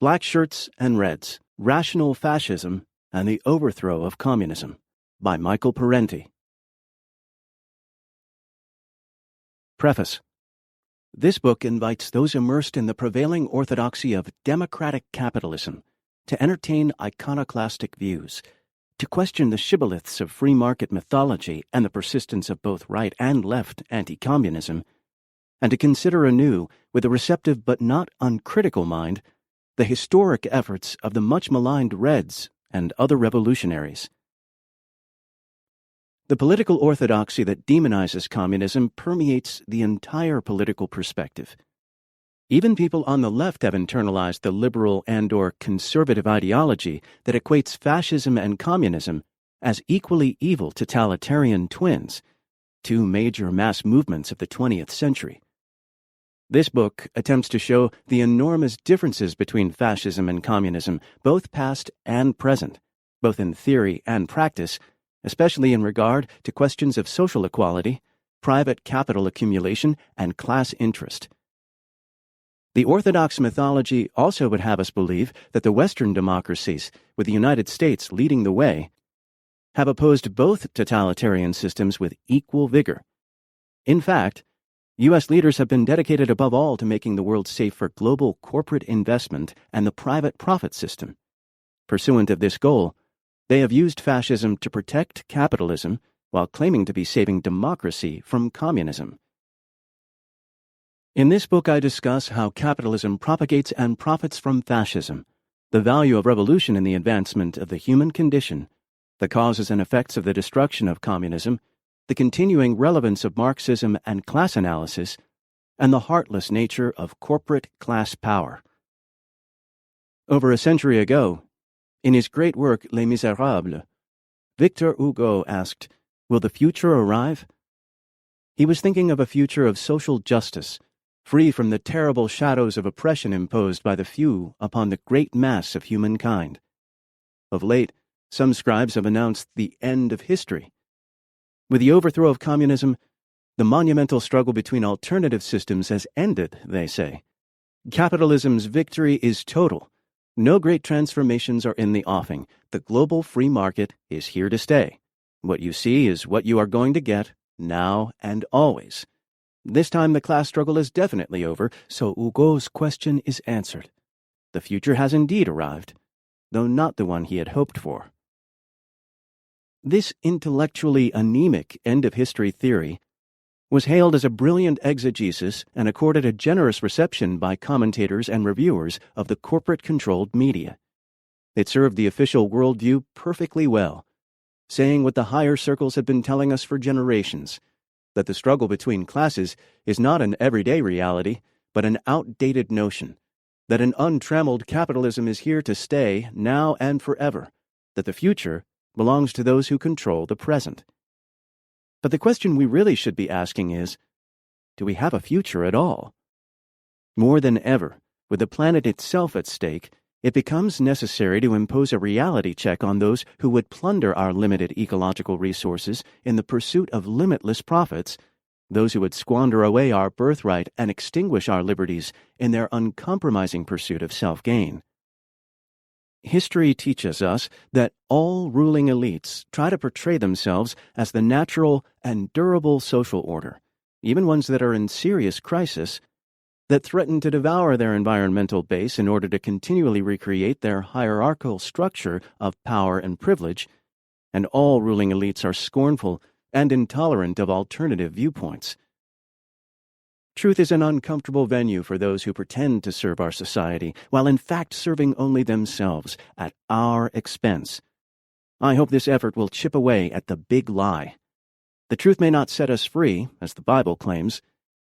Blackshirts and Reds, Rational Fascism and the Overthrow of Communism by Micheal Parenti. Preface. This book invites those immersed in the prevailing orthodoxy of democratic capitalism to entertain iconoclastic views, to question the shibboleths of free market mythology and the persistence of both right and left anti-communism, and to consider anew, with a receptive but not uncritical mind, the historic efforts of the much-maligned Reds and other revolutionaries. The political orthodoxy that demonizes communism permeates the entire political perspective. Even people on the left have internalized the liberal and/or conservative ideology that equates fascism and communism as equally evil totalitarian twins, two major mass movements of the 20th century. This book attempts to show the enormous differences between fascism and communism, both past and present, both in theory and practice, especially in regard to questions of social equality, private capital accumulation, and class interest. The orthodox mythology also would have us believe that the Western democracies, with the United States leading the way, have opposed both totalitarian systems with equal vigor. In fact, U.S. leaders have been dedicated above all to making the world safe for global corporate investment and the private profit system. Pursuant of this goal, they have used fascism to protect capitalism while claiming to be saving democracy from communism. In this book, I discuss how capitalism propagates and profits from fascism, the value of revolution in the advancement of the human condition, the causes and effects of the destruction of communism, the continuing relevance of Marxism and class analysis, and the heartless nature of corporate class power. Over a century ago, in his great work Les Misérables, Victor Hugo asked, "Will the future arrive?" He was thinking of a future of social justice, free from the terrible shadows of oppression imposed by the few upon the great mass of humankind. Of late, some scribes have announced the end of history. With the overthrow of communism, the monumental struggle between alternative systems has ended, they say. Capitalism's victory is total. No great transformations are in the offing. The global free market is here to stay. What you see is what you are going to get, now and always. This time the class struggle is definitely over, so Hugo's question is answered. The future has indeed arrived, though not the one he had hoped for. This intellectually anemic end-of-history theory was hailed as a brilliant exegesis and accorded a generous reception by commentators and reviewers of the corporate-controlled media. It served the official worldview perfectly well, saying what the higher circles had been telling us for generations, that the struggle between classes is not an everyday reality, but an outdated notion, that an untrammeled capitalism is here to stay now and forever, that the future belongs to those who control the present. But the question we really should be asking is, do we have a future at all? More than ever, with the planet itself at stake, it becomes necessary to impose a reality check on those who would plunder our limited ecological resources in the pursuit of limitless profits, those who would squander away our birthright and extinguish our liberties in their uncompromising pursuit of self-gain. History teaches us that all ruling elites try to portray themselves as the natural and durable social order, even ones that are in serious crisis, that threaten to devour their environmental base in order to continually recreate their hierarchical structure of power and privilege, and all ruling elites are scornful and intolerant of alternative viewpoints. Truth is an uncomfortable venue for those who pretend to serve our society, while in fact serving only themselves at our expense. I hope this effort will chip away at the big lie. The truth may not set us free, as the Bible claims,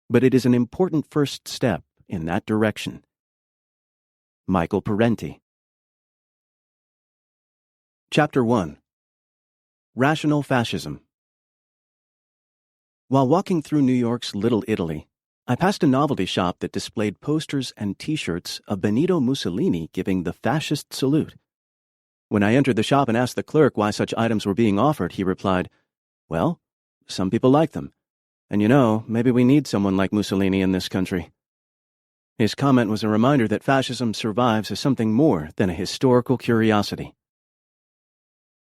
but it is an important first step in that direction. Micheal Parenti. Chapter 1. Rational Fascism. While walking through New York's Little Italy, I passed a novelty shop that displayed posters and T-shirts of Benito Mussolini giving the fascist salute. When I entered the shop and asked the clerk why such items were being offered, he replied, "Well, some people like them. And maybe we need someone like Mussolini in this country." His comment was a reminder that fascism survives as something more than a historical curiosity.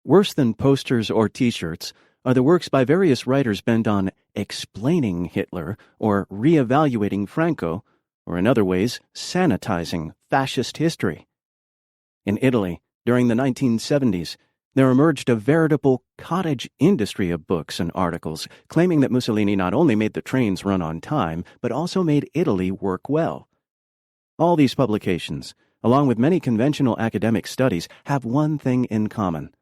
Worse than posters or T-shirts are the works by various writers bent on explaining Hitler or re-evaluating Franco, or in other ways, sanitizing fascist history. In Italy, during the 1970s, there emerged a veritable cottage industry of books and articles claiming that Mussolini not only made the trains run on time, but also made Italy work well. All these publications, along with many conventional academic studies, have one thing in common.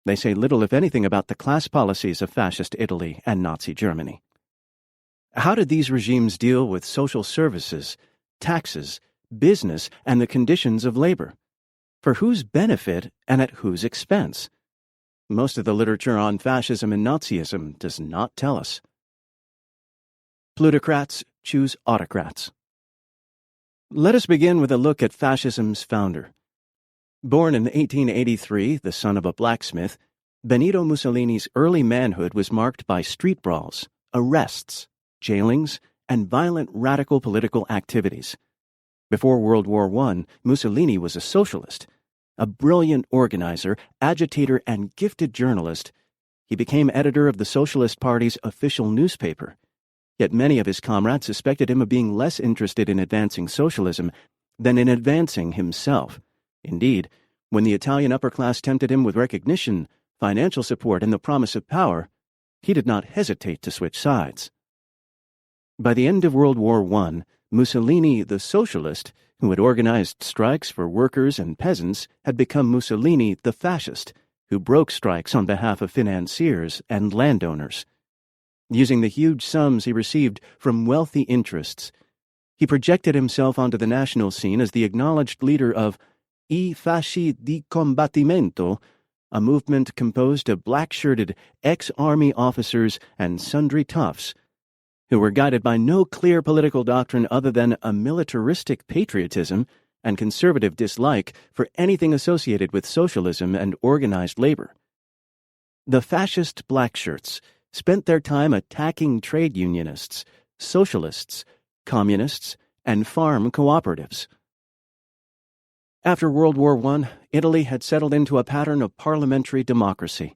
They say little, if anything, about the class policies of fascist Italy and Nazi Germany. How did these regimes deal with social services, taxes, business, and the conditions of labor? For whose benefit and at whose expense? Most of the literature on fascism and Nazism does not tell us. Plutocrats choose autocrats. Let us begin with a look at fascism's founder. Born in 1883, the son of a blacksmith, Benito Mussolini's early manhood was marked by street brawls, arrests, jailings, and violent radical political activities. Before World War I, Mussolini was a socialist. A brilliant organizer, agitator, and gifted journalist, he became editor of the Socialist Party's official newspaper. Yet many of his comrades suspected him of being less interested in advancing socialism than in advancing himself. Indeed, when the Italian upper class tempted him with recognition, financial support, and the promise of power, he did not hesitate to switch sides. By the end of World War I, Mussolini, the socialist, who had organized strikes for workers and peasants, had become Mussolini, the fascist, who broke strikes on behalf of financiers and landowners. Using the huge sums he received from wealthy interests, he projected himself onto the national scene as the acknowledged leader of I Fasci di Combattimento, a movement composed of black-shirted ex-army officers and sundry toughs, who were guided by no clear political doctrine other than a militaristic patriotism and conservative dislike for anything associated with socialism and organized labor. The fascist Blackshirts spent their time attacking trade unionists, socialists, communists, and farm cooperatives. After World War I, Italy had settled into a pattern of parliamentary democracy.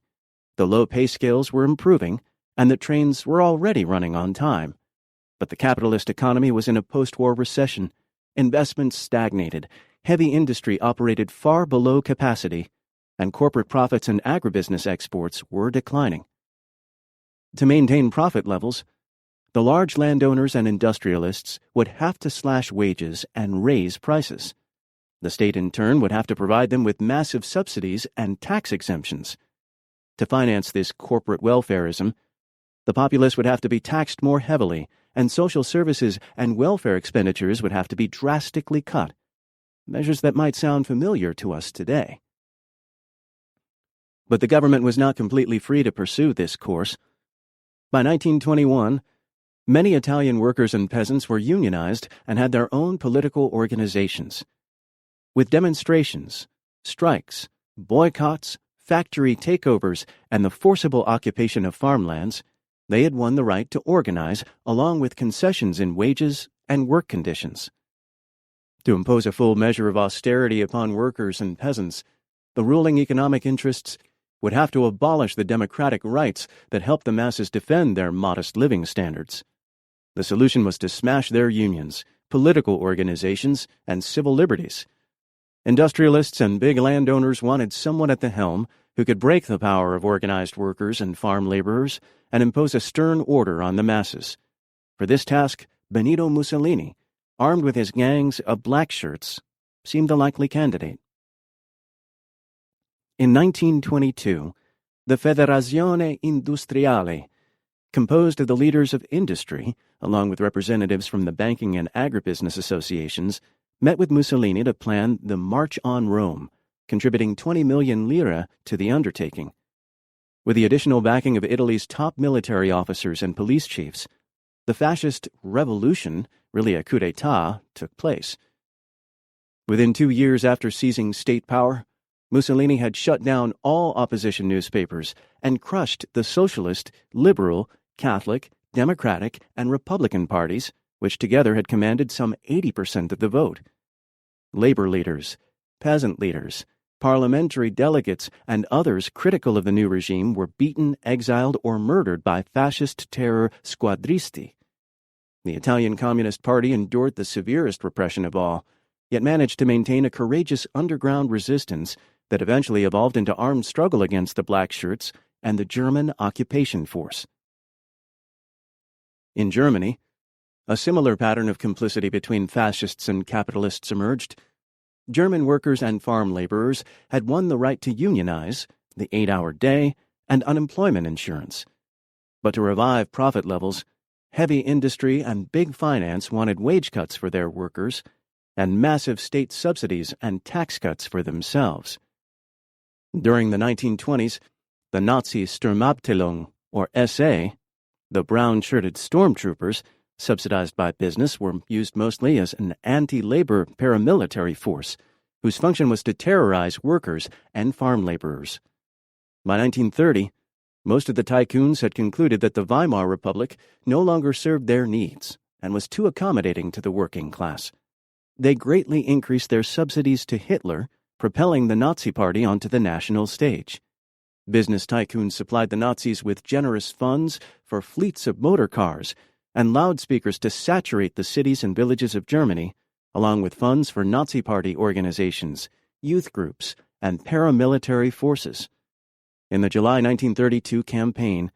The low pay scales were improving, and the trains were already running on time. But the capitalist economy was in a post-war recession. Investments stagnated, heavy industry operated far below capacity, and corporate profits and agribusiness exports were declining. To maintain profit levels, the large landowners and industrialists would have to slash wages and raise prices. The state, in turn, would have to provide them with massive subsidies and tax exemptions. To finance this corporate welfarism, the populace would have to be taxed more heavily, and social services and welfare expenditures would have to be drastically cut, measures that might sound familiar to us today. But the government was not completely free to pursue this course. By 1921, many Italian workers and peasants were unionized and had their own political organizations. With demonstrations, strikes, boycotts, factory takeovers, and the forcible occupation of farmlands, they had won the right to organize, along with concessions in wages and work conditions. To impose a full measure of austerity upon workers and peasants, the ruling economic interests would have to abolish the democratic rights that helped the masses defend their modest living standards. The solution was to smash their unions, political organizations, and civil liberties. Industrialists and big landowners wanted someone at the helm who could break the power of organized workers and farm laborers and impose a stern order on the masses. For this task, Benito Mussolini, armed with his gangs of Blackshirts, seemed the likely candidate. In 1922, the Federazione Industriale, composed of the leaders of industry, along with representatives from the banking and agribusiness associations, met with Mussolini to plan the March on Rome, contributing 20 million lire to the undertaking. With the additional backing of Italy's top military officers and police chiefs, the fascist revolution, really a coup d'etat, took place. Within 2 years after seizing state power, Mussolini had shut down all opposition newspapers and crushed the socialist, liberal, Catholic, Democratic, and Republican parties which together had commanded some 80% of the vote. Labor leaders, peasant leaders, parliamentary delegates, and others critical of the new regime were beaten, exiled, or murdered by fascist terror squadristi. The Italian Communist Party endured the severest repression of all, yet managed to maintain a courageous underground resistance that eventually evolved into armed struggle against the Blackshirts and the German occupation force. In Germany, a similar pattern of complicity between fascists and capitalists emerged. German workers and farm laborers had won the right to unionize, the 8-hour day, and unemployment insurance. But to revive profit levels, heavy industry and big finance wanted wage cuts for their workers and massive state subsidies and tax cuts for themselves. During the 1920s, the Nazi Sturmabteilung, or SA, the brown-shirted stormtroopers, subsidized by business, were used mostly as an anti-labor paramilitary force whose function was to terrorize workers and farm laborers. By 1930, most of the tycoons had concluded that the Weimar Republic no longer served their needs and was too accommodating to the working class. They greatly increased their subsidies to Hitler, propelling the Nazi Party onto the national stage. Business tycoons supplied the Nazis with generous funds for fleets of motor cars and loudspeakers to saturate the cities and villages of Germany, along with funds for Nazi Party organizations, youth groups, and paramilitary forces. In the July 1932 campaign,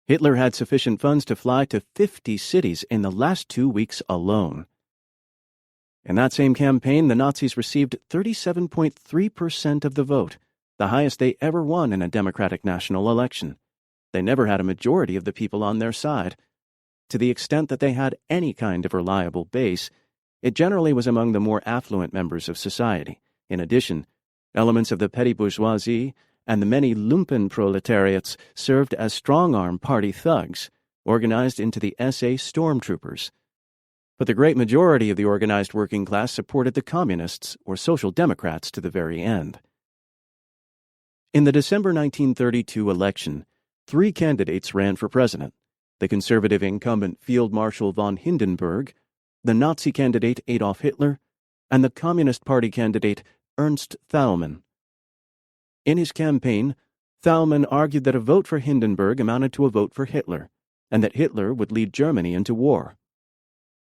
Hitler had sufficient funds to fly to 50 cities in the last 2 weeks alone. In that same campaign, the Nazis received 37.3% of the vote, the highest they ever won in a democratic national election. They never had a majority of the people on their side. To the extent that they had any kind of reliable base, it generally was among the more affluent members of society. In addition, elements of the petty bourgeoisie and the many lumpen proletariats served as strong-arm party thugs, organized into the SA stormtroopers. But the great majority of the organized working class supported the communists or social democrats to the very end. In the December 1932 election, 3 candidates ran for president: the conservative incumbent Field Marshal von Hindenburg, the Nazi candidate Adolf Hitler, and the Communist Party candidate Ernst Thälmann. In his campaign, Thälmann argued that a vote for Hindenburg amounted to a vote for Hitler, and that Hitler would lead Germany into war.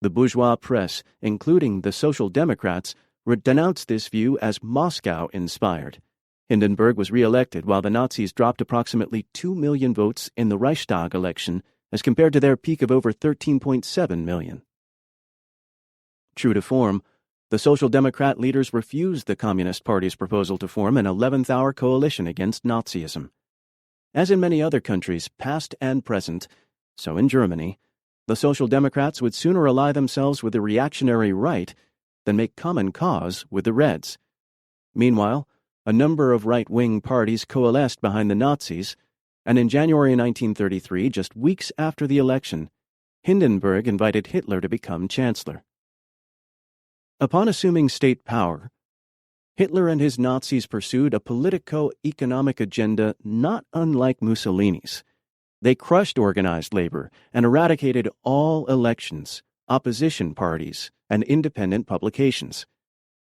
The bourgeois press, including the Social Democrats, denounced this view as Moscow-inspired. Hindenburg was re-elected while the Nazis dropped approximately 2 million votes in the Reichstag election as compared to their peak of over 13.7 million. True to form, the Social Democrat leaders refused the Communist Party's proposal to form an 11th-hour coalition against Nazism. As in many other countries, past and present, so in Germany, the Social Democrats would sooner ally themselves with the reactionary right than make common cause with the Reds. Meanwhile, a number of right-wing parties coalesced behind the Nazis, and in January 1933, just weeks after the election, Hindenburg invited Hitler to become chancellor. Upon assuming state power, Hitler and his Nazis pursued a politico-economic agenda not unlike Mussolini's. They crushed organized labor and eradicated all elections, opposition parties, and independent publications.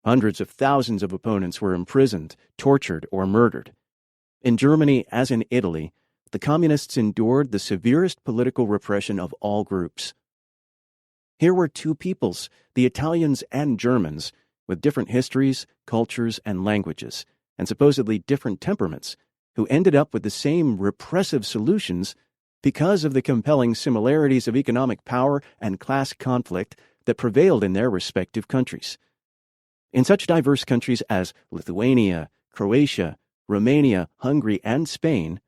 Hundreds of thousands of opponents were imprisoned, tortured, or murdered. In Germany, as in Italy, the communists endured the severest political repression of all groups. Here were 2 peoples, the Italians and Germans, with different histories, cultures, and languages, and supposedly different temperaments, who ended up with the same repressive solutions because of the compelling similarities of economic power and class conflict that prevailed in their respective countries. In such diverse countries as Lithuania, Croatia, Romania, Hungary, and Spain,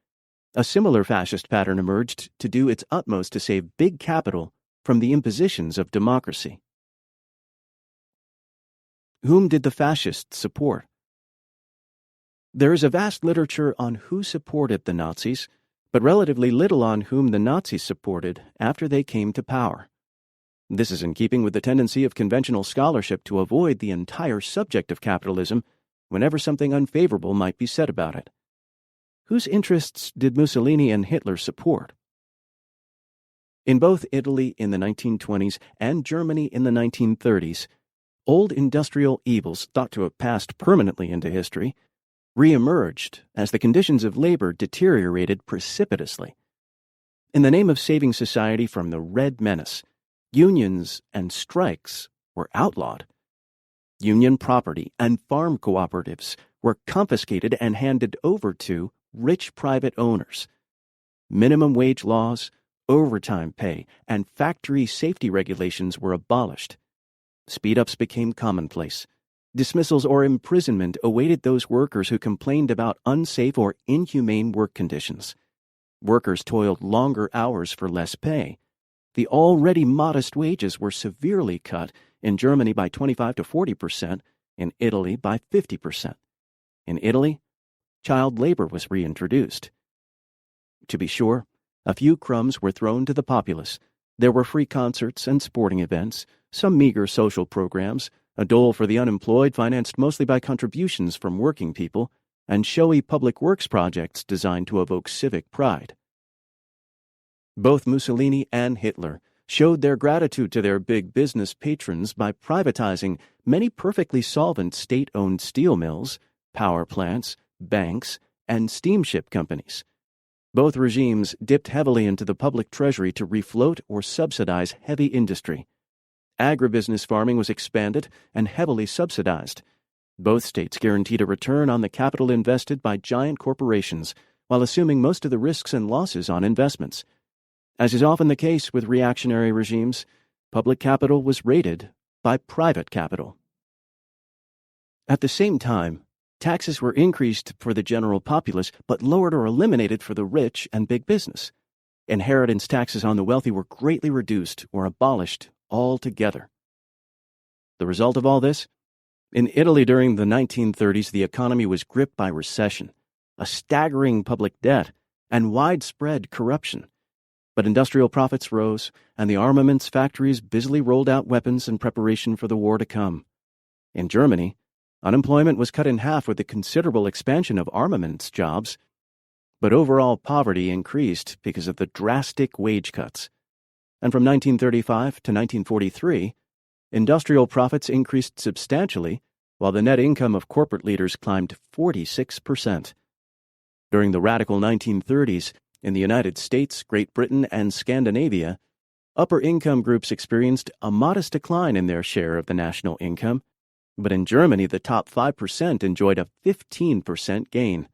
a similar fascist pattern emerged to do its utmost to save big capital from the impositions of democracy. Whom did the fascists support? There is a vast literature on who supported the Nazis, but relatively little on whom the Nazis supported after they came to power. This is in keeping with the tendency of conventional scholarship to avoid the entire subject of capitalism whenever something unfavorable might be said about it. Whose interests did Mussolini and Hitler support? In both Italy in the 1920s and Germany in the 1930s, old industrial evils thought to have passed permanently into history reemerged as the conditions of labor deteriorated precipitously. In the name of saving society from the Red Menace, unions and strikes were outlawed. Union property and farm cooperatives were confiscated and handed over to rich private owners. Minimum wage laws, overtime pay, and factory safety regulations were abolished. Speed-ups became commonplace. Dismissals or imprisonment awaited those workers who complained about unsafe or inhumane work conditions. Workers toiled longer hours for less pay. The already modest wages were severely cut, in Germany by 25 to 40%, in Italy by 50%. In Italy, child labor was reintroduced. To be sure, a few crumbs were thrown to the populace. There were free concerts and sporting events, some meager social programs, a dole for the unemployed financed mostly by contributions from working people, and showy public works projects designed to evoke civic pride. Both Mussolini and Hitler showed their gratitude to their big business patrons by privatizing many perfectly solvent state-owned steel mills, power plants, banks, and steamship companies. Both regimes dipped heavily into the public treasury to refloat or subsidize heavy industry. Agribusiness farming was expanded and heavily subsidized. Both states guaranteed a return on the capital invested by giant corporations, while assuming most of the risks and losses on investments. As is often the case with reactionary regimes, public capital was raided by private capital. At the same time, taxes were increased for the general populace, but lowered or eliminated for the rich and big business. Inheritance taxes on the wealthy were greatly reduced or abolished altogether. The result of all this? In Italy during the 1930s, the economy was gripped by recession, a staggering public debt, and widespread corruption. But industrial profits rose, and the armaments factories busily rolled out weapons in preparation for the war to come. In Germany, unemployment was cut in half with the considerable expansion of armaments jobs, but overall poverty increased because of the drastic wage cuts. And from 1935 to 1943, industrial profits increased substantially, while the net income of corporate leaders climbed 46%. During the radical 1930s, in the United States, Great Britain, and Scandinavia, upper-income groups experienced a modest decline in their share of the national income, but in Germany, the top 5% enjoyed a 15% gain.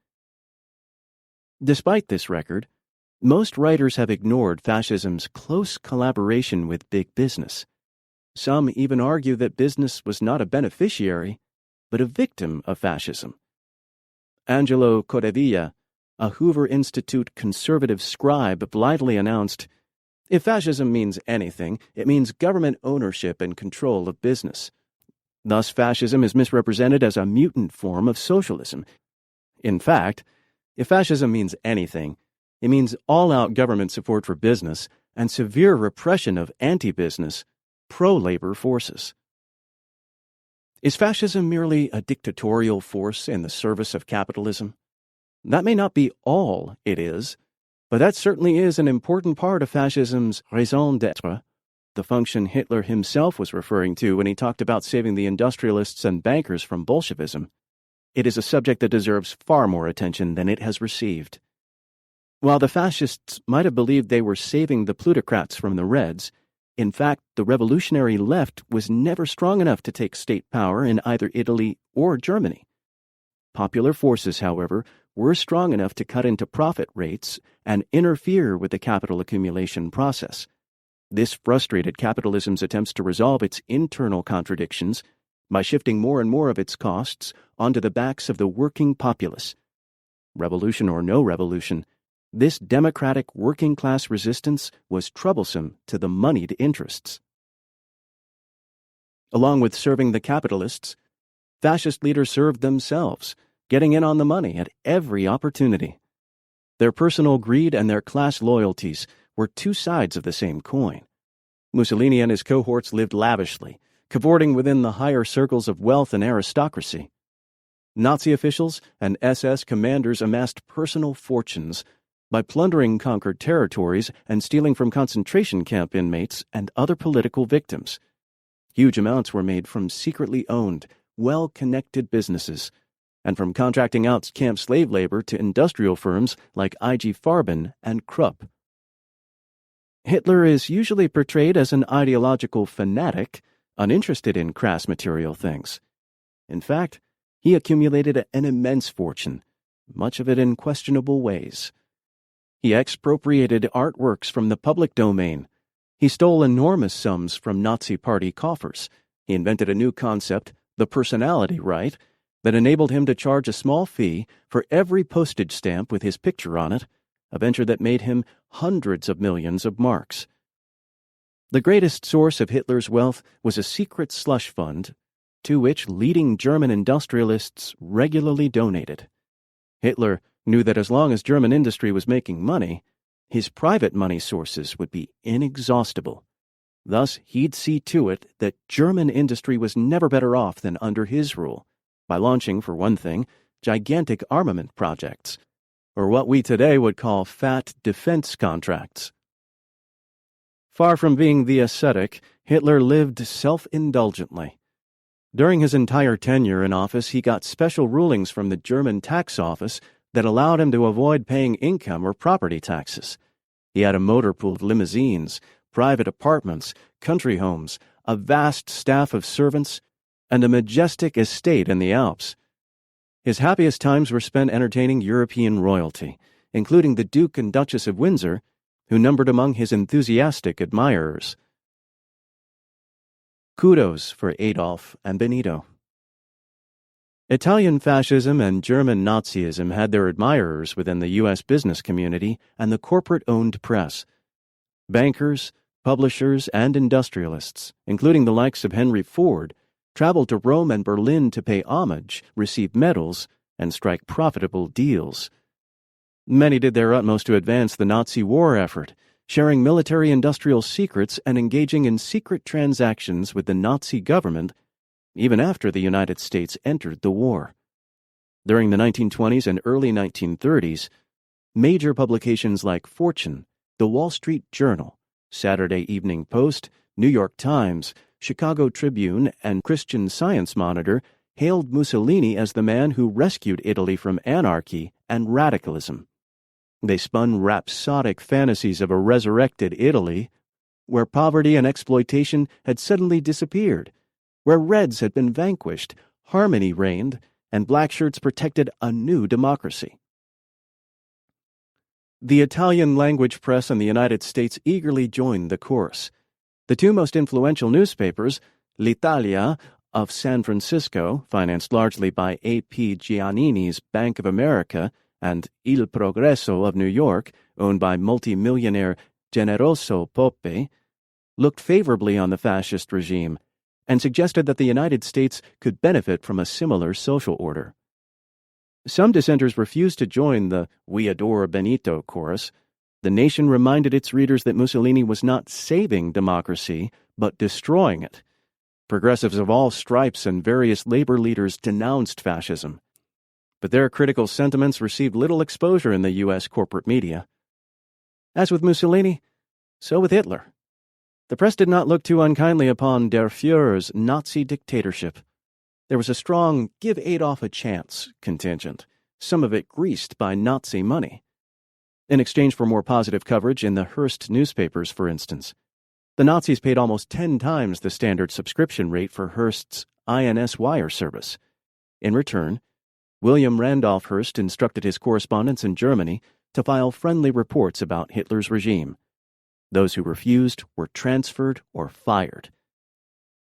Despite this record, most writers have ignored fascism's close collaboration with big business. Some even argue that business was not a beneficiary, but a victim of fascism. Angelo Codevilla, a Hoover Institute conservative scribe, blithely announced, "If fascism means anything, it means government ownership and control of business. Thus, fascism is misrepresented as a mutant form of socialism. In fact, if fascism means anything, it means all-out government support for business and severe repression of anti-business, pro-labor forces." Is fascism merely a dictatorial force in the service of capitalism? That may not be all it is, but that certainly is an important part of fascism's raison d'être, the function Hitler himself was referring to when he talked about saving the industrialists and bankers from Bolshevism. It is a subject that deserves far more attention than it has received. While the fascists might have believed they were saving the plutocrats from the Reds, in fact, the revolutionary left was never strong enough to take state power in either Italy or Germany. Popular forces, however, were strong enough to cut into profit rates and interfere with the capital accumulation process. This frustrated capitalism's attempts to resolve its internal contradictions by shifting more and more of its costs onto the backs of the working populace. Revolution or no revolution, this democratic working-class resistance was troublesome to the moneyed interests. Along with serving the capitalists, fascist leaders served themselves, getting in on the money at every opportunity. Their personal greed and their class loyalties were two sides of the same coin. Mussolini and his cohorts lived lavishly, cavorting within the higher circles of wealth and aristocracy. Nazi officials and SS commanders amassed personal fortunes, by plundering conquered territories and stealing from concentration camp inmates and other political victims. Huge amounts were made from secretly owned, well-connected businesses, and from contracting out camp slave labor to industrial firms like IG Farben and Krupp. Hitler is usually portrayed as an ideological fanatic, uninterested in crass material things. In fact, he accumulated an immense fortune, much of it in questionable ways. He expropriated artworks from the public domain. He stole enormous sums from Nazi Party coffers. He invented a new concept, the personality right, that enabled him to charge a small fee for every postage stamp with his picture on it, a venture that made him hundreds of millions of marks. The greatest source of Hitler's wealth was a secret slush fund to which leading German industrialists regularly donated. Hitler knew that as long as German industry was making money, his private money sources would be inexhaustible. Thus, he'd see to it that German industry was never better off than under his rule, by launching, for one thing, gigantic armament projects, or what we today would call fat defense contracts. Far from being the ascetic, Hitler lived self-indulgently. During his entire tenure in office, he got special rulings from the German tax office that allowed him to avoid paying income or property taxes. He had a motor pool of limousines, private apartments, country homes, a vast staff of servants, and a majestic estate in the Alps. His happiest times were spent entertaining European royalty, including the Duke and Duchess of Windsor, who numbered among his enthusiastic admirers. Kudos for Adolf and Benito. Italian fascism and German Nazism had their admirers within the U.S. business community and the corporate-owned press. Bankers, publishers, and industrialists, including the likes of Henry Ford, traveled to Rome and Berlin to pay homage, receive medals, and strike profitable deals. Many did their utmost to advance the Nazi war effort, sharing military-industrial secrets and engaging in secret transactions with the Nazi government even after the United States entered the war. During the 1920s and early 1930s, major publications like Fortune, The Wall Street Journal, Saturday Evening Post, New York Times, Chicago Tribune, and Christian Science Monitor hailed Mussolini as the man who rescued Italy from anarchy and radicalism. They spun rhapsodic fantasies of a resurrected Italy, where poverty and exploitation had suddenly disappeared, where Reds had been vanquished, harmony reigned, and Blackshirts protected a new democracy. The Italian-language press in the United States eagerly joined the chorus. The two most influential newspapers, L'Italia of San Francisco, financed largely by A.P. Giannini's Bank of America, and Il Progresso of New York, owned by multimillionaire Generoso Poppe, looked favorably on the fascist regime and suggested that the United States could benefit from a similar social order. Some dissenters refused to join the "We Adore Benito" chorus. The Nation reminded its readers that Mussolini was not saving democracy, but destroying it. Progressives of all stripes and various labor leaders denounced fascism. But their critical sentiments received little exposure in the U.S. corporate media. As with Mussolini, so with Hitler. The press did not look too unkindly upon Der Führer's Nazi dictatorship. There was a strong "give Adolf a chance" contingent, some of it greased by Nazi money. In exchange for more positive coverage in the Hearst newspapers, for instance, the Nazis paid almost 10 times the standard subscription rate for Hearst's INS wire service. In return, William Randolph Hearst instructed his correspondents in Germany to file friendly reports about Hitler's regime. Those who refused were transferred or fired.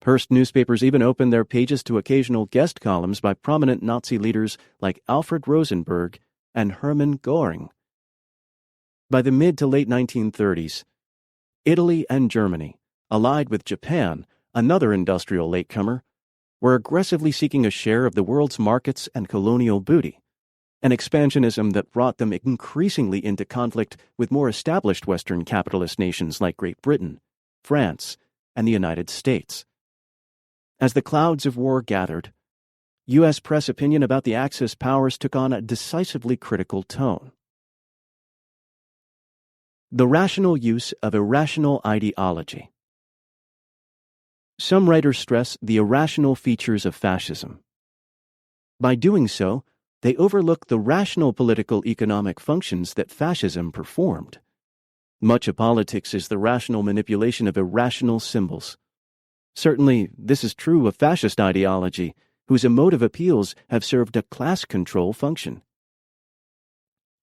Hearst newspapers even opened their pages to occasional guest columns by prominent Nazi leaders like Alfred Rosenberg and Hermann Göring. By the mid to late 1930s, Italy and Germany, allied with Japan, another industrial latecomer, were aggressively seeking a share of the world's markets and colonial booty, an expansionism that brought them increasingly into conflict with more established Western capitalist nations like Great Britain, France, and the United States. As the clouds of war gathered, U.S. press opinion about the Axis powers took on a decisively critical tone. The rational use of irrational ideology. Some writers stress the irrational features of fascism. By doing so, they overlook the rational political economic functions that fascism performed. Much of politics is the rational manipulation of irrational symbols. Certainly, this is true of fascist ideology, whose emotive appeals have served a class control function.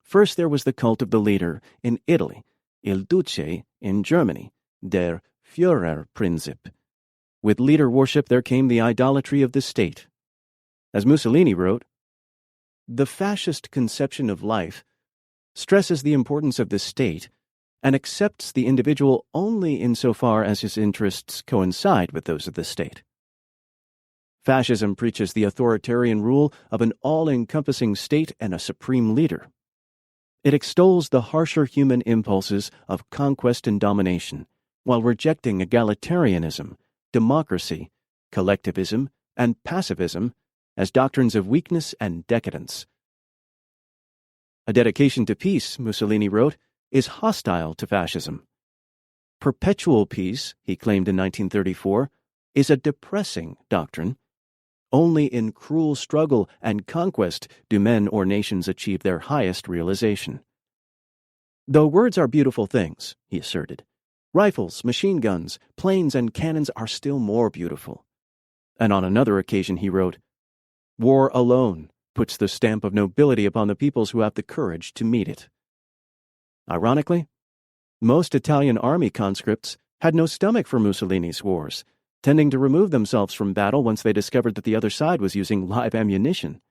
First, there was the cult of the leader in Italy, Il Duce in Germany, der Führerprinzip. With leader worship there came the idolatry of the state. As Mussolini wrote, "The fascist conception of life stresses the importance of the state and accepts the individual only insofar as his interests coincide with those of the state." Fascism preaches the authoritarian rule of an all-encompassing state and a supreme leader. It extols the harsher human impulses of conquest and domination, while rejecting egalitarianism, democracy, collectivism, and pacifism as doctrines of weakness and decadence. A dedication to peace, Mussolini wrote, is hostile to fascism. Perpetual peace, he claimed in 1934, is a depressing doctrine. Only in cruel struggle and conquest do men or nations achieve their highest realization. Though words are beautiful things, he asserted, rifles, machine guns, planes, and cannons are still more beautiful. And on another occasion he wrote, "War alone puts the stamp of nobility upon the peoples who have the courage to meet it." Ironically, most Italian army conscripts had no stomach for Mussolini's wars, tending to remove themselves from battle once they discovered that the other side was using live ammunition.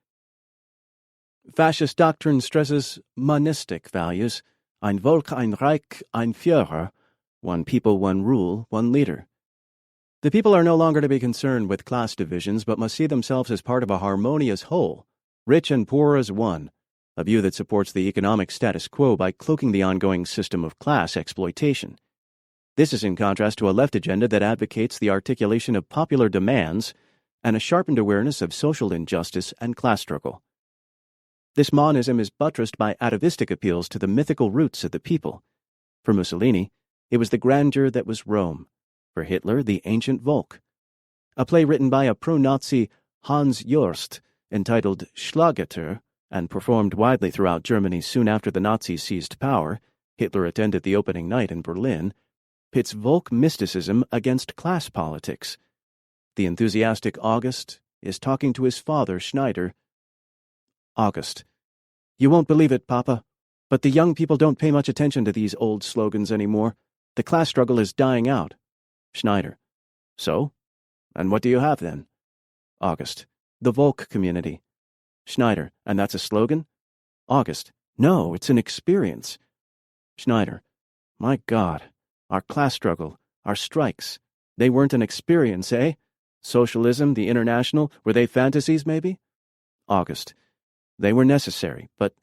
Fascist doctrine stresses monistic values, ein Volk, ein Reich, ein Führer, one people, one rule, one leader. The people are no longer to be concerned with class divisions, but must see themselves as part of a harmonious whole, rich and poor as one, a view that supports the economic status quo by cloaking the ongoing system of class exploitation. This is in contrast to a left agenda that advocates the articulation of popular demands and a sharpened awareness of social injustice and class struggle. This monism is buttressed by atavistic appeals to the mythical roots of the people. For Mussolini, it was the grandeur that was Rome. For Hitler, the ancient Volk. A play written by a pro-Nazi Hans Jost, entitled Schlageter, and performed widely throughout Germany soon after the Nazis seized power, Hitler attended the opening night in Berlin, pits Volk mysticism against class politics. The enthusiastic August is talking to his father, Schneider. August: "You won't believe it, Papa, but the young people don't pay much attention to these old slogans anymore. The class struggle is dying out." Schneider: "So? And what do you have then?" August: "The Volk community." Schneider: "And that's a slogan?" August: "No, it's an experience." Schneider: "My God, our class struggle, our strikes, they weren't an experience, eh? Socialism, the International, were they fantasies, maybe?" August: "They were necessary, but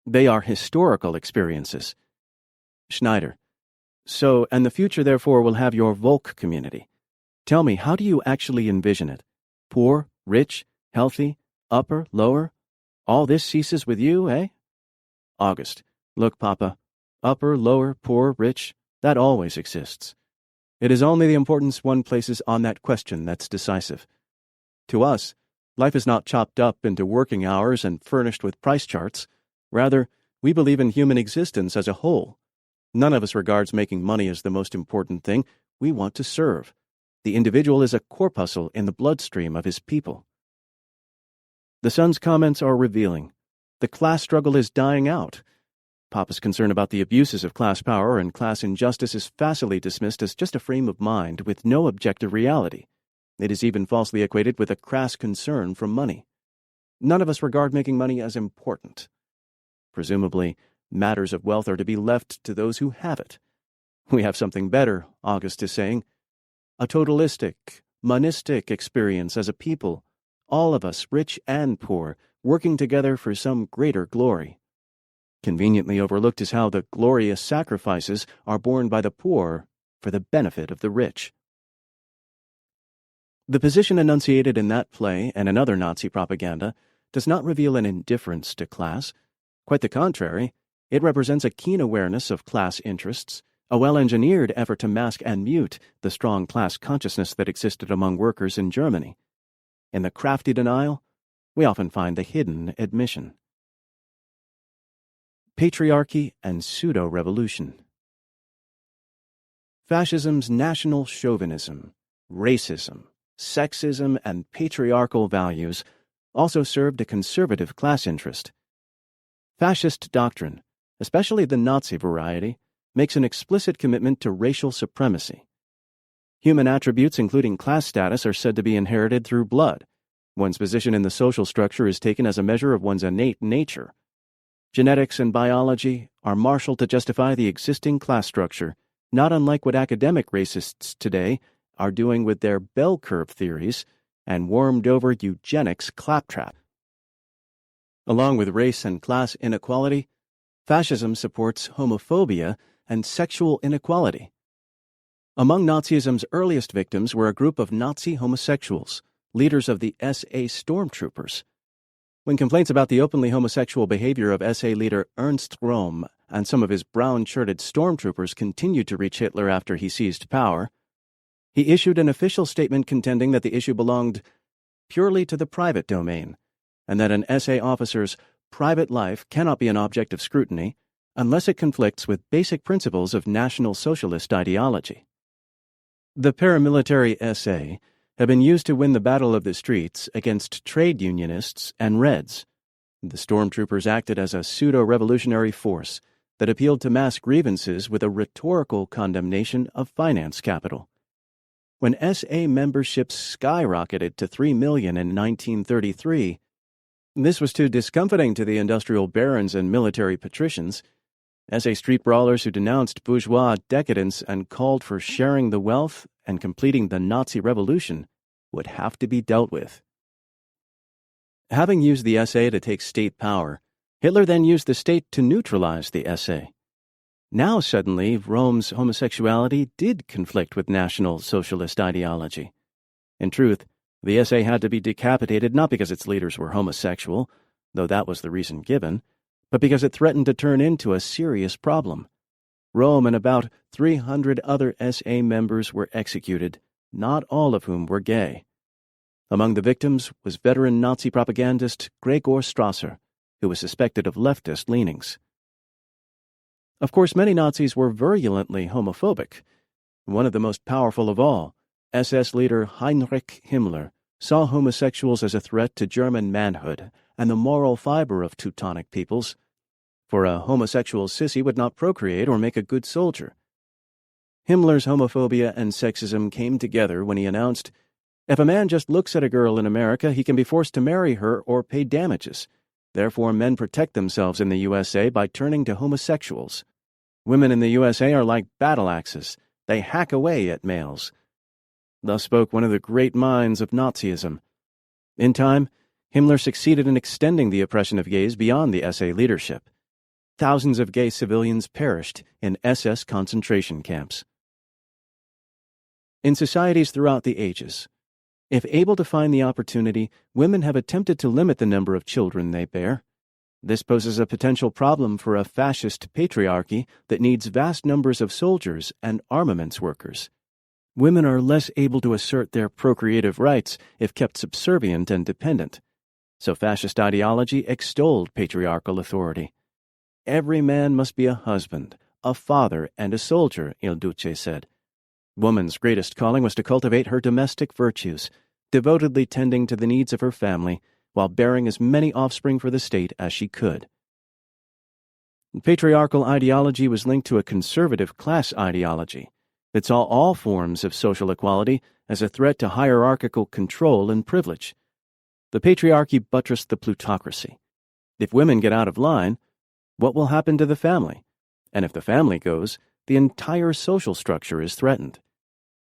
they are historical experiences." Schneider: "So, and the future, therefore, will have your Volk community. Tell me, how do you actually envision it? Poor, rich, healthy, upper, lower? All this ceases with you, eh?" August: "Look, Papa, upper, lower, poor, rich, that always exists. It is only the importance one places on that question that's decisive. To us, life is not chopped up into working hours and furnished with price charts. Rather, we believe in human existence as a whole. None of us regards making money as the most important thing. We want to serve. The individual is a corpuscle in the bloodstream of his people." The son's comments are revealing. The class struggle is dying out. Papa's concern about the abuses of class power and class injustice is facilely dismissed as just a frame of mind with no objective reality. It is even falsely equated with a crass concern for money. None of us regard making money as important. Presumably, matters of wealth are to be left to those who have it. We have something better, August is saying. A totalistic, monistic experience as a people, all of us, rich and poor, working together for some greater glory. Conveniently overlooked is how the glorious sacrifices are borne by the poor for the benefit of the rich. The position enunciated in that play and in other Nazi propaganda does not reveal an indifference to class. Quite the contrary, It represents a keen awareness of class interests, a well-engineered effort to mask and mute the strong class consciousness that existed among workers in Germany. In the crafty denial, we often find the hidden admission. Patriarchy and pseudo-revolution. Fascism's national chauvinism, racism, sexism, and patriarchal values also served a conservative class interest. Fascist doctrine, especially the Nazi variety, makes an explicit commitment to racial supremacy. Human attributes, including class status, are said to be inherited through blood. One's position in the social structure is taken as a measure of one's innate nature. Genetics and biology are marshaled to justify the existing class structure, not unlike what academic racists today are doing with their bell curve theories and warmed-over eugenics claptrap. Along with race and class inequality, fascism supports homophobia and sexual inequality. Among Nazism's earliest victims were a group of Nazi homosexuals, leaders of the SA stormtroopers. When complaints about the openly homosexual behavior of SA leader Ernst Röhm and some of his brown-shirted stormtroopers continued to reach Hitler after he seized power, he issued an official statement contending that the issue belonged purely to the private domain, and that an SA officer's private life cannot be an object of scrutiny unless it conflicts with basic principles of National Socialist ideology. The paramilitary SA had been used to win the battle of the streets against trade unionists and Reds. The stormtroopers acted as a pseudo-revolutionary force that appealed to mass grievances with a rhetorical condemnation of finance capital. When SA membership skyrocketed to 3 million in 1933, this was too discomfiting to the industrial barons and military patricians. SA street brawlers who denounced bourgeois decadence and called for sharing the wealth and completing the Nazi revolution would have to be dealt with. Having used the SA to take state power, Hitler then used the state to neutralize the SA. Now suddenly, Röhm's homosexuality did conflict with National Socialist ideology. In truth, the SA had to be decapitated not because its leaders were homosexual, though that was the reason given, but because it threatened to turn into a serious problem. Röhm and about 300 other SA members were executed, not all of whom were gay. Among the victims was veteran Nazi propagandist Gregor Strasser, who was suspected of leftist leanings. Of course, many Nazis were virulently homophobic. One of the most powerful of all, SS leader Heinrich Himmler, saw homosexuals as a threat to German manhood and the moral fiber of Teutonic peoples. For a homosexual sissy would not procreate or make a good soldier. Himmler's homophobia and sexism came together when he announced, "If a man just looks at a girl in America, he can be forced to marry her or pay damages. Therefore, men protect themselves in the USA by turning to homosexuals. Women in the USA are like battle axes. They hack away at males." Thus spoke one of the great minds of Nazism. In time, Himmler succeeded in extending the oppression of gays beyond the SA leadership. Thousands of gay civilians perished in SS concentration camps. In societies throughout the ages, if able to find the opportunity, women have attempted to limit the number of children they bear. This poses a potential problem for a fascist patriarchy that needs vast numbers of soldiers and armaments workers. Women are less able to assert their procreative rights if kept subservient and dependent. So fascist ideology extolled patriarchal authority. Every man must be a husband, a father, and a soldier, Il Duce said. Woman's greatest calling was to cultivate her domestic virtues, devotedly tending to the needs of her family, while bearing as many offspring for the state as she could. Patriarchal ideology was linked to a conservative class ideology that saw all forms of social equality as a threat to hierarchical control and privilege. The patriarchy buttressed the plutocracy. If women get out of line, what will happen to the family? And if the family goes, the entire social structure is threatened.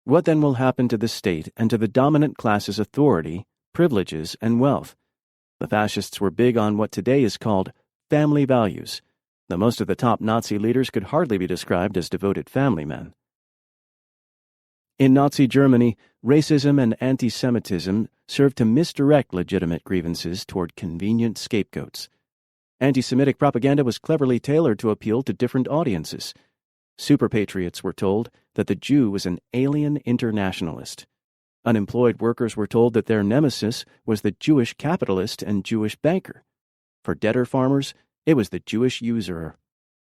What then will happen to the state and to the dominant class's authority, privileges, and wealth? The fascists were big on what today is called family values, though most of the top Nazi leaders could hardly be described as devoted family men. In Nazi Germany, racism and anti-Semitism served to misdirect legitimate grievances toward convenient scapegoats. Anti-Semitic propaganda was cleverly tailored to appeal to different audiences. Super-patriots were told that the Jew was an alien internationalist. Unemployed workers were told that their nemesis was the Jewish capitalist and Jewish banker. For debtor farmers, it was the Jewish usurer.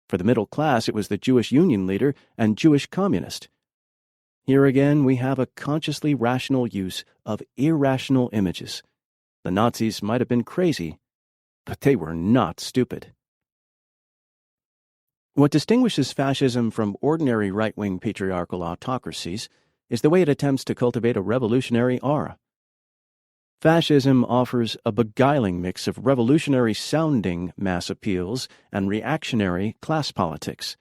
For the middle class, it was the Jewish union leader and Jewish communist. Here again, we have a consciously rational use of irrational images. The Nazis might have been crazy, but they were not stupid. What distinguishes fascism from ordinary right-wing patriarchal autocracies is the way it attempts to cultivate a revolutionary aura. Fascism offers a beguiling mix of revolutionary-sounding mass appeals and reactionary class politics.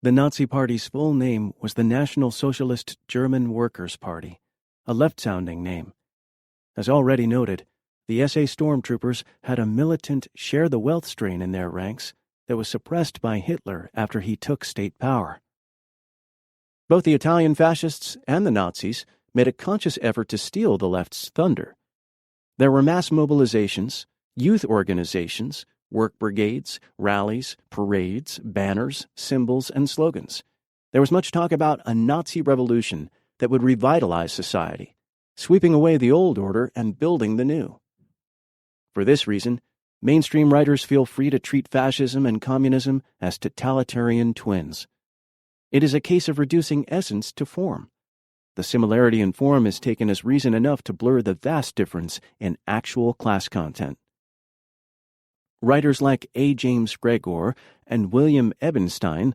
The Nazi Party's full name was the National Socialist German Workers' Party, a left-sounding name. As already noted, the SA stormtroopers had a militant share-the-wealth strain in their ranks that was suppressed by Hitler after he took state power. Both the Italian fascists and the Nazis made a conscious effort to steal the left's thunder. There were mass mobilizations, youth organizations, work brigades, rallies, parades, banners, symbols, and slogans. There was much talk about a Nazi revolution that would revitalize society, sweeping away the old order and building the new. For this reason, mainstream writers feel free to treat fascism and communism as totalitarian twins. It is a case of reducing essence to form. The similarity in form is taken as reason enough to blur the vast difference in actual class content. Writers like A. James Gregor and William Ebenstein,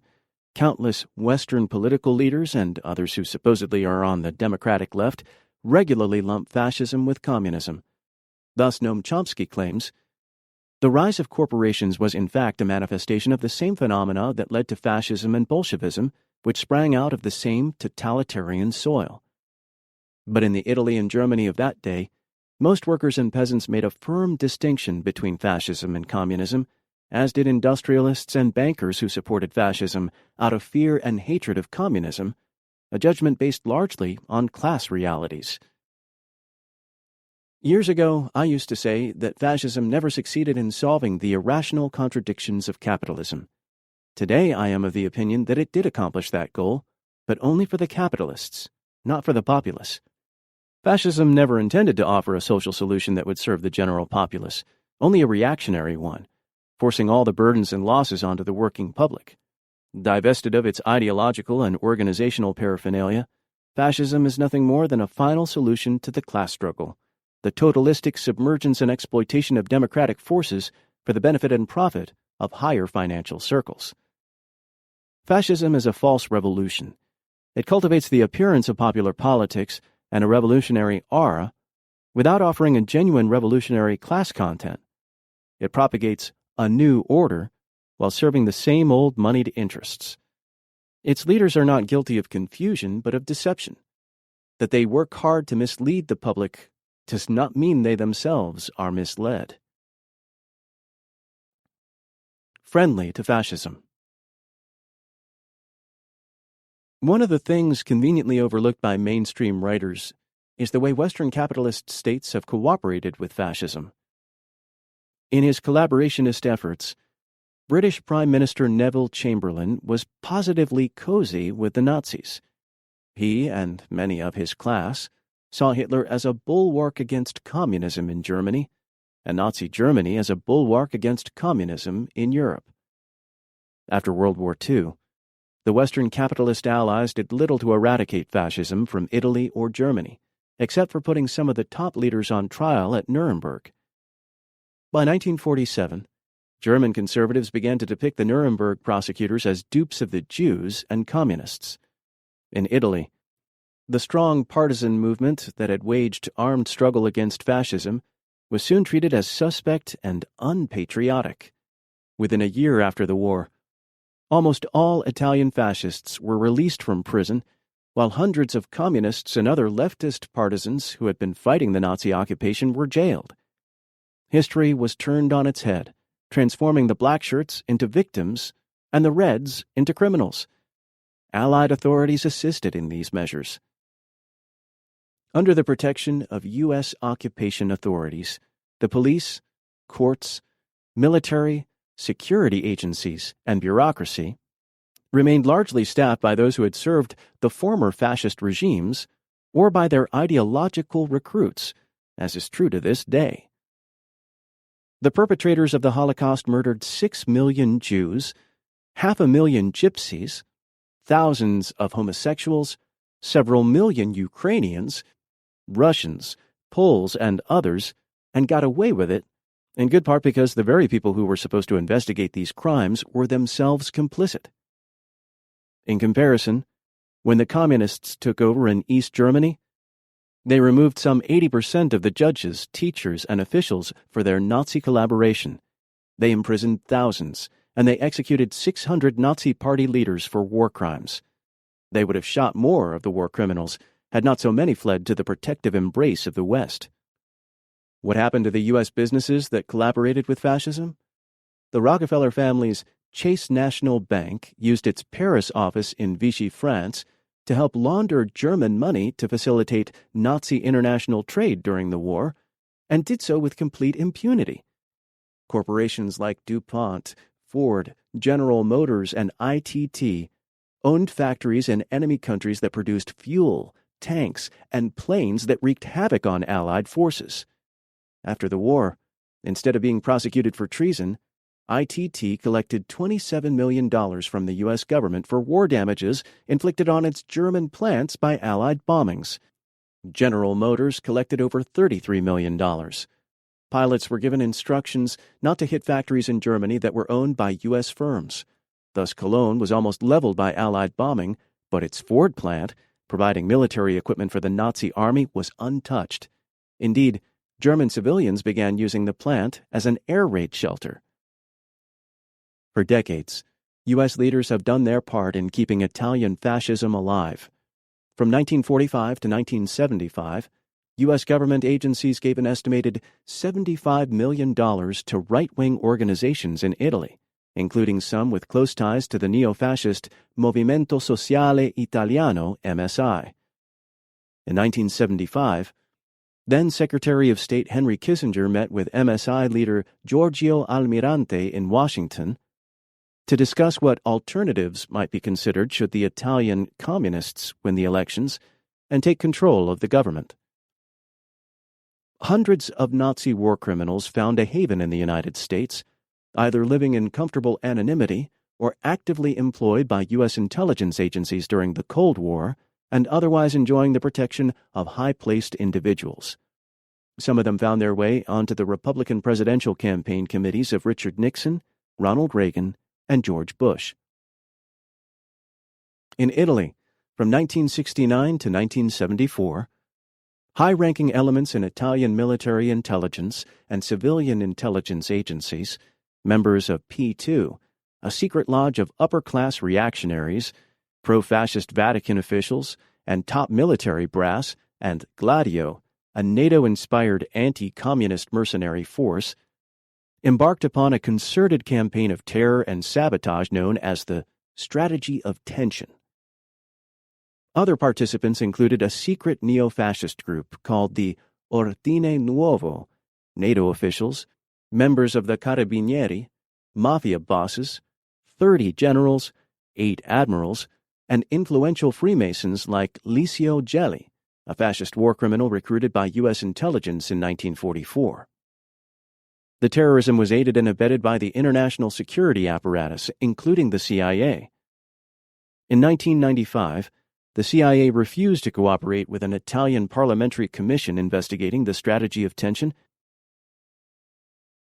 countless Western political leaders and others who supposedly are on the democratic left, regularly lump fascism with communism. Thus, Noam Chomsky claims, the rise of corporations was in fact a manifestation of the same phenomena that led to fascism and Bolshevism, which sprang out of the same totalitarian soil. But in the Italy and Germany of that day, most workers and peasants made a firm distinction between fascism and communism, as did industrialists and bankers who supported fascism out of fear and hatred of communism, a judgment based largely on class realities. Years ago, I used to say that fascism never succeeded in solving the irrational contradictions of capitalism. Today, I am of the opinion that it did accomplish that goal, but only for the capitalists, not for the populace. Fascism never intended to offer a social solution that would serve the general populace, only a reactionary one, forcing all the burdens and losses onto the working public. Divested of its ideological and organizational paraphernalia, fascism is nothing more than a final solution to the class struggle, the totalistic submergence and exploitation of democratic forces for the benefit and profit of higher financial circles. Fascism is a false revolution. It cultivates the appearance of popular politics and a revolutionary aura without offering a genuine revolutionary class content. It propagates a new order while serving the same old moneyed interests. Its leaders are not guilty of confusion but of deception. That they work hard to mislead the public does not mean they themselves are misled. Friendly to fascism. One of the things conveniently overlooked by mainstream writers is the way Western capitalist states have cooperated with fascism. In his collaborationist efforts, British Prime Minister Neville Chamberlain was positively cozy with the Nazis. He, and many of his class, saw Hitler as a bulwark against communism in Germany, and Nazi Germany as a bulwark against communism in Europe. After World War II, the Western capitalist allies did little to eradicate fascism from Italy or Germany, except for putting some of the top leaders on trial at Nuremberg. By 1947, German conservatives began to depict the Nuremberg prosecutors as dupes of the Jews and communists. In Italy, the strong partisan movement that had waged armed struggle against fascism was soon treated as suspect and unpatriotic. Within a year after the war, almost all Italian fascists were released from prison, while hundreds of communists and other leftist partisans who had been fighting the Nazi occupation were jailed. History was turned on its head, transforming the Blackshirts into victims and the Reds into criminals. Allied authorities assisted in these measures. Under the protection of U.S. occupation authorities, the police, courts, military, security agencies, and bureaucracy remained largely staffed by those who had served the former fascist regimes or by their ideological recruits, as is true to this day. The perpetrators of the Holocaust murdered 6 million Jews, 500,000 gypsies, thousands of homosexuals, several million Ukrainians, Russians, Poles, and others, and got away with it, in good part because the very people who were supposed to investigate these crimes were themselves complicit. In comparison, when the Communists took over in East Germany, they removed some 80% of the judges, teachers, and officials for their Nazi collaboration. They imprisoned thousands, and they executed 600 Nazi party leaders for war crimes. They would have shot more of the war criminals had not so many fled to the protective embrace of the West. What happened to the U.S. businesses that collaborated with fascism? The Rockefeller family's Chase National Bank used its Paris office in Vichy, France, to help launder German money to facilitate Nazi international trade during the war, and did so with complete impunity. Corporations like DuPont, Ford, General Motors, and ITT owned factories in enemy countries that produced fuel, tanks, and planes that wreaked havoc on Allied forces. After the war, instead of being prosecuted for treason, ITT collected $27 million from the U.S. government for war damages inflicted on its German plants by Allied bombings. General Motors collected over $33 million. Pilots were given instructions not to hit factories in Germany that were owned by U.S. firms. Thus, Cologne was almost leveled by Allied bombing, but its Ford plant, providing military equipment for the Nazi army, was untouched. Indeed, German civilians began using the plant as an air raid shelter. For decades, U.S. leaders have done their part in keeping Italian fascism alive. From 1945 to 1975, U.S. government agencies gave an estimated $75 million to right-wing organizations in Italy, including some with close ties to the neo-fascist Movimento Sociale Italiano, MSI. In 1975, then Secretary of State Henry Kissinger met with MSI leader Giorgio Almirante in Washington to discuss what alternatives might be considered should the Italian communists win the elections and take control of the government. Hundreds of Nazi war criminals found a haven in the United States, either living in comfortable anonymity or actively employed by U.S. intelligence agencies during the Cold War and otherwise enjoying the protection of high-placed individuals. Some of them found their way onto the Republican presidential campaign committees of Richard Nixon, Ronald Reagan, and George Bush. In Italy, from 1969 to 1974, high-ranking elements in Italian military intelligence and civilian intelligence agencies, members of P2, a secret lodge of upper-class reactionaries, pro-fascist Vatican officials, and top military brass, and Gladio, a NATO-inspired anti-communist mercenary force, embarked upon a concerted campaign of terror and sabotage known as the Strategy of Tension. Other participants included a secret neo-fascist group called the Ordine Nuovo, NATO officials, members of the Carabinieri, mafia bosses, 30 generals, 8 admirals, and influential Freemasons like Licio Gelli, a fascist war criminal recruited by U.S. intelligence in 1944. The terrorism was aided and abetted by the international security apparatus, including the CIA. In 1995, the CIA refused to cooperate with an Italian parliamentary commission investigating the strategy of tension.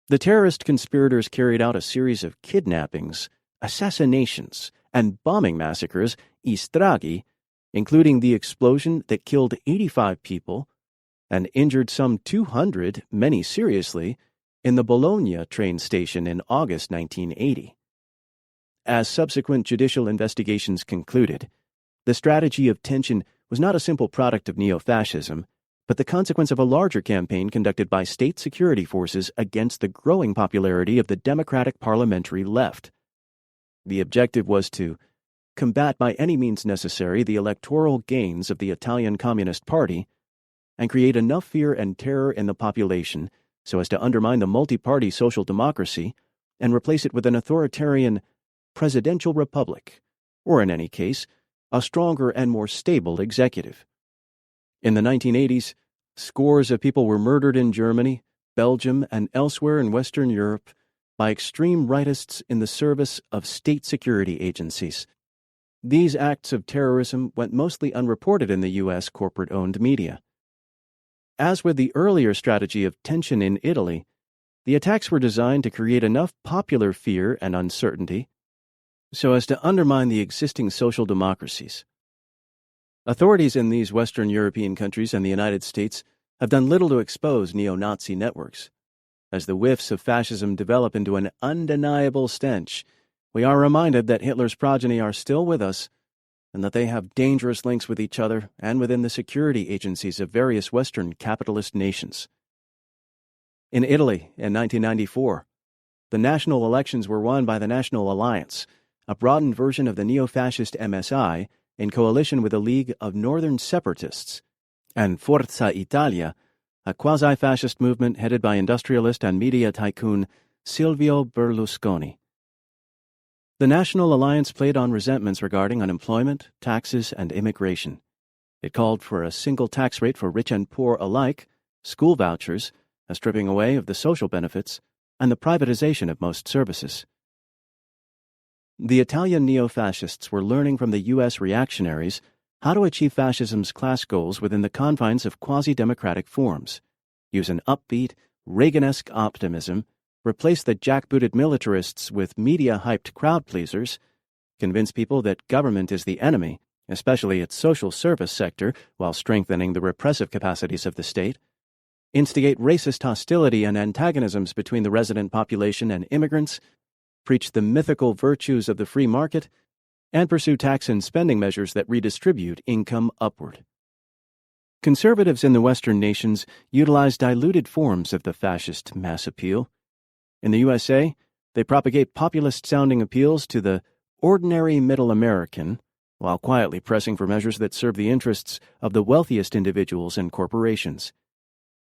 The terrorist conspirators carried out a series of kidnappings, assassinations, and bombing massacres, stragi, including the explosion that killed 85 people and injured some 200, many seriously, in the Bologna train station in August 1980. As subsequent judicial investigations concluded, the strategy of tension was not a simple product of neo-fascism, but the consequence of a larger campaign conducted by state security forces against the growing popularity of the democratic parliamentary left. The objective was to combat by any means necessary the electoral gains of the Italian Communist Party and create enough fear and terror in the population so as to undermine the multi-party social democracy and replace it with an authoritarian presidential republic, or in any case, a stronger and more stable executive. In the 1980s, scores of people were murdered in Germany, Belgium, and elsewhere in Western Europe by extreme rightists in the service of state security agencies. These acts of terrorism went mostly unreported in the U.S. corporate-owned media. As with the earlier strategy of tension in Italy, the attacks were designed to create enough popular fear and uncertainty so as to undermine the existing social democracies. Authorities in these Western European countries and the United States have done little to expose neo-Nazi networks. As the whiffs of fascism develop into an undeniable stench, we are reminded that Hitler's progeny are still with us and that they have dangerous links with each other and within the security agencies of various Western capitalist nations. In Italy, in 1994, the national elections were won by the National Alliance, a broadened version of the neo-fascist MSI in coalition with a League of Northern Separatists, and Forza Italia, a quasi-fascist movement headed by industrialist and media tycoon Silvio Berlusconi. The National Alliance played on resentments regarding unemployment, taxes, and immigration. It called for a single tax rate for rich and poor alike, school vouchers, a stripping away of the social benefits, and the privatization of most services. The Italian neo-fascists were learning from the U.S. reactionaries how to achieve fascism's class goals within the confines of quasi-democratic forms, use an upbeat, Reagan-esque optimism, replace the jackbooted militarists with media-hyped crowd-pleasers, convince people that government is the enemy, especially its social service sector, while strengthening the repressive capacities of the state, instigate racist hostility and antagonisms between the resident population and immigrants, preach the mythical virtues of the free market, and pursue tax and spending measures that redistribute income upward. Conservatives in the Western nations utilize diluted forms of the fascist mass appeal. In the USA, they propagate populist-sounding appeals to the ordinary middle American, while quietly pressing for measures that serve the interests of the wealthiest individuals and corporations.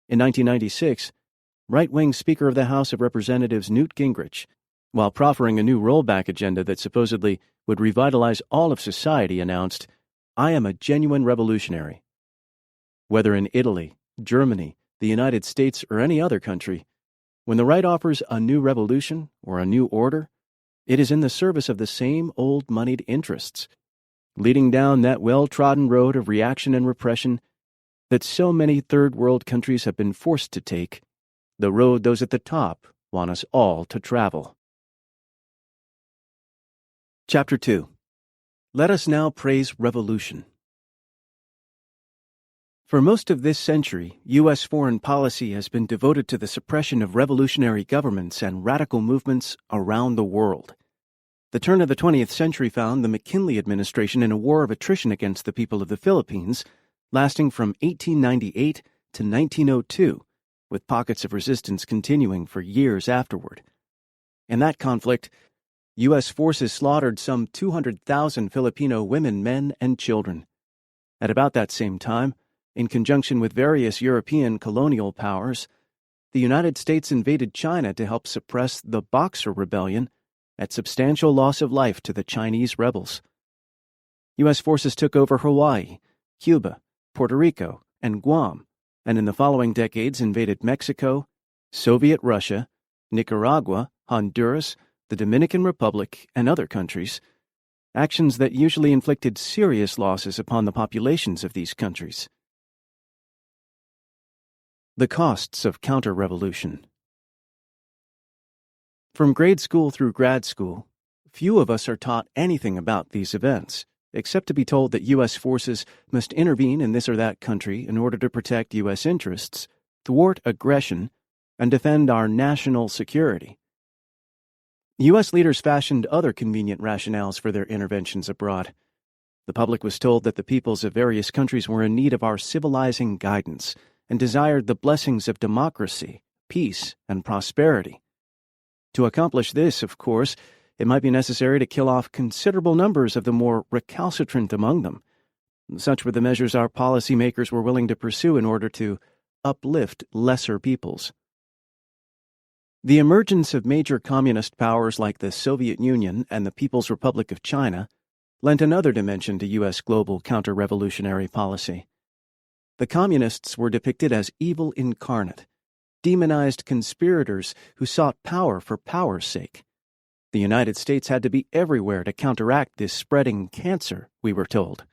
In 1996, right-wing Speaker of the House of Representatives Newt Gingrich, while proffering a new rollback agenda that supposedly would revitalize all of society, announced, "I am a genuine revolutionary." Whether in Italy, Germany, the United States, or any other country, when the right offers a new revolution or a new order, it is in the service of the same old moneyed interests, leading down that well-trodden road of reaction and repression that so many third-world countries have been forced to take, the road those at the top want us all to travel. Chapter 2. Let us now praise revolution. For most of this century, U.S. foreign policy has been devoted to the suppression of revolutionary governments and radical movements around the world. The turn of the 20th century found the McKinley administration in a war of attrition against the people of the Philippines, lasting from 1898 to 1902, with pockets of resistance continuing for years afterward. In that conflict, U.S. forces slaughtered some 200,000 Filipino women, men, and children. At about that same time, in conjunction with various European colonial powers, the United States invaded China to help suppress the Boxer Rebellion at substantial loss of life to the Chinese rebels. U.S. forces took over Hawaii, Cuba, Puerto Rico, and Guam, and in the following decades invaded Mexico, Soviet Russia, Nicaragua, Honduras, the Dominican Republic, and other countries, actions that usually inflicted serious losses upon the populations of these countries. The costs of counter-revolution. From grade school through grad school, few of us are taught anything about these events, except to be told that U.S. forces must intervene in this or that country in order to protect U.S. interests, thwart aggression, and defend our national security. U.S. leaders fashioned other convenient rationales for their interventions abroad. The public was told that the peoples of various countries were in need of our civilizing guidance and desired the blessings of democracy, peace, and prosperity. To accomplish this, of course, it might be necessary to kill off considerable numbers of the more recalcitrant among them. Such were the measures our policymakers were willing to pursue in order to uplift lesser peoples. The emergence of major communist powers like the Soviet Union and the People's Republic of China lent another dimension to U.S. global counter-revolutionary policy. The communists were depicted as evil incarnate, demonized conspirators who sought power for power's sake. The United States had to be everywhere to counteract this spreading cancer, we were told.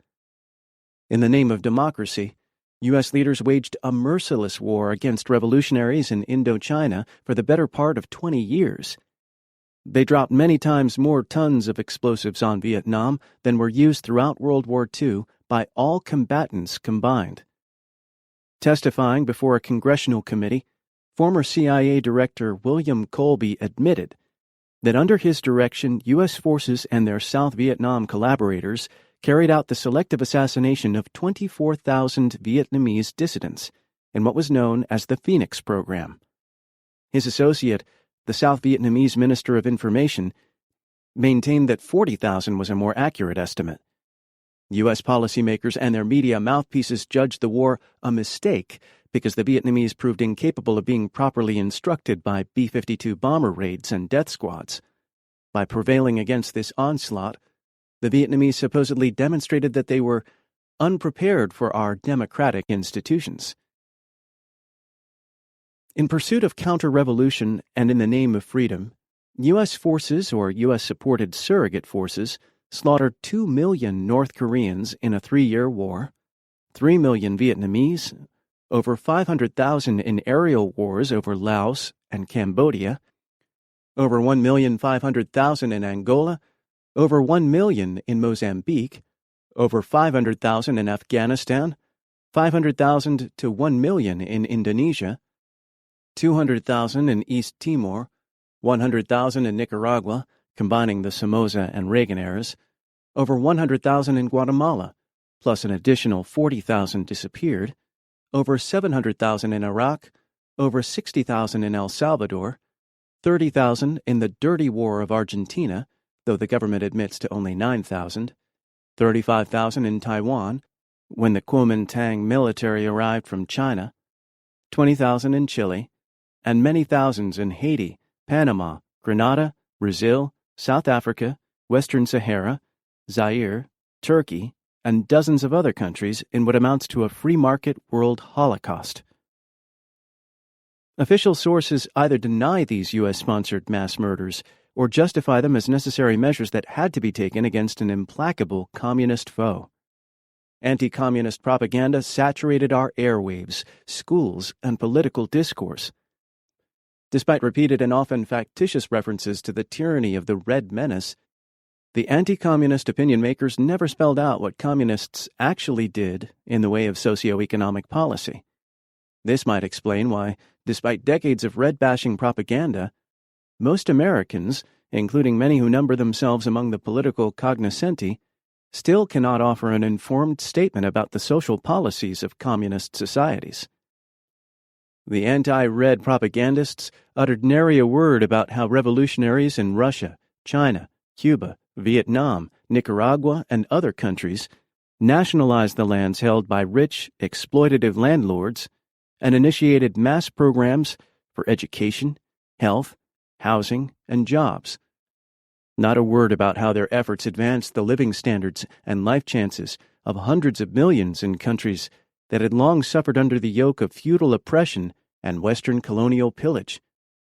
In the name of democracy, U.S. leaders waged a merciless war against revolutionaries in Indochina for the better part of 20 years. They dropped many times more tons of explosives on Vietnam than were used throughout World War II by all combatants combined. Testifying before a congressional committee, former CIA Director William Colby admitted that under his direction, U.S. forces and their South Vietnam collaborators carried out the selective assassination of 24,000 Vietnamese dissidents in what was known as the Phoenix Program. His associate, the South Vietnamese Minister of Information, maintained that 40,000 was a more accurate estimate. U.S. policymakers and their media mouthpieces judged the war a mistake because the Vietnamese proved incapable of being properly instructed by B-52 bomber raids and death squads. By prevailing against this onslaught, the Vietnamese supposedly demonstrated that they were unprepared for our democratic institutions. In pursuit of counter-revolution and in the name of freedom, U.S. forces or U.S.-supported surrogate forces slaughtered 2 million North Koreans in a 3-year war, 3 million Vietnamese, over 500,000 in aerial wars over Laos and Cambodia, over 1,500,000 in Angola, over 1 million in Mozambique, over 500,000 in Afghanistan, 500,000 to 1 million in Indonesia, 200,000 in East Timor, 100,000 in Nicaragua, combining the Somoza and Reagan eras, over 100,000 in Guatemala, plus an additional 40,000 disappeared, over 700,000 in Iraq, over 60,000 in El Salvador, 30,000 in the dirty war of Argentina, though the government admits to only 9,000, 35,000 in Taiwan, when the Kuomintang military arrived from China, 20,000 in Chile, and many thousands in Haiti, Panama, Grenada, Brazil, South Africa, Western Sahara, Zaire, Turkey, and dozens of other countries in what amounts to a free market world holocaust. Official sources either deny these U.S.-sponsored mass murders or justify them as necessary measures that had to be taken against an implacable communist foe. Anti-communist propaganda saturated our airwaves, schools, and political discourse. Despite repeated and often factitious references to the tyranny of the Red Menace, the anti-communist opinion makers never spelled out what communists actually did in the way of socio-economic policy. This might explain why, despite decades of red-bashing propaganda, most Americans, including many who number themselves among the political cognoscenti, still cannot offer an informed statement about the social policies of communist societies. The anti-red propagandists uttered nary a word about how revolutionaries in Russia, China, Cuba, Vietnam, Nicaragua, and other countries nationalized the lands held by rich, exploitative landlords and initiated mass programs for education, health, housing, and jobs. Not a word about how their efforts advanced the living standards and life chances of hundreds of millions in countries that had long suffered under the yoke of feudal oppression and Western colonial pillage,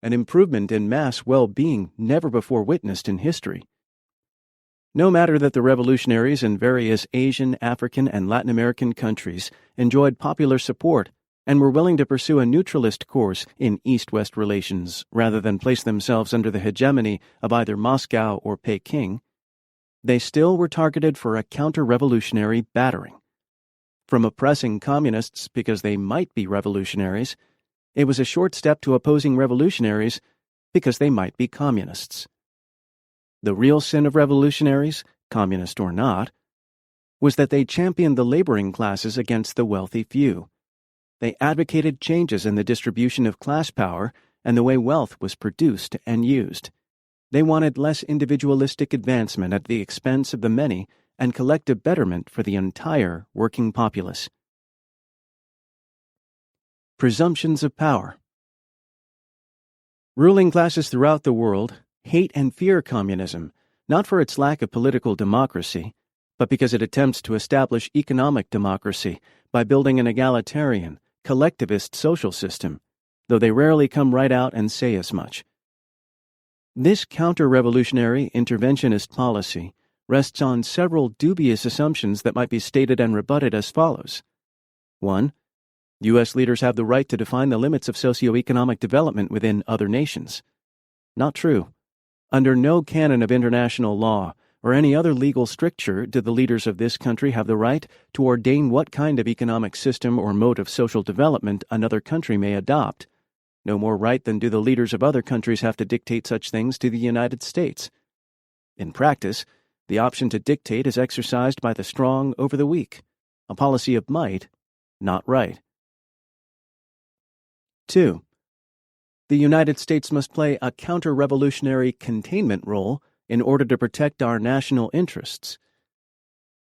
an improvement in mass well-being never before witnessed in history. No matter that the revolutionaries in various Asian, African, and Latin American countries enjoyed popular support and were willing to pursue a neutralist course in East-West relations rather than place themselves under the hegemony of either Moscow or Peking, they still were targeted for a counter-revolutionary battering. From oppressing communists because they might be revolutionaries, it was a short step to opposing revolutionaries because they might be communists. The real sin of revolutionaries, communist or not, was that they championed the laboring classes against the wealthy few. They advocated changes in the distribution of class power and the way wealth was produced and used. They wanted less individualistic advancement at the expense of the many and collective betterment for the entire working populace. Presumptions of power. Ruling classes throughout the world hate and fear communism, not for its lack of political democracy, but because it attempts to establish economic democracy by building an egalitarian, collectivist social system, though they rarely come right out and say as much. This counter-revolutionary interventionist policy rests on several dubious assumptions that might be stated and rebutted as follows. 1. U.S. leaders have the right to define the limits of socioeconomic development within other nations. Not true. Under no canon of international law or any other legal stricture do the leaders of this country have the right to ordain what kind of economic system or mode of social development another country may adopt. No more right than do the leaders of other countries have to dictate such things to the United States. In practice, the option to dictate is exercised by the strong over the weak, a policy of might, not right. 2. The United States must play a counter-revolutionary containment role in order to protect our national interests.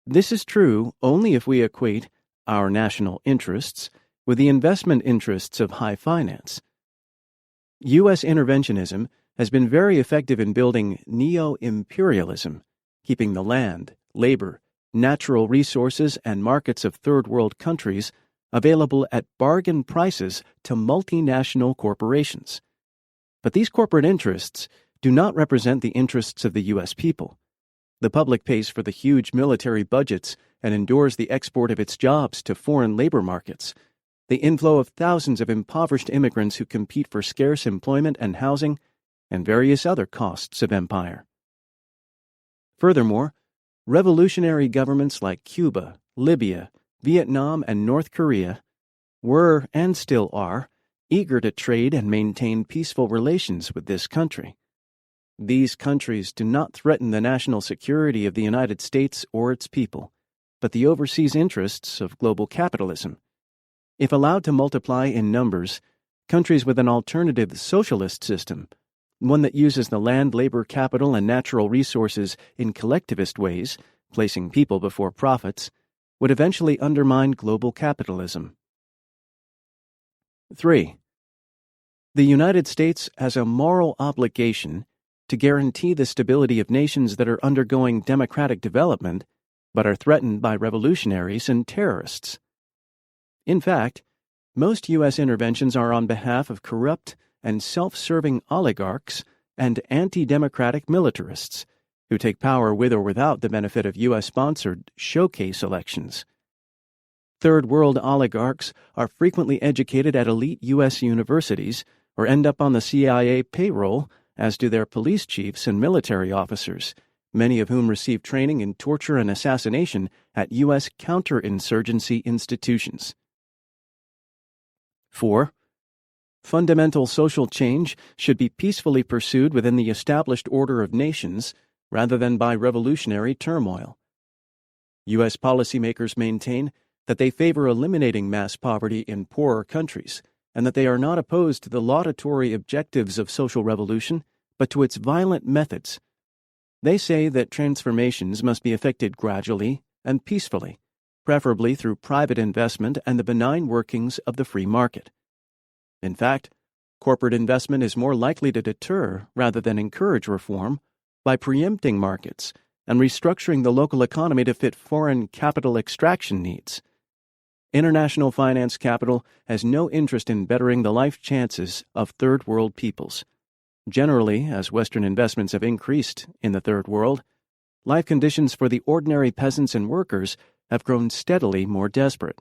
This is true only if we equate our national interests with the investment interests of high finance. U.S. interventionism has been very effective in building neo-imperialism, keeping the land, labor, natural resources, and markets of third-world countries available at bargain prices to multinational corporations. But these corporate interests do not represent the interests of the U.S. people. The public pays for the huge military budgets and endures the export of its jobs to foreign labor markets, the inflow of thousands of impoverished immigrants who compete for scarce employment and housing, and various other costs of empire. Furthermore, revolutionary governments like Cuba, Libya, Vietnam, and North Korea were, and still are, eager to trade and maintain peaceful relations with this country. These countries do not threaten the national security of the United States or its people, but the overseas interests of global capitalism. If allowed to multiply in numbers, countries with an alternative socialist system, one that uses the land, labor, capital, and natural resources in collectivist ways, placing people before profits, would eventually undermine global capitalism. 3. The United States has a moral obligation to guarantee the stability of nations that are undergoing democratic development but are threatened by revolutionaries and terrorists. In fact, most U.S. interventions are on behalf of corrupt and self-serving oligarchs and anti-democratic militarists who take power with or without the benefit of U.S.-sponsored showcase elections. Third world oligarchs are frequently educated at elite U.S. universities or end up on the CIA payroll, as do their police chiefs and military officers, many of whom receive training in torture and assassination at U.S. counterinsurgency institutions. 4. Fundamental social change should be peacefully pursued within the established order of nations rather than by revolutionary turmoil. U.S. policymakers maintain that they favor eliminating mass poverty in poorer countries and that they are not opposed to the laudatory objectives of social revolution, but to its violent methods. They say that transformations must be effected gradually and peacefully, preferably through private investment and the benign workings of the free market. In fact, corporate investment is more likely to deter rather than encourage reform by preempting markets and restructuring the local economy to fit foreign capital extraction needs. International finance capital has no interest in bettering the life chances of third world peoples. Generally, as Western investments have increased in the Third World, life conditions for the ordinary peasants and workers have grown steadily more desperate.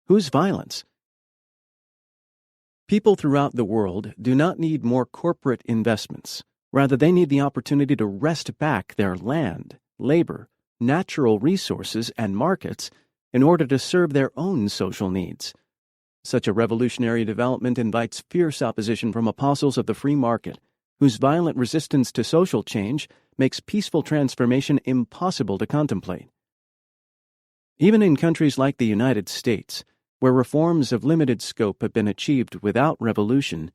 Whose violence? People throughout the world do not need more corporate investments. Rather, they need the opportunity to wrest back their land, labor, natural resources, and markets in order to serve their own social needs. Such a revolutionary development invites fierce opposition from apostles of the free market, whose violent resistance to social change makes peaceful transformation impossible to contemplate. Even in countries like the United States, where reforms of limited scope have been achieved without revolution,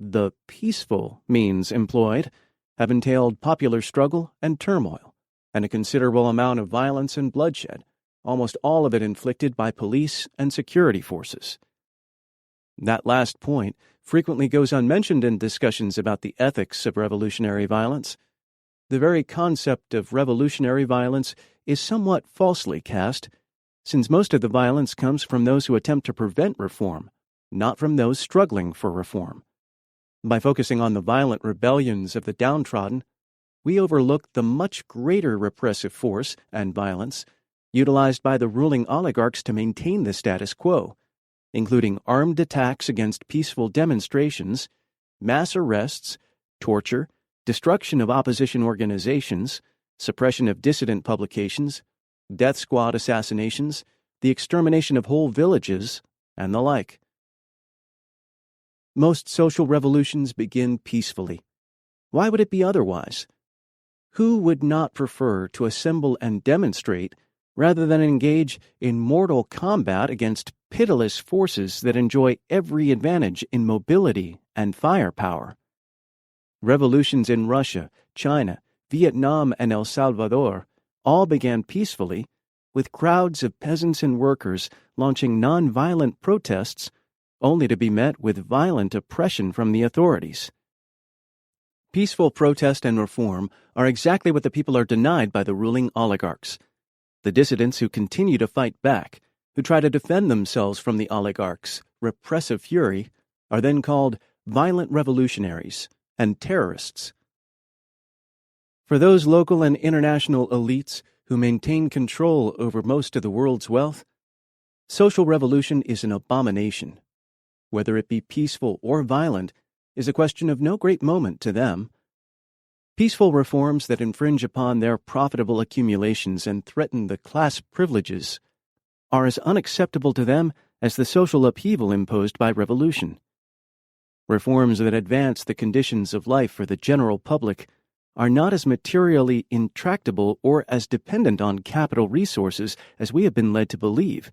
the peaceful means employed have entailed popular struggle and turmoil, and a considerable amount of violence and bloodshed, almost all of it inflicted by police and security forces. That last point frequently goes unmentioned in discussions about the ethics of revolutionary violence. The very concept of revolutionary violence is somewhat falsely cast, since most of the violence comes from those who attempt to prevent reform, not from those struggling for reform. By focusing on the violent rebellions of the downtrodden, we overlook the much greater repressive force and violence utilized by the ruling oligarchs to maintain the status quo, including armed attacks against peaceful demonstrations, mass arrests, torture, destruction of opposition organizations, suppression of dissident publications, death squad assassinations, the extermination of whole villages, and the like. Most social revolutions begin peacefully. Why would it be otherwise? Who would not prefer to assemble and demonstrate rather than engage in mortal combat against pitiless forces that enjoy every advantage in mobility and firepower? Revolutions in Russia, China, Vietnam, and El Salvador all began peacefully, with crowds of peasants and workers launching non-violent protests only to be met with violent oppression from the authorities. Peaceful protest and reform are exactly what the people are denied by the ruling oligarchs. The dissidents who continue to fight back, who try to defend themselves from the oligarchs' repressive fury, are then called violent revolutionaries and terrorists. For those local and international elites who maintain control over most of the world's wealth, social revolution is an abomination. Whether it be peaceful or violent is a question of no great moment to them. Peaceful reforms that infringe upon their profitable accumulations and threaten the class privileges are as unacceptable to them as the social upheaval imposed by revolution. Reforms that advance the conditions of life for the general public are not as materially intractable or as dependent on capital resources as we have been led to believe.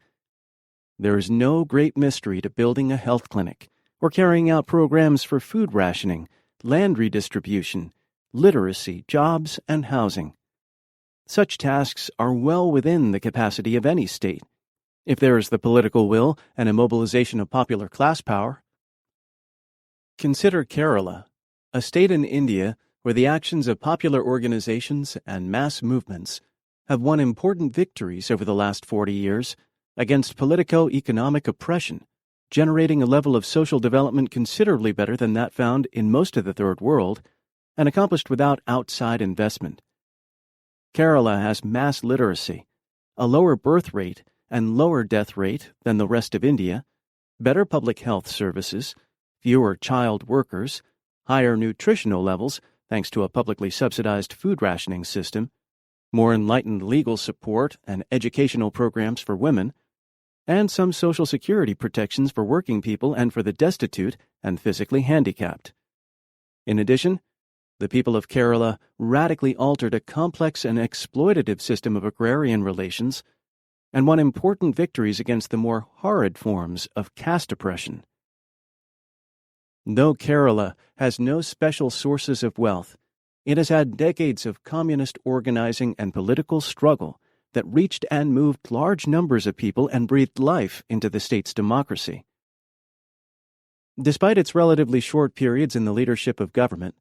There is no great mystery to building a health clinic or carrying out programs for food rationing, land redistribution, literacy, jobs, and housing. Such tasks are well within the capacity of any state, if there is the political will and a mobilization of popular class power. Consider Kerala, a state in India where the actions of popular organizations and mass movements have won important victories over the last 40 years against politico-economic oppression, generating a level of social development considerably better than that found in most of the Third World, and accomplished without outside investment. Kerala has mass literacy, a lower birth rate and lower death rate than the rest of India, better public health services, fewer child workers, higher nutritional levels thanks to a publicly subsidized food rationing system, more enlightened legal support and educational programs for women, and some social security protections for working people and for the destitute and physically handicapped. In addition, the people of Kerala radically altered a complex and exploitative system of agrarian relations and won important victories against the more horrid forms of caste oppression. Though Kerala has no special sources of wealth, it has had decades of communist organizing and political struggle that reached and moved large numbers of people and breathed life into the state's democracy. Despite its relatively short periods in the leadership of government,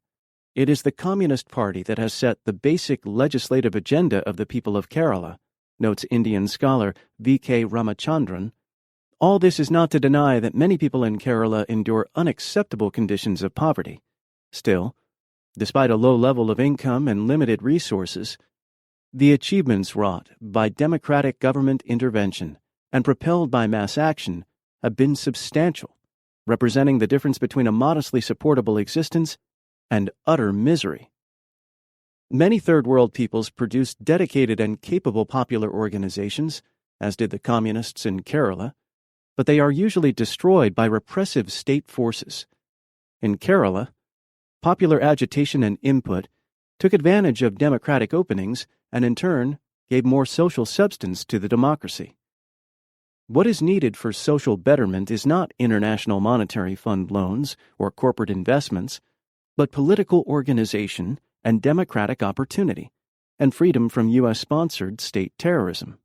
it is the Communist Party that has set the basic legislative agenda of the people of Kerala, notes Indian scholar V.K. Ramachandran. All this is not to deny that many people in Kerala endure unacceptable conditions of poverty. Still, despite a low level of income and limited resources, the achievements wrought by democratic government intervention and propelled by mass action have been substantial, representing the difference between a modestly supportable existence and utter misery. Many Third World peoples produced dedicated and capable popular organizations, as did the communists in Kerala, but they are usually destroyed by repressive state forces. In Kerala, popular agitation and input took advantage of democratic openings and in turn gave more social substance to the democracy. What is needed for social betterment is not International Monetary Fund loans or corporate investments, but political organization and democratic opportunity, and freedom from U.S.-sponsored state terrorism.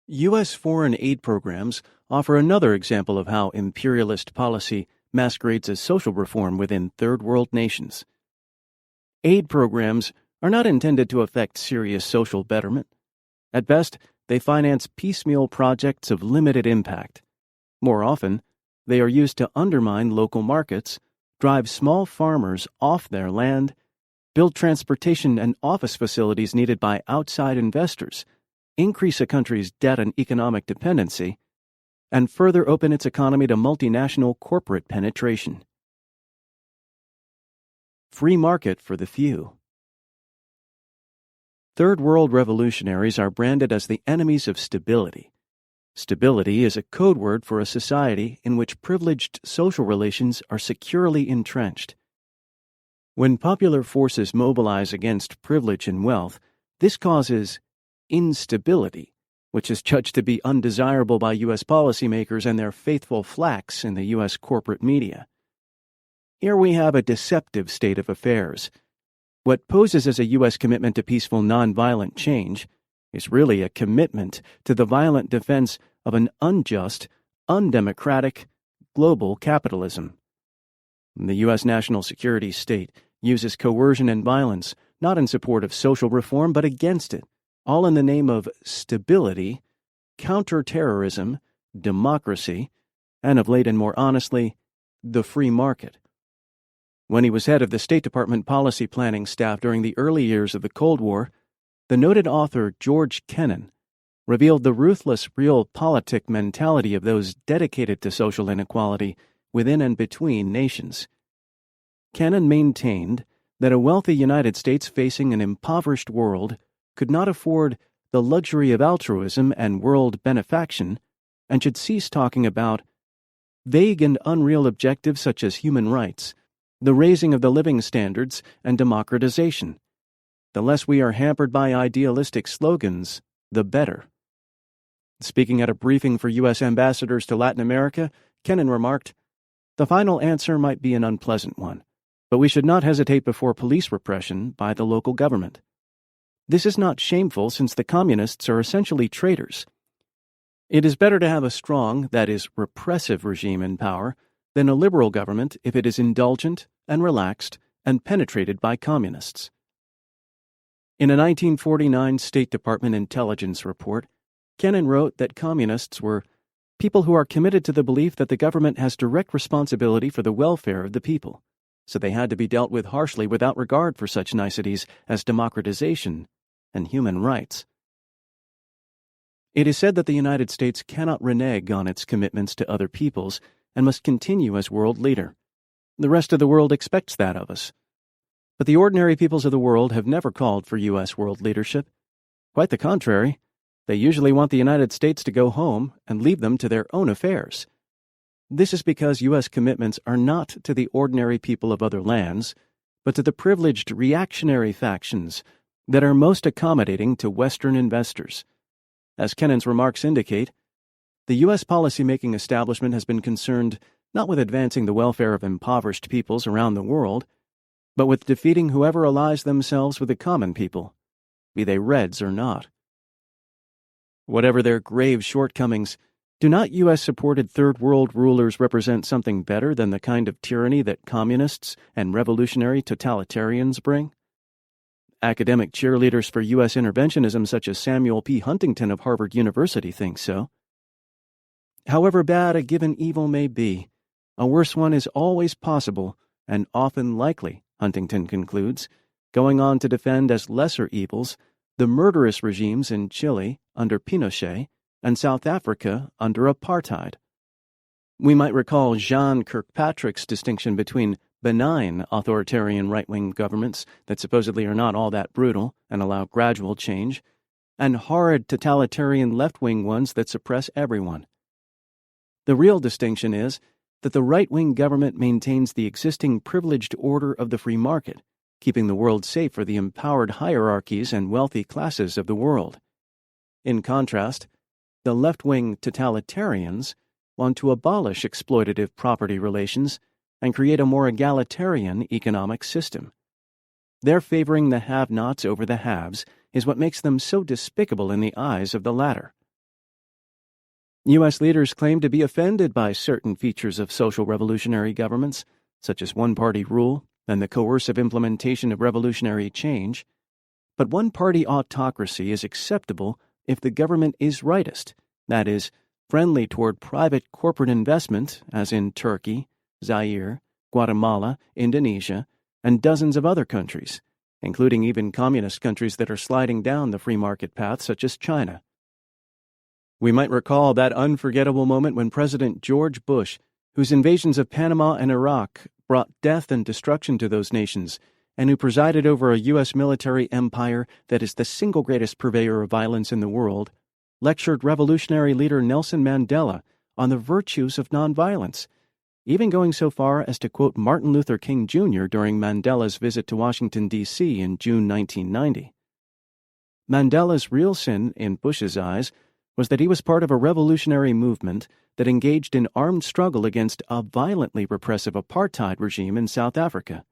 U.S. foreign aid programs offer another example of how imperialist policy masquerades as social reform within third world nations. Aid programs are not intended to affect serious social betterment. At best, they finance piecemeal projects of limited impact. More often, they are used to undermine local markets, drive small farmers off their land, build transportation and office facilities needed by outside investors, increase a country's debt and economic dependency, and further open its economy to multinational corporate penetration. Free market for the few. Third world revolutionaries are branded as the enemies of stability. Stability is a code word for a society in which privileged social relations are securely entrenched. When popular forces mobilize against privilege and wealth, this causes instability, which is judged to be undesirable by U.S. policymakers and their faithful flacks in the U.S. corporate media. Here we have a deceptive state of affairs. What poses as a U.S. commitment to peaceful nonviolent change is really a commitment to the violent defense of an unjust, undemocratic, global capitalism. The U.S. national security state uses coercion and violence not in support of social reform but against it, all in the name of stability, counterterrorism, democracy, and of late and more honestly, the free market. When he was head of the State Department policy planning staff during the early years of the Cold War, the noted author George Kennan revealed the ruthless realpolitik mentality of those dedicated to social inequality within and between nations. Kennan maintained that a wealthy United States facing an impoverished world could not afford the luxury of altruism and world benefaction and should cease talking about vague and unreal objectives such as human rights, the raising of the living standards, and democratization. The less we are hampered by idealistic slogans, the better. Speaking at a briefing for U.S. ambassadors to Latin America, Kennan remarked, "The final answer might be an unpleasant one, but we should not hesitate before police repression by the local government. This is not shameful since the communists are essentially traitors. It is better to have a strong, that is, repressive regime in power than a liberal government if it is indulgent and relaxed and penetrated by communists." In a 1949 State Department intelligence report, Kennan wrote that communists were people who are committed to the belief that the government has direct responsibility for the welfare of the people, so they had to be dealt with harshly without regard for such niceties as democratization and human rights. It is said that the United States cannot renege on its commitments to other peoples and must continue as world leader. The rest of the world expects that of us. But the ordinary peoples of the world have never called for U.S. world leadership. Quite the contrary. They usually want the United States to go home and leave them to their own affairs. This is because U.S. commitments are not to the ordinary people of other lands, but to the privileged reactionary factions that are most accommodating to Western investors. As Kennan's remarks indicate, the U.S. policymaking establishment has been concerned not with advancing the welfare of impoverished peoples around the world, but with defeating whoever allies themselves with the common people, be they Reds or not. Whatever their grave shortcomings, do not U.S.-supported Third World rulers represent something better than the kind of tyranny that communists and revolutionary totalitarians bring? Academic cheerleaders for U.S. interventionism such as Samuel P. Huntington of Harvard University think so. However bad a given evil may be, a worse one is always possible and often likely, Huntington concludes, going on to defend as lesser evils the murderous regimes in Chile under Pinochet and South Africa under apartheid. We might recall Jean Kirkpatrick's distinction between benign authoritarian right-wing governments that supposedly are not all that brutal and allow gradual change, and horrid totalitarian left-wing ones that suppress everyone. The real distinction is that the right-wing government maintains the existing privileged order of the free market, keeping the world safe for the empowered hierarchies and wealthy classes of the world. In contrast, the left-wing totalitarians want to abolish exploitative property relations and create a more egalitarian economic system. Their favoring the have-nots over the haves is what makes them so despicable in the eyes of the latter. U.S. leaders claim to be offended by certain features of social revolutionary governments, such as one-party rule and the coercive implementation of revolutionary change. But one-party autocracy is acceptable if the government is rightist, that is, friendly toward private corporate investment, as in Turkey, Zaire, Guatemala, Indonesia, and dozens of other countries, including even communist countries that are sliding down the free market path, such as China. We might recall that unforgettable moment when President George Bush, whose invasions of Panama and Iraq brought death and destruction to those nations, and who presided over a U.S. military empire that is the single greatest purveyor of violence in the world, lectured revolutionary leader Nelson Mandela on the virtues of nonviolence, even going so far as to quote Martin Luther King Jr. during Mandela's visit to Washington, D.C. in June 1990. Mandela's real sin, in Bush's eyes, was that he was part of a revolutionary movement that engaged in armed struggle against a violently repressive apartheid regime in South Africa.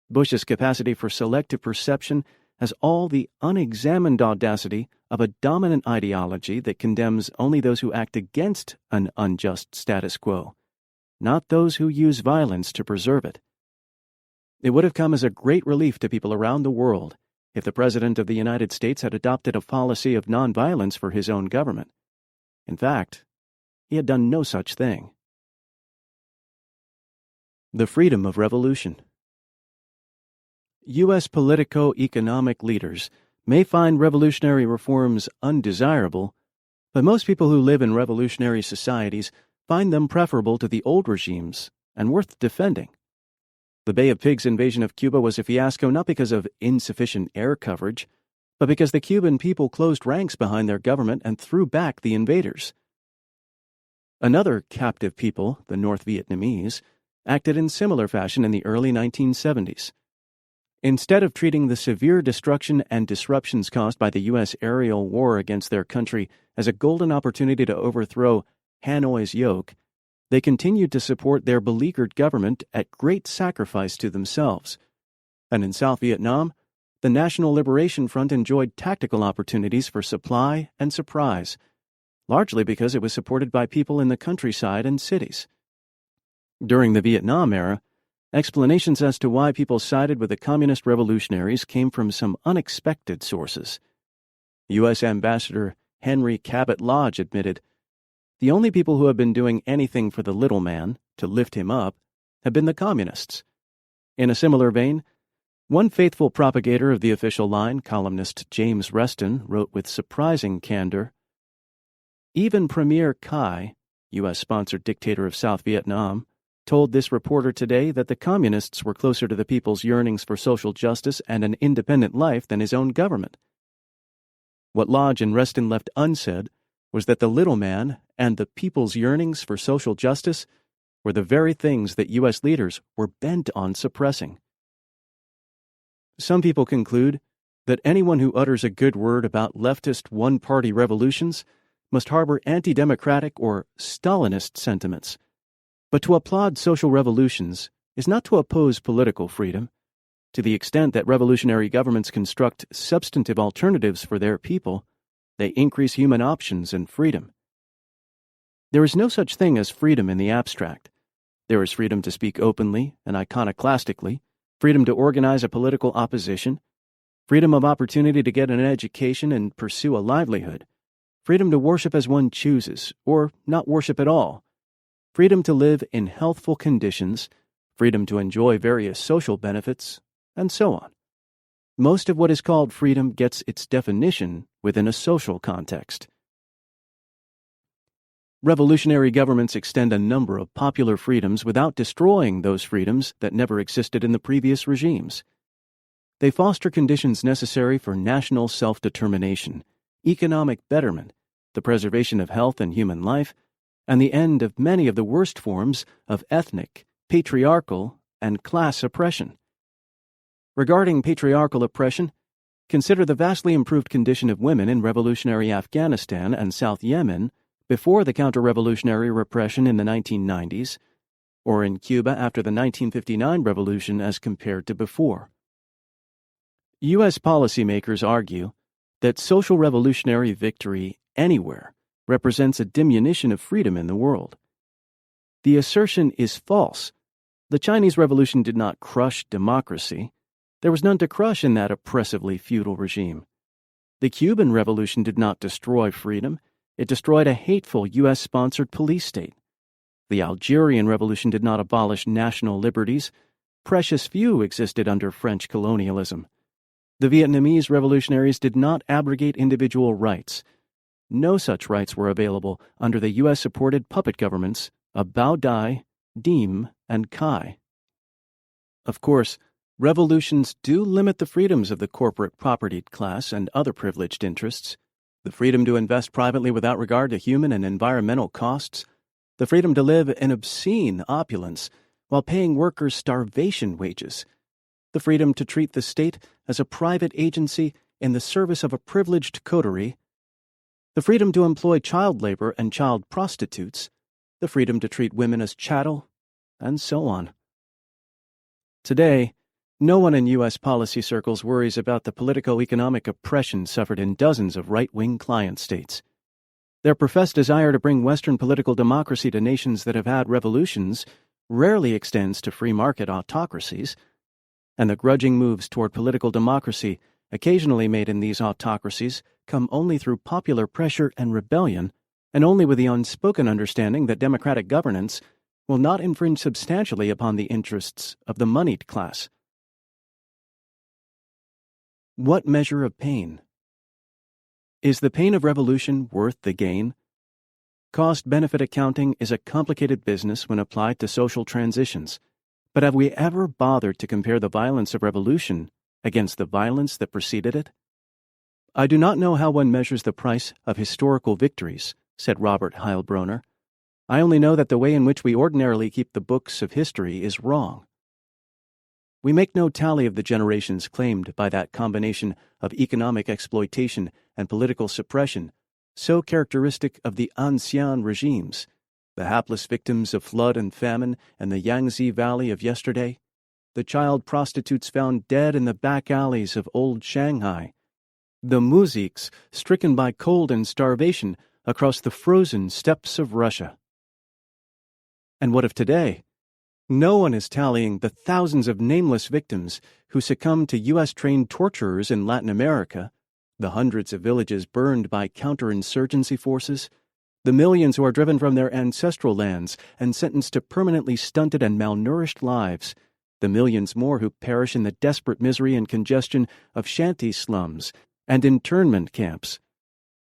Bush's capacity for selective perception has all the unexamined audacity of a dominant ideology that condemns only those who act against an unjust status quo, not those who use violence to preserve it. It would have come as a great relief to people around the world if the President of the United States had adopted a policy of nonviolence for his own government. In fact, he had done no such thing. The freedom of revolution. U.S. politico-economic leaders may find revolutionary reforms undesirable, but most people who live in revolutionary societies find them preferable to the old regimes and worth defending. The Bay of Pigs invasion of Cuba was a fiasco not because of insufficient air coverage, but because the Cuban people closed ranks behind their government and threw back the invaders. Another captive people, the North Vietnamese, acted in similar fashion in the early 1970s. Instead of treating the severe destruction and disruptions caused by the U.S. aerial war against their country as a golden opportunity to overthrow Hanoi's yoke, they continued to support their beleaguered government at great sacrifice to themselves. And in South Vietnam, the National Liberation Front enjoyed tactical opportunities for supply and surprise, largely because it was supported by people in the countryside and cities. During the Vietnam era, explanations as to why people sided with the communist revolutionaries came from some unexpected sources. U.S. Ambassador Henry Cabot Lodge admitted, "The only people who have been doing anything for the little man, to lift him up, have been the communists." In a similar vein, one faithful propagator of the official line, columnist James Reston, wrote with surprising candor, "Even Premier Cai, U.S.-sponsored dictator of South Vietnam, told this reporter today that the communists were closer to the people's yearnings for social justice and an independent life than his own government." What Lodge and Reston left unsaid was that the little man and the people's yearnings for social justice were the very things that U.S. leaders were bent on suppressing. Some people conclude that anyone who utters a good word about leftist one-party revolutions must harbor anti-democratic or Stalinist sentiments. But to applaud social revolutions is not to oppose political freedom. To the extent that revolutionary governments construct substantive alternatives for their people, they increase human options and freedom. There is no such thing as freedom in the abstract. There is freedom to speak openly and iconoclastically, freedom to organize a political opposition, freedom of opportunity to get an education and pursue a livelihood, freedom to worship as one chooses, or not worship at all, freedom to live in healthful conditions, freedom to enjoy various social benefits, and so on. Most of what is called freedom gets its definition within a social context. Revolutionary governments extend a number of popular freedoms without destroying those freedoms that never existed in the previous regimes. They foster conditions necessary for national self-determination, economic betterment, the preservation of health and human life, and the end of many of the worst forms of ethnic, patriarchal, and class oppression. Regarding patriarchal oppression, consider the vastly improved condition of women in revolutionary Afghanistan and South Yemen before the counter-revolutionary repression in the 1990s, or in Cuba after the 1959 revolution as compared to before. U.S. policymakers argue that social revolutionary victory anywhere represents a diminution of freedom in the world. The assertion is false. The Chinese Revolution did not crush democracy. There was none to crush in that oppressively feudal regime. The Cuban Revolution did not destroy freedom. It destroyed a hateful U.S.-sponsored police state. The Algerian Revolution did not abolish national liberties. Precious few existed under French colonialism. The Vietnamese revolutionaries did not abrogate individual rights. No such rights were available under the U.S.-supported puppet governments of Bao Dai, Diem, and Cai. Of course, revolutions do limit the freedoms of the corporate propertied class and other privileged interests, the freedom to invest privately without regard to human and environmental costs, the freedom to live in obscene opulence while paying workers starvation wages, the freedom to treat the state as a private agency in the service of a privileged coterie, the freedom to employ child labor and child prostitutes, the freedom to treat women as chattel, and so on. Today, no one in U.S. policy circles worries about the politico-economic oppression suffered in dozens of right-wing client states. Their professed desire to bring Western political democracy to nations that have had revolutions rarely extends to free market autocracies, and the grudging moves toward political democracy occasionally made in these autocracies come only through popular pressure and rebellion, and only with the unspoken understanding that democratic governance will not infringe substantially upon the interests of the moneyed class. What measure of pain? Is the pain of revolution worth the gain? Cost-benefit accounting is a complicated business when applied to social transitions, but have we ever bothered to compare the violence of revolution against the violence that preceded it? I do not know how one measures the price of historical victories, said Robert Heilbronner. I only know that the way in which we ordinarily keep the books of history is wrong. We make no tally of the generations claimed by that combination of economic exploitation and political suppression, so characteristic of the ancien regimes, the hapless victims of flood and famine and the Yangtze Valley of yesterday, the child prostitutes found dead in the back alleys of old Shanghai, the muzhiks stricken by cold and starvation across the frozen steppes of Russia. And what of today? No one is tallying the thousands of nameless victims who succumbed to U.S.-trained torturers in Latin America, the hundreds of villages burned by counterinsurgency forces, the millions who are driven from their ancestral lands and sentenced to permanently stunted and malnourished lives, the millions more who perish in the desperate misery and congestion of shanty slums and internment camps.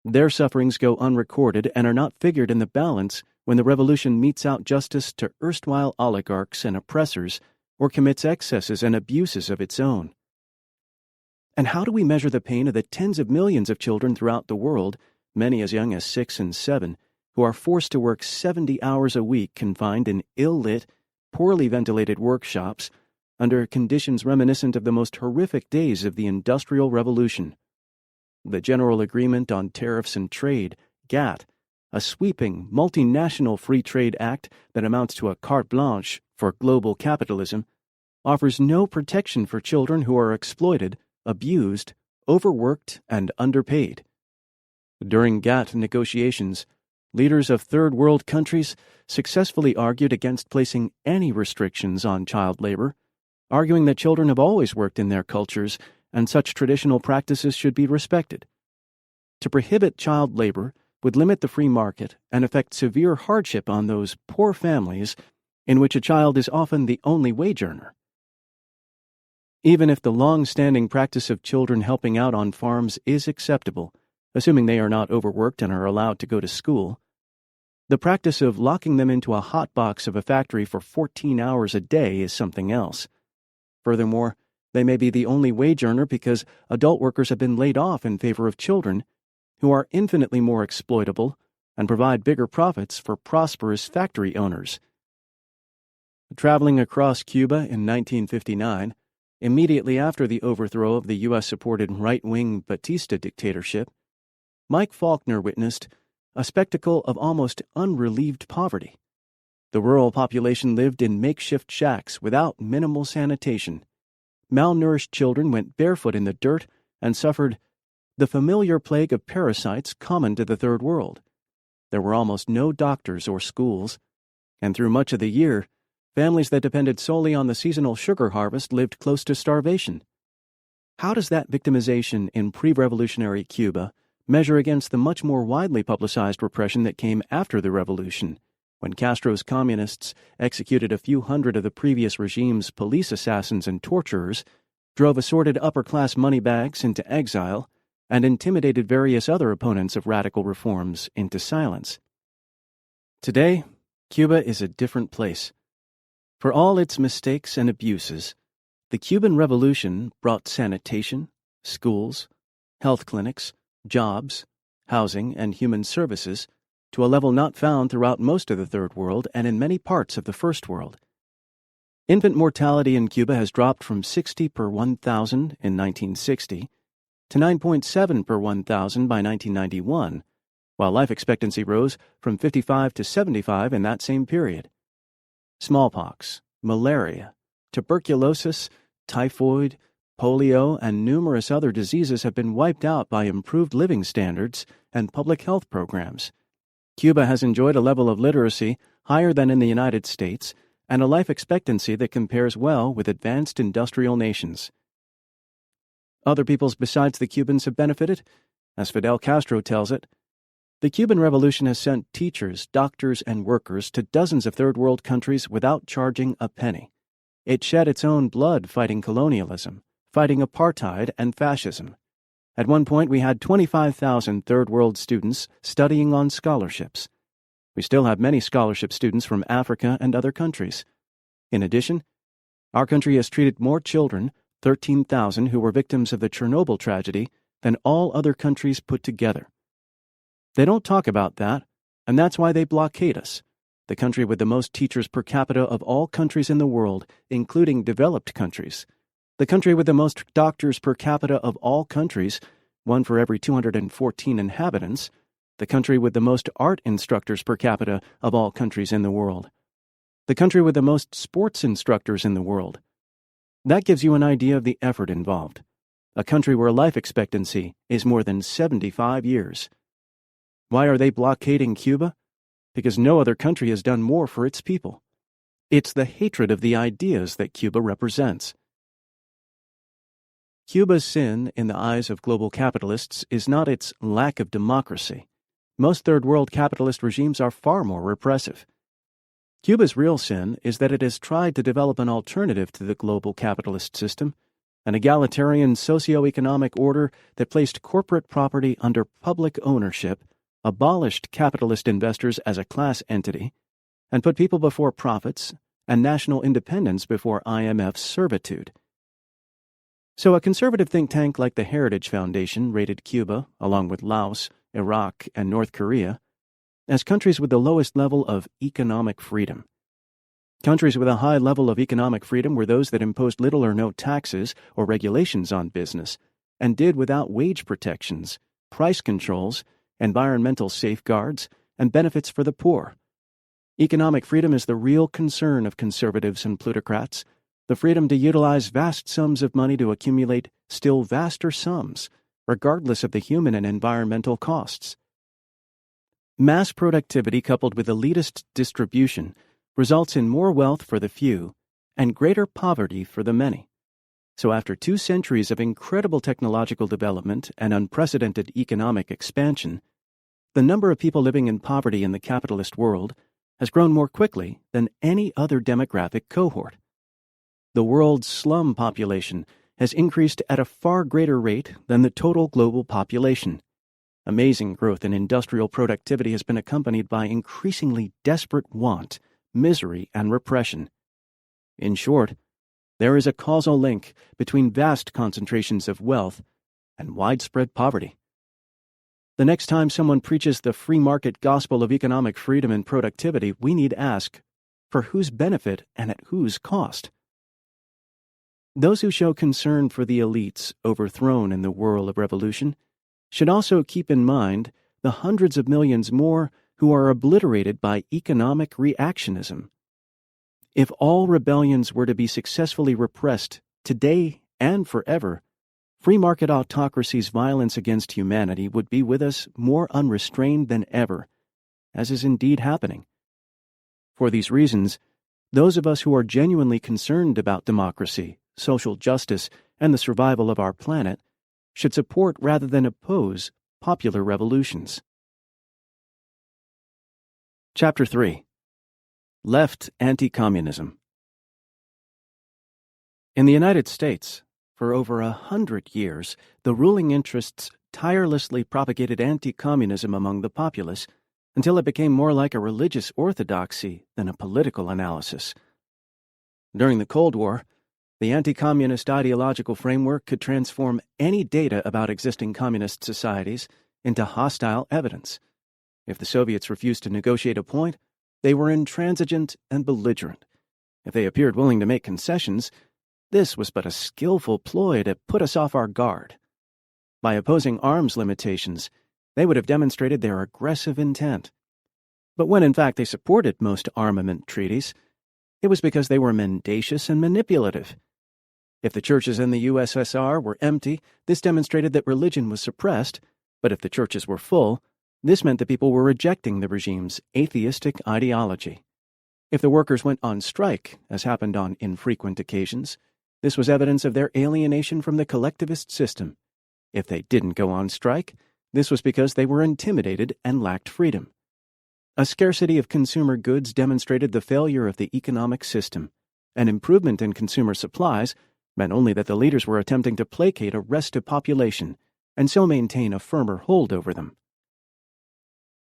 Their sufferings go unrecorded and are not figured in the balance when the revolution metes out justice to erstwhile oligarchs and oppressors or commits excesses and abuses of its own. And how do we measure the pain of the tens of millions of children throughout the world, many as young as 6 and 7, who are forced to work 70 hours a week confined in ill-lit, poorly ventilated workshops under conditions reminiscent of the most horrific days of the Industrial Revolution? The General Agreement on Tariffs and Trade, GATT, a sweeping, multinational free trade act that amounts to a carte blanche for global capitalism, offers no protection for children who are exploited, abused, overworked, and underpaid. During GATT negotiations, leaders of third world countries successfully argued against placing any restrictions on child labor, arguing that children have always worked in their cultures and such traditional practices should be respected. To prohibit child labor would limit the free market and affect severe hardship on those poor families in which a child is often the only wage earner. Even if the long-standing practice of children helping out on farms is acceptable, assuming they are not overworked and are allowed to go to school, the practice of locking them into a hot box of a factory for 14 hours a day is something else. Furthermore, they may be the only wage earner because adult workers have been laid off in favor of children, who are infinitely more exploitable and provide bigger profits for prosperous factory owners. Traveling across Cuba in 1959, immediately after the overthrow of the U.S.-supported right-wing Batista dictatorship, Mike Faulkner witnessed a spectacle of almost unrelieved poverty. The rural population lived in makeshift shacks without minimal sanitation. Malnourished children went barefoot in the dirt and suffered the familiar plague of parasites common to the Third World. there were almost no doctors or schools, and through much of the year, families that depended solely on the seasonal sugar harvest lived close to starvation. How does that victimization in pre-revolutionary Cuba measure against the much more widely publicized repression that came after the revolution, when Castro's communists executed a few hundred of the previous regime's police assassins and torturers, drove assorted upper-class moneybags into exile, and intimidated various other opponents of radical reforms into silence? Today, Cuba is a different place. For all its mistakes and abuses, the Cuban Revolution brought sanitation, schools, health clinics, jobs, housing, and human services to a level not found throughout most of the Third World and in many parts of the First World. Infant mortality in Cuba has dropped from 60 per 1,000 in 1960 to 9.7 per 1,000 by 1991, while life expectancy rose from 55 to 75 in that same period. Smallpox, malaria, tuberculosis, typhoid, polio, and numerous other diseases have been wiped out by improved living standards and public health programs. Cuba has enjoyed a level of literacy higher than in the United States and a life expectancy that compares well with advanced industrial nations. Other peoples besides the Cubans have benefited. As Fidel Castro tells it, the Cuban Revolution has sent teachers, doctors, and workers to dozens of Third World countries without charging a penny. It shed its own blood fighting colonialism, fighting apartheid and fascism. At one point, we had 25,000 Third World students studying on scholarships. We still have many scholarship students from Africa and other countries. In addition, our country has treated more children, 13,000 who were victims of the Chernobyl tragedy, than all other countries put together. They don't talk about that, and that's why they blockade us, the country with the most teachers per capita of all countries in the world, including developed countries, the country with the most doctors per capita of all countries, one for every 214 inhabitants, the country with the most art instructors per capita of all countries in the world, the country with the most sports instructors in the world. That gives you an idea of the effort involved. A country where life expectancy is more than 75 years. Why are they blockading Cuba? Because no other country has done more for its people. It's the hatred of the ideas that Cuba represents. Cuba's sin in the eyes of global capitalists is not its lack of democracy. Most Third World capitalist regimes are far more repressive. Cuba's real sin is that it has tried to develop an alternative to the global capitalist system, an egalitarian socio-economic order that placed corporate property under public ownership, abolished capitalist investors as a class entity, and put people before profits and national independence before IMF servitude. So a conservative think tank like the Heritage Foundation rated Cuba, along with Laos, Iraq, and North Korea, as countries with the lowest level of economic freedom. Countries with a high level of economic freedom were those that imposed little or no taxes or regulations on business, and did without wage protections, price controls, environmental safeguards, and benefits for the poor. Economic freedom is the real concern of conservatives and plutocrats, the freedom to utilize vast sums of money to accumulate still vaster sums, regardless of the human and environmental costs. Mass productivity coupled with elitist distribution results in more wealth for the few and greater poverty for the many. So after 2 centuries of incredible technological development and unprecedented economic expansion, the number of people living in poverty in the capitalist world has grown more quickly than any other demographic cohort. The world's slum population has increased at a far greater rate than the total global population. Amazing growth in industrial productivity has been accompanied by increasingly desperate want, misery, and repression. In short, there is a causal link between vast concentrations of wealth and widespread poverty. The next time someone preaches the free market gospel of economic freedom and productivity, we need ask, for whose benefit and at whose cost? Those who show concern for the elites overthrown in the whirl of revolution should also keep in mind the hundreds of millions more who are obliterated by economic reactionism. If all rebellions were to be successfully repressed today and forever, free market autocracy's violence against humanity would be with us more unrestrained than ever, as is indeed happening. For these reasons, those of us who are genuinely concerned about democracy, social justice, and the survival of our planet should support rather than oppose popular revolutions. Chapter 3. Left Anti-Communism. In the United States, for over 100 years, the ruling interests tirelessly propagated anti-communism among the populace until it became more like a religious orthodoxy than a political analysis. During the Cold War, the anti-communist ideological framework could transform any data about existing communist societies into hostile evidence. If the Soviets refused to negotiate a point, they were intransigent and belligerent. If they appeared willing to make concessions, this was but a skillful ploy to put us off our guard. By opposing arms limitations, they would have demonstrated their aggressive intent. But when in fact they supported most armament treaties, it was because they were mendacious and manipulative. If the churches in the USSR were empty, this demonstrated that religion was suppressed, but if the churches were full, this meant that people were rejecting the regime's atheistic ideology. If the workers went on strike, as happened on infrequent occasions, this was evidence of their alienation from the collectivist system. If they didn't go on strike, this was because they were intimidated and lacked freedom. A scarcity of consumer goods demonstrated the failure of the economic system. An improvement in consumer supplies meant only that the leaders were attempting to placate a restive population and so maintain a firmer hold over them.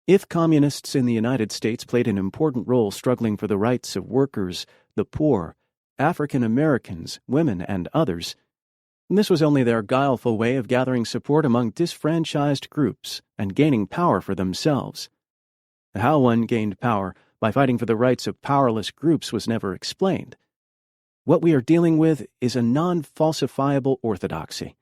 If communists in the United States played an important role struggling for the rights of workers, the poor, African Americans, women, and others, this was only their guileful way of gathering support among disfranchised groups and gaining power for themselves. How one gained power by fighting for the rights of powerless groups was never explained. What we are dealing with is a non-falsifiable orthodoxy,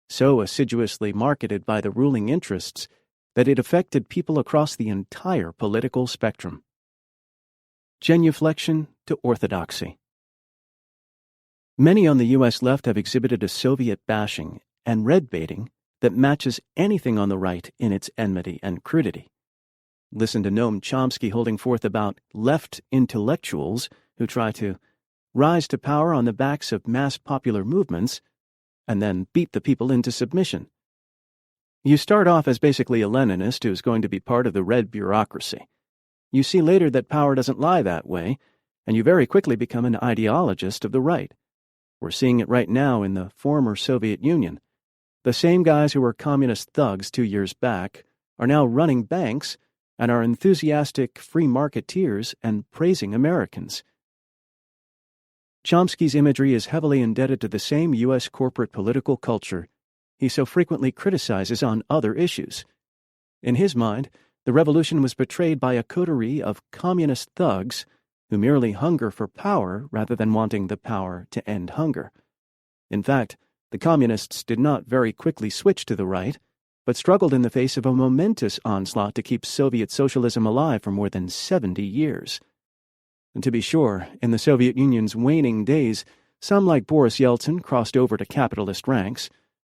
so assiduously marketed by the ruling interests that it affected people across the entire political spectrum. Genuflection to orthodoxy. Many on the U.S. left have exhibited a Soviet bashing and red baiting that matches anything on the right in its enmity and crudity. Listen to Noam Chomsky holding forth about left intellectuals who try to rise to power on the backs of mass popular movements and then beat the people into submission. You start off as basically a Leninist who's going to be part of the red bureaucracy. You see later that power doesn't lie that way, and you very quickly become an ideologist of the right. We're seeing it right now in the former Soviet Union. The same guys who were communist thugs 2 years back are now running banks and are enthusiastic free marketeers and praising Americans. Chomsky's imagery is heavily indebted to the same U.S. corporate political culture he so frequently criticizes on other issues. In his mind, the revolution was betrayed by a coterie of communist thugs who merely hunger for power rather than wanting the power to end hunger. In fact, the communists did not very quickly switch to the right, but struggled in the face of a momentous onslaught to keep Soviet socialism alive for more than 70 years. And to be sure, in the Soviet Union's waning days, some like Boris Yeltsin crossed over to capitalist ranks,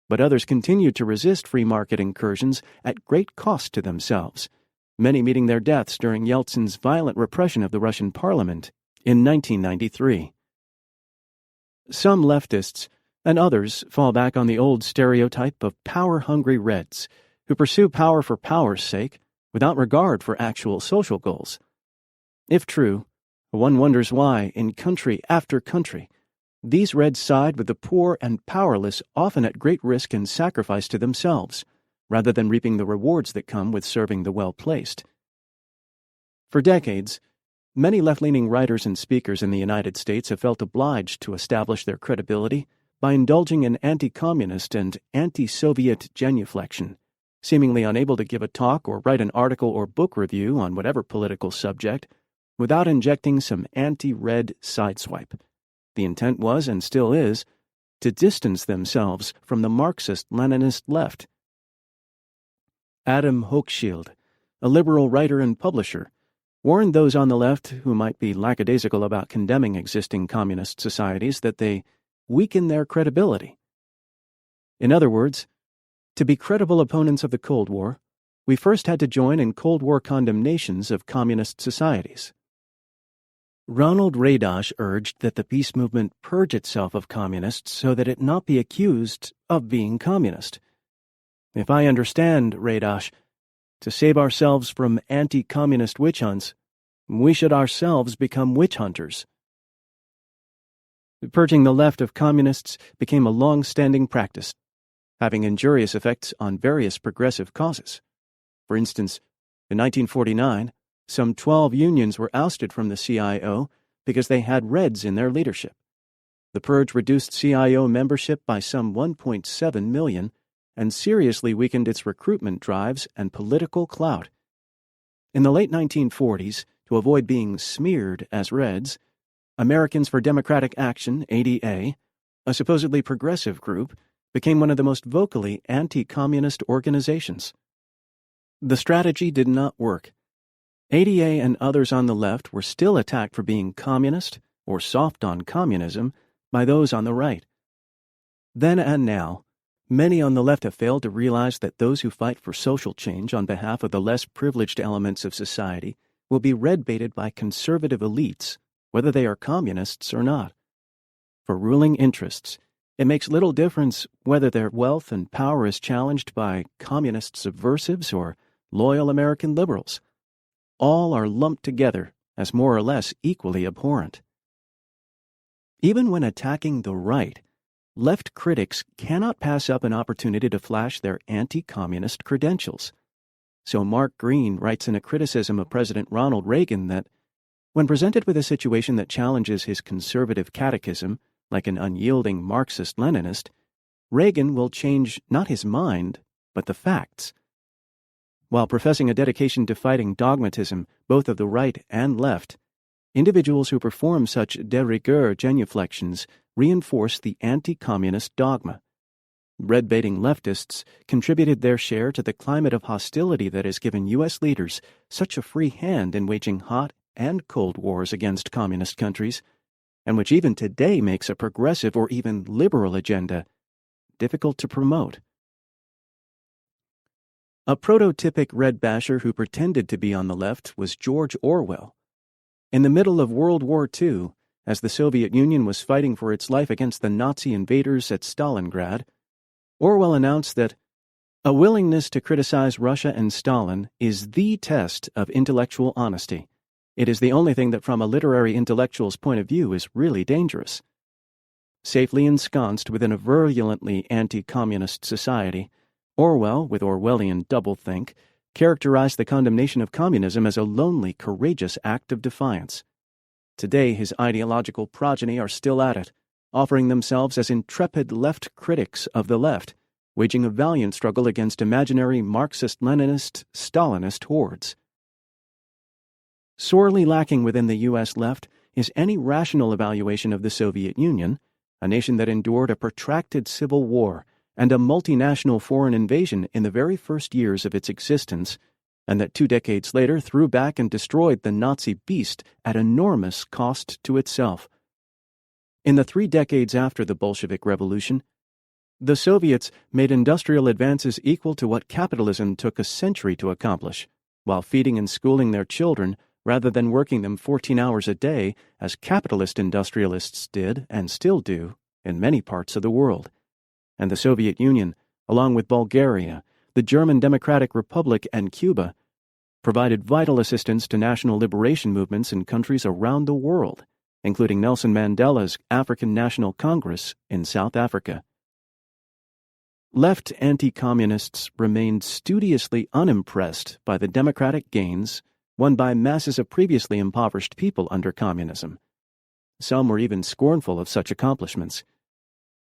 but others continued to resist free market incursions at great cost to themselves, many meeting their deaths during Yeltsin's violent repression of the Russian parliament in 1993. Some leftists and others fall back on the old stereotype of power-hungry Reds who pursue power for power's sake without regard for actual social goals. If true, one wonders why, in country after country, these Reds side with the poor and powerless, often at great risk and sacrifice to themselves, rather than reaping the rewards that come with serving the well-placed. For decades, many left-leaning writers and speakers in the United States have felt obliged to establish their credibility by indulging in anti-communist and anti-Soviet genuflection, seemingly unable to give a talk or write an article or book review on whatever political subject without injecting some anti-Red sideswipe. The intent was, and still is, to distance themselves from the Marxist-Leninist left. Adam Hochschild, a liberal writer and publisher, warned those on the left who might be lackadaisical about condemning existing communist societies that they weaken their credibility. In other words, to be credible opponents of the Cold War, we first had to join in Cold War condemnations of communist societies. Ronald Radash urged that the peace movement purge itself of communists so that it not be accused of being communist. If I understand Radash, to save ourselves from anti-communist witch hunts, we should ourselves become witch hunters. Purging the left of communists became a long-standing practice, having injurious effects on various progressive causes. For instance, in 1949, some 12 unions were ousted from the CIO because they had Reds in their leadership. The purge reduced CIO membership by some 1.7 million and seriously weakened its recruitment drives and political clout. In the late 1940s, to avoid being smeared as Reds, Americans for Democratic Action, ADA, a supposedly progressive group, became one of the most vocally anti-communist organizations. The strategy did not work. ADA and others on the left were still attacked for being communist or soft on communism by those on the right. Then and now, many on the left have failed to realize that those who fight for social change on behalf of the less privileged elements of society will be red-baited by conservative elites, whether they are communists or not. For ruling interests, it makes little difference whether their wealth and power is challenged by communist subversives or loyal American liberals. All are lumped together as more or less equally abhorrent. Even when attacking the right, left critics cannot pass up an opportunity to flash their anti-communist credentials. So Mark Green writes in a criticism of President Ronald Reagan that, when presented with a situation that challenges his conservative catechism, like an unyielding Marxist-Leninist, Reagan will change not his mind, but the facts. While professing a dedication to fighting dogmatism, both of the right and left, individuals who perform such de rigueur genuflections reinforce the anti-communist dogma. Red-baiting leftists contributed their share to the climate of hostility that has given U.S. leaders such a free hand in waging hot and cold wars against communist countries, and which even today makes a progressive or even liberal agenda difficult to promote. A prototypic red basher who pretended to be on the left was George Orwell. In the middle of World War II, as the Soviet Union was fighting for its life against the Nazi invaders at Stalingrad, Orwell announced that a willingness to criticize Russia and Stalin is the test of intellectual honesty. It is the only thing that from a literary intellectual's point of view is really dangerous. Safely ensconced within a virulently anti-communist society, Orwell, with Orwellian doublethink, characterized the condemnation of communism as a lonely, courageous act of defiance. Today, his ideological progeny are still at it, offering themselves as intrepid left critics of the left, waging a valiant struggle against imaginary Marxist-Leninist, Stalinist hordes. Sorely lacking within the U.S. left is any rational evaluation of the Soviet Union, a nation that endured a protracted civil war and a multinational foreign invasion in the very first years of its existence, and that 2 decades later threw back and destroyed the Nazi beast at enormous cost to itself. In the 3 decades after the Bolshevik Revolution, the Soviets made industrial advances equal to what capitalism took a century to accomplish, while feeding and schooling their children rather than working them 14 hours a day as capitalist industrialists did and still do in many parts of the world. And the Soviet Union, along with Bulgaria, the German Democratic Republic, and Cuba, provided vital assistance to national liberation movements in countries around the world, including Nelson Mandela's African National Congress in South Africa. Left anti-communists remained studiously unimpressed by the democratic gains won by masses of previously impoverished people under communism. Some were even scornful of such accomplishments.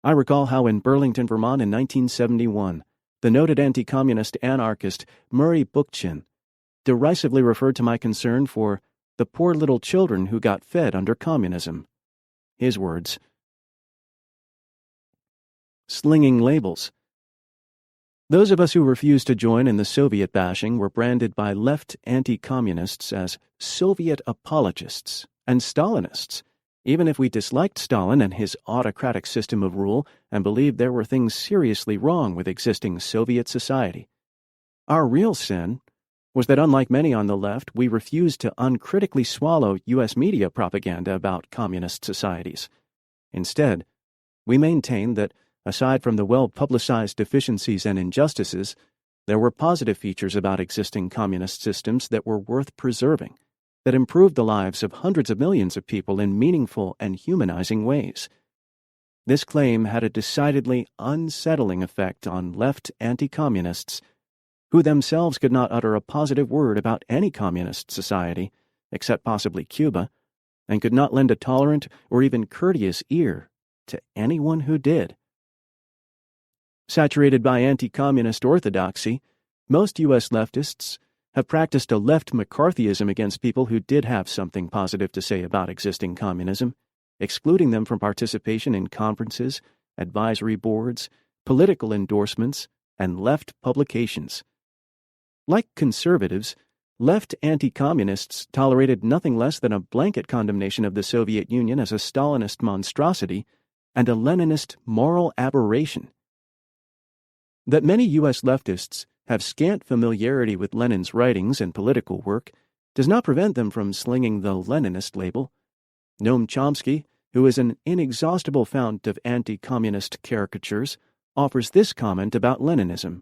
I recall how in Burlington, Vermont in 1971, the noted anti-communist anarchist Murray Bookchin derisively referred to my concern for the poor little children who got fed under communism. His words, slinging labels. Those of us who refused to join in the Soviet bashing were branded by left anti-communists as Soviet apologists and Stalinists, even if we disliked Stalin and his autocratic system of rule and believed there were things seriously wrong with existing Soviet society. Our real sin was that, unlike many on the left, we refused to uncritically swallow U.S. media propaganda about communist societies. Instead, we maintained that, aside from the well-publicized deficiencies and injustices, there were positive features about existing communist systems that were worth preserving, that improved the lives of hundreds of millions of people in meaningful and humanizing ways. This claim had a decidedly unsettling effect on left anti-communists, who themselves could not utter a positive word about any communist society, except possibly Cuba, and could not lend a tolerant or even courteous ear to anyone who did. Saturated by anti-communist orthodoxy, most U.S. leftists have practiced a left McCarthyism against people who did have something positive to say about existing communism, excluding them from participation in conferences, advisory boards, political endorsements, and left publications. Like conservatives, left anti-communists tolerated nothing less than a blanket condemnation of the Soviet Union as a Stalinist monstrosity and a Leninist moral aberration. That many U.S. leftists have scant familiarity with Lenin's writings and political work does not prevent them from slinging the Leninist label. Noam Chomsky, who is an inexhaustible fount of anti-communist caricatures, offers this comment about Leninism.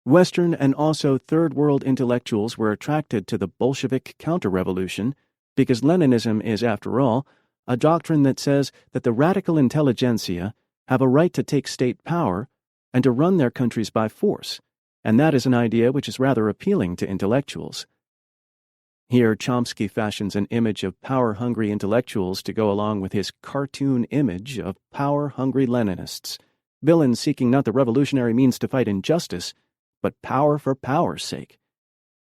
Western and also Third World intellectuals were attracted to the Bolshevik counter-revolution because Leninism is, after all, a doctrine that says that the radical intelligentsia have a right to take state power and to run their countries by force, and that is an idea which is rather appealing to intellectuals. Here Chomsky fashions an image of power-hungry intellectuals to go along with his cartoon image of power-hungry Leninists, villains seeking not the revolutionary means to fight injustice, but power for power's sake.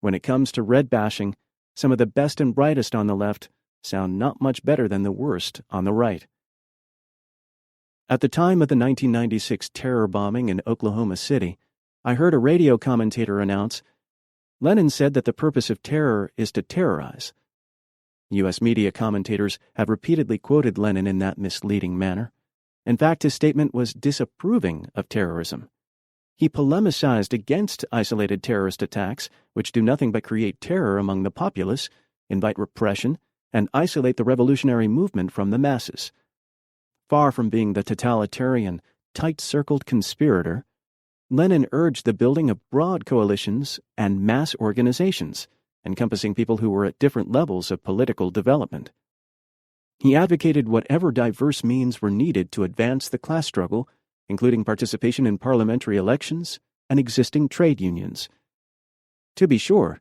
When it comes to red bashing, some of the best and brightest on the left sound not much better than the worst on the right. At the time of the 1996 terror bombing in Oklahoma City, I heard a radio commentator announce, "Lenin said that the purpose of terror is to terrorize." U.S. media commentators have repeatedly quoted Lenin in that misleading manner. In fact, his statement was disapproving of terrorism. He polemicized against isolated terrorist attacks, which do nothing but create terror among the populace, invite repression, and isolate the revolutionary movement from the masses. Far from being the totalitarian, tight-circled conspirator, Lenin urged the building of broad coalitions and mass organizations, encompassing people who were at different levels of political development. He advocated whatever diverse means were needed to advance the class struggle, including participation in parliamentary elections and existing trade unions. To be sure,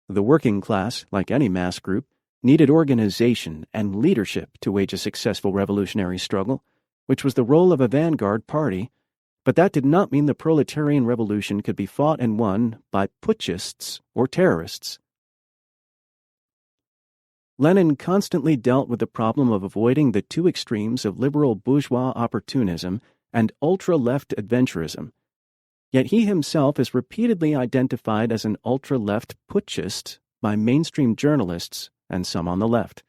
the working class, like any mass group, needed organization and leadership to wage a successful revolutionary struggle, which was the role of a vanguard party, but that did not mean the proletarian revolution could be fought and won by putschists or terrorists. Lenin constantly dealt with the problem of avoiding the two extremes of liberal bourgeois opportunism and ultra-left adventurism. Yet he himself is repeatedly identified as an ultra-left putschist by mainstream journalists and some on the left.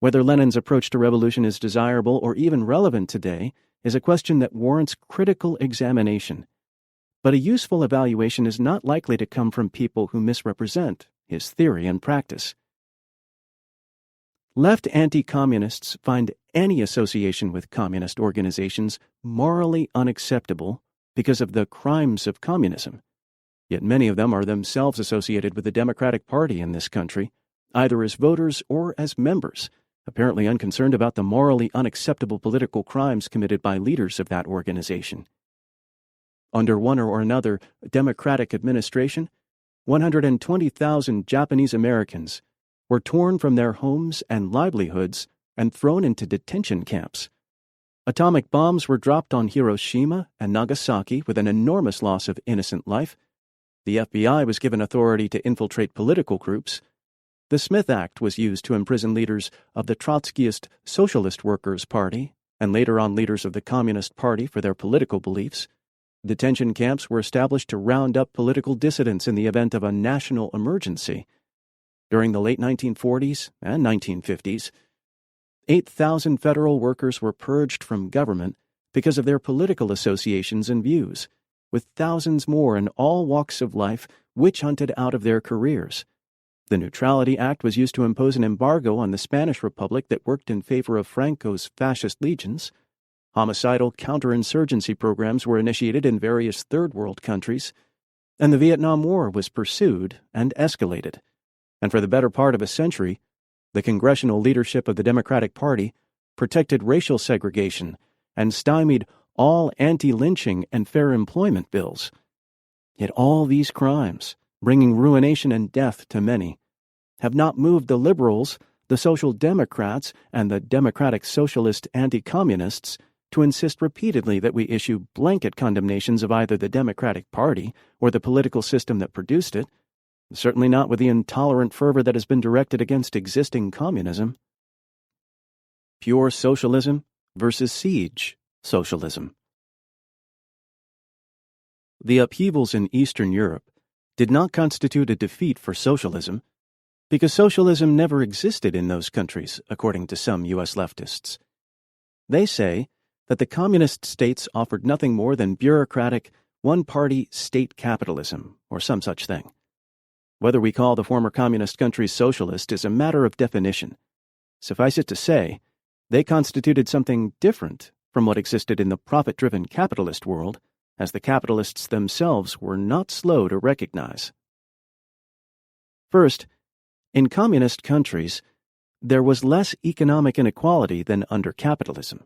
Whether Lenin's approach to revolution is desirable or even relevant today is a question that warrants critical examination. But a useful evaluation is not likely to come from people who misrepresent his theory and practice. Left anti-communists find any association with communist organizations morally unacceptable because of the crimes of communism. Yet many of them are themselves associated with the Democratic Party in this country, either as voters or as members, apparently unconcerned about the morally unacceptable political crimes committed by leaders of that organization. Under one or another Democratic administration, 120,000 Japanese Americans were torn from their homes and livelihoods and thrown into detention camps. Atomic bombs were dropped on Hiroshima and Nagasaki with an enormous loss of innocent life. The FBI was given authority to infiltrate political groups. The Smith Act was used to imprison leaders of the Trotskyist Socialist Workers' Party and later on leaders of the Communist Party for their political beliefs. Detention camps were established to round up political dissidents in the event of a national emergency. During the late 1940s and 1950s, 8,000 federal workers were purged from government because of their political associations and views, with thousands more in all walks of life witch-hunted out of their careers. The Neutrality Act was used to impose an embargo on the Spanish Republic that worked in favor of Franco's fascist legions. Homicidal counterinsurgency programs were initiated in various Third World countries, and the Vietnam War was pursued and escalated. And for the better part of a century, the congressional leadership of the Democratic Party protected racial segregation and stymied all anti-lynching and fair employment bills. Yet all these crimes, bringing ruination and death to many, have not moved the liberals, the Social Democrats, and the Democratic Socialist anti-communists to insist repeatedly that we issue blanket condemnations of either the Democratic Party or the political system that produced it, certainly not with the intolerant fervor that has been directed against existing communism. Pure socialism versus siege socialism. The upheavals in Eastern Europe did not constitute a defeat for socialism, because socialism never existed in those countries, according to some U.S. leftists. They say that the communist states offered nothing more than bureaucratic, one-party state capitalism, or some such thing. Whether we call the former communist countries socialist is a matter of definition. Suffice it to say, they constituted something different from what existed in the profit-driven capitalist world, as the capitalists themselves were not slow to recognize. First, in communist countries, there was less economic inequality than under capitalism.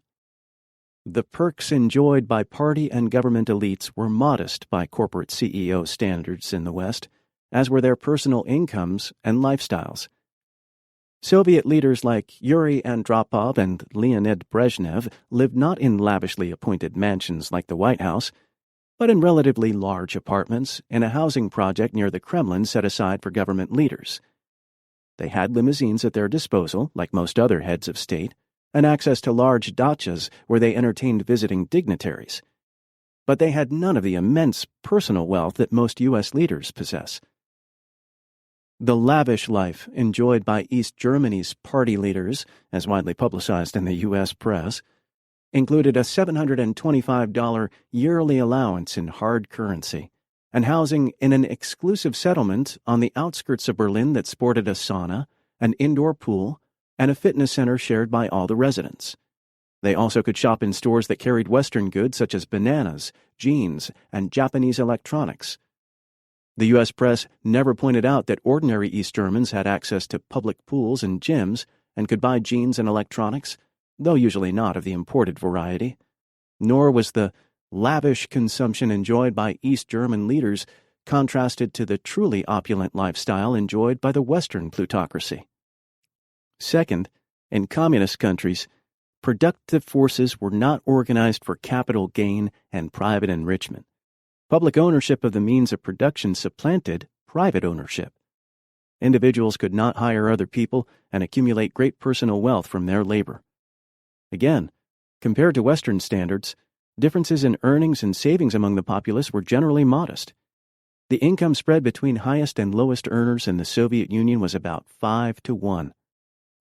The perks enjoyed by party and government elites were modest by corporate CEO standards in the West, as were their personal incomes and lifestyles. Soviet leaders like Yuri Andropov and Leonid Brezhnev lived not in lavishly appointed mansions like the White House, but in relatively large apartments in a housing project near the Kremlin set aside for government leaders. They had limousines at their disposal, like most other heads of state, and access to large dachas where they entertained visiting dignitaries. But they had none of the immense personal wealth that most U.S. leaders possess. The lavish life enjoyed by East Germany's party leaders, as widely publicized in the U.S. press, included a $725 yearly allowance in hard currency and housing in an exclusive settlement on the outskirts of Berlin that sported a sauna, an indoor pool, and a fitness center shared by all the residents. They also could shop in stores that carried Western goods such as bananas, jeans, and Japanese electronics. The U.S. press never pointed out that ordinary East Germans had access to public pools and gyms and could buy jeans and electronics, though usually not of the imported variety. Nor was the lavish consumption enjoyed by East German leaders contrasted to the truly opulent lifestyle enjoyed by the Western plutocracy. Second, in communist countries, productive forces were not organized for capital gain and private enrichment. Public ownership of the means of production supplanted private ownership. Individuals could not hire other people and accumulate great personal wealth from their labor. Again, compared to Western standards, differences in earnings and savings among the populace were generally modest. The income spread between highest and lowest earners in the Soviet Union was about 5-1.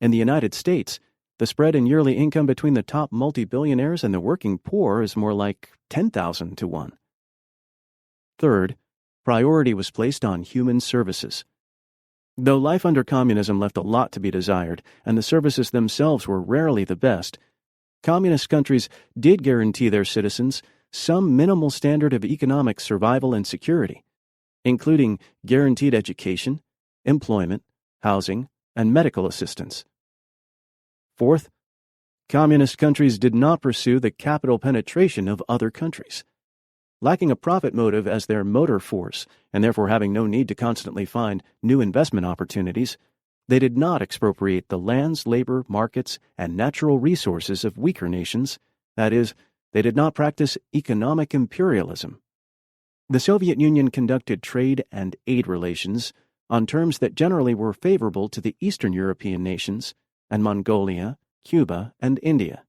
In the United States, the spread in yearly income between the top multi-billionaires and the working poor is more like 10,000-1. Third, priority was placed on human services. Though life under communism left a lot to be desired, and the services themselves were rarely the best, communist countries did guarantee their citizens some minimal standard of economic survival and security, including guaranteed education, employment, housing, and medical assistance. Fourth, communist countries did not pursue the capital penetration of other countries. Lacking a profit motive as their motor force, and therefore having no need to constantly find new investment opportunities, they did not expropriate the lands, labor, markets, and natural resources of weaker nations. That is, they did not practice economic imperialism. The Soviet Union conducted trade and aid relations on terms that generally were favorable to the Eastern European nations and Mongolia, Cuba, and India.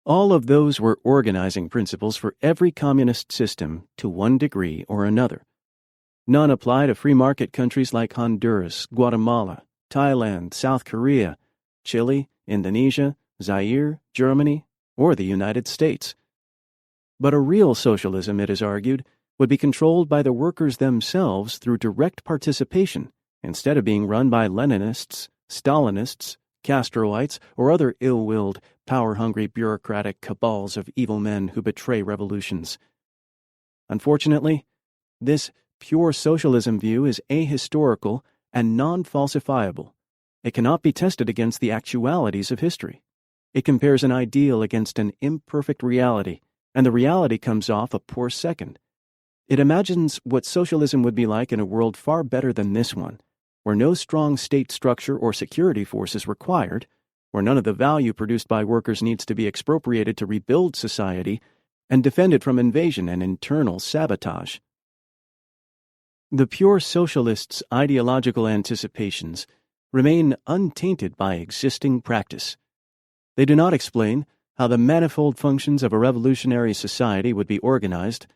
All of those were organizing principles for every communist system to one degree or another. None apply to free market countries like Honduras, Guatemala, Thailand, South Korea, Chile, Indonesia, Zaire, Germany, or the United States. But a real socialism, it is argued, would be controlled by the workers themselves through direct participation, instead of being run by Leninists, Stalinists, Castroites, or other ill-willed, power-hungry bureaucratic cabals of evil men who betray revolutions. Unfortunately, this pure socialism view is ahistorical and non-falsifiable. It cannot be tested against the actualities of history. It compares an ideal against an imperfect reality, and the reality comes off a poor second. It imagines what socialism would be like in a world far better than this one, where no strong state structure or security force is required, where none of the value produced by workers needs to be expropriated to rebuild society and defend it from invasion and internal sabotage. The pure socialists' ideological anticipations remain untainted by existing practice. They do not explain how the manifold functions of a revolutionary society would be organized,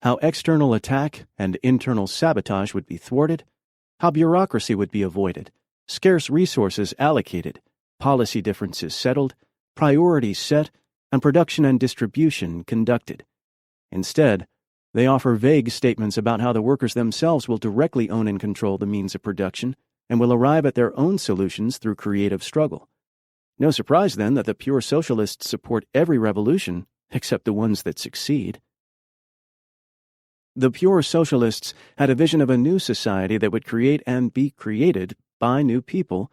how external attack and internal sabotage would be thwarted, how bureaucracy would be avoided, scarce resources allocated, policy differences settled, priorities set, and production and distribution conducted. Instead, they offer vague statements about how the workers themselves will directly own and control the means of production and will arrive at their own solutions through creative struggle. No surprise, then, that the pure socialists support every revolution except the ones that succeed. The pure socialists had a vision of a new society that would create and be created by new people,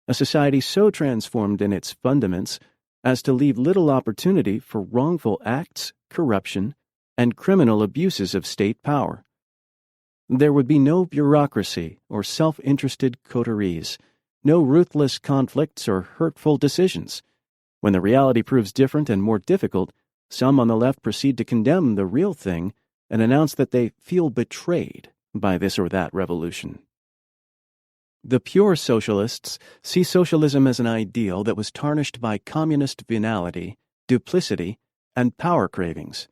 a society so transformed in its fundaments as to leave little opportunity for wrongful acts, corruption, and criminal abuses of state power. There would be no bureaucracy or self-interested coteries, no ruthless conflicts or hurtful decisions. When the reality proves different and more difficult, some on the left proceed to condemn the real thing and announce that they feel betrayed by this or that revolution. The pure socialists see socialism as an ideal that was tarnished by communist venality, duplicity, and power cravings.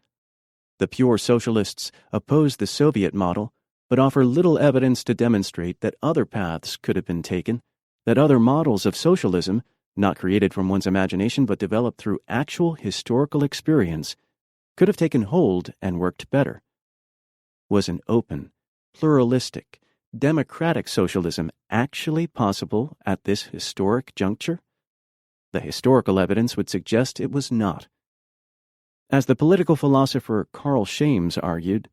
The pure socialists oppose the Soviet model, but offer little evidence to demonstrate that other paths could have been taken, that other models of socialism, not created from one's imagination but developed through actual historical experience, could have taken hold and worked better. Was an open, pluralistic, democratic socialism actually possible at this historic juncture? The historical evidence would suggest it was not. As the political philosopher Carl Shames argued,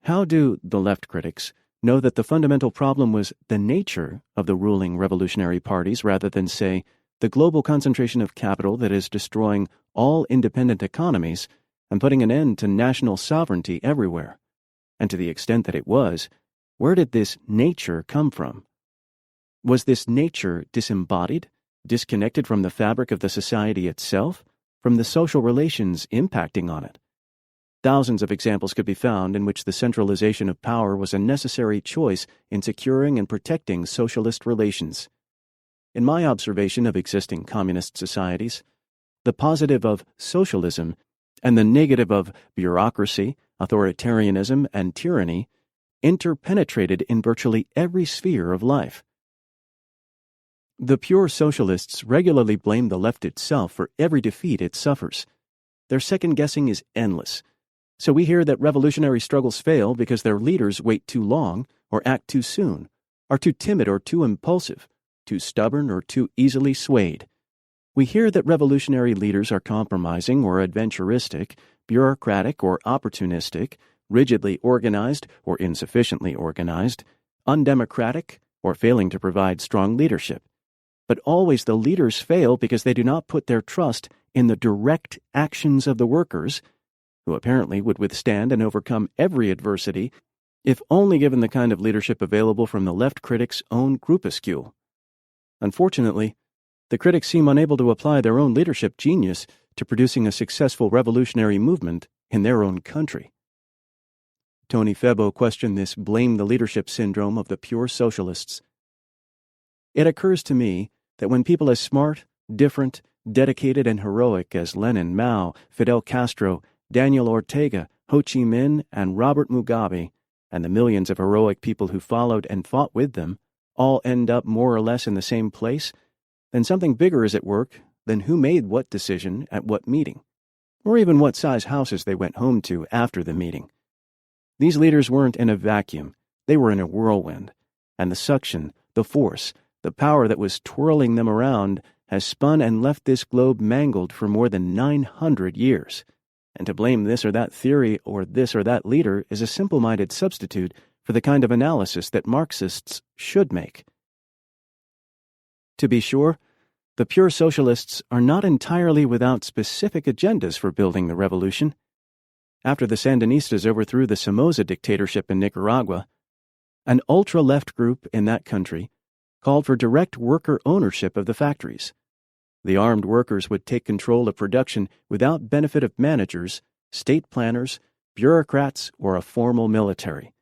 how do the left critics know that the fundamental problem was the nature of the ruling revolutionary parties rather than, say, the global concentration of capital that is destroying all independent economies and putting an end to national sovereignty everywhere? And to the extent that it was, where did this nature come from? Was this nature disembodied, disconnected from the fabric of the society itself, from the social relations impacting on it? Thousands of examples could be found in which the centralization of power was a necessary choice in securing and protecting socialist relations. In my observation of existing communist societies, the positive of socialism and the negative of bureaucracy, authoritarianism, and tyranny interpenetrated in virtually every sphere of life. The pure socialists regularly blame the left itself for every defeat it suffers. Their second-guessing is endless. So we hear that revolutionary struggles fail because their leaders wait too long or act too soon, are too timid or too impulsive, too stubborn or too easily swayed. We hear that revolutionary leaders are compromising or adventuristic, bureaucratic or opportunistic, rigidly organized or insufficiently organized, undemocratic or failing to provide strong leadership. But always the leaders fail because they do not put their trust in the direct actions of the workers, who apparently would withstand and overcome every adversity if only given the kind of leadership available from the left critics' own groupuscule. Unfortunately, the critics seem unable to apply their own leadership genius to producing a successful revolutionary movement in their own country. Tony Febo questioned this blame-the-leadership syndrome of the pure socialists. It occurs to me that when people as smart, different, dedicated, and heroic as Lenin, Mao, Fidel Castro, Daniel Ortega, Ho Chi Minh, and Robert Mugabe, and the millions of heroic people who followed and fought with them, all end up more or less in the same place, then something bigger is at work than who made what decision at what meeting. or even what size houses they went home to after the meeting. These leaders weren't in a vacuum, they were in a whirlwind, and the suction, the force, the power that was twirling them around has spun and left this globe mangled for more than 900 years. And to blame this or that theory or this or that leader is a simple-minded substitute for the kind of analysis that Marxists should make. To be sure, the pure socialists are not entirely without specific agendas for building the revolution. After the Sandinistas overthrew the Somoza dictatorship in Nicaragua, an ultra-left group in that country called for direct worker ownership of the factories. The armed workers would take control of production without benefit of managers, state planners, bureaucrats, or a formal military.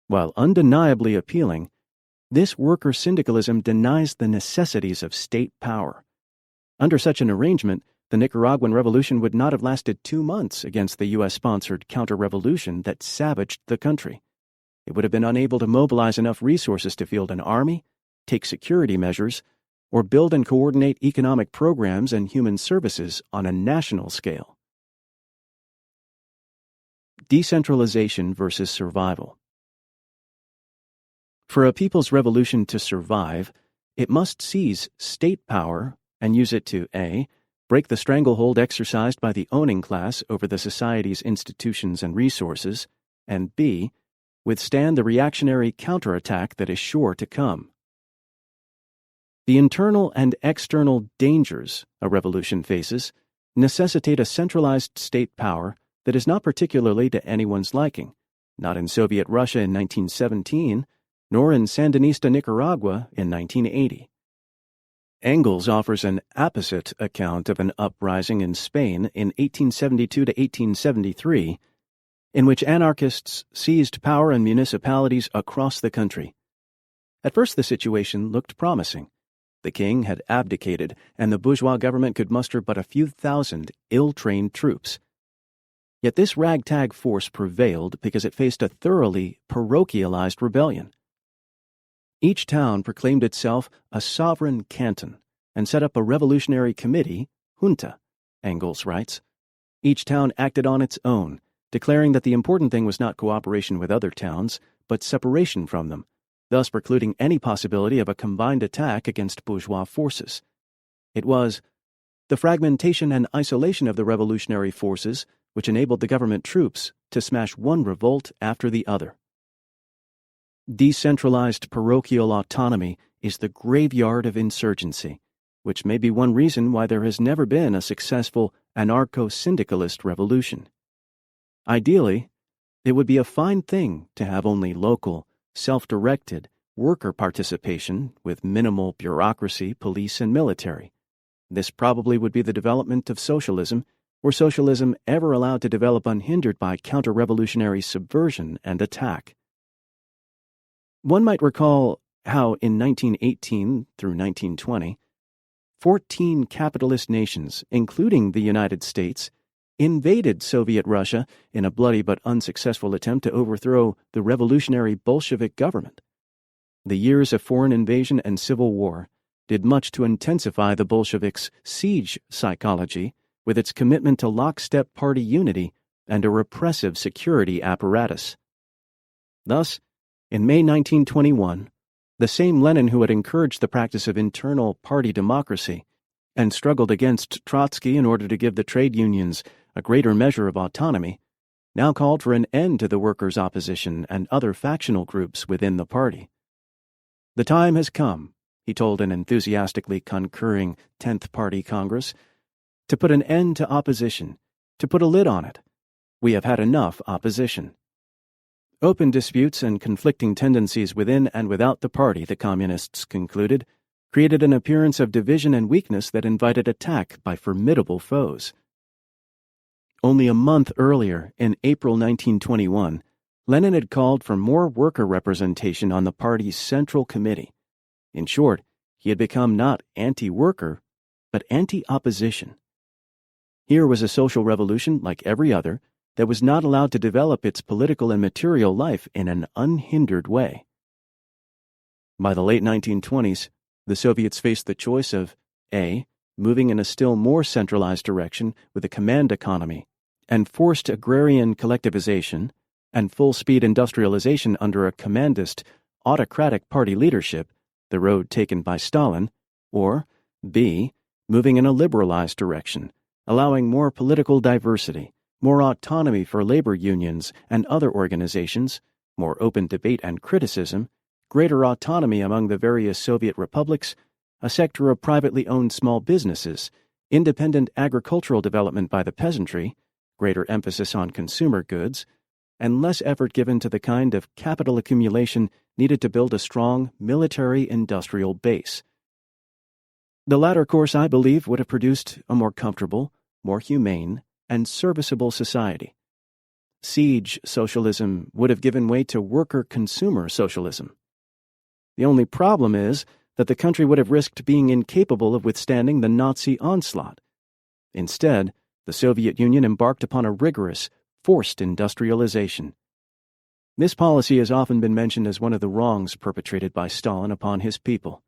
While undeniably appealing, this worker syndicalism denies the necessities of state power. Under such an arrangement, the Nicaraguan revolution would not have lasted 2 months against the U.S.-sponsored counter-revolution that savaged the country. It would have been unable to mobilize enough resources to field an army, take security measures, or build and coordinate economic programs and human services on a national scale. Decentralization versus survival. For a people's revolution to survive, it must seize state power and use it to A. break the stranglehold exercised by the owning class over the society's institutions and resources, and B. withstand the reactionary counterattack that is sure to come. The internal and external dangers a revolution faces necessitate a centralized state power that is not particularly to anyone's liking, not in Soviet Russia in 1917, nor in Sandinista Nicaragua in 1980. Engels offers an apposite account of an uprising in Spain in 1872 to 1873, in which anarchists seized power in municipalities across the country. At first the situation looked promising. The king had abdicated, and the bourgeois government could muster but a few thousand ill-trained troops. Yet this ragtag force prevailed because it faced a thoroughly parochialized rebellion. Each town proclaimed itself a sovereign canton and set up a revolutionary committee, junta, Engels writes. Each town acted on its own, declaring that the important thing was not cooperation with other towns, but separation from them, thus precluding any possibility of a combined attack against bourgeois forces. It was the fragmentation and isolation of the revolutionary forces which enabled the government troops to smash one revolt after the other. Decentralized parochial autonomy is the graveyard of insurgency, which may be one reason why there has never been a successful anarcho-syndicalist revolution. Ideally, it would be a fine thing to have only local, self-directed worker participation with minimal bureaucracy, police, and military. This probably would be the development of socialism, were socialism ever allowed to develop unhindered by counter-revolutionary subversion and attack. One might recall how in 1918 through 1920, 14 capitalist nations, including the United States, invaded Soviet Russia in a bloody but unsuccessful attempt to overthrow the revolutionary Bolshevik government. The years of foreign invasion and civil war did much to intensify the Bolsheviks' siege psychology with its commitment to lockstep party unity and a repressive security apparatus. Thus, in May 1921, the same Lenin who had encouraged the practice of internal party democracy and struggled against Trotsky in order to give the trade unions a greater measure of autonomy, now called for an end to the workers' opposition and other factional groups within the party. The time has come, he told an enthusiastically concurring 10th Party Congress, to put an end to opposition, to put a lid on it. We have had enough opposition. Open disputes and conflicting tendencies within and without the party, the Communists concluded, created an appearance of division and weakness that invited attack by formidable foes. Only a month earlier, in April 1921, Lenin had called for more worker representation on the party's Central Committee. In short, he had become not anti-worker, but anti-opposition. Here was a social revolution like every other that was not allowed to develop its political and material life in an unhindered way. By the late 1920s, the Soviets faced the choice of A. moving in a still more centralized direction with a command economy, and forced agrarian collectivization and full-speed industrialization under a commandist, autocratic party leadership, the road taken by Stalin, or B, moving in a liberalized direction, allowing more political diversity, more autonomy for labor unions and other organizations, more open debate and criticism, greater autonomy among the various Soviet republics, a sector of privately owned small businesses, independent agricultural development by the peasantry, greater emphasis on consumer goods, and less effort given to the kind of capital accumulation needed to build a strong military-industrial base. The latter course, I believe, would have produced a more comfortable, more humane, and serviceable society. Siege socialism would have given way to worker-consumer socialism. The only problem is that the country would have risked being incapable of withstanding the Nazi onslaught. Instead, the Soviet Union embarked upon a rigorous, forced industrialization. This policy has often been mentioned as one of the wrongs perpetrated by Stalin upon his people.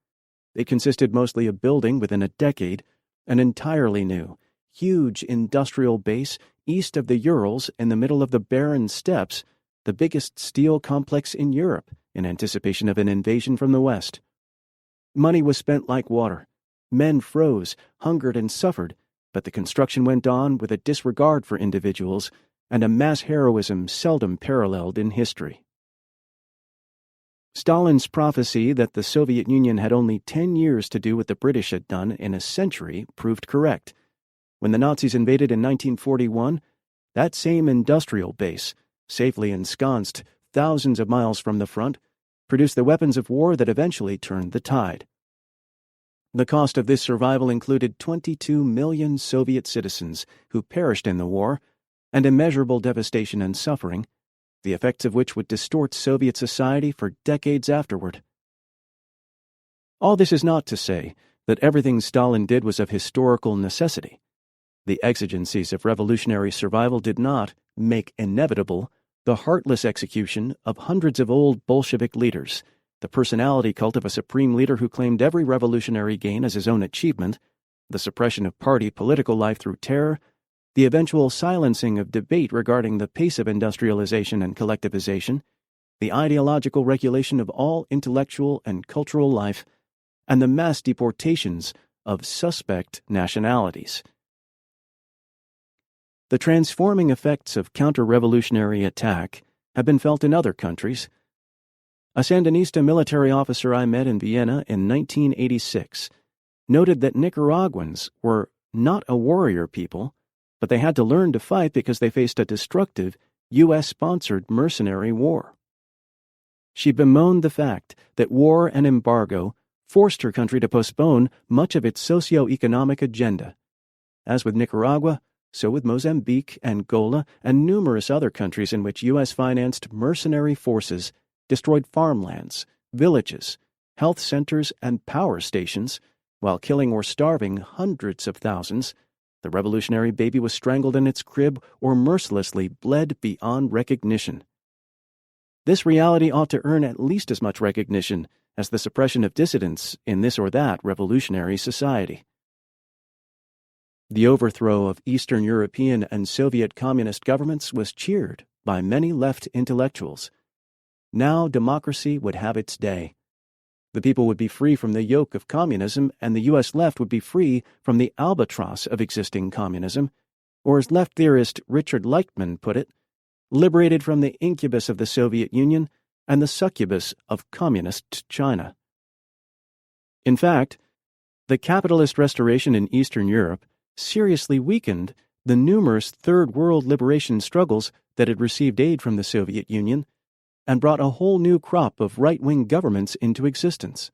It consisted mostly of building, within a decade, an entirely new, huge industrial base east of the Urals in the middle of the barren steppes, the biggest steel complex in Europe, in anticipation of an invasion from the West. Money was spent like water. Men froze, hungered, and suffered, but the construction went on with a disregard for individuals and a mass heroism seldom paralleled in history. Stalin's prophecy that the Soviet Union had only 10 years to do what the British had done in a century proved correct. When the Nazis invaded in 1941, that same industrial base, safely ensconced thousands of miles from the front, produced the weapons of war that eventually turned the tide. The cost of this survival included 22 million Soviet citizens who perished in the war, and immeasurable devastation and suffering, the effects of which would distort Soviet society for decades afterward. All this is not to say that everything Stalin did was of historical necessity. The exigencies of revolutionary survival did not make inevitable the heartless execution of hundreds of old Bolshevik leaders, the personality cult of a supreme leader who claimed every revolutionary gain as his own achievement, the suppression of party political life through terror, the eventual silencing of debate regarding the pace of industrialization and collectivization, the ideological regulation of all intellectual and cultural life, and the mass deportations of suspect nationalities. The transforming effects of counter-revolutionary attack have been felt in other countries. A Sandinista military officer I met in Vienna in 1986 noted that Nicaraguans were not a warrior people, but they had to learn to fight because they faced a destructive, U.S.-sponsored mercenary war. She bemoaned the fact that war and embargo forced her country to postpone much of its socio-economic agenda. As with Nicaragua, so with Mozambique, Angola, and numerous other countries in which U.S.-financed mercenary forces destroyed farmlands, villages, health centers, and power stations, while killing or starving hundreds of thousands, the revolutionary baby was strangled in its crib or mercilessly bled beyond recognition. This reality ought to earn at least as much recognition as the suppression of dissidents in this or that revolutionary society. The overthrow of Eastern European and Soviet communist governments was cheered by many left intellectuals. Now democracy would have its day. The people would be free from the yoke of communism, and the U.S. left would be free from the albatross of existing communism, or as left theorist Richard Leichtman put it, liberated from the incubus of the Soviet Union and the succubus of communist China. In fact, the capitalist restoration in Eastern Europe seriously weakened the numerous Third World liberation struggles that had received aid from the Soviet Union and brought a whole new crop of right-wing governments into existence,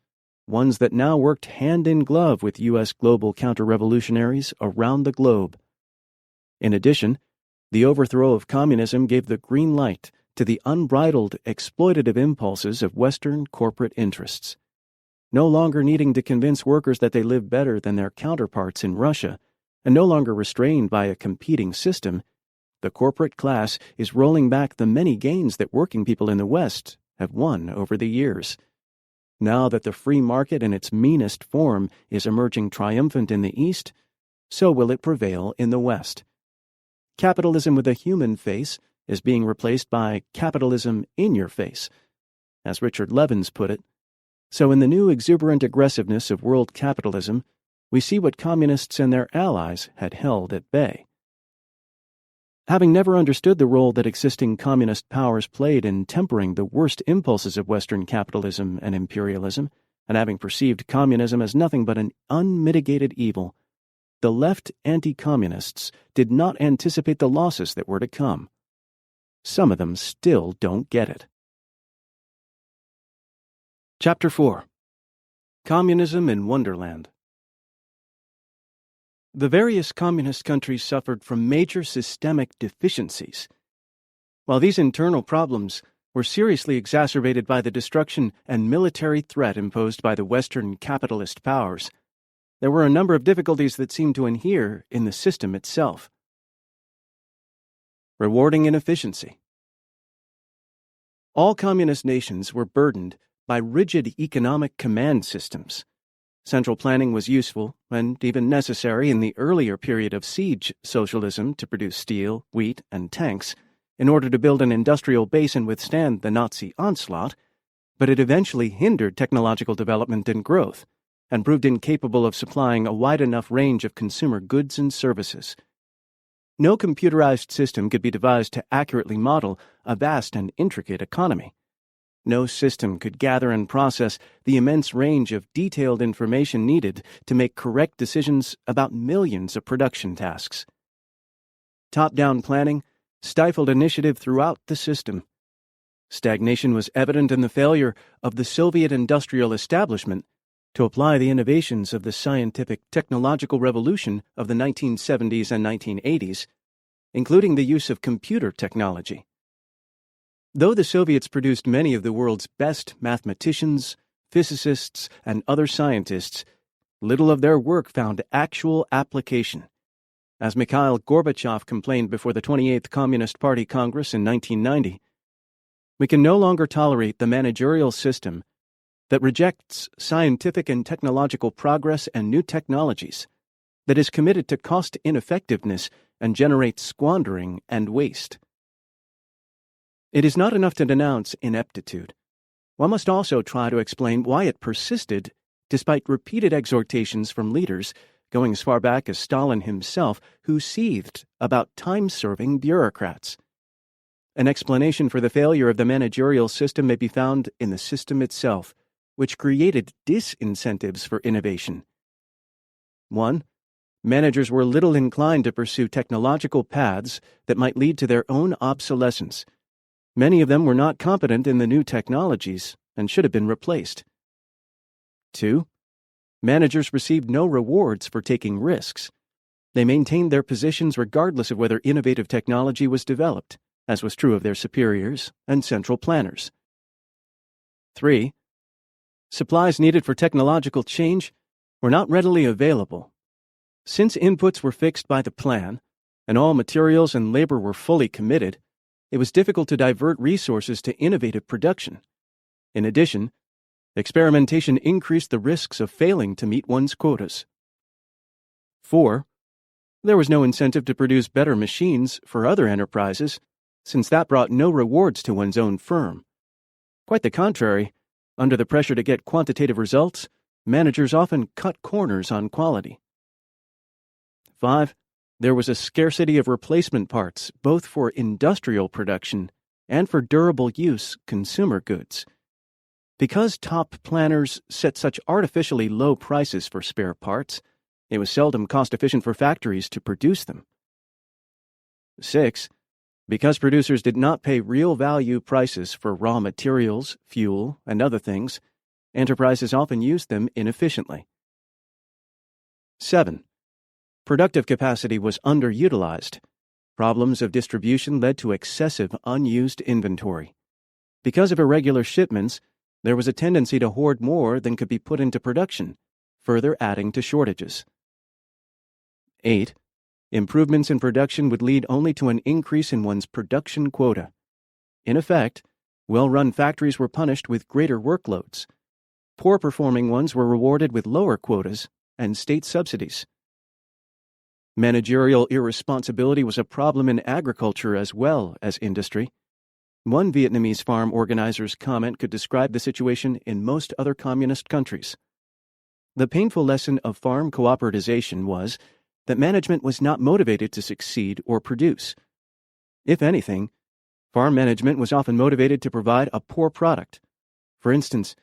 ones that now worked hand in glove with U.S. global counter-revolutionaries around the globe. In addition, the overthrow of communism gave the green light to the unbridled exploitative impulses of Western corporate interests. No longer needing to convince workers that they live better than their counterparts in Russia, and no longer restrained by a competing system, the corporate class is rolling back the many gains that working people in the West have won over the years. Now that the free market in its meanest form is emerging triumphant in the East, so will it prevail in the West. Capitalism with a human face is being replaced by capitalism in your face. As Richard Levins put it, so in the new exuberant aggressiveness of world capitalism, we see what communists and their allies had held at bay. Having never understood the role that existing communist powers played in tempering the worst impulses of Western capitalism and imperialism, and having perceived communism as nothing but an unmitigated evil, the left anti-communists did not anticipate the losses that were to come. Some of them still don't get it. Chapter 4. Communism in Wonderland. The various communist countries suffered from major systemic deficiencies. While these internal problems were seriously exacerbated by the destruction and military threat imposed by the Western capitalist powers, there were a number of difficulties that seemed to inhere in the system itself. Rewarding inefficiency. All communist nations were burdened by rigid economic command systems. Central planning was useful and even necessary in the earlier period of siege socialism to produce steel, wheat, and tanks in order to build an industrial base and withstand the Nazi onslaught, but it eventually hindered technological development and growth and proved incapable of supplying a wide enough range of consumer goods and services. No computerized system could be devised to accurately model a vast and intricate economy. No system could gather and process the immense range of detailed information needed to make correct decisions about millions of production tasks. Top-down planning stifled initiative throughout the system. Stagnation was evident in the failure of the Soviet industrial establishment to apply the innovations of the scientific technological revolution of the 1970s and 1980s, including the use of computer technology. Though the Soviets produced many of the world's best mathematicians, physicists, and other scientists, little of their work found actual application. As Mikhail Gorbachev complained before the 28th Communist Party Congress in 1990, we can no longer tolerate the managerial system that rejects scientific and technological progress and new technologies, that is committed to cost ineffectiveness and generates squandering and waste. It is not enough to denounce ineptitude. One must also try to explain why it persisted despite repeated exhortations from leaders, going as far back as Stalin himself, who seethed about time-serving bureaucrats. An explanation for the failure of the managerial system may be found in the system itself, which created disincentives for innovation. 1. Managers were little inclined to pursue technological paths that might lead to their own obsolescence. Many of them were not competent in the new technologies and should have been replaced. 2. Managers received no rewards for taking risks. They maintained their positions regardless of whether innovative technology was developed, as was true of their superiors and central planners. 3. Supplies needed for technological change were not readily available. Since inputs were fixed by the plan, and all materials and labor were fully committed, it was difficult to divert resources to innovative production. In addition, experimentation increased the risks of failing to meet one's quotas. 4. There was no incentive to produce better machines for other enterprises, since that brought no rewards to one's own firm. Quite the contrary, under the pressure to get quantitative results, managers often cut corners on quality. 5. There was a scarcity of replacement parts, both for industrial production and for durable use consumer goods. Because top planners set such artificially low prices for spare parts, it was seldom cost-efficient for factories to produce them. 6. Because producers did not pay real value prices for raw materials, fuel, and other things, enterprises often used them inefficiently. 7. Productive capacity was underutilized. Problems of distribution led to excessive unused inventory. Because of irregular shipments, there was a tendency to hoard more than could be put into production, further adding to shortages. 8. Improvements in production would lead only to an increase in one's production quota. In effect, well-run factories were punished with greater workloads. Poor-performing ones were rewarded with lower quotas and state subsidies. Managerial irresponsibility was a problem in agriculture as well as industry. One Vietnamese farm organizer's comment could describe the situation in most other communist countries. The painful lesson of farm cooperatization was that management was not motivated to succeed or produce. If anything, farm management was often motivated to provide a poor product. For instance,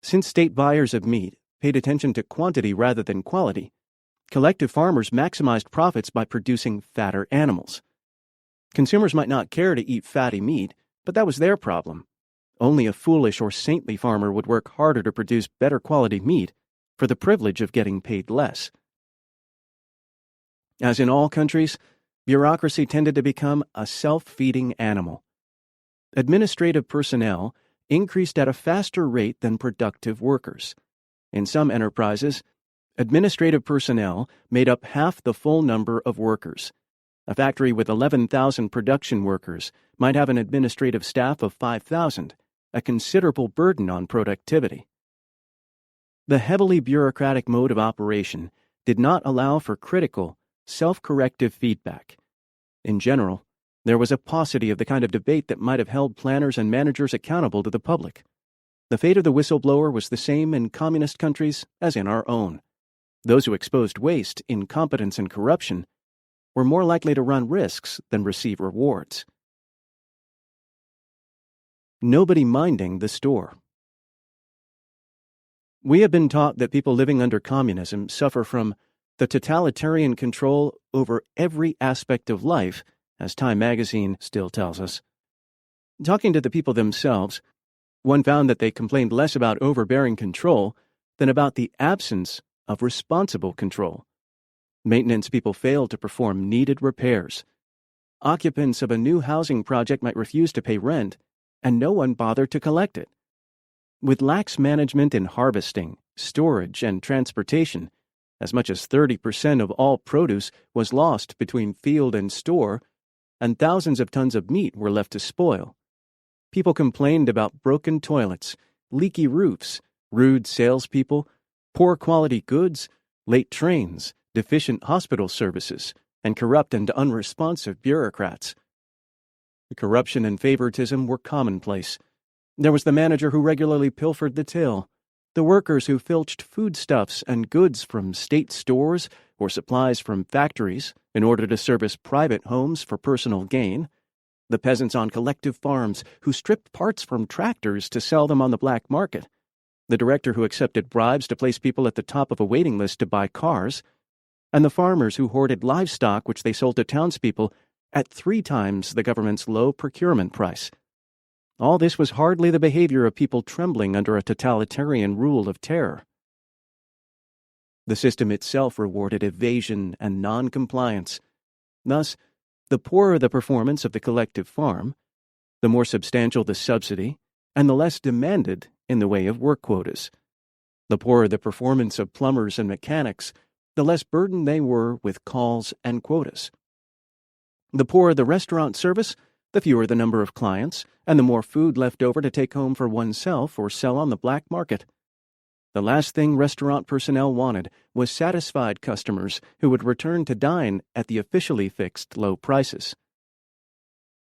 since state buyers of meat paid attention to quantity rather than quality, collective farmers maximized profits by producing fatter animals. Consumers might not care to eat fatty meat, but that was their problem. Only a foolish or saintly farmer would work harder to produce better quality meat for the privilege of getting paid less. As in all countries, bureaucracy tended to become a self-feeding animal. Administrative personnel increased at a faster rate than productive workers. In some enterprises, administrative personnel made up half the full number of workers. A factory with 11,000 production workers might have an administrative staff of 5,000, a considerable burden on productivity. The heavily bureaucratic mode of operation did not allow for critical, self-corrective feedback. In general, there was a paucity of the kind of debate that might have held planners and managers accountable to the public. The fate of the whistleblower was the same in communist countries as in our own. Those who exposed waste, incompetence, and corruption were more likely to run risks than receive rewards. Nobody minding the store. We have been taught that people living under communism suffer from the totalitarian control over every aspect of life, as Time magazine still tells us. Talking to the people themselves, one found that they complained less about overbearing control than about the absence of responsible control. Maintenance people failed to perform needed repairs. Occupants of a new housing project might refuse to pay rent, and no one bothered to collect it. With lax management in harvesting, storage, and transportation, as much as 30% of all produce was lost between field and store, and thousands of tons of meat were left to spoil. People complained about broken toilets, leaky roofs, rude salespeople, poor quality goods, late trains, deficient hospital services, and corrupt and unresponsive bureaucrats. The corruption and favoritism were commonplace. There was the manager who regularly pilfered the till, the workers who filched foodstuffs and goods from state stores or supplies from factories in order to service private homes for personal gain, the peasants on collective farms who stripped parts from tractors to sell them on the black market, the director who accepted bribes to place people at the top of a waiting list to buy cars, and the farmers who hoarded livestock which they sold to townspeople at 3 times the government's low procurement price. All this was hardly the behavior of people trembling under a totalitarian rule of terror. The system itself rewarded evasion and non-compliance. Thus, the poorer the performance of the collective farm, the more substantial the subsidy, and the less demanded in the way of work quotas. The poorer the performance of plumbers and mechanics, the less burdened they were with calls and quotas. The poorer the restaurant service, the fewer the number of clients, and the more food left over to take home for oneself or sell on the black market. The last thing restaurant personnel wanted was satisfied customers who would return to dine at the officially fixed low prices.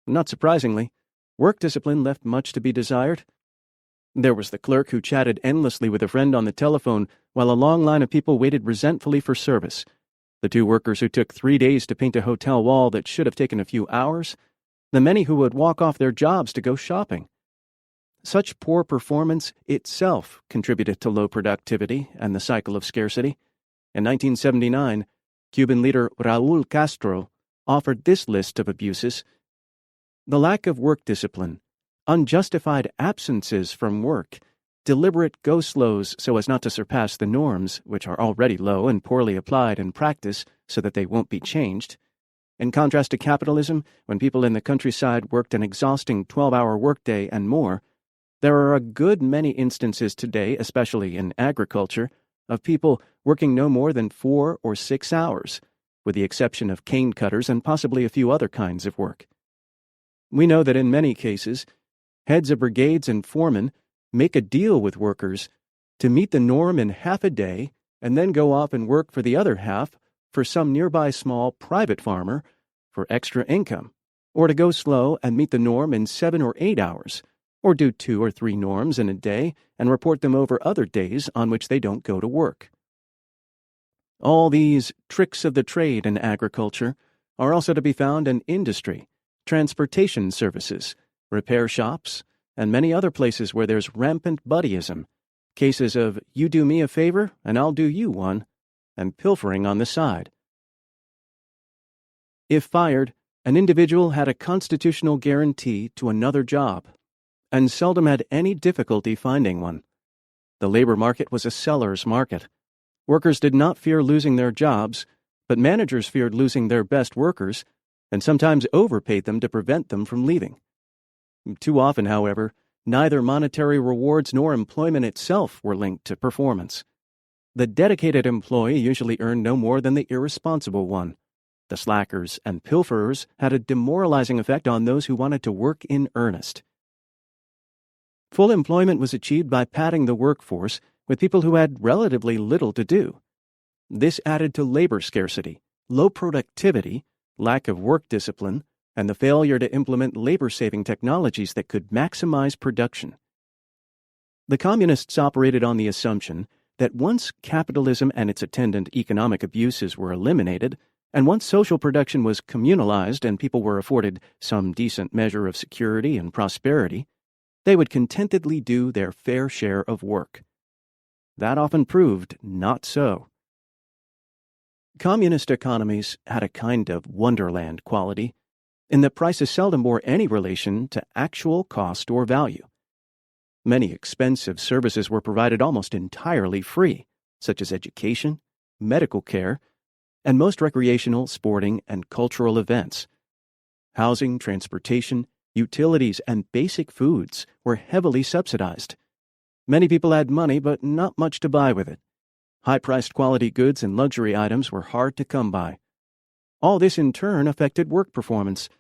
Not surprisingly, work discipline left much to be desired. There was the clerk who chatted endlessly with a friend on the telephone while a long line of people waited resentfully for service, the 2 workers who took 3 days to paint a hotel wall that should have taken a few hours, the many who would walk off their jobs to go shopping. Such poor performance itself contributed to low productivity and the cycle of scarcity. In 1979, Cuban leader Raúl Castro offered this list of abuses: the lack of work discipline, unjustified absences from work, deliberate go-slows so as not to surpass the norms, which are already low and poorly applied in practice so that they won't be changed. In contrast to capitalism, when people in the countryside worked an exhausting 12-hour workday and more, there are a good many instances today, especially in agriculture, of people working no more than 4 or 6 hours, with the exception of cane cutters and possibly a few other kinds of work. We know that in many cases, heads of brigades and foremen make a deal with workers to meet the norm in half a day and then go off and work for the other half for some nearby small private farmer for extra income, or to go slow and meet the norm in 7 or 8 hours, or do 2 or 3 norms in a day and report them over other days on which they don't go to work. All these tricks of the trade in agriculture are also to be found in industry, transportation services, repair shops, and many other places where there's rampant buddyism, cases of you do me a favor and I'll do you one, and pilfering on the side. If fired, an individual had a constitutional guarantee to another job, and seldom had any difficulty finding one. The labor market was a seller's market. Workers did not fear losing their jobs, but managers feared losing their best workers, and sometimes overpaid them to prevent them from leaving. Too often, however, neither monetary rewards nor employment itself were linked to performance. The dedicated employee usually earned no more than the irresponsible one. The slackers and pilferers had a demoralizing effect on those who wanted to work in earnest. Full employment was achieved by padding the workforce with people who had relatively little to do. This added to labor scarcity, low productivity, lack of work discipline, and the failure to implement labor-saving technologies that could maximize production. The communists operated on the assumption that once capitalism and its attendant economic abuses were eliminated, and once social production was communalized and people were afforded some decent measure of security and prosperity, they would contentedly do their fair share of work. That often proved not so. Communist economies had a kind of wonderland quality, in that prices seldom bore any relation to actual cost or value. Many expensive services were provided almost entirely free, such as education, medical care, and most recreational, sporting, and cultural events. Housing, transportation, utilities, and basic foods were heavily subsidized. Many people had money, but not much to buy with it. High-priced quality goods and luxury items were hard to come by. All this in turn affected work performance.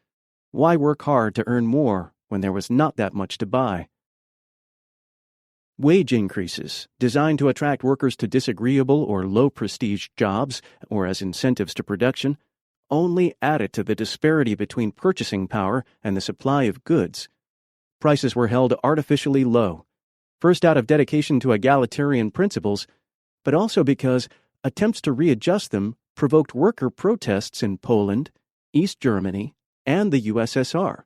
Why work hard to earn more when there was not that much to buy? Wage increases, designed to attract workers to disagreeable or low-prestige jobs or as incentives to production, only added to the disparity between purchasing power and the supply of goods. Prices were held artificially low, first out of dedication to egalitarian principles, but also because attempts to readjust them provoked worker protests in Poland, East Germany, and the USSR.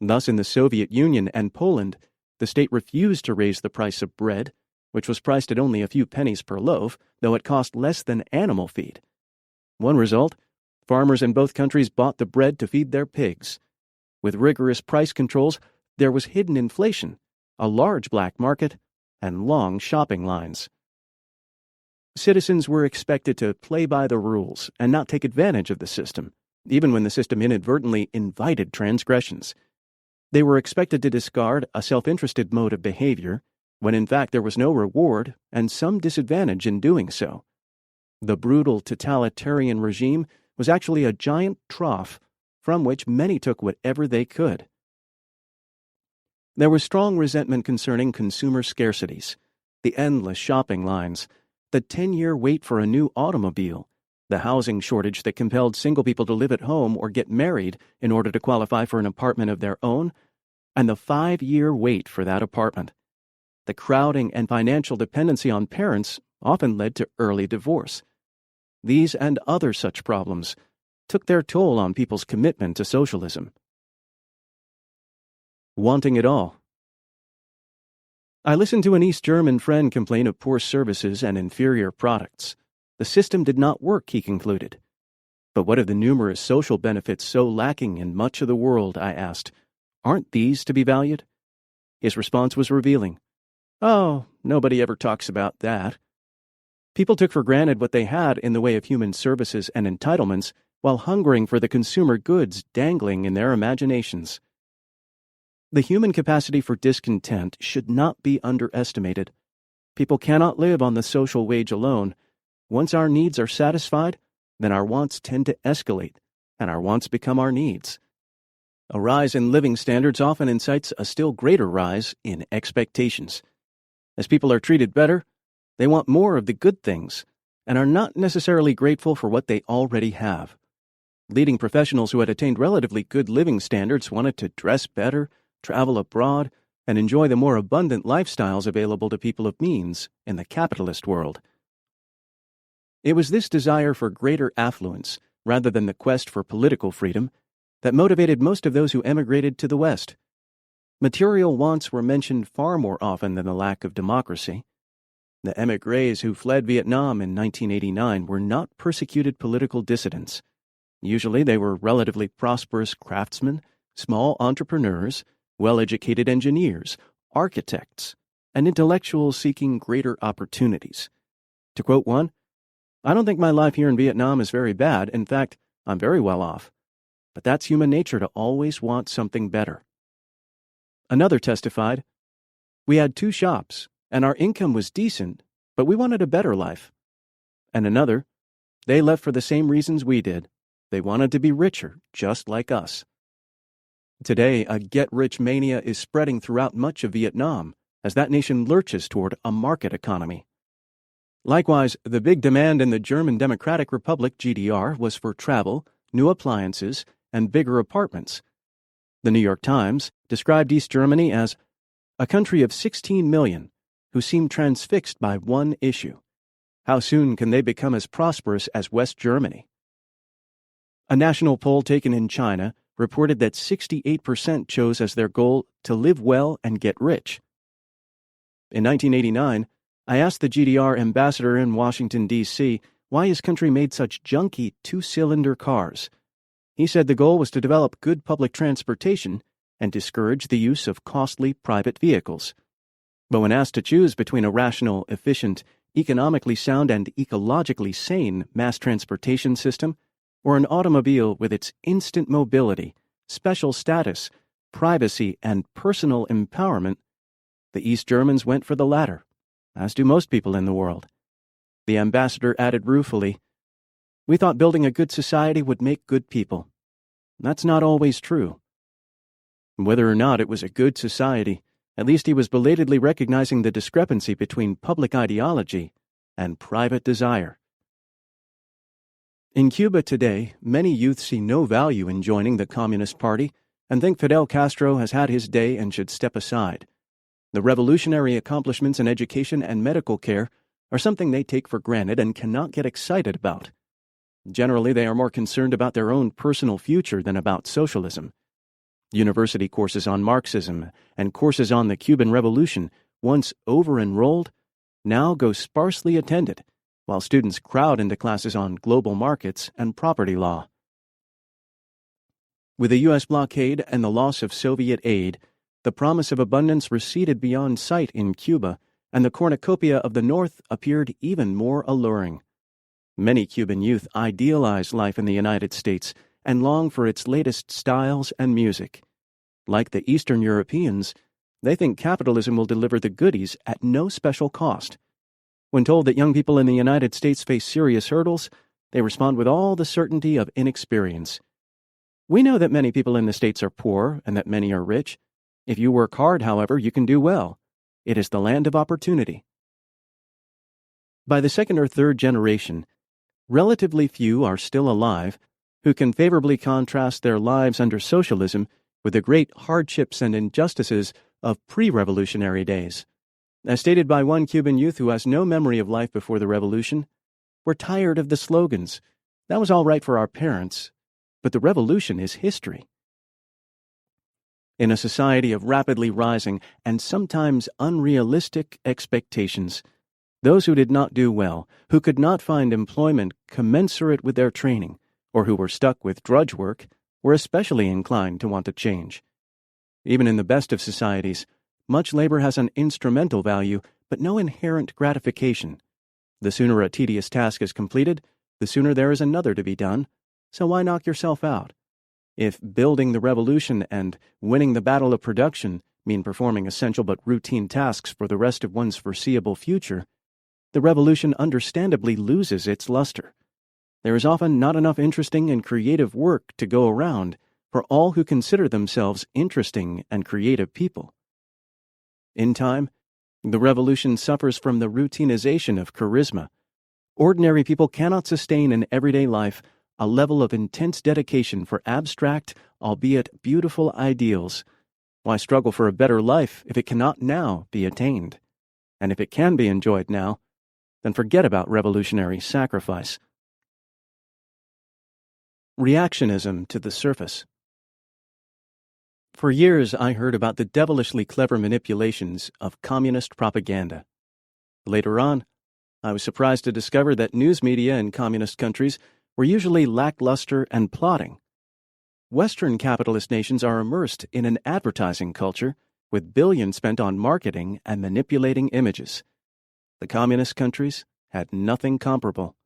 Thus, in the Soviet Union and Poland, the state refused to raise the price of bread, which was priced at only a few pennies per loaf, though it cost less than animal feed. One result, farmers in both countries bought the bread to feed their pigs. With rigorous price controls, there was hidden inflation, a large black market, and long shopping lines. Citizens were expected to play by the rules and not take advantage of the system, even when the system inadvertently invited transgressions. They were expected to discard a self-interested mode of behavior, when in fact there was no reward and some disadvantage in doing so. The brutal totalitarian regime was actually a giant trough from which many took whatever they could. There was strong resentment concerning consumer scarcities, the endless shopping lines, the 10-year wait for a new automobile, the housing shortage that compelled single people to live at home or get married in order to qualify for an apartment of their own, and the 5-year wait for that apartment. The crowding and financial dependency on parents often led to early divorce. These and other such problems took their toll on people's commitment to socialism. Wanting it all. I listened to an East German friend complain of poor services and inferior products. The system did not work, he concluded. But what of the numerous social benefits so lacking in much of the world, I asked. Aren't these to be valued? His response was revealing. Oh, nobody ever talks about that. People took for granted what they had in the way of human services and entitlements while hungering for the consumer goods dangling in their imaginations. The human capacity for discontent should not be underestimated. People cannot live on the social wage alone. Once our needs are satisfied, then our wants tend to escalate, and our wants become our needs. A rise in living standards often incites a still greater rise in expectations. As people are treated better, They want more of the good things and are not necessarily grateful for what they already have. Leading professionals who had attained relatively good living standards wanted to dress better, travel abroad, and enjoy the more abundant lifestyles available to people of means in the capitalist world. It was this desire for greater affluence, rather than the quest for political freedom, that motivated most of those who emigrated to the West. Material wants were mentioned far more often than the lack of democracy. The émigrés who fled Vietnam in 1989 were not persecuted political dissidents. Usually they were relatively prosperous craftsmen, small entrepreneurs, well-educated engineers, architects, and intellectuals seeking greater opportunities. To quote one, "I don't think my life here in Vietnam is very bad. In fact, I'm very well off. But that's human nature to always want something better." Another testified, "We had 2 shops, and our income was decent, but we wanted a better life." And another, "They left for the same reasons we did. They wanted to be richer, just like us." Today, a get-rich mania is spreading throughout much of Vietnam as that nation lurches toward a market economy. Likewise, the big demand in the German Democratic Republic, GDR, was for travel, new appliances, and bigger apartments. The New York Times described East Germany as a country of 16 million who seem transfixed by one issue. How soon can they become as prosperous as West Germany? A national poll taken in China reported that 68% chose as their goal to live well and get rich. In 1989, I asked the GDR ambassador in Washington, D.C., why his country made such junky 2-cylinder cars. He said the goal was to develop good public transportation and discourage the use of costly private vehicles. But when asked to choose between a rational, efficient, economically sound, and ecologically sane mass transportation system, or an automobile with its instant mobility, special status, privacy, and personal empowerment, the East Germans went for the latter, as do most people in the world. The ambassador added ruefully, "We thought building a good society would make good people. That's not always true." Whether or not it was a good society, at least he was belatedly recognizing the discrepancy between public ideology and private desire. In Cuba today, many youth see no value in joining the Communist Party and think Fidel Castro has had his day and should step aside. The revolutionary accomplishments in education and medical care are something they take for granted and cannot get excited about. Generally, they are more concerned about their own personal future than about socialism. University courses on Marxism and courses on the Cuban Revolution, once over-enrolled, now go sparsely attended, while students crowd into classes on global markets and property law. With the U.S. blockade and the loss of Soviet aid, the promise of abundance receded beyond sight in Cuba, and the cornucopia of the North appeared even more alluring. Many Cuban youth idealize life in the United States and long for its latest styles and music. Like the Eastern Europeans, they think capitalism will deliver the goodies at no special cost. When told that young people in the United States face serious hurdles, they respond with all the certainty of inexperience. "We know that many people in the States are poor and that many are rich. If you work hard, however, you can do well. It is the land of opportunity." By the second or third generation, relatively few are still alive who can favorably contrast their lives under socialism with the great hardships and injustices of pre-revolutionary days. As stated by one Cuban youth who has no memory of life before the revolution, "We're tired of the slogans. That was all right for our parents, but the revolution is history." In a society of rapidly rising and sometimes unrealistic expectations, those who did not do well, who could not find employment commensurate with their training, or who were stuck with drudge work, were especially inclined to want to change. Even in the best of societies, much labor has an instrumental value, but no inherent gratification. The sooner a tedious task is completed, the sooner there is another to be done, so why knock yourself out? If building the revolution and winning the battle of production mean performing essential but routine tasks for the rest of one's foreseeable future, the revolution understandably loses its luster. There is often not enough interesting and creative work to go around for all who consider themselves interesting and creative people. In time, The revolution suffers from the routinization of charisma. Ordinary people cannot sustain in everyday life a level of intense dedication for abstract, albeit beautiful ideals. Why struggle for a better life if it cannot now be attained? And if it can be enjoyed now, then forget about revolutionary sacrifice. Reactionism to the surface. For years, I heard about the devilishly clever manipulations of communist propaganda. Later on, I was surprised to discover that news media in communist countries were usually lackluster and plodding. Western capitalist nations are immersed in an advertising culture with billions spent on marketing and manipulating images. The communist countries had nothing comparable.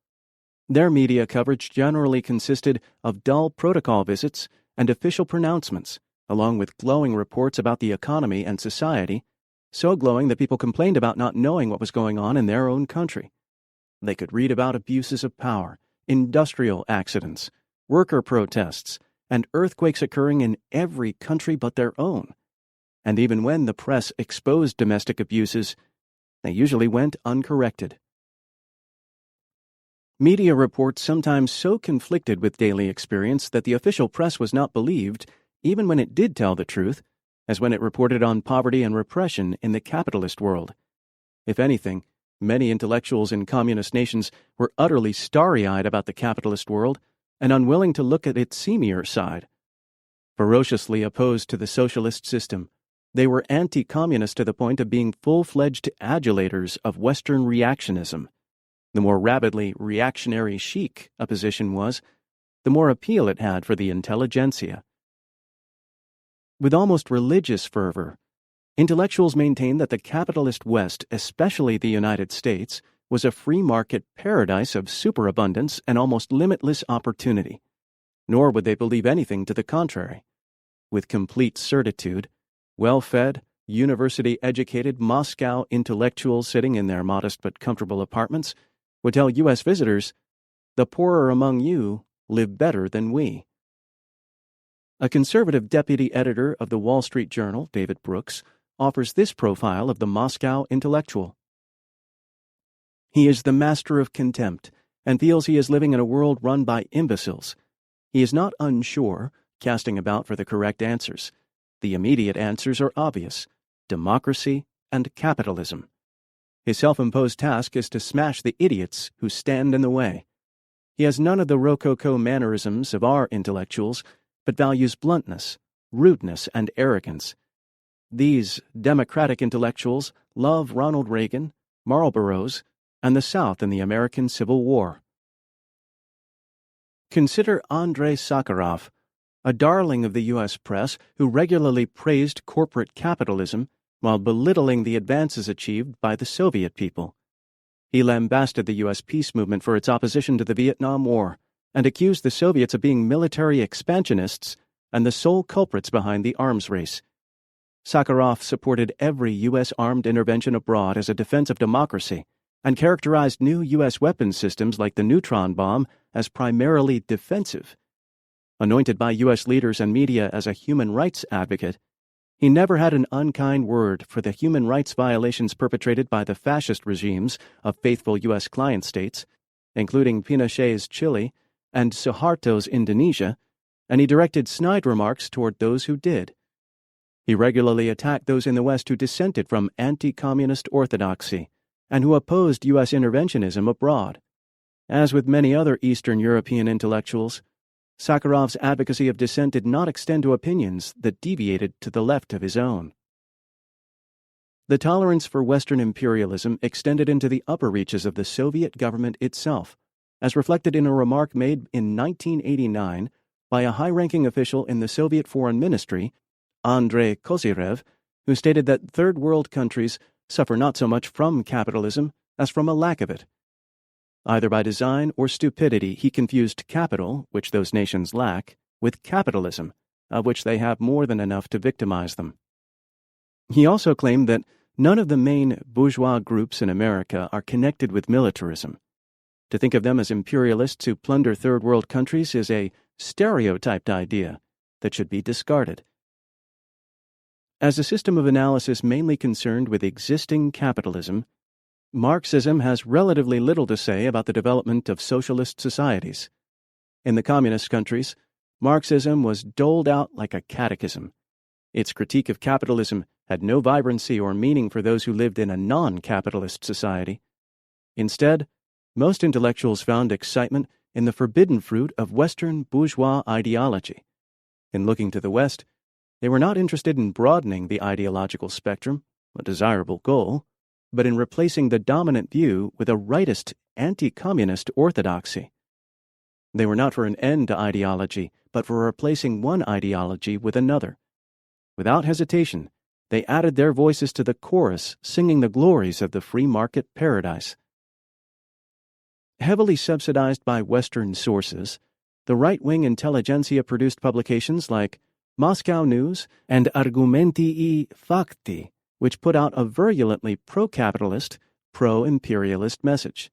Their media coverage generally consisted of dull protocol visits and official pronouncements, along with glowing reports about the economy and society, so glowing that people complained about not knowing what was going on in their own country. They could read about abuses of power, industrial accidents, worker protests, and earthquakes occurring in every country but their own. And even when the press exposed domestic abuses, they usually went uncorrected. Media reports sometimes so conflicted with daily experience that the official press was not believed, even when it did tell the truth, as when it reported on poverty and repression in the capitalist world. If anything, many intellectuals in communist nations were utterly starry-eyed about the capitalist world and unwilling to look at its seamier side. Ferociously opposed to the socialist system, they were anti-communist to the point of being full-fledged adulators of Western reactionism. The more rabidly reactionary chic a position was, the more appeal it had for the intelligentsia. With almost religious fervor, intellectuals maintained that the capitalist West, especially the United States, was a free market paradise of superabundance and almost limitless opportunity. Nor would they believe anything to the contrary. With complete certitude, well-fed, university-educated Moscow intellectuals sitting in their modest but comfortable apartments would tell U.S. visitors, "The poorer among you live better than we." A conservative deputy editor of the Wall Street Journal, David Brooks, offers this profile of the Moscow intellectual. He is the master of contempt and feels he is living in a world run by imbeciles. He is not unsure, casting about for the correct answers. The immediate answers are obvious: democracy and capitalism. His self-imposed task is to smash the idiots who stand in the way. He has none of the rococo mannerisms of our intellectuals, but values bluntness, rudeness, and arrogance. These democratic intellectuals love Ronald Reagan, Marlboros, and the South in the American Civil War. Consider Andrei Sakharov, a darling of the U.S. press who regularly praised corporate capitalism while belittling the advances achieved by the Soviet people. He lambasted the U.S. peace movement for its opposition to the Vietnam War, and accused the Soviets of being military expansionists and the sole culprits behind the arms race. Sakharov supported every U.S. armed intervention abroad as a defense of democracy, and characterized new U.S. weapons systems like the neutron bomb as primarily defensive. Anointed by U.S. leaders and media as a human rights advocate, he never had an unkind word for the human rights violations perpetrated by the fascist regimes of faithful U.S. client states, including Pinochet's Chile and Suharto's Indonesia, and he directed snide remarks toward those who did. He regularly attacked those in the West who dissented from anti-communist orthodoxy and who opposed U.S. interventionism abroad. As with many other Eastern European intellectuals, Sakharov's advocacy of dissent did not extend to opinions that deviated to the left of his own. The tolerance for Western imperialism extended into the upper reaches of the Soviet government itself, as reflected in a remark made in 1989 by a high-ranking official in the Soviet Foreign Ministry, Andrei Kozyrev, who stated that third world countries suffer not so much from capitalism as from a lack of it. Either by design or stupidity, he confused capital, which those nations lack, with capitalism, of which they have more than enough to victimize them. He also claimed that none of the main bourgeois groups in America are connected with militarism. To think of them as imperialists who plunder third world countries is a stereotyped idea that should be discarded. As a system of analysis mainly concerned with existing capitalism, Marxism has relatively little to say about the development of socialist societies. In the communist countries, Marxism was doled out like a catechism. Its critique of capitalism had no vibrancy or meaning for those who lived in a non-capitalist society. Instead, most intellectuals found excitement in the forbidden fruit of Western bourgeois ideology. In looking to the West, they were not interested in broadening the ideological spectrum, a desirable goal, but in replacing the dominant view with a rightist, anti-communist orthodoxy. They were not for an end to ideology, but for replacing one ideology with another. Without hesitation, they added their voices to the chorus, singing the glories of the free market paradise. Heavily subsidized by Western sources, the right-wing intelligentsia produced publications like Moscow News and Argumentii Fakti, which put out a virulently pro-capitalist, pro-imperialist message.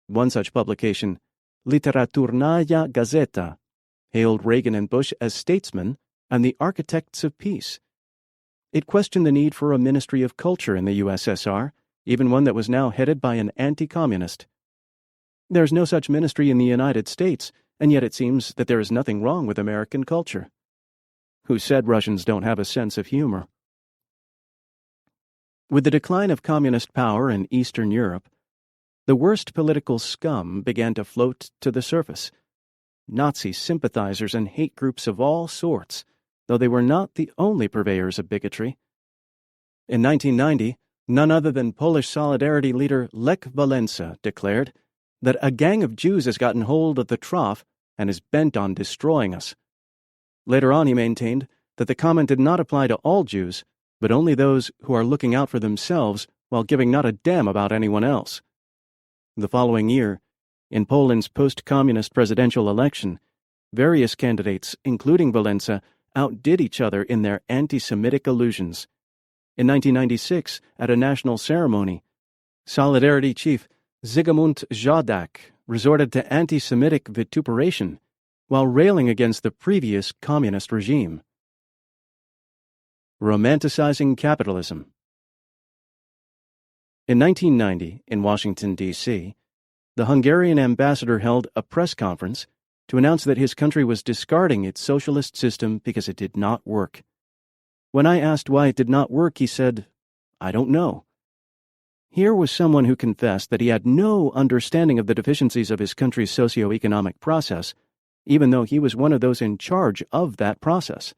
One such publication, Literaturnaya Gazeta, hailed Reagan and Bush as statesmen and the architects of peace. It questioned the need for a ministry of culture in the USSR, even one that was now headed by an anti-communist. There's no such ministry in the United States, and yet it seems that there is nothing wrong with American culture. Who said Russians don't have a sense of humor? With the decline of communist power in Eastern Europe, the worst political scum began to float to the surface. Nazi sympathizers and hate groups of all sorts, though they were not the only purveyors of bigotry. In 1990, none other than Polish Solidarity leader Lech Walesa declared that a gang of Jews has gotten hold of the trough and is bent on destroying us. Later on, he maintained that the comment did not apply to all Jews, but only those who are looking out for themselves while giving not a damn about anyone else. The following year, in Poland's post-communist presidential election, various candidates, including Walesa, outdid each other in their anti-Semitic allusions. In 1996, at a national ceremony, Solidarity chief Zygmunt Żadak resorted to anti-Semitic vituperation while railing against the previous communist regime. Romanticizing capitalism. In 1990, in Washington, D.C., the Hungarian ambassador held a press conference to announce that his country was discarding its socialist system because it did not work. When I asked why it did not work, he said, "I don't know." Here was someone who confessed that he had no understanding of the deficiencies of his country's socio-economic process, even though he was one of those in charge of that process.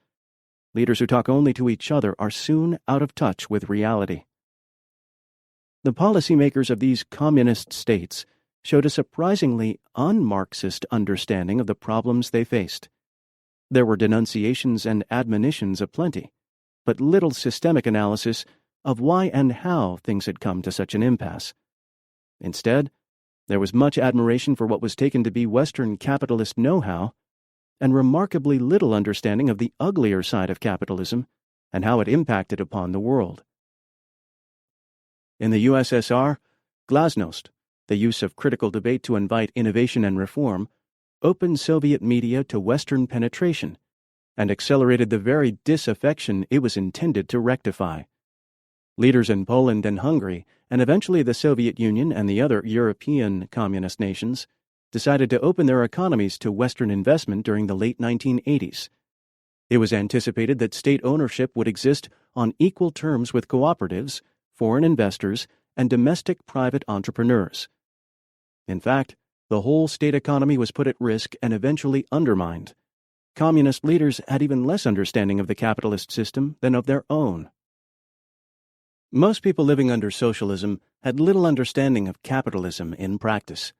Leaders who talk only to each other are soon out of touch with reality. The policymakers of these communist states showed a surprisingly un-Marxist understanding of the problems they faced. There were denunciations and admonitions aplenty, but little systemic analysis of why and how things had come to such an impasse. Instead, there was much admiration for what was taken to be Western capitalist know-how, and remarkably little understanding of the uglier side of capitalism and how it impacted upon the world. In the USSR, glasnost, the use of critical debate to invite innovation and reform, opened Soviet media to Western penetration and accelerated the very disaffection it was intended to rectify. Leaders in Poland and Hungary, and eventually the Soviet Union and the other European communist nations, decided to open their economies to Western investment during the late 1980s. It was anticipated that state ownership would exist on equal terms with cooperatives, foreign investors, and domestic private entrepreneurs. In fact, the whole state economy was put at risk and eventually undermined. Communist leaders had even less understanding of the capitalist system than of their own. Most people living under socialism had little understanding of capitalism in practice.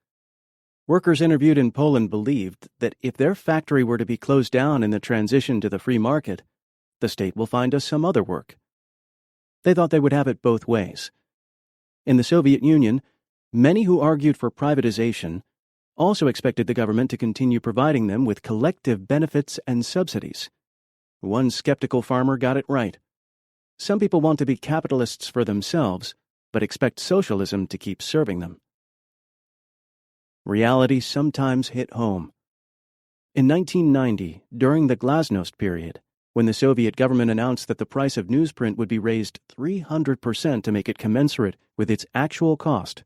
Workers interviewed in Poland believed that if their factory were to be closed down in the transition to the free market, the state will find us some other work. They thought they would have it both ways. In the Soviet Union, many who argued for privatization also expected the government to continue providing them with collective benefits and subsidies. One skeptical farmer got it right. Some people want to be capitalists for themselves, but expect socialism to keep serving them. Reality sometimes hit home. In 1990, during the glasnost period, when the Soviet government announced that the price of newsprint would be raised 300% to make it commensurate with its actual cost,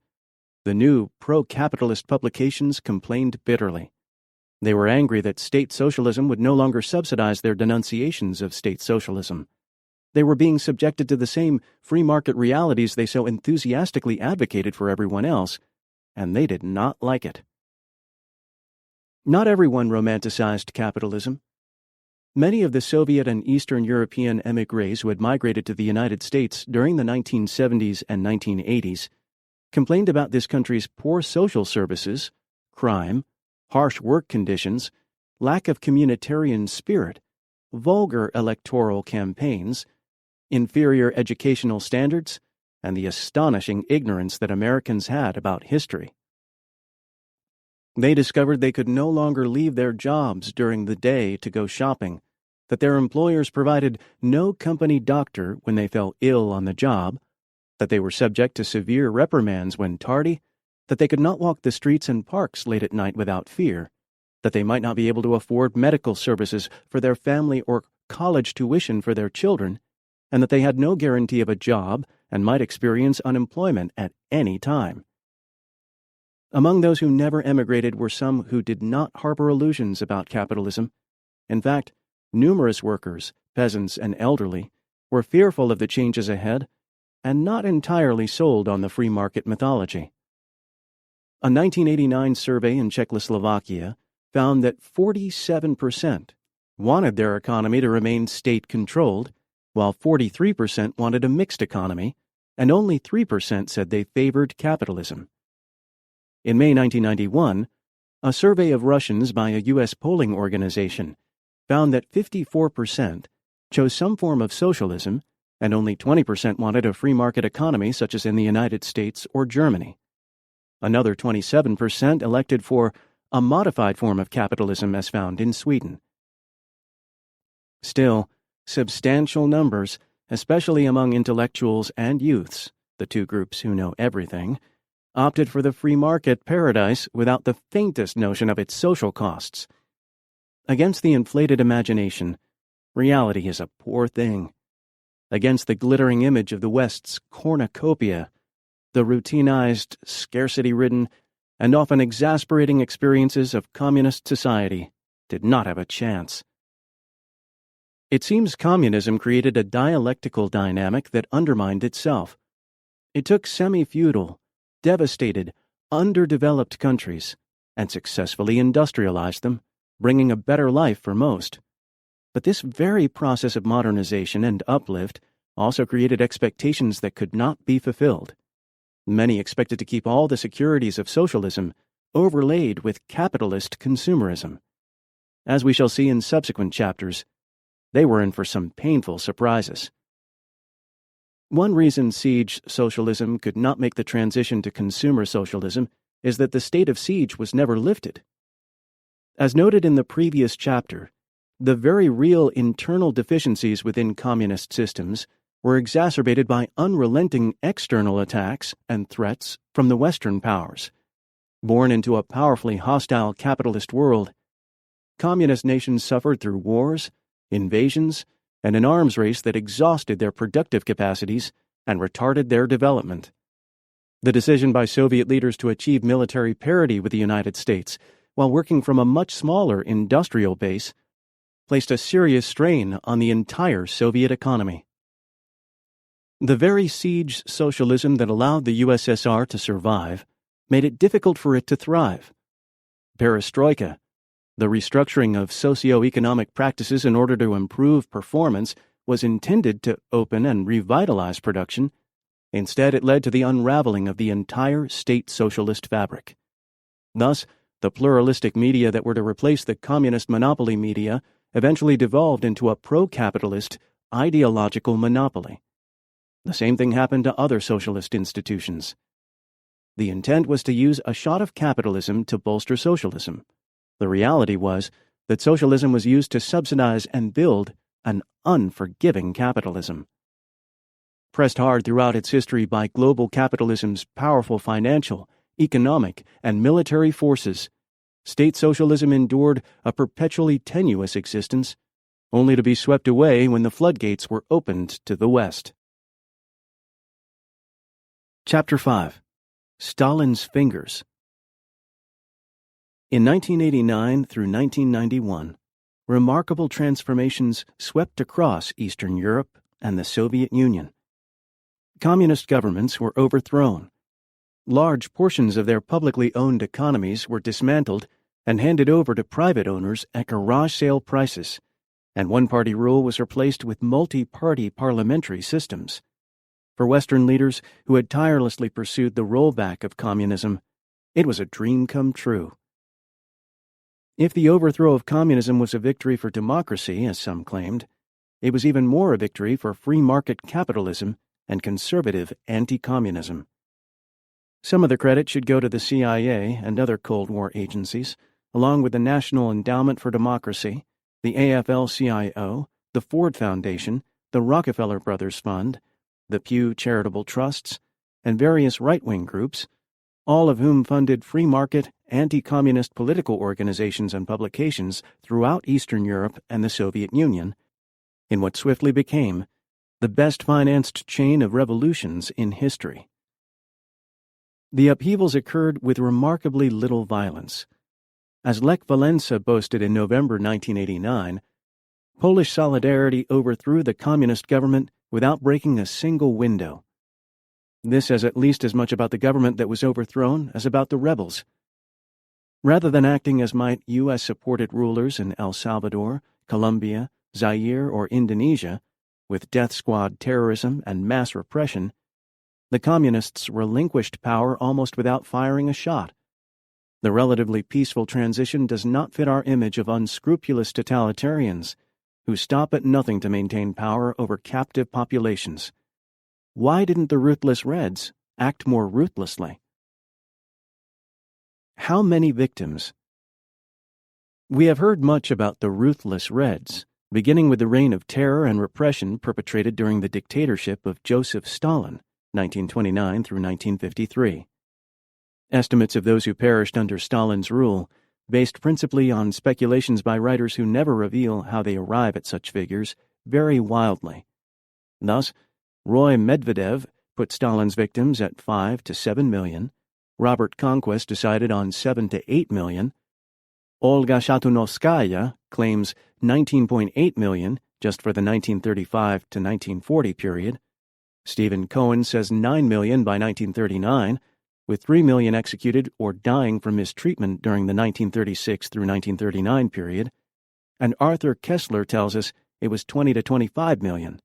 the new pro-capitalist publications complained bitterly. They were angry that state socialism would no longer subsidize their denunciations of state socialism. They were being subjected to the same free market realities they so enthusiastically advocated for everyone else, and they did not like it. Not everyone romanticized capitalism. Many of the Soviet and Eastern European émigrés who had migrated to the United States during the 1970s and 1980s complained about this country's poor social services, crime, harsh work conditions, lack of communitarian spirit, vulgar electoral campaigns, inferior educational standards, and the astonishing ignorance that Americans had about history. They discovered they could no longer leave their jobs during the day to go shopping, that their employers provided no company doctor when they fell ill on the job, that they were subject to severe reprimands when tardy, that they could not walk the streets and parks late at night without fear, that they might not be able to afford medical services for their family or college tuition for their children, and that they had no guarantee of a job and might experience unemployment at any time. Among those who never emigrated were some who did not harbor illusions about capitalism. In fact, numerous workers, peasants, and elderly were fearful of the changes ahead and not entirely sold on the free market mythology. A 1989 survey in Czechoslovakia found that 47% wanted their economy to remain state-controlled, while 43% wanted a mixed economy, and only 3% said they favored capitalism. In May 1991, a survey of Russians by a U.S. polling organization found that 54% chose some form of socialism, and only 20% wanted a free market economy such as in the United States or Germany. Another 27% elected for a modified form of capitalism as found in Sweden. Still, substantial numbers, especially among intellectuals and youths, the two groups who know everything, opted for the free market paradise without the faintest notion of its social costs. Against the inflated imagination, reality is a poor thing. Against the glittering image of the West's cornucopia, the routinized, scarcity-ridden, and often exasperating experiences of communist society did not have a chance. It seems communism created a dialectical dynamic that undermined itself. It took semi-feudal, devastated, underdeveloped countries and successfully industrialized them, bringing a better life for most. But this very process of modernization and uplift also created expectations that could not be fulfilled. Many expected to keep all the securities of socialism overlaid with capitalist consumerism. As we shall see in subsequent chapters, they were in for some painful surprises. One reason siege socialism could not make the transition to consumer socialism is that the state of siege was never lifted. As noted in the previous chapter, the very real internal deficiencies within communist systems were exacerbated by unrelenting external attacks and threats from the Western powers. Born into a powerfully hostile capitalist world, communist nations suffered through wars, invasions, and an arms race that exhausted their productive capacities and retarded their development. The decision by Soviet leaders to achieve military parity with the United States, while working from a much smaller industrial base, placed a serious strain on the entire Soviet economy. The very siege socialism that allowed the USSR to survive made it difficult for it to thrive. Perestroika, the restructuring of socio-economic practices in order to improve performance, was intended to open and revitalize production. Instead, it led to the unraveling of the entire state socialist fabric. Thus, the pluralistic media that were to replace the communist monopoly media eventually devolved into a pro-capitalist, ideological monopoly. The same thing happened to other socialist institutions. The intent was to use a shot of capitalism to bolster socialism. The reality was that socialism was used to subsidize and build an unforgiving capitalism. Pressed hard throughout its history by global capitalism's powerful financial, economic, and military forces, state socialism endured a perpetually tenuous existence only to be swept away when the floodgates were opened to the West. Chapter 5. Stalin's Fingers. In 1989 through 1991, remarkable transformations swept across Eastern Europe and the Soviet Union. Communist governments were overthrown. Large portions of their publicly owned economies were dismantled and handed over to private owners at garage sale prices, and one-party rule was replaced with multi-party parliamentary systems. For Western leaders who had tirelessly pursued the rollback of communism, it was a dream come true. If the overthrow of communism was a victory for democracy, as some claimed, it was even more a victory for free market capitalism and conservative anti-communism. Some of the credit should go to the CIA and other Cold War agencies, along with the National Endowment for Democracy, the AFL-CIO, the Ford Foundation, the Rockefeller Brothers Fund, the Pew Charitable Trusts, and various right-wing groups, all of whom funded free market, anti-communist political organizations and publications throughout Eastern Europe and the Soviet Union, in what swiftly became the best-financed chain of revolutions in history. The upheavals occurred with remarkably little violence. As Lech Walesa boasted in November 1989, Polish solidarity overthrew the communist government without breaking a single window. This says at least as much about the government that was overthrown as about the rebels. Rather than acting as might U.S.-supported rulers in El Salvador, Colombia, Zaire, or Indonesia, with death squad terrorism and mass repression, the communists relinquished power almost without firing a shot. The relatively peaceful transition does not fit our image of unscrupulous totalitarians who stop at nothing to maintain power over captive populations. Why didn't the ruthless Reds act more ruthlessly? How many victims? We have heard much about the ruthless Reds, beginning with the reign of terror and repression perpetrated during the dictatorship of Joseph Stalin, 1929 through 1953. Estimates of those who perished under Stalin's rule, based principally on speculations by writers who never reveal how they arrive at such figures, vary wildly. Thus, Roy Medvedev put Stalin's victims at 5 to 7 million, Robert Conquest decided on 7 to 8 million, Olga Shatunovskaya claims 19.8 million just for the 1935 to 1940 period, Stephen Cohen says 9 million by 1939, with 3 million executed or dying from mistreatment during the 1936 through 1939 period, and Arthur Kessler tells us it was 20 to 25 million.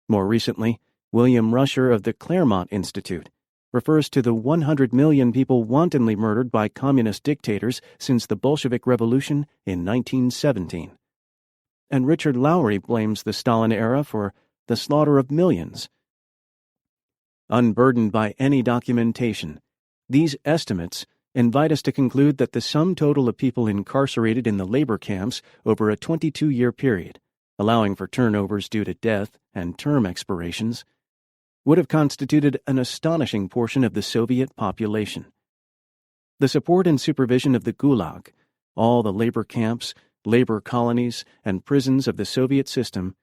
More recently, William Rusher of the Claremont Institute refers to the 100 million people wantonly murdered by communist dictators since the Bolshevik Revolution in 1917. And Richard Lowry blames the Stalin era for the slaughter of millions. Unburdened by any documentation, these estimates invite us to conclude that the sum total of people incarcerated in the labor camps over a 22-year period, allowing for turnovers due to death and term expirations, would have constituted an astonishing portion of the Soviet population. The support and supervision of the Gulag, all the labor camps, labor colonies, and prisons of the Soviet system,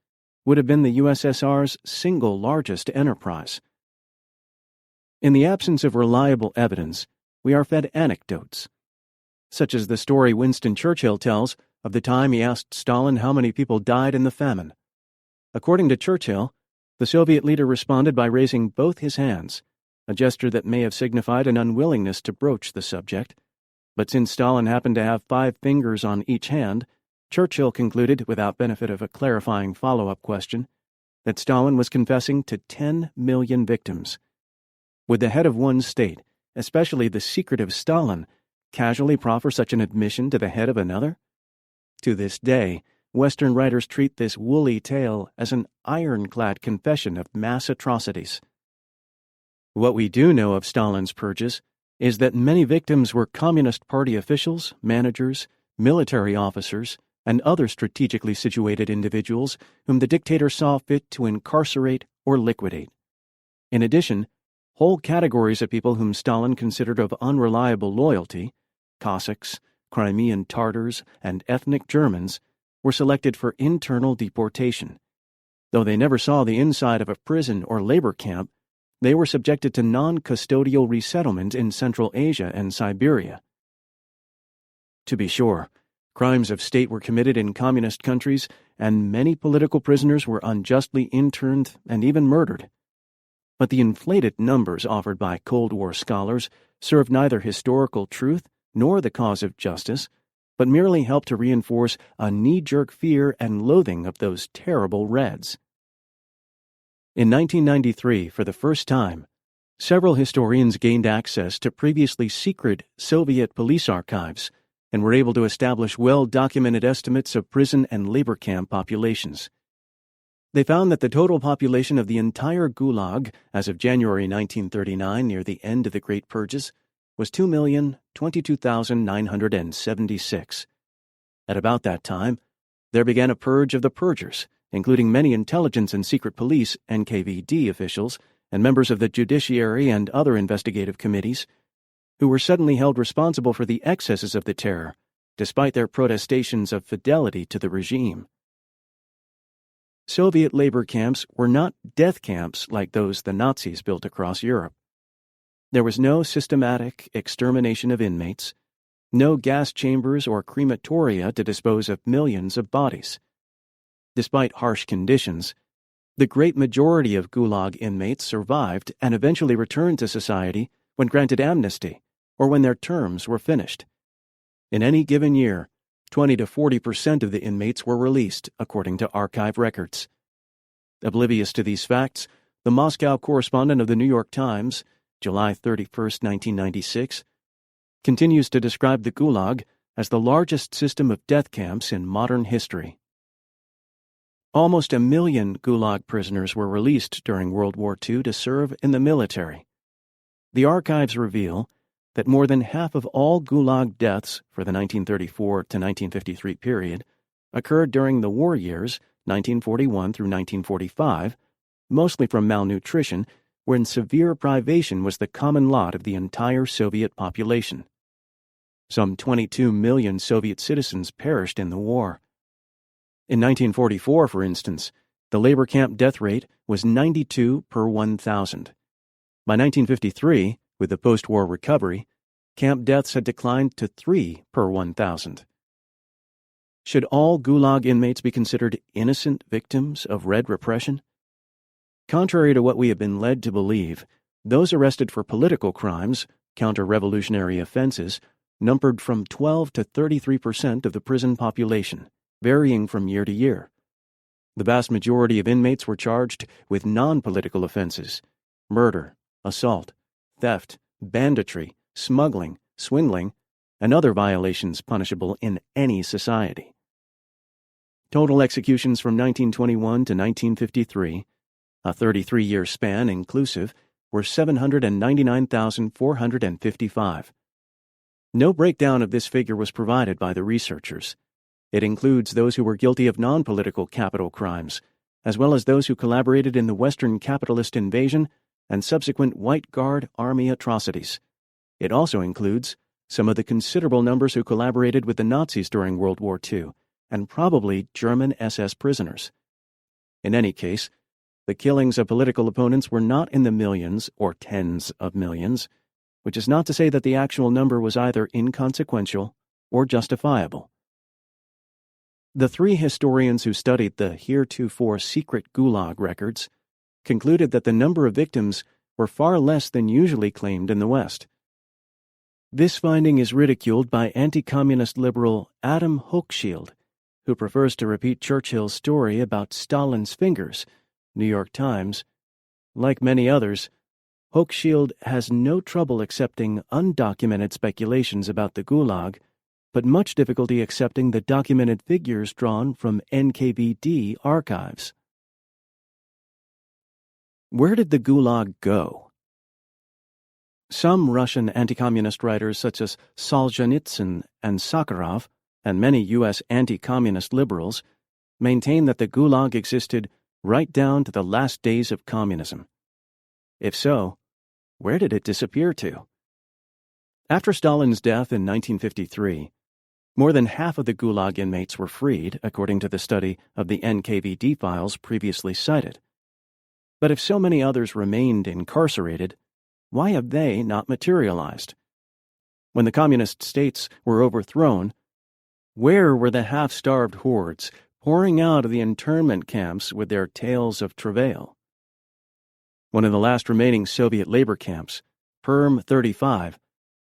would have been the USSR's single largest enterprise. In the absence of reliable evidence, we are fed anecdotes, such as the story Winston Churchill tells of the time he asked Stalin how many people died in the famine. According to Churchill, the Soviet leader responded by raising both his hands, a gesture that may have signified an unwillingness to broach the subject. But since Stalin happened to have 5 fingers on each hand, Churchill concluded, without benefit of a clarifying follow-up question, that Stalin was confessing to 10 million victims. Would the head of one state, especially the secretive Stalin, casually proffer such an admission to the head of another? To this day, Western writers treat this woolly tale as an ironclad confession of mass atrocities. What we do know of Stalin's purges is that many victims were Communist Party officials, managers, military officers, and other strategically situated individuals whom the dictator saw fit to incarcerate or liquidate. In addition, whole categories of people whom Stalin considered of unreliable loyalty, Cossacks, Crimean Tartars, and ethnic Germans, were selected for internal deportation. Though they never saw the inside of a prison or labor camp, they were subjected to non-custodial resettlement in Central Asia and Siberia. To be sure, crimes of state were committed in communist countries, and many political prisoners were unjustly interned and even murdered. But the inflated numbers offered by Cold War scholars serve neither historical truth nor the cause of justice, but merely help to reinforce a knee-jerk fear and loathing of those terrible Reds. In 1993, for the first time, several historians gained access to previously secret Soviet police archives and were able to establish well-documented estimates of prison and labor camp populations. They found that the total population of the entire Gulag as of January 1939, near the end of the Great Purges, was 2,022,976. At about that time, there began a purge of the purgers, including many intelligence and secret police (NKVD) officials and members of the judiciary and other investigative committees, who were suddenly held responsible for the excesses of the terror, despite their protestations of fidelity to the regime. Soviet labor camps were not death camps like those the Nazis built across Europe. There was no systematic extermination of inmates, no gas chambers or crematoria to dispose of millions of bodies. Despite harsh conditions, the great majority of Gulag inmates survived and eventually returned to society when granted amnesty or when their terms were finished. In any given year, 20 to 40% of the inmates were released, according to archive records. Oblivious to these facts, the Moscow correspondent of the New York Times, July 31, 1996, continues to describe the Gulag as the largest system of death camps in modern history. Almost 1 million Gulag prisoners were released during World War II to serve in the military. The archives reveal that more than half of all Gulag deaths for the 1934 to 1953 period occurred during the war years, 1941 through 1945, mostly from malnutrition, when severe privation was the common lot of the entire Soviet population. Some 22 million Soviet citizens perished in the war. In 1944, for instance, the labor camp death rate was 92 per 1,000. By 1953, with the post-war recovery, camp deaths had declined to 3 per 1,000. Should all Gulag inmates be considered innocent victims of Red repression? Contrary to what we have been led to believe, those arrested for political crimes, counter-revolutionary offenses, numbered from 12 to 33% of the prison population, varying from year to year. The vast majority of inmates were charged with non-political offenses: murder, assault, theft, banditry, smuggling, swindling, and other violations punishable in any society. Total executions from 1921 to 1953, a 33-year span inclusive, were 799,455. No breakdown of this figure was provided by the researchers. It includes those who were guilty of non-political capital crimes, as well as those who collaborated in the Western capitalist invasion and subsequent White Guard Army atrocities. It also includes some of the considerable numbers who collaborated with the Nazis during World War II, and probably German SS prisoners. In any case, the killings of political opponents were not in the millions or tens of millions, which is not to say that the actual number was either inconsequential or justifiable. The 3 historians who studied the heretofore secret Gulag records concluded that the number of victims were far less than usually claimed in the West. This finding is ridiculed by anti-communist liberal Adam Hochschild, who prefers to repeat Churchill's story about Stalin's fingers, New York Times. Like many others, Hochschild has no trouble accepting undocumented speculations about the Gulag, but much difficulty accepting the documented figures drawn from NKVD archives. Where did the Gulag go? Some Russian anti-communist writers such as Solzhenitsyn and Sakharov, and many U.S. anti-communist liberals, maintain that the Gulag existed right down to the last days of communism. If so, where did it disappear to? After Stalin's death in 1953, More than half of the Gulag inmates were freed, according to the study of the NKVD files previously cited. But if so many others remained incarcerated, why have they not materialized? When the communist states were overthrown, where were the half-starved hordes pouring out of the internment camps with their tales of travail? One of the last remaining Soviet labor camps, Perm 35,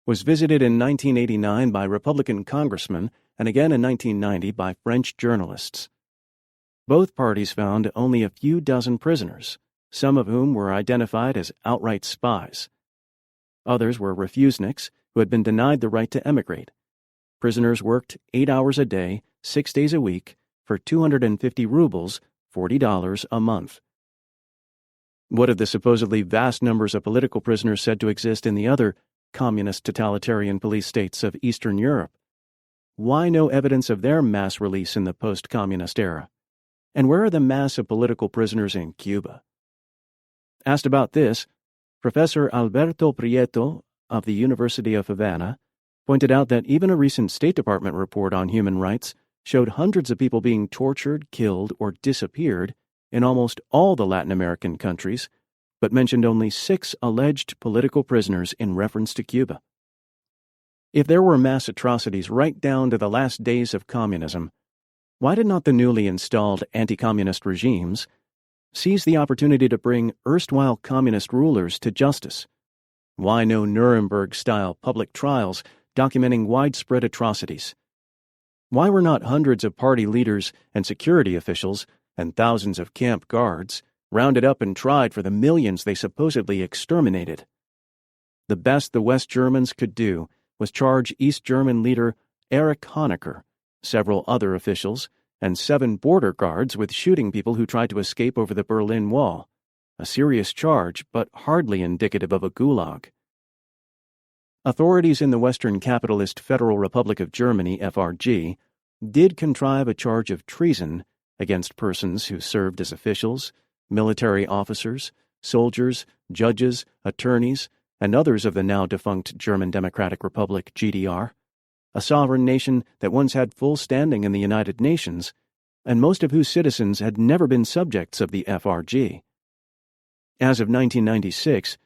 was visited in 1989 by Republican congressmen and again in 1990 by French journalists. Both parties found only a few dozen prisoners, some of whom were identified as outright spies. Others were refuseniks who had been denied the right to emigrate. Prisoners worked 8 hours a day, 6 days a week, for 250 rubles, $40 a month. What of the supposedly vast numbers of political prisoners said to exist in the other communist totalitarian police states of Eastern Europe? Why no evidence of their mass release in the post-communist era? And where are the mass of political prisoners in Cuba? Asked about this, Professor Alberto Prieto of the University of Havana pointed out that even a recent State Department report on human rights showed hundreds of people being tortured, killed, or disappeared in almost all the Latin American countries, but mentioned only 6 alleged political prisoners in reference to Cuba. If there were mass atrocities right down to the last days of communism, why did not the newly installed anti-communist regimes seize the opportunity to bring erstwhile communist rulers to justice? Why no Nuremberg-style public trials documenting widespread atrocities? Why were not hundreds of party leaders and security officials and thousands of camp guards rounded up and tried for the millions they supposedly exterminated? The best the West Germans could do was charge East German leader Erich Honecker, several other officials, and 7 border guards with shooting people who tried to escape over the Berlin Wall, a serious charge but hardly indicative of a gulag. Authorities in the Western Capitalist Federal Republic of Germany, FRG, did contrive a charge of treason against persons who served as officials, military officers, soldiers, judges, attorneys, and others of the now-defunct German Democratic Republic, GDR, a sovereign nation that once had full standing in the United Nations, and most of whose citizens had never been subjects of the FRG. As of 1996,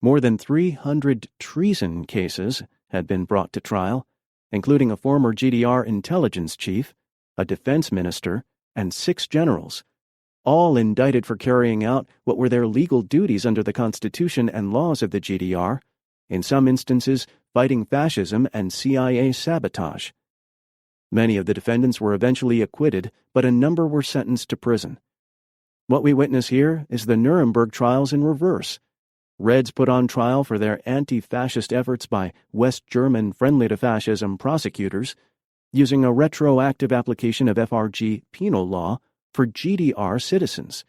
more than 300 treason cases had been brought to trial, including a former GDR intelligence chief, a defense minister, and 6 generals, all indicted for carrying out what were their legal duties under the Constitution and laws of the GDR, in some instances fighting fascism and CIA sabotage. Many of the defendants were eventually acquitted, but a number were sentenced to prison. What we witness here is the Nuremberg trials in reverse. Reds put on trial for their anti-fascist efforts by West German friendly-to-fascism prosecutors, using a retroactive application of FRG penal law for GDR citizens.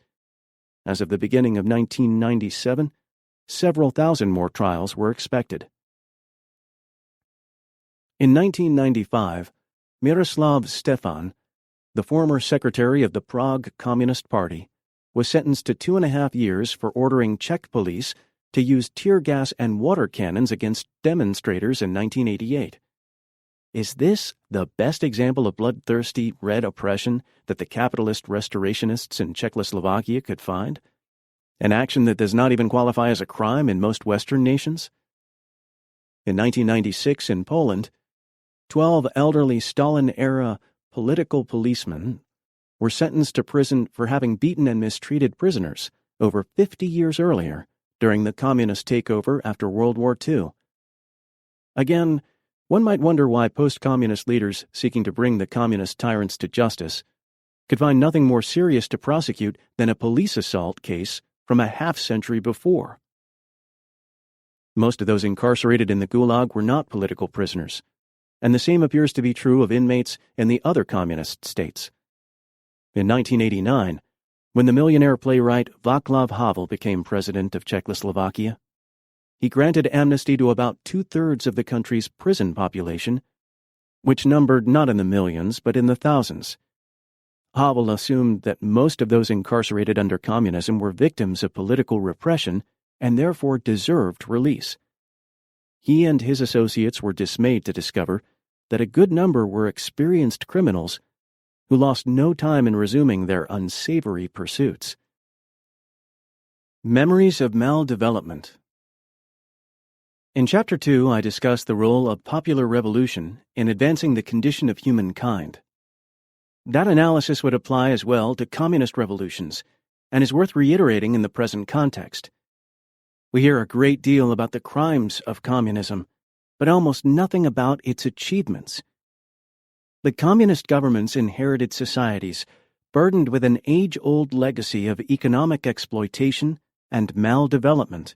As of the beginning of 1997, several thousand more trials were expected. In 1995, Miroslav Stefan, the former secretary of the Prague Communist Party, was sentenced to 2.5 years for ordering Czech police to use tear gas and water cannons against demonstrators in 1988. Is this the best example of bloodthirsty red oppression that the capitalist restorationists in Czechoslovakia could find? An action that does not even qualify as a crime in most Western nations? In 1996 in Poland, 12 elderly Stalin-era political policemen were sentenced to prison for having beaten and mistreated prisoners over 50 years earlier during the communist takeover after World War II. Again, one might wonder why post-communist leaders seeking to bring the communist tyrants to justice could find nothing more serious to prosecute than a police assault case from a half-century before. Most of those incarcerated in the Gulag were not political prisoners, and the same appears to be true of inmates in the other communist states. In 1989, when the millionaire playwright Václav Havel became president of Czechoslovakia, he granted amnesty to about 2/3 of the country's prison population, which numbered not in the millions but in the thousands. Havel assumed that most of those incarcerated under communism were victims of political repression and therefore deserved release. He and his associates were dismayed to discover that a good number were experienced criminals who lost no time in resuming their unsavory pursuits. Memories of Maldevelopment. In Chapter 2, I discuss the role of popular revolution in advancing the condition of humankind. That analysis would apply as well to communist revolutions, and is worth reiterating in the present context. We hear a great deal about the crimes of communism, but almost nothing about its achievements. The communist governments inherited societies burdened with an age-old legacy of economic exploitation and maldevelopment.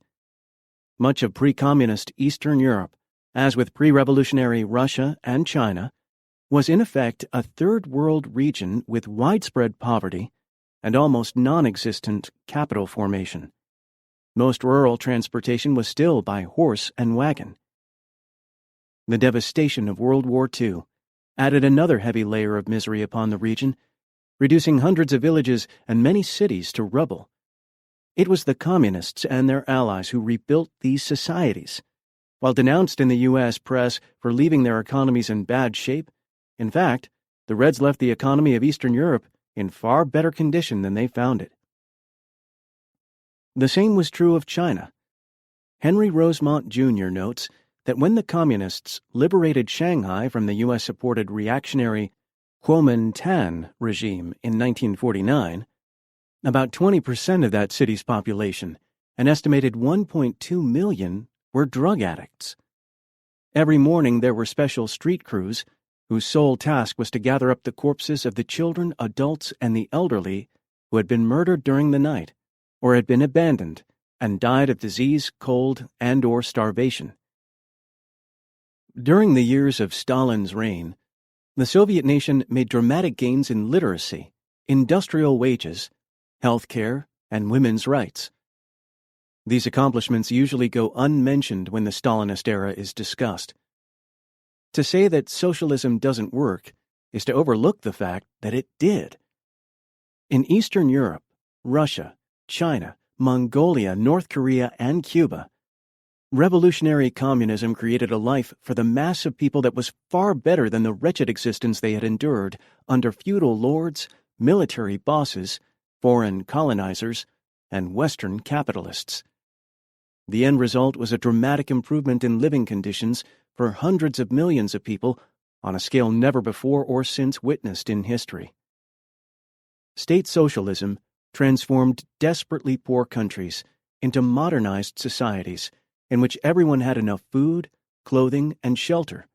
Much of pre-communist Eastern Europe, as with pre-revolutionary Russia and China, was in effect a third world region with widespread poverty and almost non-existent capital formation. Most rural transportation was still by horse and wagon. The devastation of World War II added another heavy layer of misery upon the region, reducing hundreds of villages and many cities to rubble. It was the communists and their allies who rebuilt these societies. While denounced in the U.S. press for leaving their economies in bad shape, in fact, the Reds left the economy of Eastern Europe in far better condition than they found it. The same was true of China. Henry Rosemont Jr. notes that when the communists liberated Shanghai from the U.S.-supported reactionary Kuomintang regime in 1949, about 20% of that city's population, an estimated 1.2 million, were drug addicts. Every morning there were special street crews whose sole task was to gather up the corpses of the children, adults, and the elderly who had been murdered during the night or had been abandoned and died of disease, cold, and/or starvation. During the years of Stalin's reign, the Soviet nation made dramatic gains in literacy, industrial wages, health care, and women's rights. These accomplishments usually go unmentioned when the Stalinist era is discussed. To say that socialism doesn't work is to overlook the fact that it did. In Eastern Europe, Russia, China, Mongolia, North Korea, and Cuba, revolutionary communism created a life for the mass of people that was far better than the wretched existence they had endured under feudal lords, military bosses, foreign colonizers, and Western capitalists. The end result was a dramatic improvement in living conditions for hundreds of millions of people on a scale never before or since witnessed in history. State socialism transformed desperately poor countries into modernized societies in which everyone had enough food, clothing, and shelter,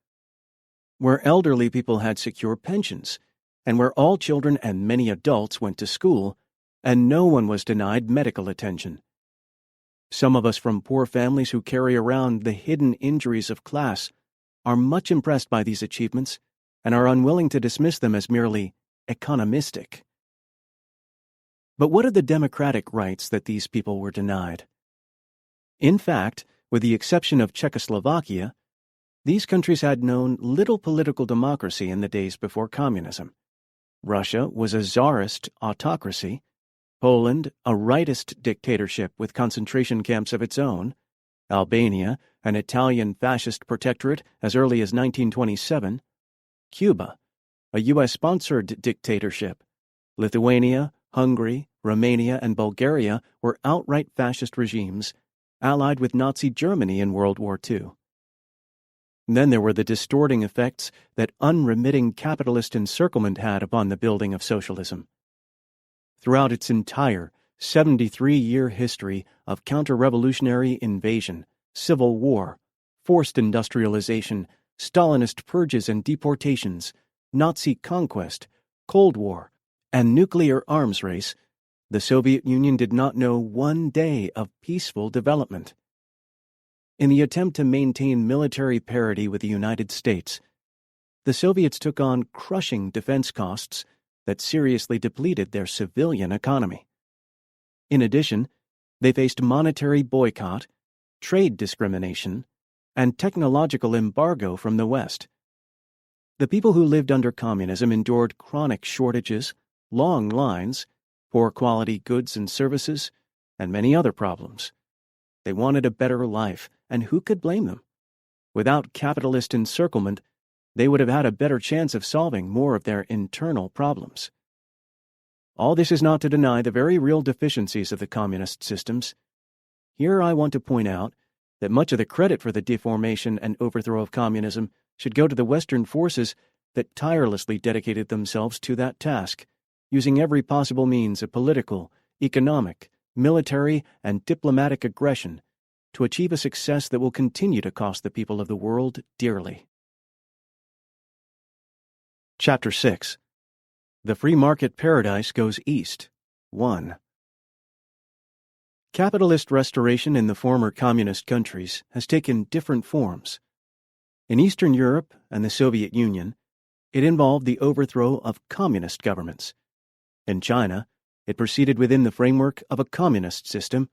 where elderly people had secure pensions, and where all children and many adults went to school, and no one was denied medical attention. Some of us from poor families who carry around the hidden injuries of class are much impressed by these achievements and are unwilling to dismiss them as merely economistic. But what are the democratic rights that these people were denied? In fact, with the exception of Czechoslovakia, these countries had known little political democracy in the days before communism. Russia was a czarist autocracy, Poland a rightist dictatorship with concentration camps of its own, Albania an Italian fascist protectorate as early as 1927, Cuba a U.S.-sponsored dictatorship, Lithuania, Hungary, Romania, and Bulgaria were outright fascist regimes, allied with Nazi Germany in World War II. Then there were the distorting effects that unremitting capitalist encirclement had upon the building of socialism. Throughout its entire 73-year history of counter-revolutionary invasion, civil war, forced industrialization, Stalinist purges and deportations, Nazi conquest, Cold War, and nuclear arms race, the Soviet Union did not know one day of peaceful development. In the attempt to maintain military parity with the United States, the Soviets took on crushing defense costs that seriously depleted their civilian economy. In addition, they faced monetary boycott, trade discrimination, and technological embargo from the West. The people who lived under communism endured chronic shortages, long lines, poor quality goods and services, and many other problems. They wanted a better life, and who could blame them? Without capitalist encirclement, they would have had a better chance of solving more of their internal problems. All this is not to deny the very real deficiencies of the communist systems. Here I want to point out that much of the credit for the deformation and overthrow of communism should go to the Western forces that tirelessly dedicated themselves to that task, using every possible means of political, economic, military, and diplomatic aggression to achieve a success that will continue to cost the people of the world dearly. Chapter 6. The Free Market Paradise Goes East. 1. Capitalist restoration in the former communist countries has taken different forms. In Eastern Europe and the Soviet Union, it involved the overthrow of communist governments. In China, it proceeded within the framework of a communist system,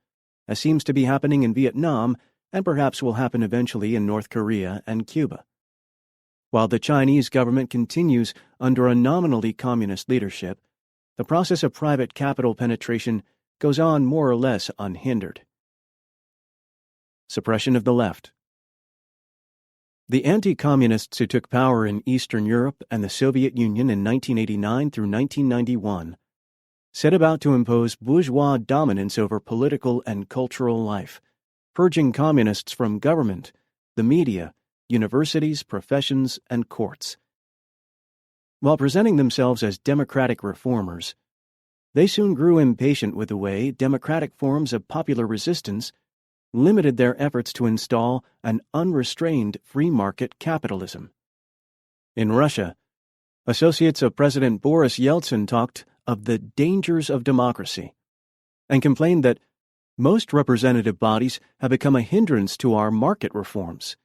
as seems to be happening in Vietnam and perhaps will happen eventually in North Korea and Cuba. While the Chinese government continues under a nominally communist leadership, the process of private capital penetration goes on more or less unhindered. Suppression of the left. The anti-communists who took power in Eastern Europe and the Soviet Union in 1989 through 1991 set about to impose bourgeois dominance over political and cultural life, purging communists from government, the media, universities, professions, and courts. While presenting themselves as democratic reformers, they soon grew impatient with the way democratic forms of popular resistance limited their efforts to install an unrestrained free market capitalism. In Russia, associates of President Boris Yeltsin talked of the dangers of democracy and complained that most representative bodies have become a hindrance to our market reforms.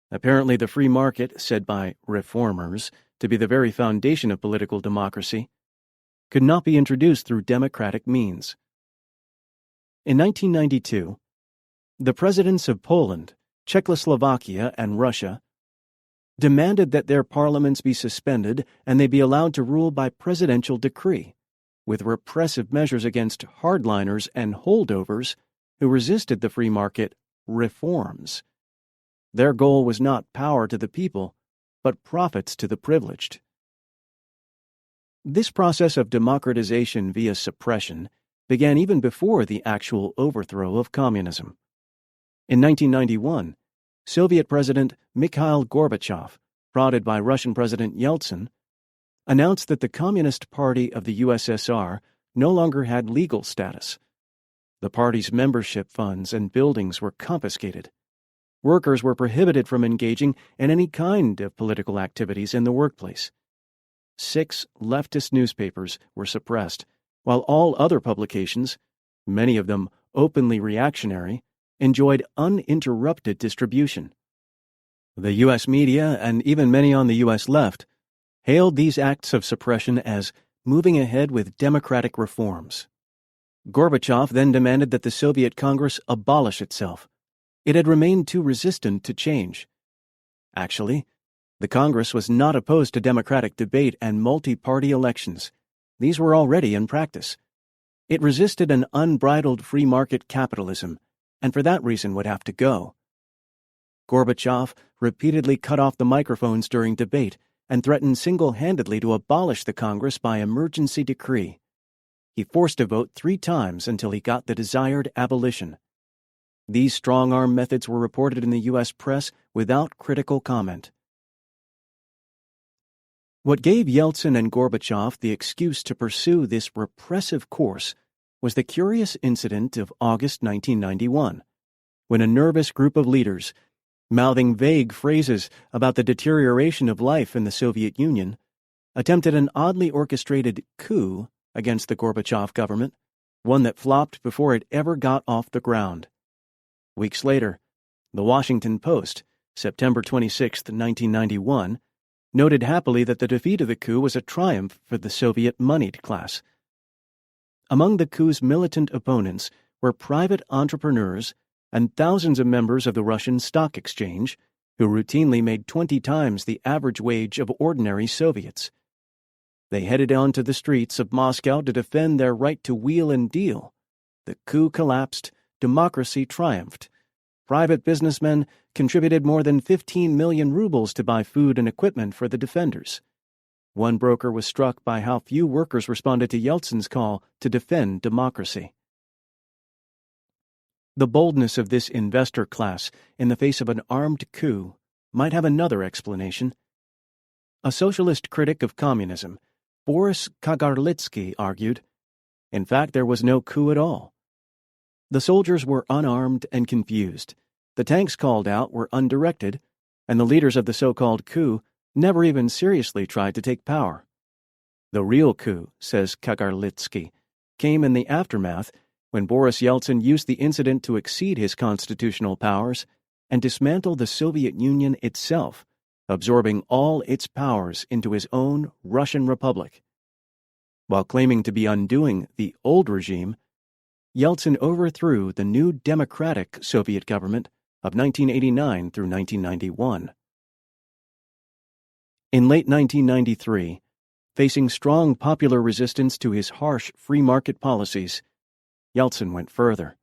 Apparently, the free market, said by reformers to be the very foundation of political democracy, could not be introduced through democratic means. In 1992, the presidents of Poland, Czechoslovakia, and Russia demanded that their parliaments be suspended and they be allowed to rule by presidential decree, with repressive measures against hardliners and holdovers who resisted the free market reforms. Their goal was not power to the people, but profits to the privileged. This process of democratization via suppression began even before the actual overthrow of communism. In 1991, Soviet President Mikhail Gorbachev, prodded by Russian President Yeltsin, announced that the Communist Party of the USSR no longer had legal status. The party's membership funds and buildings were confiscated. Workers were prohibited from engaging in any kind of political activities in the workplace. 6 leftist newspapers were suppressed, while all other publications, many of them openly reactionary, enjoyed uninterrupted distribution. The U.S. media, and even many on the U.S. left, hailed these acts of suppression as moving ahead with democratic reforms. Gorbachev then demanded that the Soviet Congress abolish itself. It had remained too resistant to change. Actually, the Congress was not opposed to democratic debate and multi-party elections. These were already in practice. It resisted an unbridled free market capitalism, and for that reason would have to go. Gorbachev repeatedly cut off the microphones during debate and threatened single-handedly to abolish the Congress by emergency decree. He forced a vote 3 times until he got the desired abolition. These strong-arm methods were reported in the U.S. press without critical comment. What gave Yeltsin and Gorbachev the excuse to pursue this repressive course was the curious incident of August 1991, when a nervous group of leaders, mouthing vague phrases about the deterioration of life in the Soviet Union, attempted an oddly orchestrated coup against the Gorbachev government, one that flopped before it ever got off the ground. Weeks later, The Washington Post, September 26, 1991, noted happily that the defeat of the coup was a triumph for the Soviet moneyed class. Among the coup's militant opponents were private entrepreneurs and thousands of members of the Russian stock exchange, who routinely made 20 times the average wage of ordinary Soviets. They headed onto the streets of Moscow to defend their right to wheel and deal. The coup collapsed, democracy triumphed. private businessmen contributed more than 15 million rubles to buy food and equipment for the defenders. One broker was struck by how few workers responded to Yeltsin's call to defend democracy. The boldness of this investor class in the face of an armed coup might have another explanation. A socialist critic of communism, Boris Kagarlitsky, argued, in fact, there was no coup at all. The soldiers were unarmed and confused, the tanks called out were undirected, and the leaders of the so-called coup never even seriously tried to take power. The real coup, says Kagarlitsky, came in the aftermath when Boris Yeltsin used the incident to exceed his constitutional powers and dismantle the Soviet Union itself, absorbing all its powers into his own Russian Republic. While claiming to be undoing the old regime, Yeltsin overthrew the new democratic Soviet government of 1989 through 1991. In late 1993, facing strong popular resistance to his harsh free market policies, Yeltsin went further.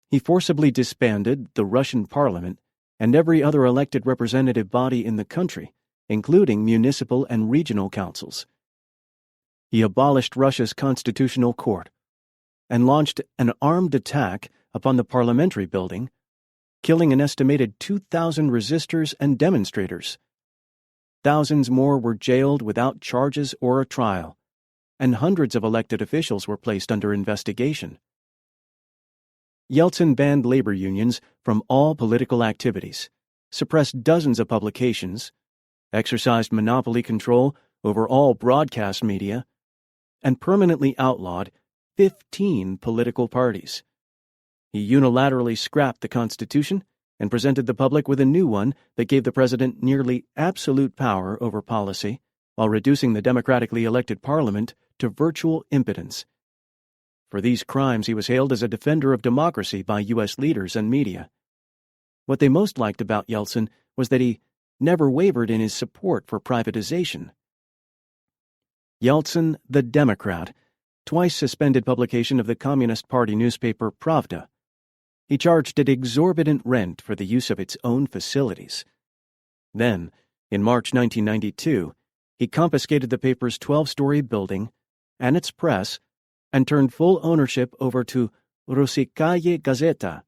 He forcibly disbanded the Russian parliament and every other elected representative body in the country, including municipal and regional councils. He abolished Russia's constitutional court and launched an armed attack upon the parliamentary building, killing an estimated 2,000 resistors and demonstrators. Thousands more were jailed without charges or a trial, and hundreds of elected officials were placed under investigation. Yeltsin banned labor unions from all political activities, suppressed dozens of publications, exercised monopoly control over all broadcast media, and permanently outlawed 15 political parties. He unilaterally scrapped the Constitution and presented the public with a new one that gave the president nearly absolute power over policy, while reducing the democratically elected parliament to virtual impotence. For these crimes, he was hailed as a defender of democracy by U.S. leaders and media. What they most liked about Yeltsin was that he never wavered in his support for privatization. Yeltsin, the Democrat, twice suspended publication of the Communist Party newspaper Pravda. He charged it exorbitant rent for the use of its own facilities. Then, in March 1992, he confiscated the paper's 12-story building and its press and turned full ownership over to Russikaya Gazeta,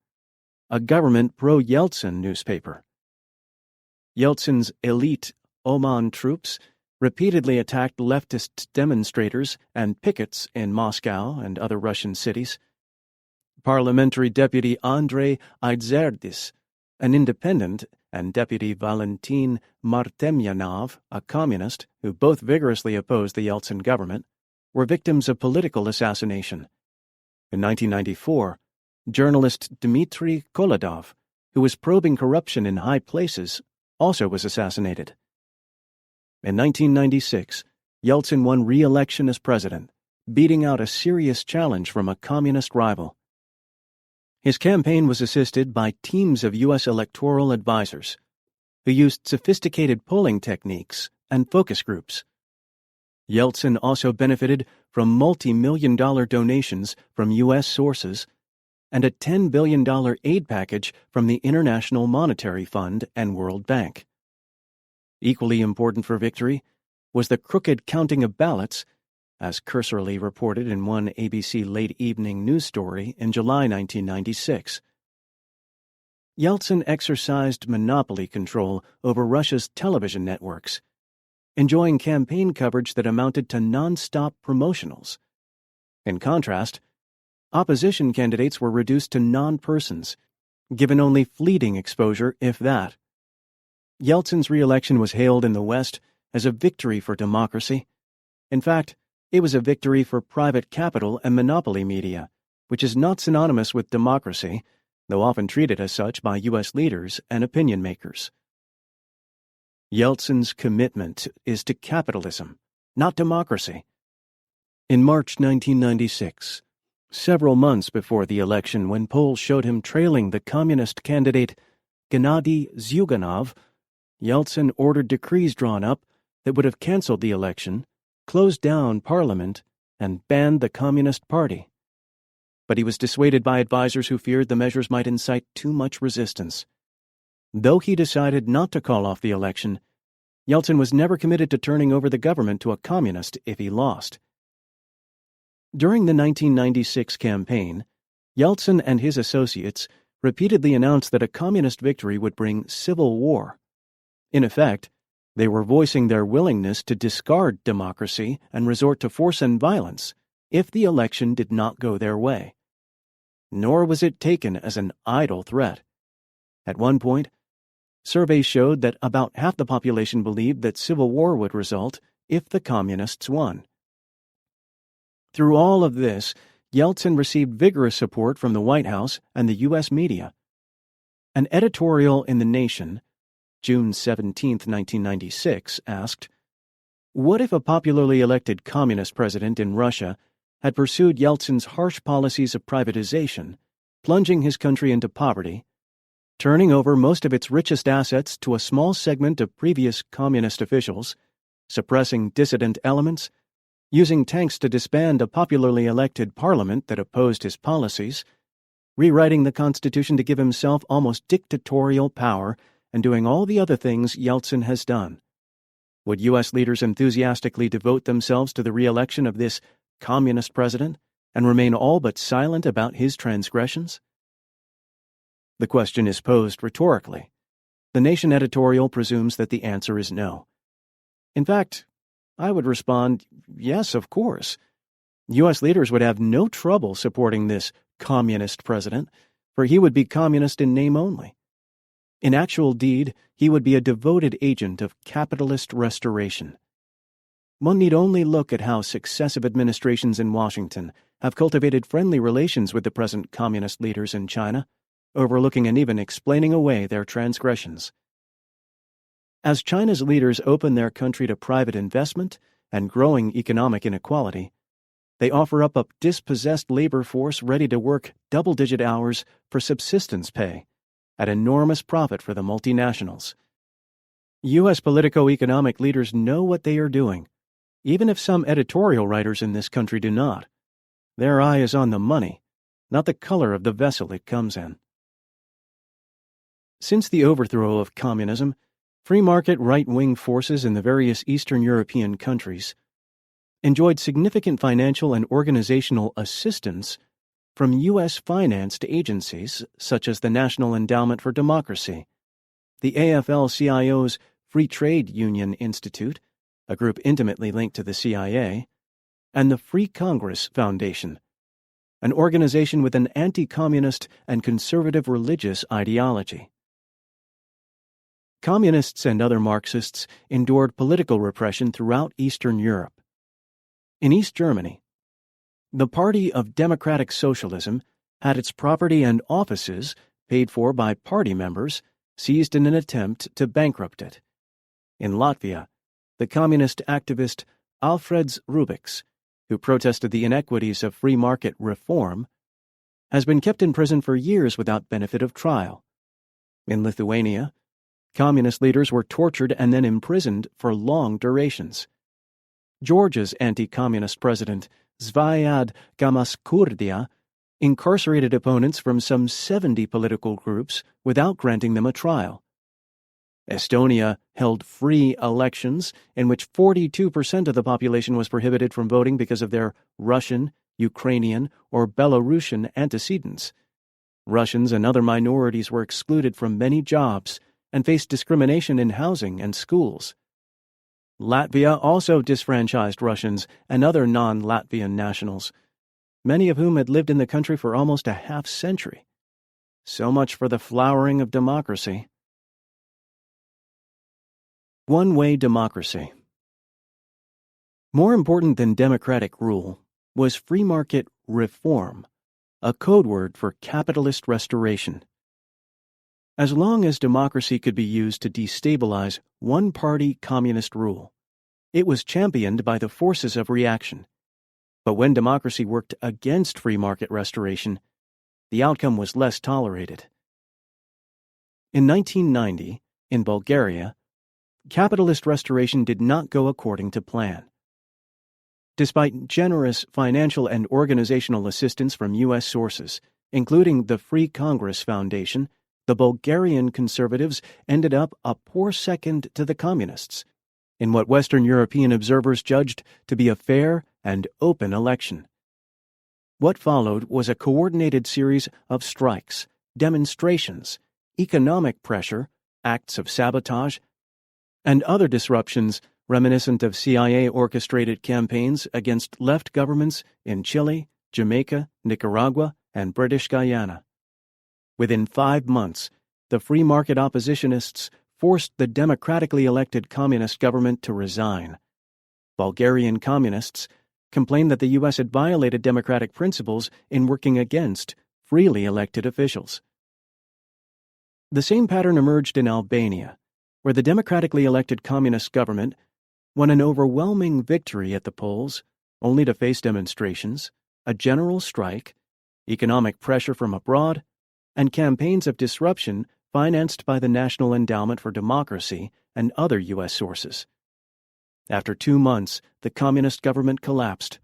a government pro-Yeltsin newspaper. Yeltsin's elite Oman troops repeatedly attacked leftist demonstrators and pickets in Moscow and other Russian cities. Parliamentary Deputy Andrei Idzerdis, an independent, and Deputy Valentin Martemyanov, a communist who both vigorously opposed the Yeltsin government, were victims of political assassination. In 1994, journalist Dmitry Koladov, who was probing corruption in high places, also was assassinated. In 1996, Yeltsin won re-election as president, beating out a serious challenge from a communist rival. His campaign was assisted by teams of U.S. electoral advisors, who used sophisticated polling techniques and focus groups. Yeltsin also benefited from multi-million-dollar donations from U.S. sources and a $10 billion aid package from the International Monetary Fund and World Bank. Equally important for victory was the crooked counting of ballots, as cursorily reported in one ABC late-evening news story in July 1996. Yeltsin exercised monopoly control over Russia's television networks, enjoying campaign coverage that amounted to non-stop promotionals. In contrast, opposition candidates were reduced to non-persons, given only fleeting exposure, if that. Yeltsin's re-election was hailed in the West as a victory for democracy. In fact, it was a victory for private capital and monopoly media, which is not synonymous with democracy, though often treated as such by U.S. leaders and opinion makers. Yeltsin's commitment is to capitalism, not democracy. In March 1996, several months before the election, when polls showed him trailing the communist candidate Gennady Zyuganov, Yeltsin ordered decrees drawn up that would have canceled the election, closed down parliament, and banned the Communist Party. but he was dissuaded by advisers who feared the measures might incite too much resistance. Though he decided not to call off the election, Yeltsin was never committed to turning over the government to a communist if he lost. During the 1996 campaign, Yeltsin and his associates repeatedly announced that a communist victory would bring civil war. In effect, they were voicing their willingness to discard democracy and resort to force and violence if the election did not go their way. Nor was it taken as an idle threat. At one point, surveys showed that about half the population believed that civil war would result if the communists won. Through all of this, Yeltsin received vigorous support from the White House and the U.S. media. An editorial in The Nation, June 17, 1996, asked, "What if a popularly elected communist president in Russia had pursued Yeltsin's harsh policies of privatization, plunging his country into poverty, turning over most of its richest assets to a small segment of previous communist officials, suppressing dissident elements, using tanks to disband a popularly elected parliament that opposed his policies, rewriting the Constitution to give himself almost dictatorial power, and doing all the other things Yeltsin has done? Would U.S. leaders enthusiastically devote themselves to the re-election of this communist president and remain all but silent about his transgressions?" The question is posed rhetorically. The Nation editorial presumes that the answer is no. In fact, I would respond, yes, of course. U.S. leaders would have no trouble supporting this communist president, for he would be communist in name only. In actual deed, he would be a devoted agent of capitalist restoration. One need only look at how successive administrations in Washington have cultivated friendly relations with the present communist leaders in China, overlooking and even explaining away their transgressions. As China's leaders open their country to private investment and growing economic inequality, they offer up a dispossessed labor force ready to work double-digit hours for subsistence pay, at enormous profit for the multinationals. U.S. politico-economic leaders know what they are doing, even if some editorial writers in this country do not. Their eye is on the money, not the color of the vessel it comes in. Since the overthrow of communism, free market right-wing forces in the various Eastern European countries enjoyed significant financial and organizational assistance from U.S.-financed agencies such as the National Endowment for Democracy, the AFL-CIO's Free Trade Union Institute, a group intimately linked to the CIA, and the Free Congress Foundation, an organization with an anti-communist and conservative religious ideology. Communists and other Marxists endured political repression throughout Eastern Europe. In East Germany, the Party of Democratic Socialism had its property and offices, paid for by party members, seized in an attempt to bankrupt it. In Latvia, the communist activist Alfreds Rubiks, who protested the inequities of free market reform, has been kept in prison for years without benefit of trial. In Lithuania, communist leaders were tortured and then imprisoned for long durations. Georgia's anti-communist president, Zviad Gamaskurdia, incarcerated opponents from some 70 political groups without granting them a trial. Estonia held free elections in which 42% of the population was prohibited from voting because of their Russian, Ukrainian, or Belarusian antecedents. Russians and other minorities were excluded from many jobs and faced discrimination in housing and schools. Latvia also disfranchised Russians and other non-Latvian nationals, many of whom had lived in the country for almost a half-century. So much for the flowering of democracy. One-way democracy. More important than democratic rule was free market reform, a code word for capitalist restoration. As long as democracy could be used to destabilize one-party communist rule, it was championed by the forces of reaction. But when democracy worked against free market restoration, the outcome was less tolerated. In 1990, in Bulgaria, capitalist restoration did not go according to plan. Despite generous financial and organizational assistance from U.S. sources, including the Free Congress Foundation, the Bulgarian conservatives ended up a poor second to the communists in what Western European observers judged to be a fair and open election. What followed was a coordinated series of strikes, demonstrations, economic pressure, acts of sabotage, and other disruptions reminiscent of CIA-orchestrated campaigns against left governments in Chile, Jamaica, Nicaragua, and British Guyana. Within 5 months, the free market oppositionists forced the democratically elected communist government to resign. Bulgarian communists complained that the U.S. had violated democratic principles in working against freely elected officials. The same pattern emerged in Albania, where the democratically elected communist government won an overwhelming victory at the polls, only to face demonstrations, a general strike, economic pressure from abroad, and campaigns of disruption financed by the National Endowment for Democracy and other U.S. sources. After 2 months, the communist government collapsed.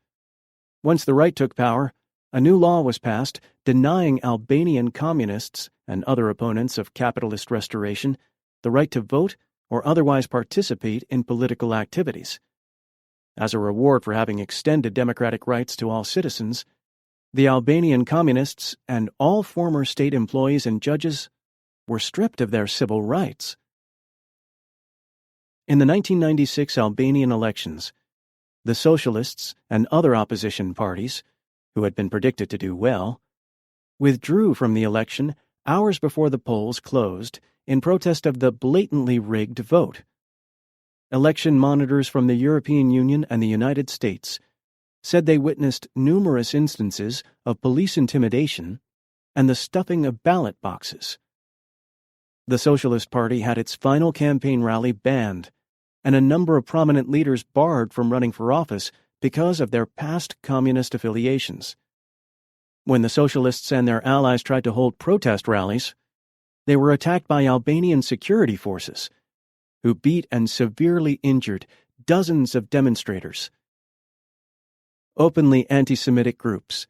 Once the right took power, a new law was passed denying Albanian communists and other opponents of capitalist restoration the right to vote or otherwise participate in political activities. As a reward for having extended democratic rights to all citizens, the Albanian communists and all former state employees and judges were stripped of their civil rights. In the 1996 Albanian elections, the socialists and other opposition parties, who had been predicted to do well, withdrew from the election hours before the polls closed in protest of the blatantly rigged vote. Election monitors from the European Union and the United States said they witnessed numerous instances of police intimidation and the stuffing of ballot boxes. The Socialist Party had its final campaign rally banned, and a number of prominent leaders barred from running for office because of their past communist affiliations. When the Socialists and their allies tried to hold protest rallies, they were attacked by Albanian security forces, who beat and severely injured dozens of demonstrators. Openly anti-Semitic groups,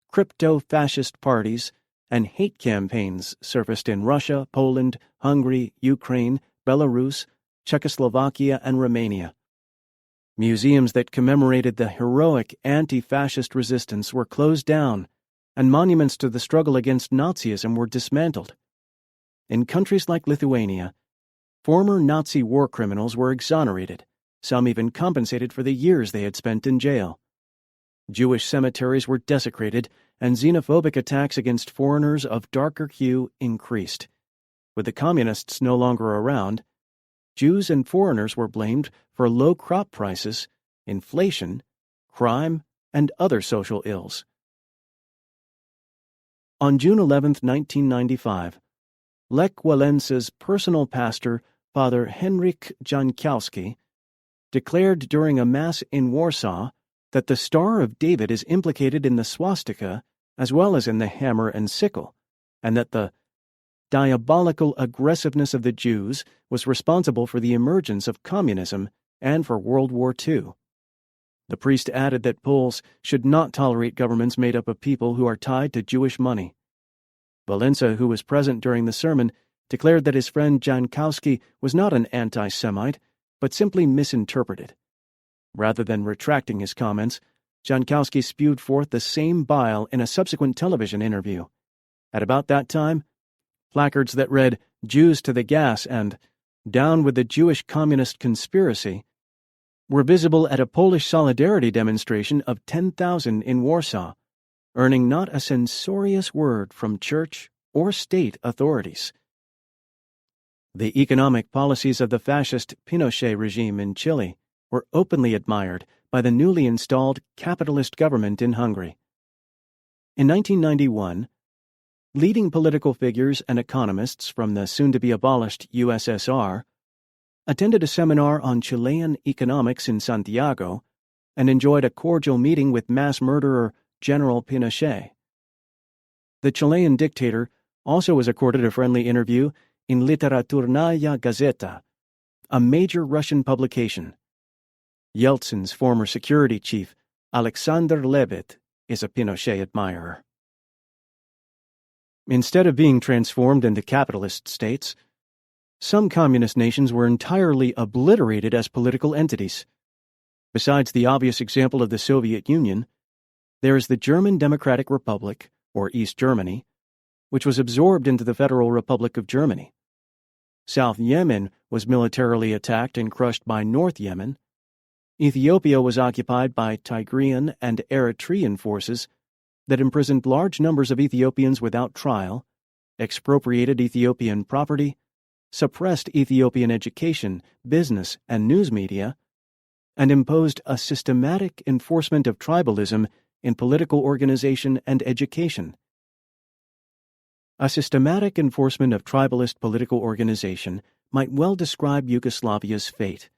crypto-fascist parties, and hate campaigns surfaced in Russia, Poland, Hungary, Ukraine, Belarus, Czechoslovakia, and Romania. Museums that commemorated the heroic anti-fascist resistance were closed down, and monuments to the struggle against Nazism were dismantled. In countries like Lithuania, former Nazi war criminals were exonerated, some even compensated for the years they had spent in jail. Jewish cemeteries were desecrated, and xenophobic attacks against foreigners of darker hue increased. With the communists no longer around, Jews and foreigners were blamed for low crop prices, inflation, crime, and other social ills. On June 11, 1995, Lech Walensa's personal pastor, Father Henryk Jankowski, declared during a mass in Warsaw that the Star of David is implicated in the swastika as well as in the hammer and sickle, and that the diabolical aggressiveness of the Jews was responsible for the emergence of communism and for World War II. The priest added that Poles should not tolerate governments made up of people who are tied to Jewish money. Walensa, who was present during the sermon, declared that his friend Jankowski was not an anti-Semite, but simply misinterpreted. Rather than retracting his comments, Jankowski spewed forth the same bile in a subsequent television interview. At about that time, placards that read, "Jews to the gas" and "Down with the Jewish Communist Conspiracy" were visible at a Polish solidarity demonstration of 10,000 in Warsaw, earning not a censorious word from church or state authorities. The economic policies of the fascist Pinochet regime in Chile were openly admired by the newly installed capitalist government in Hungary. In 1991, leading political figures and economists from the soon-to-be-abolished USSR attended a seminar on Chilean economics in Santiago and enjoyed a cordial meeting with mass murderer General Pinochet. The Chilean dictator also was accorded a friendly interview in Literaturnaya Gazeta, a major Russian publication. Yeltsin's former security chief, Alexander Lebed is a Pinochet admirer. Instead of being transformed into capitalist states, some communist nations were entirely obliterated as political entities. Besides the obvious example of the Soviet Union, there is the German Democratic Republic, or East Germany, which was absorbed into the Federal Republic of Germany. South Yemen was militarily attacked and crushed by North Yemen. Ethiopia was occupied by Tigrian and Eritrean forces that imprisoned large numbers of Ethiopians without trial, expropriated Ethiopian property, suppressed Ethiopian education, business, and news media, and imposed a systematic enforcement of tribalism in political organization and education. A systematic enforcement of tribalist political organization might well describe Yugoslavia's fate,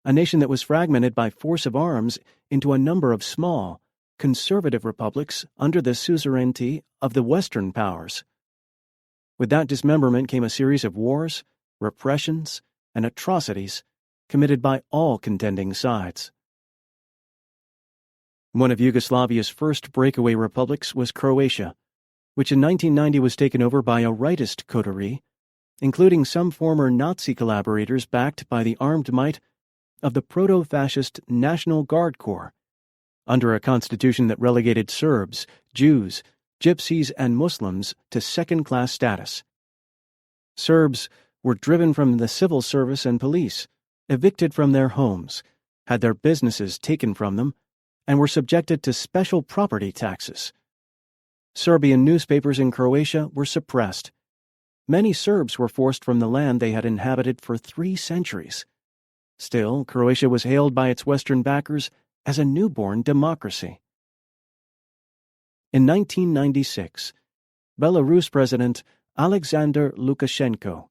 a nation that was fragmented by force of arms into a number of small, conservative republics under the suzerainty of the Western powers. With that dismemberment came a series of wars, repressions, and atrocities committed by all contending sides. One of Yugoslavia's first breakaway republics was Croatia, which in 1990 was taken over by a rightist coterie, including some former Nazi collaborators backed by the armed might of the proto-fascist National Guard Corps, under a constitution that relegated Serbs, Jews, Gypsies, and Muslims to second-class status. Serbs were driven from the civil service and police, evicted from their homes, had their businesses taken from them, and were subjected to special property taxes. Serbian newspapers in Croatia were suppressed. Many Serbs were forced from the land they had inhabited for 3 centuries. Still, Croatia was hailed by its Western backers as a newborn democracy. In 1996, Belarus President Alexander Lukashenko,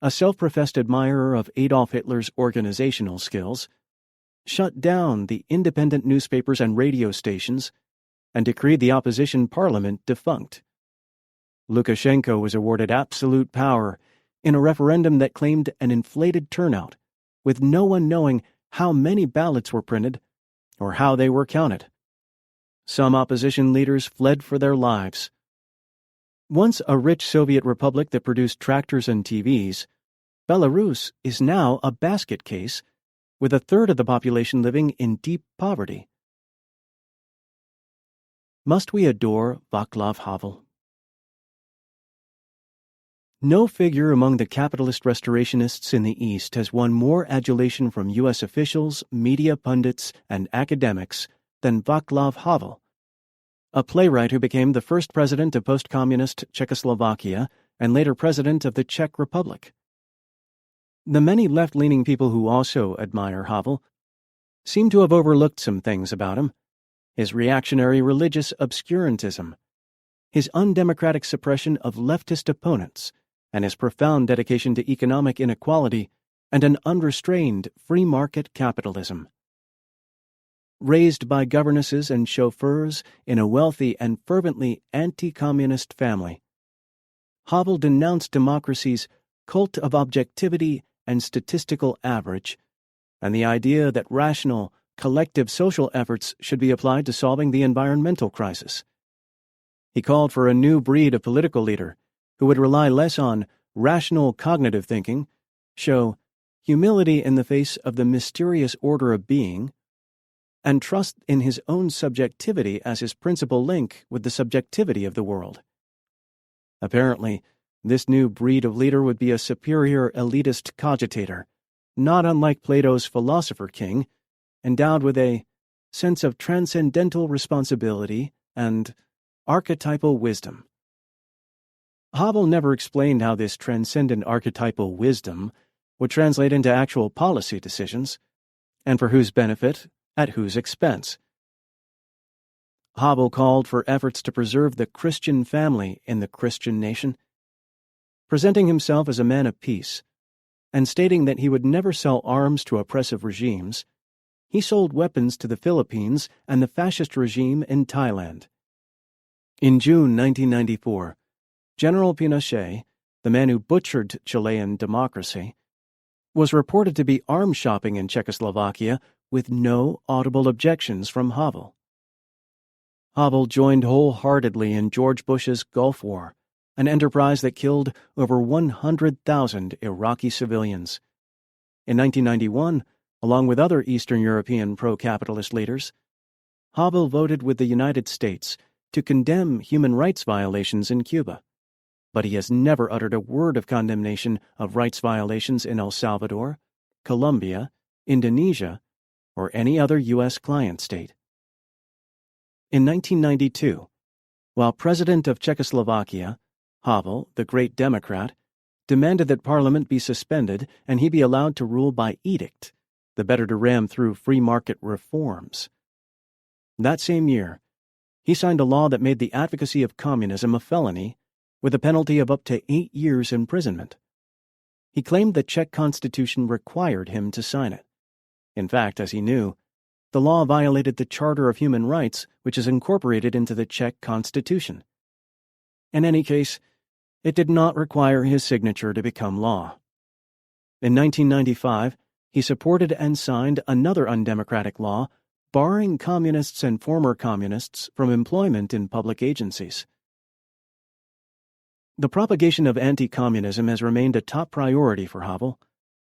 a self-professed admirer of Adolf Hitler's organizational skills, shut down the independent newspapers and radio stations and decreed the opposition parliament defunct. Lukashenko was awarded absolute power in a referendum that claimed an inflated turnout, with no one knowing how many ballots were printed or how they were counted. Some opposition leaders fled for their lives. Once a rich Soviet republic that produced tractors and TVs, Belarus is now a basket case, with a third of the population living in deep poverty. Must we adore Václav Havel? No figure among the capitalist restorationists in the East has won more adulation from U.S. officials, media pundits, and academics than Václav Havel, a playwright who became the first president of post-communist Czechoslovakia and later president of the Czech Republic. The many left-leaning people who also admire Havel seem to have overlooked some things about him: his reactionary religious obscurantism, his undemocratic suppression of leftist opponents, and his profound dedication to economic inequality and an unrestrained free-market capitalism. Raised by governesses and chauffeurs in a wealthy and fervently anti-communist family, Havel denounced democracy's cult of objectivity and statistical average, and the idea that rational, collective social efforts should be applied to solving the environmental crisis. He called for a new breed of political leader who would rely less on rational cognitive thinking, show humility in the face of the mysterious order of being, and trust in his own subjectivity as his principal link with the subjectivity of the world. Apparently, this new breed of leader would be a superior elitist cogitator, not unlike Plato's philosopher king, endowed with a sense of transcendental responsibility and archetypal wisdom. Havel never explained how this transcendent archetypal wisdom would translate into actual policy decisions, and for whose benefit, at whose expense. Havel called for efforts to preserve the Christian family in the Christian nation, presenting himself as a man of peace, and stating that he would never sell arms to oppressive regimes. He sold weapons to the Philippines and the fascist regime in Thailand. In June 1994, General Pinochet, the man who butchered Chilean democracy, was reported to be arms shopping in Czechoslovakia with no audible objections from Havel. Havel joined wholeheartedly in George Bush's Gulf War, an enterprise that killed over 100,000 Iraqi civilians. In 1991, along with other Eastern European pro-capitalist leaders, Havel voted with the United States to condemn human rights violations in Cuba, but he has never uttered a word of condemnation of rights violations in El Salvador, Colombia, Indonesia, or any other U.S. client state. In 1992, while president of Czechoslovakia, Havel, the great Democrat, demanded that Parliament be suspended and he be allowed to rule by edict, the better to ram through free market reforms. That same year, he signed a law that made the advocacy of communism a felony with a penalty of up to 8 years imprisonment. He claimed the Czech constitution required him to sign it. In fact, as he knew, the law violated the Charter of Human Rights, which is incorporated into the Czech constitution. In any case, it did not require his signature to become law. In 1995, he supported and signed another undemocratic law barring communists and former communists from employment in public agencies. The propagation of anti-communism has remained a top priority for Havel.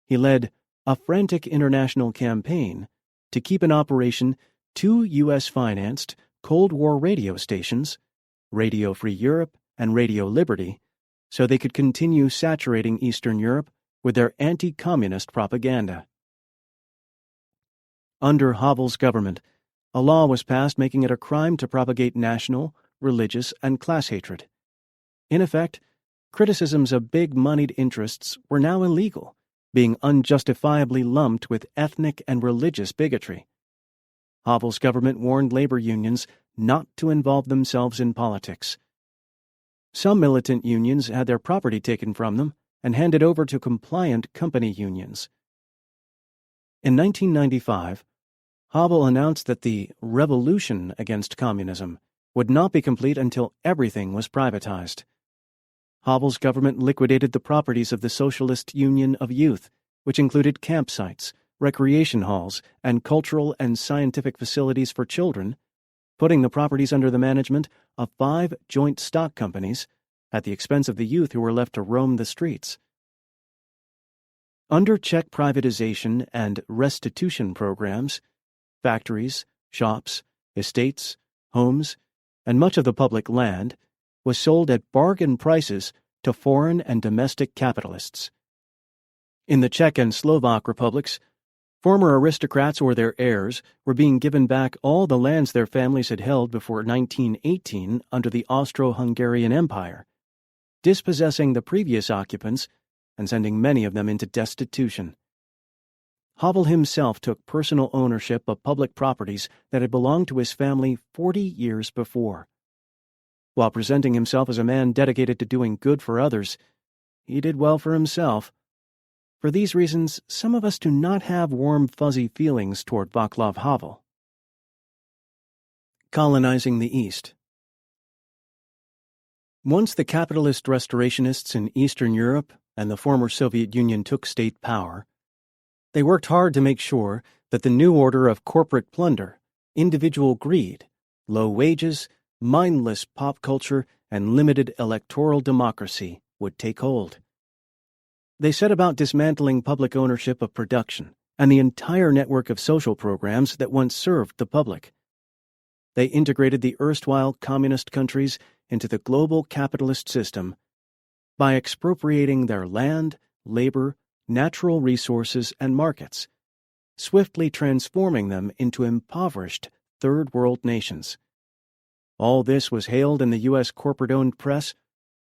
He led a frantic international campaign to keep in operation 2 U.S.-financed Cold War radio stations, Radio Free Europe and Radio Liberty, so they could continue saturating Eastern Europe with their anti-communist propaganda. Under Havel's government, a law was passed making it a crime to propagate national, religious, and class hatred. In effect, criticisms of big-moneyed interests were now illegal, being unjustifiably lumped with ethnic and religious bigotry. Havel's government warned labor unions not to involve themselves in politics. Some militant unions had their property taken from them and handed over to compliant company unions. In 1995, Havel announced that the revolution against communism would not be complete until everything was privatized. Havel's government liquidated the properties of the Socialist Union of Youth, which included campsites, recreation halls, and cultural and scientific facilities for children, putting the properties under the management of 5 joint stock companies at the expense of the youth who were left to roam the streets. Under Czech privatization and restitution programs, factories, shops, estates, homes, and much of the public land was sold at bargain prices to foreign and domestic capitalists. In the Czech and Slovak republics, former aristocrats or their heirs were being given back all the lands their families had held before 1918 under the Austro-Hungarian Empire, dispossessing the previous occupants and sending many of them into destitution. Havel himself took personal ownership of public properties that had belonged to his family 40 years before. While presenting himself as a man dedicated to doing good for others, he did well for himself. For these reasons, some of us do not have warm, fuzzy feelings toward Václav Havel. Colonizing the East. Once the capitalist restorationists in Eastern Europe and the former Soviet Union took state power, they worked hard to make sure that the new order of corporate plunder, individual greed, low wages, mindless pop culture, and limited electoral democracy would take hold. They set about dismantling public ownership of production and the entire network of social programs that once served the public. They integrated the erstwhile communist countries into the global capitalist system by expropriating their land, labor, natural resources, and markets, swiftly transforming them into impoverished third world nations. All this was hailed in the U.S. corporate-owned press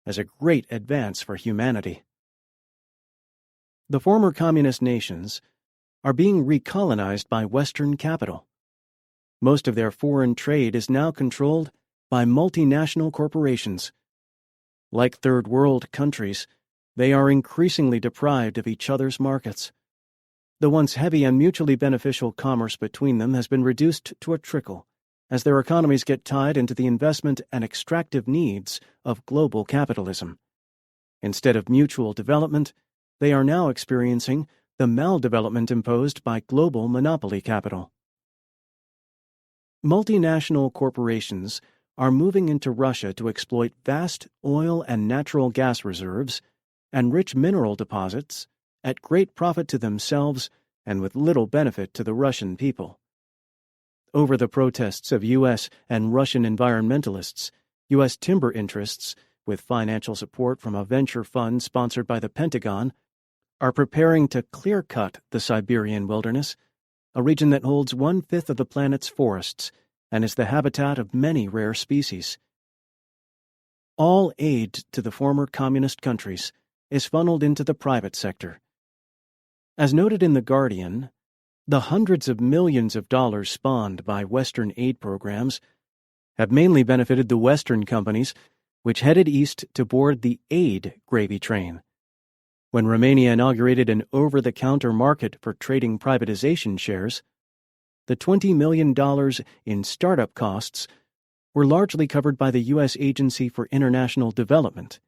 as a great advance for humanity. The former communist nations are being recolonized by Western capital. Most of their foreign trade is now controlled by multinational corporations. Like third world countries, they are increasingly deprived of each other's markets. The once heavy and mutually beneficial commerce between them has been reduced to a trickle, as their economies get tied into the investment and extractive needs of global capitalism. Instead of mutual development, they are now experiencing the maldevelopment imposed by global monopoly capital. Multinational corporations are moving into Russia to exploit vast oil and natural gas reserves and rich mineral deposits at great profit to themselves and with little benefit to the Russian people. Over the protests of U.S. and Russian environmentalists, U.S. timber interests, with financial support from a venture fund sponsored by the Pentagon, are preparing to clear-cut the Siberian wilderness, a region that holds 1/5 of the planet's forests and is the habitat of many rare species. All aid to the former communist countries is funneled into the private sector. As noted in The Guardian, the hundreds of millions of dollars spawned by Western aid programs have mainly benefited the Western companies which headed east to board the aid gravy train. When Romania inaugurated an over-the-counter market for trading privatization shares, the $20 million in startup costs were largely covered by the U.S. Agency for International Development.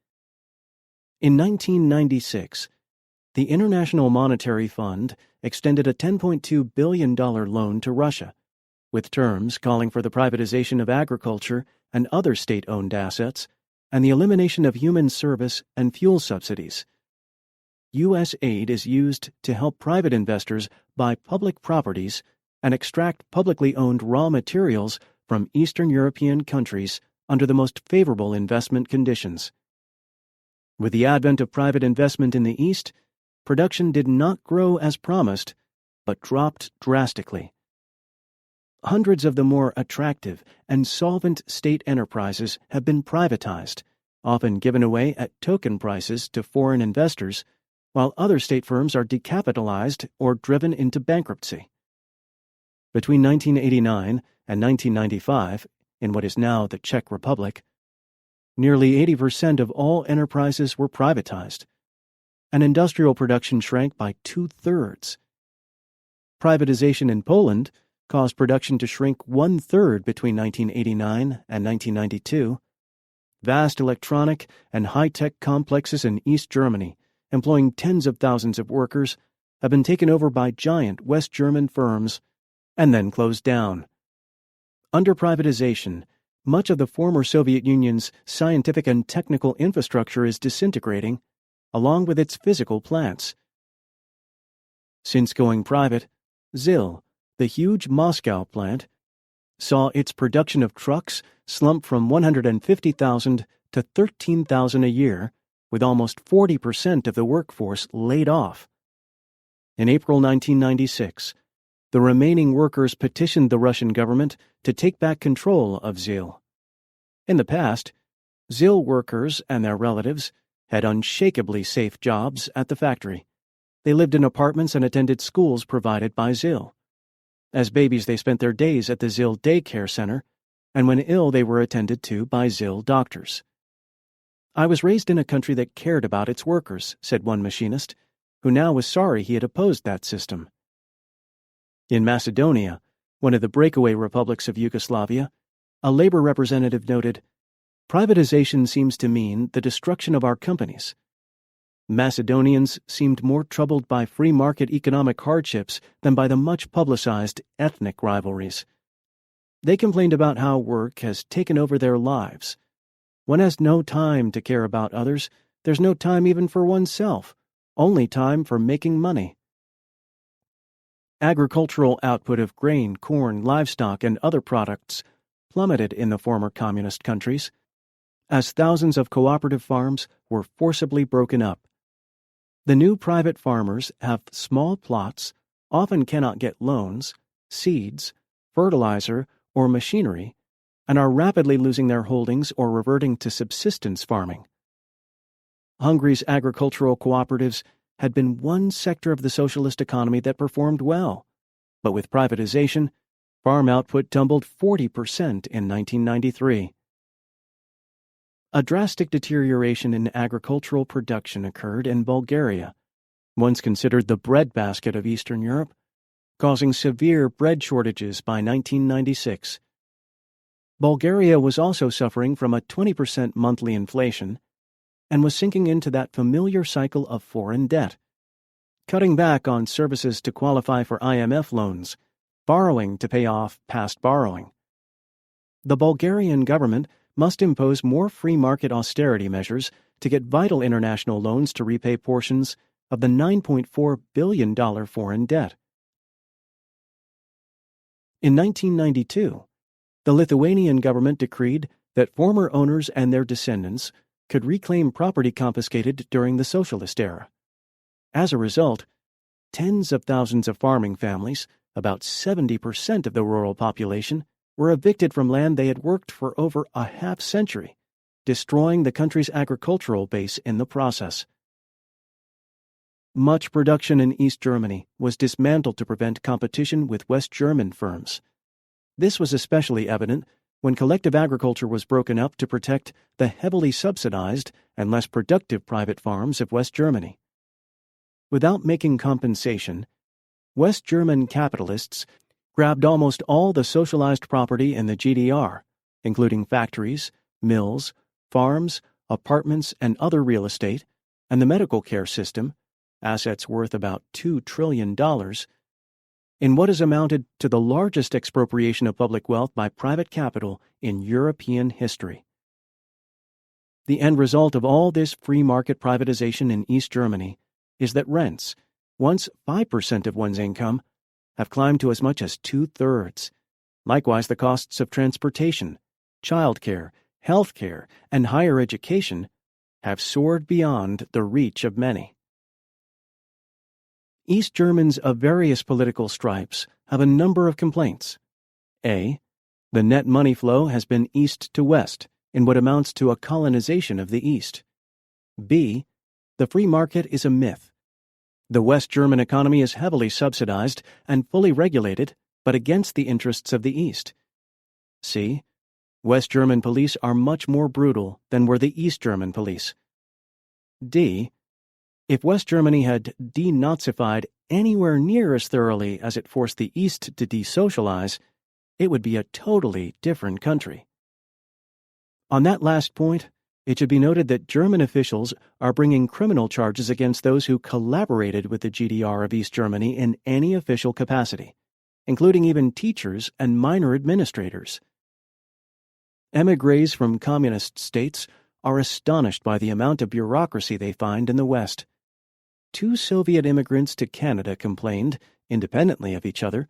In 1996, the International Monetary Fund extended a $10.2 billion loan to Russia, with terms calling for the privatization of agriculture and other state-owned assets and the elimination of human service and fuel subsidies. U.S. aid is used to help private investors buy public properties and extract publicly owned raw materials from Eastern European countries under the most favorable investment conditions. With the advent of private investment in the East, production did not grow as promised, but dropped drastically. Hundreds of the more attractive and solvent state enterprises have been privatized, often given away at token prices to foreign investors, while other state firms are decapitalized or driven into bankruptcy. Between 1989 and 1995, in what is now the Czech Republic, nearly 80% of all enterprises were privatized, and industrial production shrank by 2/3. Privatization in Poland caused production to shrink 1/3 between 1989 and 1992. Vast electronic and high-tech complexes in East Germany, employing tens of thousands of workers, have been taken over by giant West German firms and then closed down. Under privatization, much of the former Soviet Union's scientific and technical infrastructure is disintegrating, along with its physical plants. Since going private, ZIL, the huge Moscow plant, saw its production of trucks slump from 150,000 to 13,000 a year, with almost 40% of the workforce laid off. In April 1996, the remaining workers petitioned the Russian government to take back control of ZIL. In the past, ZIL workers and their relatives had unshakably safe jobs at the factory. They lived in apartments and attended schools provided by ZIL. As babies, they spent their days at the ZIL daycare center, and when ill, they were attended to by ZIL doctors. "I was raised in a country that cared about its workers," said one machinist, who now was sorry he had opposed that system. In Macedonia, one of the breakaway republics of Yugoslavia, a labor representative noted, "Privatization seems to mean the destruction of our companies." Macedonians seemed more troubled by free market economic hardships than by the much publicized ethnic rivalries. They complained about how work has taken over their lives. One has no time to care about others. There's no time even for oneself, only time for making money. Agricultural output of grain, corn, livestock, and other products plummeted in the former communist countries, as thousands of cooperative farms were forcibly broken up. The new private farmers have small plots, often cannot get loans, seeds, fertilizer, or machinery, and are rapidly losing their holdings or reverting to subsistence farming. Hungary's agricultural cooperatives had been one sector of the socialist economy that performed well, but with privatization, farm output tumbled 40% in 1993. A drastic deterioration in agricultural production occurred in Bulgaria, once considered the breadbasket of Eastern Europe, causing severe bread shortages by 1996. Bulgaria was also suffering from a 20% monthly inflation and was sinking into that familiar cycle of foreign debt, cutting back on services to qualify for IMF loans, borrowing to pay off past borrowing, the Bulgarian government must impose more free market austerity measures to get vital international loans to repay portions of the $9.4 billion foreign debt. In 1992, the Lithuanian government decreed that former owners and their descendants could reclaim property confiscated during the socialist era. As a result, tens of thousands of farming families, about 70% of the rural population, were evicted from land they had worked for over a half-century, destroying the country's agricultural base in the process. Much production in East Germany was dismantled to prevent competition with West German firms. This was especially evident when collective agriculture was broken up to protect the heavily subsidized and less productive private farms of West Germany. Without making compensation, West German capitalists grabbed almost all the socialized property in the GDR, including factories, mills, farms, apartments, and other real estate, and the medical care system, assets worth about $2 trillion, in what has amounted to the largest expropriation of public wealth by private capital in European history. The end result of all this free market privatization in East Germany is that rents, once 5% of one's income, have climbed to as much as 2/3. Likewise, the costs of transportation, childcare, healthcare, and higher education have soared beyond the reach of many. East Germans of various political stripes have a number of complaints. A. The net money flow has been east to west in what amounts to a colonization of the East. B. The free market is a myth. The West German economy is heavily subsidized and fully regulated, but against the interests of the East. C. West German police are much more brutal than were the East German police. D. If West Germany had denazified anywhere near as thoroughly as it forced the East to desocialize, it would be a totally different country. On that last point, it should be noted that German officials are bringing criminal charges against those who collaborated with the GDR of East Germany in any official capacity, including even teachers and minor administrators. Émigrés from communist states are astonished by the amount of bureaucracy they find in the West. 2 Soviet immigrants to Canada complained, independently of each other,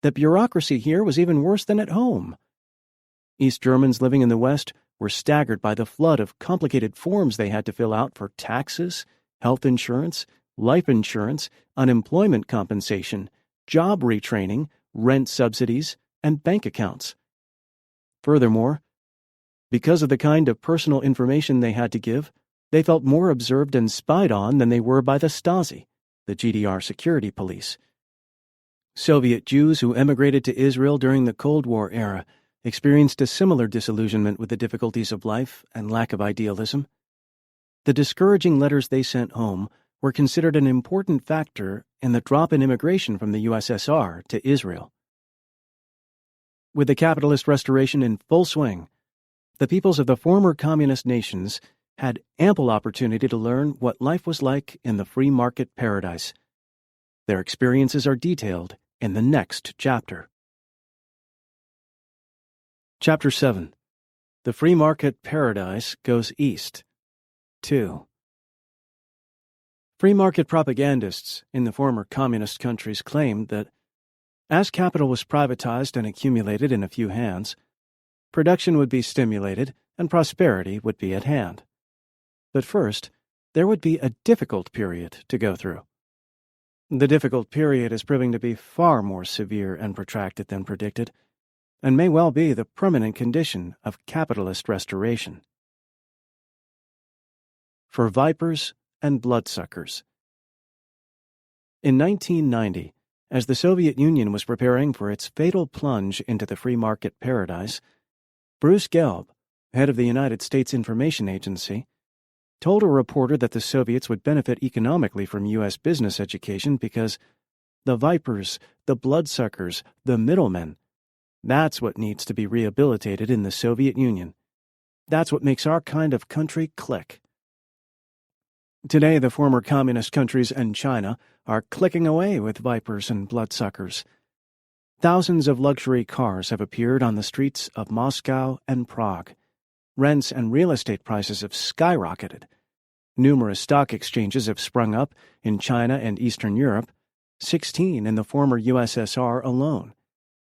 that bureaucracy here was even worse than at home. East Germans living in the West were staggered by the flood of complicated forms they had to fill out for taxes, health insurance, life insurance, unemployment compensation, job retraining, rent subsidies, and bank accounts. Furthermore, because of the kind of personal information they had to give, they felt more observed and spied on than they were by the Stasi, the GDR security police. Soviet Jews who emigrated to Israel during the Cold War era experienced a similar disillusionment with the difficulties of life and lack of idealism. The discouraging letters they sent home were considered an important factor in the drop in immigration from the USSR to Israel. With the capitalist restoration in full swing, the peoples of the former communist nations had ample opportunity to learn what life was like in the free market paradise. Their experiences are detailed in the next chapter. Chapter 7. The Free Market Paradise Goes East. 2. Free market propagandists in the former communist countries claimed that, as capital was privatized and accumulated in a few hands, production would be stimulated and prosperity would be at hand. But first, there would be a difficult period to go through. The difficult period is proving to be far more severe and protracted than predicted, and may well be the permanent condition of capitalist restoration. For vipers and bloodsuckers. In 1990, as the Soviet Union was preparing for its fatal plunge into the free market paradise, Bruce Gelb, head of the United States Information Agency, told a reporter that the Soviets would benefit economically from U.S. business education because the vipers, the bloodsuckers, the middlemen, that's what needs to be rehabilitated in the Soviet Union. That's what makes our kind of country click. Today, the former communist countries and China are clicking away with vipers and bloodsuckers. Thousands of luxury cars have appeared on the streets of Moscow and Prague. Rents and real estate prices have skyrocketed. Numerous stock exchanges have sprung up in China and Eastern Europe, 16 in the former USSR alone,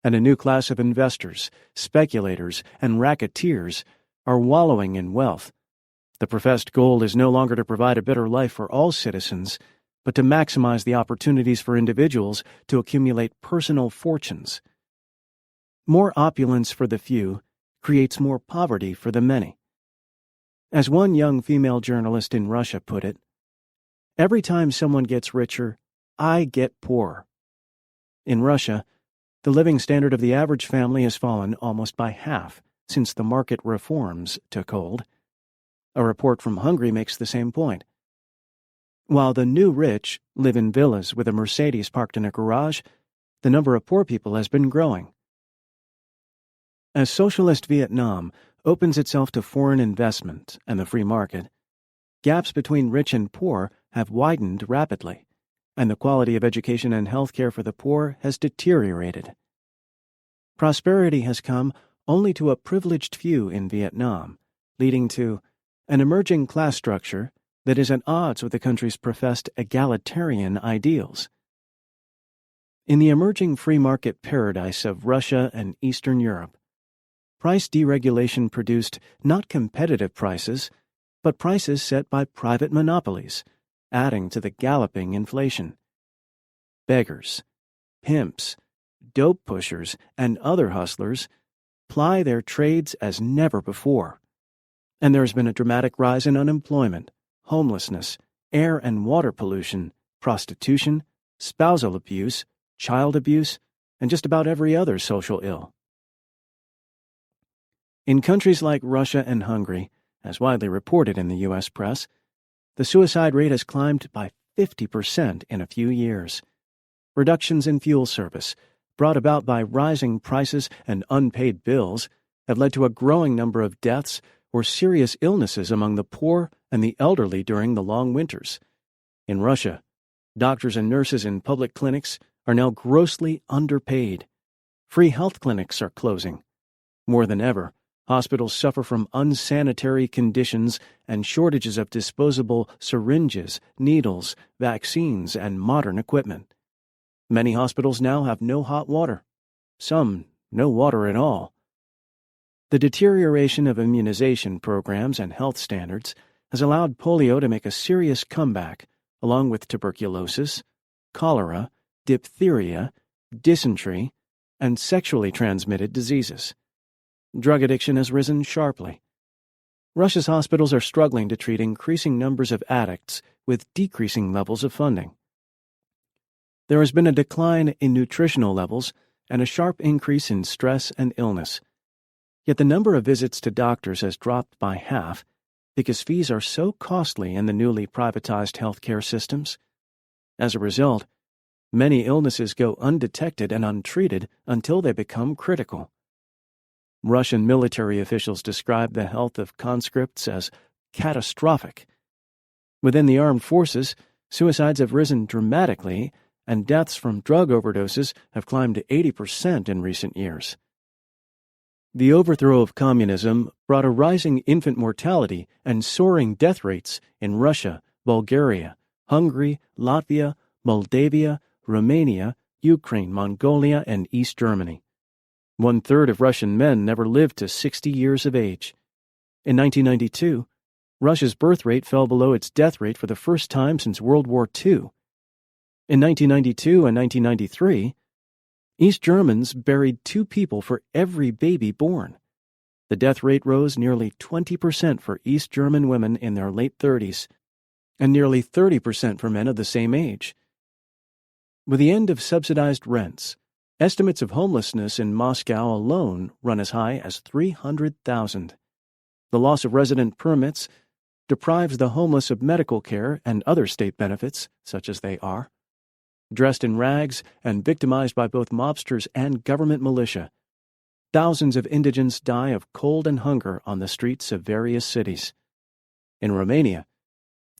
and a new class of investors, speculators, and racketeers are wallowing in wealth. The professed goal is no longer to provide a better life for all citizens, but to maximize the opportunities for individuals to accumulate personal fortunes. More opulence for the few creates more poverty for the many. As one young female journalist in Russia put it, "Every time someone gets richer, I get poorer." In Russia, the living standard of the average family has fallen almost by half since the market reforms took hold. A report from Hungary makes the same point. While the new rich live in villas with a Mercedes parked in a garage, the number of poor people has been growing. As socialist Vietnam opens itself to foreign investment and the free market, gaps between rich and poor have widened rapidly, and the quality of education and health care for the poor has deteriorated. Prosperity has come only to a privileged few in Vietnam, leading to an emerging class structure that is at odds with the country's professed egalitarian ideals. In the emerging free market paradise of Russia and Eastern Europe, price deregulation produced not competitive prices, but prices set by private monopolies, adding to the galloping inflation. Beggars, pimps, dope pushers, and other hustlers ply their trades as never before, and there has been a dramatic rise in unemployment, homelessness, air and water pollution, prostitution, spousal abuse, child abuse, and just about every other social ill. In countries like Russia and Hungary, as widely reported in the U.S. press, the suicide rate has climbed by 50% in a few years. Reductions in fuel service, brought about by rising prices and unpaid bills, have led to a growing number of deaths or serious illnesses among the poor and the elderly during the long winters. In Russia, doctors and nurses in public clinics are now grossly underpaid. Free health clinics are closing. More than ever, hospitals suffer from unsanitary conditions and shortages of disposable syringes, needles, vaccines, and modern equipment. Many hospitals now have no hot water. Some, no water at all. The deterioration of immunization programs and health standards has allowed polio to make a serious comeback, along with tuberculosis, cholera, diphtheria, dysentery, and sexually transmitted diseases. Drug addiction has risen sharply. Russia's hospitals are struggling to treat increasing numbers of addicts with decreasing levels of funding. There has been a decline in nutritional levels and a sharp increase in stress and illness. Yet the number of visits to doctors has dropped by half because fees are so costly in the newly privatized healthcare systems. As a result, many illnesses go undetected and untreated until they become critical. Russian military officials describe the health of conscripts as catastrophic. Within the armed forces, suicides have risen dramatically, and deaths from drug overdoses have climbed to 80% in recent years. The overthrow of communism brought a rising infant mortality and soaring death rates in Russia, Bulgaria, Hungary, Latvia, Moldavia, Romania, Ukraine, Mongolia, and East Germany. 1/3 of Russian men never lived to 60 years of age. In 1992, Russia's birth rate fell below its death rate for the first time since World War II. In 1992 and 1993, East Germans buried 2 people for every baby born. The death rate rose nearly 20% for East German women in their late 30s, and nearly 30% for men of the same age. With the end of subsidized rents, estimates of homelessness in Moscow alone run as high as 300,000. The loss of resident permits deprives the homeless of medical care and other state benefits, such as they are. Dressed in rags and victimized by both mobsters and government militia, thousands of indigents die of cold and hunger on the streets of various cities. In Romania,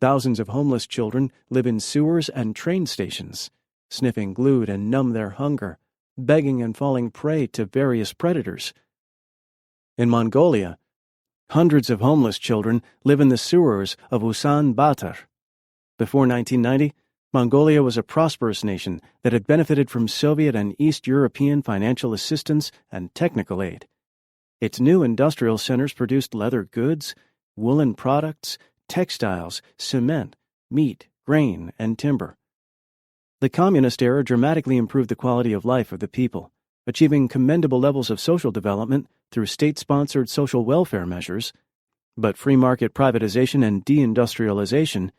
thousands of homeless children live in sewers and train stations, sniffing glue to numb their hunger, begging and falling prey to various predators. In Mongolia, hundreds of homeless children live in the sewers of Ulaanbaatar. Before 1990, Mongolia was a prosperous nation that had benefited from Soviet and East European financial assistance and technical aid. Its new industrial centers produced leather goods, woolen products, textiles, cement, meat, grain, and timber. The communist era dramatically improved the quality of life of the people, achieving commendable levels of social development through state-sponsored social welfare measures, but free market privatization and deindustrialization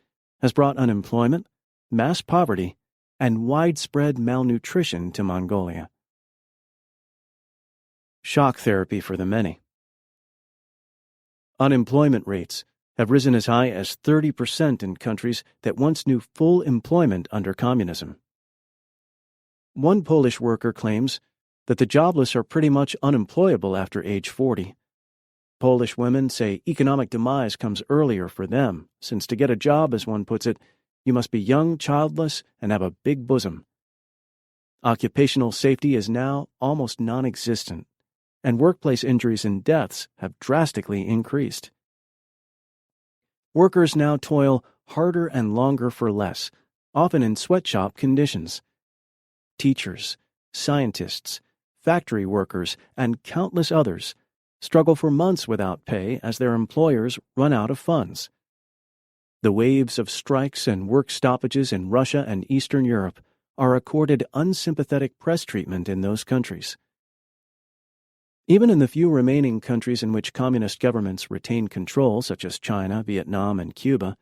has brought unemployment, mass poverty, and widespread malnutrition to Mongolia. Shock therapy for the many. Unemployment rates have risen as high as 30% in countries that once knew full employment under communism. One Polish worker claims that the jobless are pretty much unemployable after age 40. Polish women say economic demise comes earlier for them, since to get a job, as one puts it, you must be young, childless, and have a big bosom. Occupational safety is now almost non-existent, and workplace injuries and deaths have drastically increased. Workers now toil harder and longer for less, often in sweatshop conditions. Teachers, scientists, factory workers, and countless others struggle for months without pay as their employers run out of funds. The waves of strikes and work stoppages in Russia and Eastern Europe are accorded unsympathetic press treatment in those countries. Even in the few remaining countries in which communist governments retain control, such as China, Vietnam, and Cuba,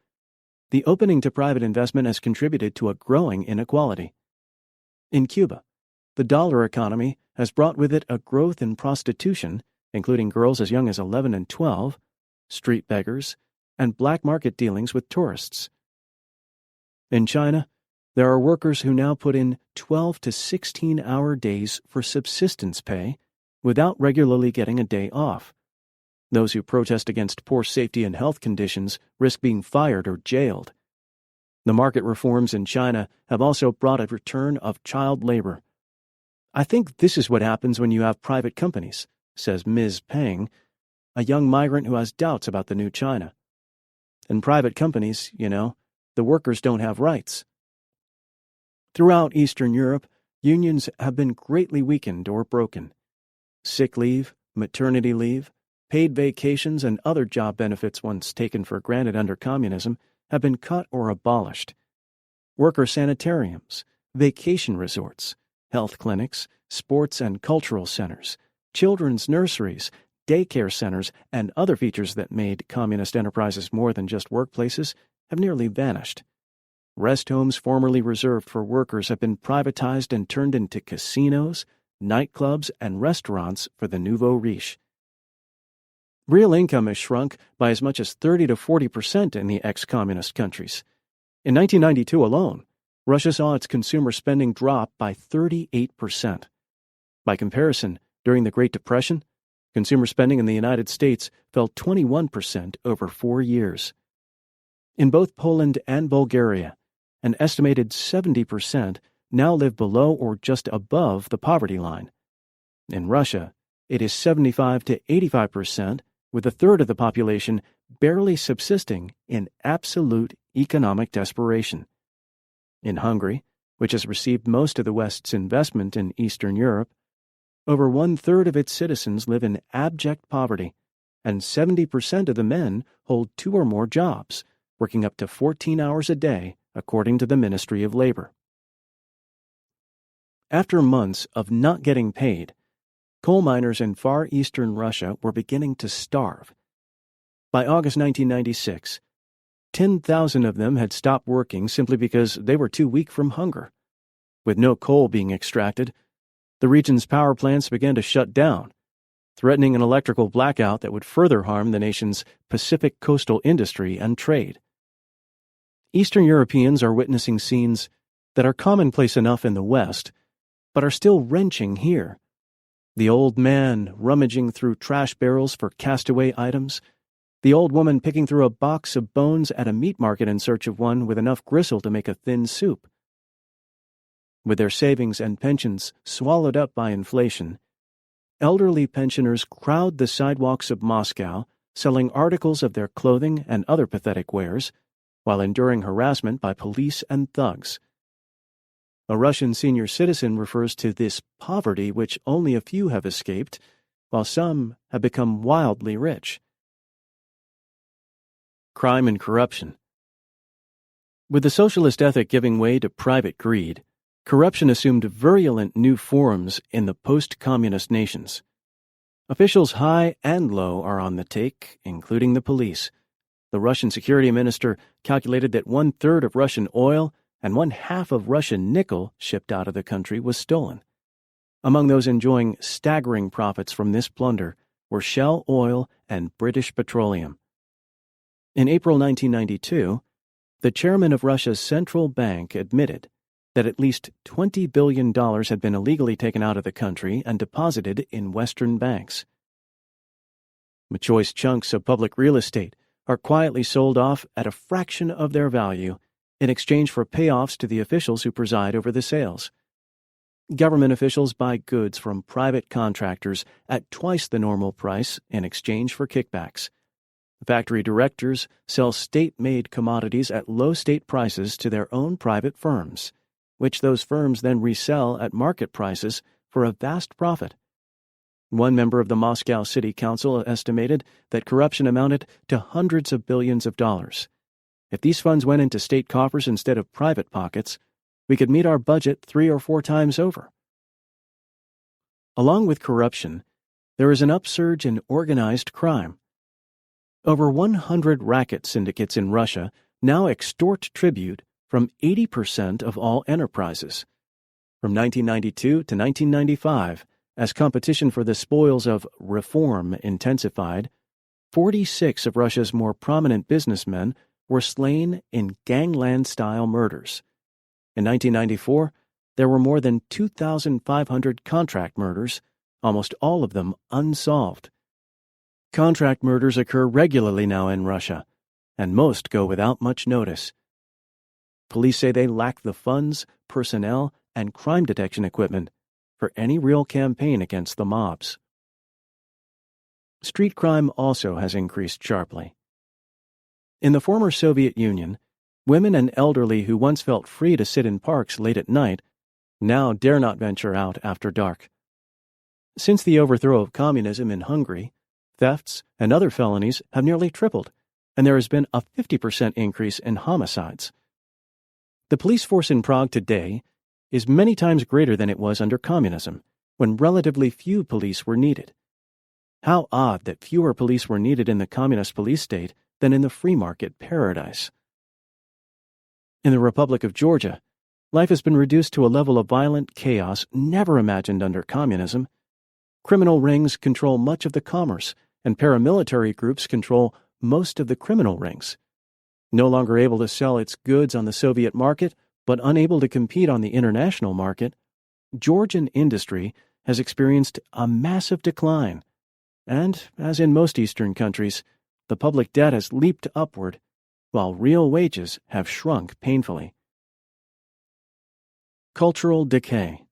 the opening to private investment has contributed to a growing inequality. In Cuba, the dollar economy has brought with it a growth in prostitution, including girls as young as 11 and 12, street beggars, and black market dealings with tourists. In China, there are workers who now put in 12 to 16-hour days for subsistence pay without regularly getting a day off. Those who protest against poor safety and health conditions risk being fired or jailed. The market reforms in China have also brought a return of child labor. I think this is what happens when you have private companies, says Ms. Peng, a young migrant who has doubts about the new China. In private companies, the workers don't have rights. Throughout Eastern Europe, unions have been greatly weakened or broken. Sick leave, maternity leave, paid vacations, and other job benefits once taken for granted under communism have been cut or abolished. Worker sanitariums, vacation resorts, health clinics, sports and cultural centers, children's nurseries, daycare centers, and other features that made communist enterprises more than just workplaces have nearly vanished. Rest homes formerly reserved for workers have been privatized and turned into casinos, nightclubs, and restaurants for the nouveau riche. Real income has shrunk by as much as 30 to 40% in the ex-communist countries. In 1992 alone, Russia saw its consumer spending drop by 38%. By comparison, during the Great Depression, consumer spending in the United States fell 21% over 4 years. In both Poland and Bulgaria, an estimated 70% now live below or just above the poverty line. In Russia, it is 75 to 85%, with a third of the population barely subsisting in absolute economic desperation. In Hungary, which has received most of the West's investment in Eastern Europe, over 1/3 of its citizens live in abject poverty, and 70% of the men hold 2 or more jobs, working up to 14 hours a day, according to the Ministry of Labor. After months of not getting paid, coal miners in far eastern Russia were beginning to starve. By August 1996, 10,000 of them had stopped working simply because they were too weak from hunger. With no coal being extracted, the region's power plants began to shut down, threatening an electrical blackout that would further harm the nation's Pacific coastal industry and trade. Eastern Europeans are witnessing scenes that are commonplace enough in the West, but are still wrenching here. The old man rummaging through trash barrels for castaway items, the old woman picking through a box of bones at a meat market in search of one with enough gristle to make a thin soup. With their savings and pensions swallowed up by inflation, elderly pensioners crowd the sidewalks of Moscow, selling articles of their clothing and other pathetic wares, while enduring harassment by police and thugs. A Russian senior citizen refers to this poverty which only a few have escaped, while some have become wildly rich. Crime and corruption. With the socialist ethic giving way to private greed, corruption assumed virulent new forms in the post-communist nations. Officials high and low are on the take, including the police. The Russian security minister calculated that 1/3 of Russian oil and 1/2 of Russian nickel shipped out of the country was stolen. Among those enjoying staggering profits from this plunder were Shell Oil and British Petroleum. In April 1992, the chairman of Russia's central bank admitted that at least $20 billion had been illegally taken out of the country and deposited in Western banks. Choice chunks of public real estate are quietly sold off at a fraction of their value in exchange for payoffs to the officials who preside over the sales. Government officials buy goods from private contractors at twice the normal price in exchange for kickbacks. Factory directors sell state-made commodities at low state prices to their own private firms, which those firms then resell at market prices for a vast profit. One member of the Moscow City Council estimated that corruption amounted to hundreds of billions of dollars. If these funds went into state coffers instead of private pockets, we could meet our budget 3 or 4 times over. Along with corruption, there is an upsurge in organized crime. Over 100 racket syndicates in Russia now extort tribute from 80% of all enterprises. From 1992 to 1995, as competition for the spoils of reform intensified, 46 of Russia's more prominent businessmen were slain in gangland-style murders. In 1994, there were more than 2,500 contract murders, almost all of them unsolved. Contract murders occur regularly now in Russia, and most go without much notice. Police say they lack the funds, personnel, and crime detection equipment for any real campaign against the mobs. Street crime also has increased sharply. In the former Soviet Union, women and elderly who once felt free to sit in parks late at night now dare not venture out after dark. Since the overthrow of communism in Hungary, thefts and other felonies have nearly tripled, and there has been a 50% increase in homicides. The police force in Prague today is many times greater than it was under communism, when relatively few police were needed. How odd that fewer police were needed in the communist police state than in the free market paradise. In the Republic of Georgia, life has been reduced to a level of violent chaos never imagined under communism. Criminal rings control much of the commerce, and paramilitary groups control most of the criminal rings. No longer able to sell its goods on the Soviet market, but unable to compete on the international market, Georgian industry has experienced a massive decline. And, as in most Eastern countries, the public debt has leaped upward, while real wages have shrunk painfully. Cultural decay.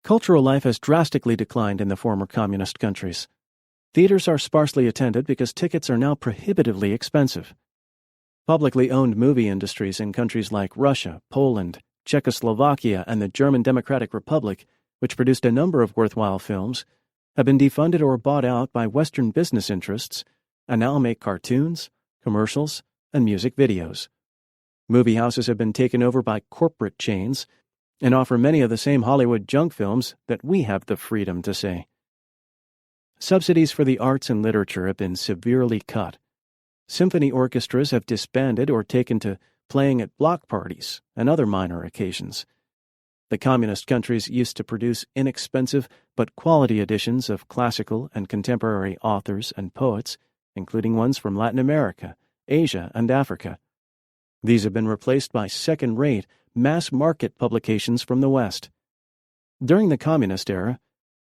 Cultural life has drastically declined in the former communist countries. Theaters are sparsely attended because tickets are now prohibitively expensive. Publicly owned movie industries in countries like Russia, Poland, Czechoslovakia, and the German Democratic Republic, which produced a number of worthwhile films, have been defunded or bought out by Western business interests and now make cartoons, commercials, and music videos. Movie houses have been taken over by corporate chains and offer many of the same Hollywood junk films that we have the freedom to say. Subsidies for the arts and literature have been severely cut. Symphony orchestras have disbanded or taken to playing at block parties and other minor occasions. The communist countries used to produce inexpensive but quality editions of classical and contemporary authors and poets, including ones from Latin America, Asia, and Africa. These have been replaced by second-rate, mass-market publications from the West. During the communist era,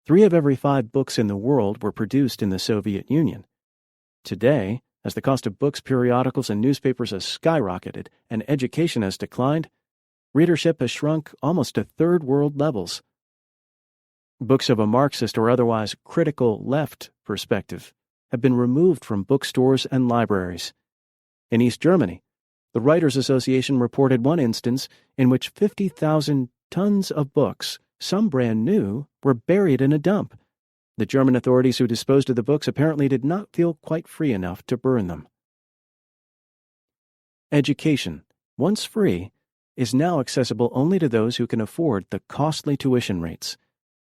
3 of every 5 books in the world were produced in the Soviet Union. Today, as the cost of books, periodicals, and newspapers has skyrocketed and education has declined, readership has shrunk almost to third world levels. Books of a Marxist or otherwise critical left perspective have been removed from bookstores and libraries. In East Germany, the Writers' Association reported one instance in which 50,000 tons of books, some brand new, were buried in a dump. The German authorities who disposed of the books apparently did not feel quite free enough to burn them. Education, once free, is now accessible only to those who can afford the costly tuition rates.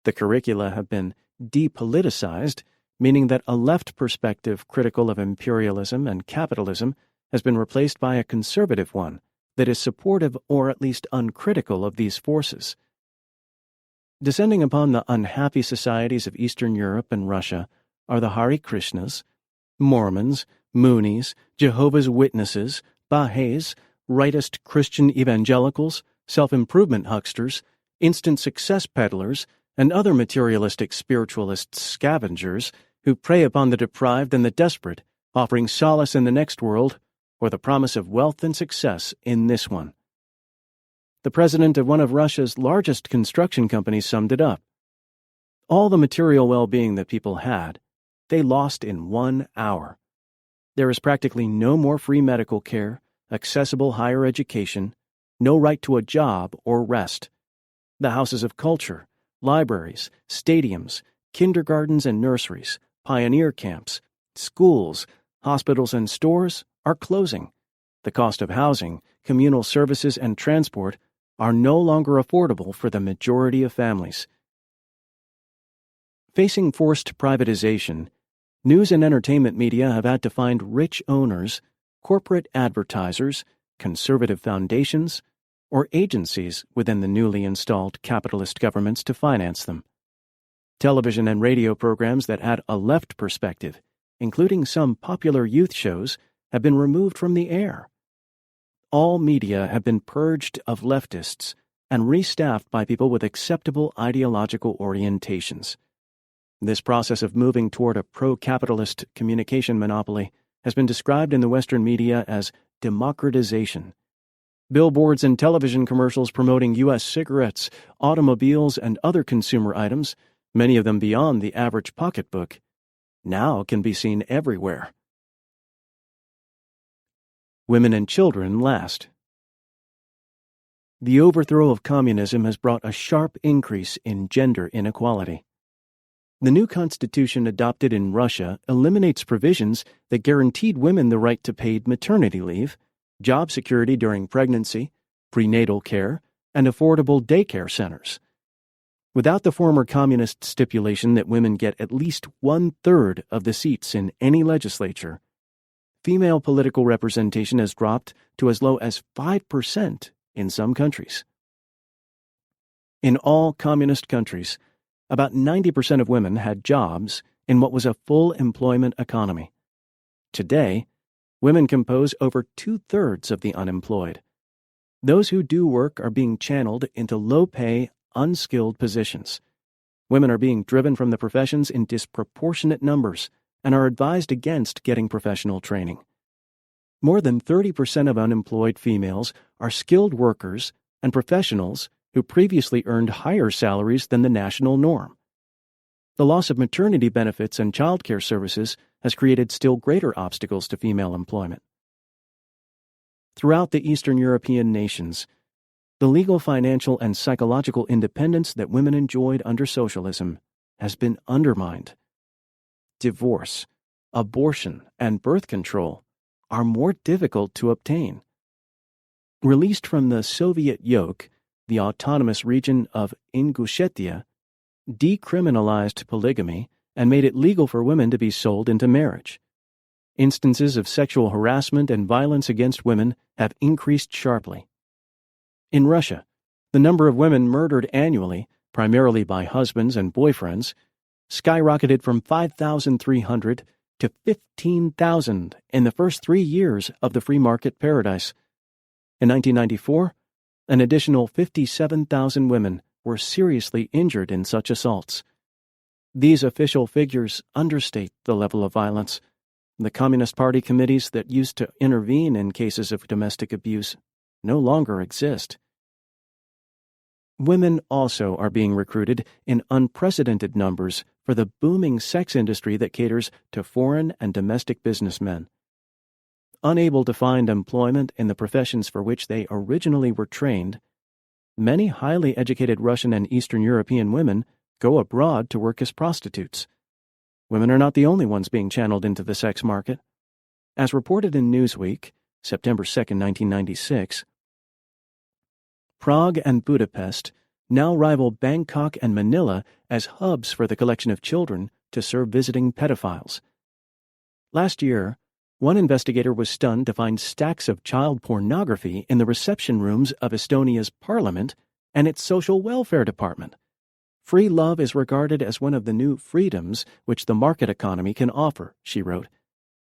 The curricula have been depoliticized, meaning that a left perspective critical of imperialism and capitalism has been replaced by a conservative one that is supportive or at least uncritical of these forces. Descending upon the unhappy societies of Eastern Europe and Russia are the Hare Krishnas, Mormons, Moonies, Jehovah's Witnesses, Baha'is, rightist Christian evangelicals, self-improvement hucksters, instant success peddlers, and other materialistic spiritualist scavengers who prey upon the deprived and the desperate, offering solace in the next world or the promise of wealth and success in this one. The president of one of Russia's largest construction companies summed it up. All the material well-being that people had, they lost in 1 hour. There is practically no more free medical care, accessible higher education, no right to a job or rest. The houses of culture, libraries, stadiums, kindergartens and nurseries, pioneer camps, schools, hospitals and stores are closing. The cost of housing, communal services and transport are no longer affordable for the majority of families. Facing forced privatization, news and entertainment media have had to find rich owners, corporate advertisers, conservative foundations, or agencies within the newly installed capitalist governments to finance them. Television and radio programs that had a left perspective, including some popular youth shows, have been removed from the air. All media have been purged of leftists and restaffed by people with acceptable ideological orientations. This process of moving toward a pro-capitalist communication monopoly has been described in the Western media as democratization. Billboards and television commercials promoting U.S. cigarettes, automobiles, and other consumer items, many of them beyond the average pocketbook, now can be seen everywhere. Women and children last. The overthrow of communism has brought a sharp increase in gender inequality. The new constitution adopted in Russia eliminates provisions that guaranteed women the right to paid maternity leave, job security during pregnancy, prenatal care, and affordable daycare centers. Without the former communist stipulation that women get at least 1/3 of the seats in any legislature, female political representation has dropped to as low as 5% in some countries. In all communist countries, about 90% of women had jobs in what was a full employment economy. Today, women compose over 2/3 of the unemployed. Those who do work are being channeled into low-pay, unskilled positions. Women are being driven from the professions in disproportionate numbers and are advised against getting professional training. More than 30% of unemployed females are skilled workers and professionals who previously earned higher salaries than the national norm. The loss of maternity benefits and child care services has created still greater obstacles to female employment. Throughout the Eastern European nations, the legal, financial, and psychological independence that women enjoyed under socialism has been undermined. Divorce, abortion, and birth control are more difficult to obtain. Released from the Soviet yoke, the autonomous region of Ingushetia decriminalized polygamy and made it legal for women to be sold into marriage. Instances of sexual harassment and violence against women have increased sharply. In Russia, the number of women murdered annually, primarily by husbands and boyfriends, skyrocketed from 5,300 to 15,000 in the first 3 years of the free market paradise. In 1994, an additional 57,000 women were seriously injured in such assaults. These official figures understate the level of violence. The Communist Party committees that used to intervene in cases of domestic abuse no longer exist. Women also are being recruited in unprecedented numbers for the booming sex industry that caters to foreign and domestic businessmen. Unable to find employment in the professions for which they originally were trained, many highly educated Russian and Eastern European women go abroad to work as prostitutes. Women are not the only ones being channeled into the sex market. As reported in Newsweek, September 2, 1996, Prague and Budapest now rival Bangkok and Manila as hubs for the collection of children to serve visiting pedophiles. Last year, one investigator was stunned to find stacks of child pornography in the reception rooms of Estonia's parliament and its social welfare department. Free love is regarded as one of the new freedoms which the market economy can offer, she wrote.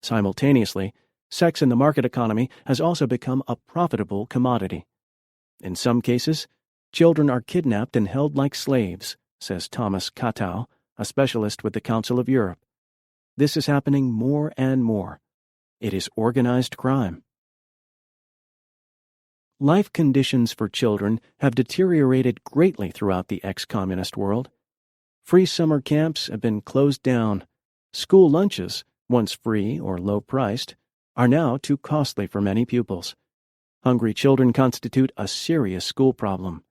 Simultaneously, sex in the market economy has also become a profitable commodity. In some cases, children are kidnapped and held like slaves, says Thomas Katow, a specialist with the Council of Europe. This is happening more and more. It is organized crime. Life conditions for children have deteriorated greatly throughout the ex-communist world. Free summer camps have been closed down. School lunches, once free or low-priced, are now too costly for many pupils. Hungry children constitute a serious school problem.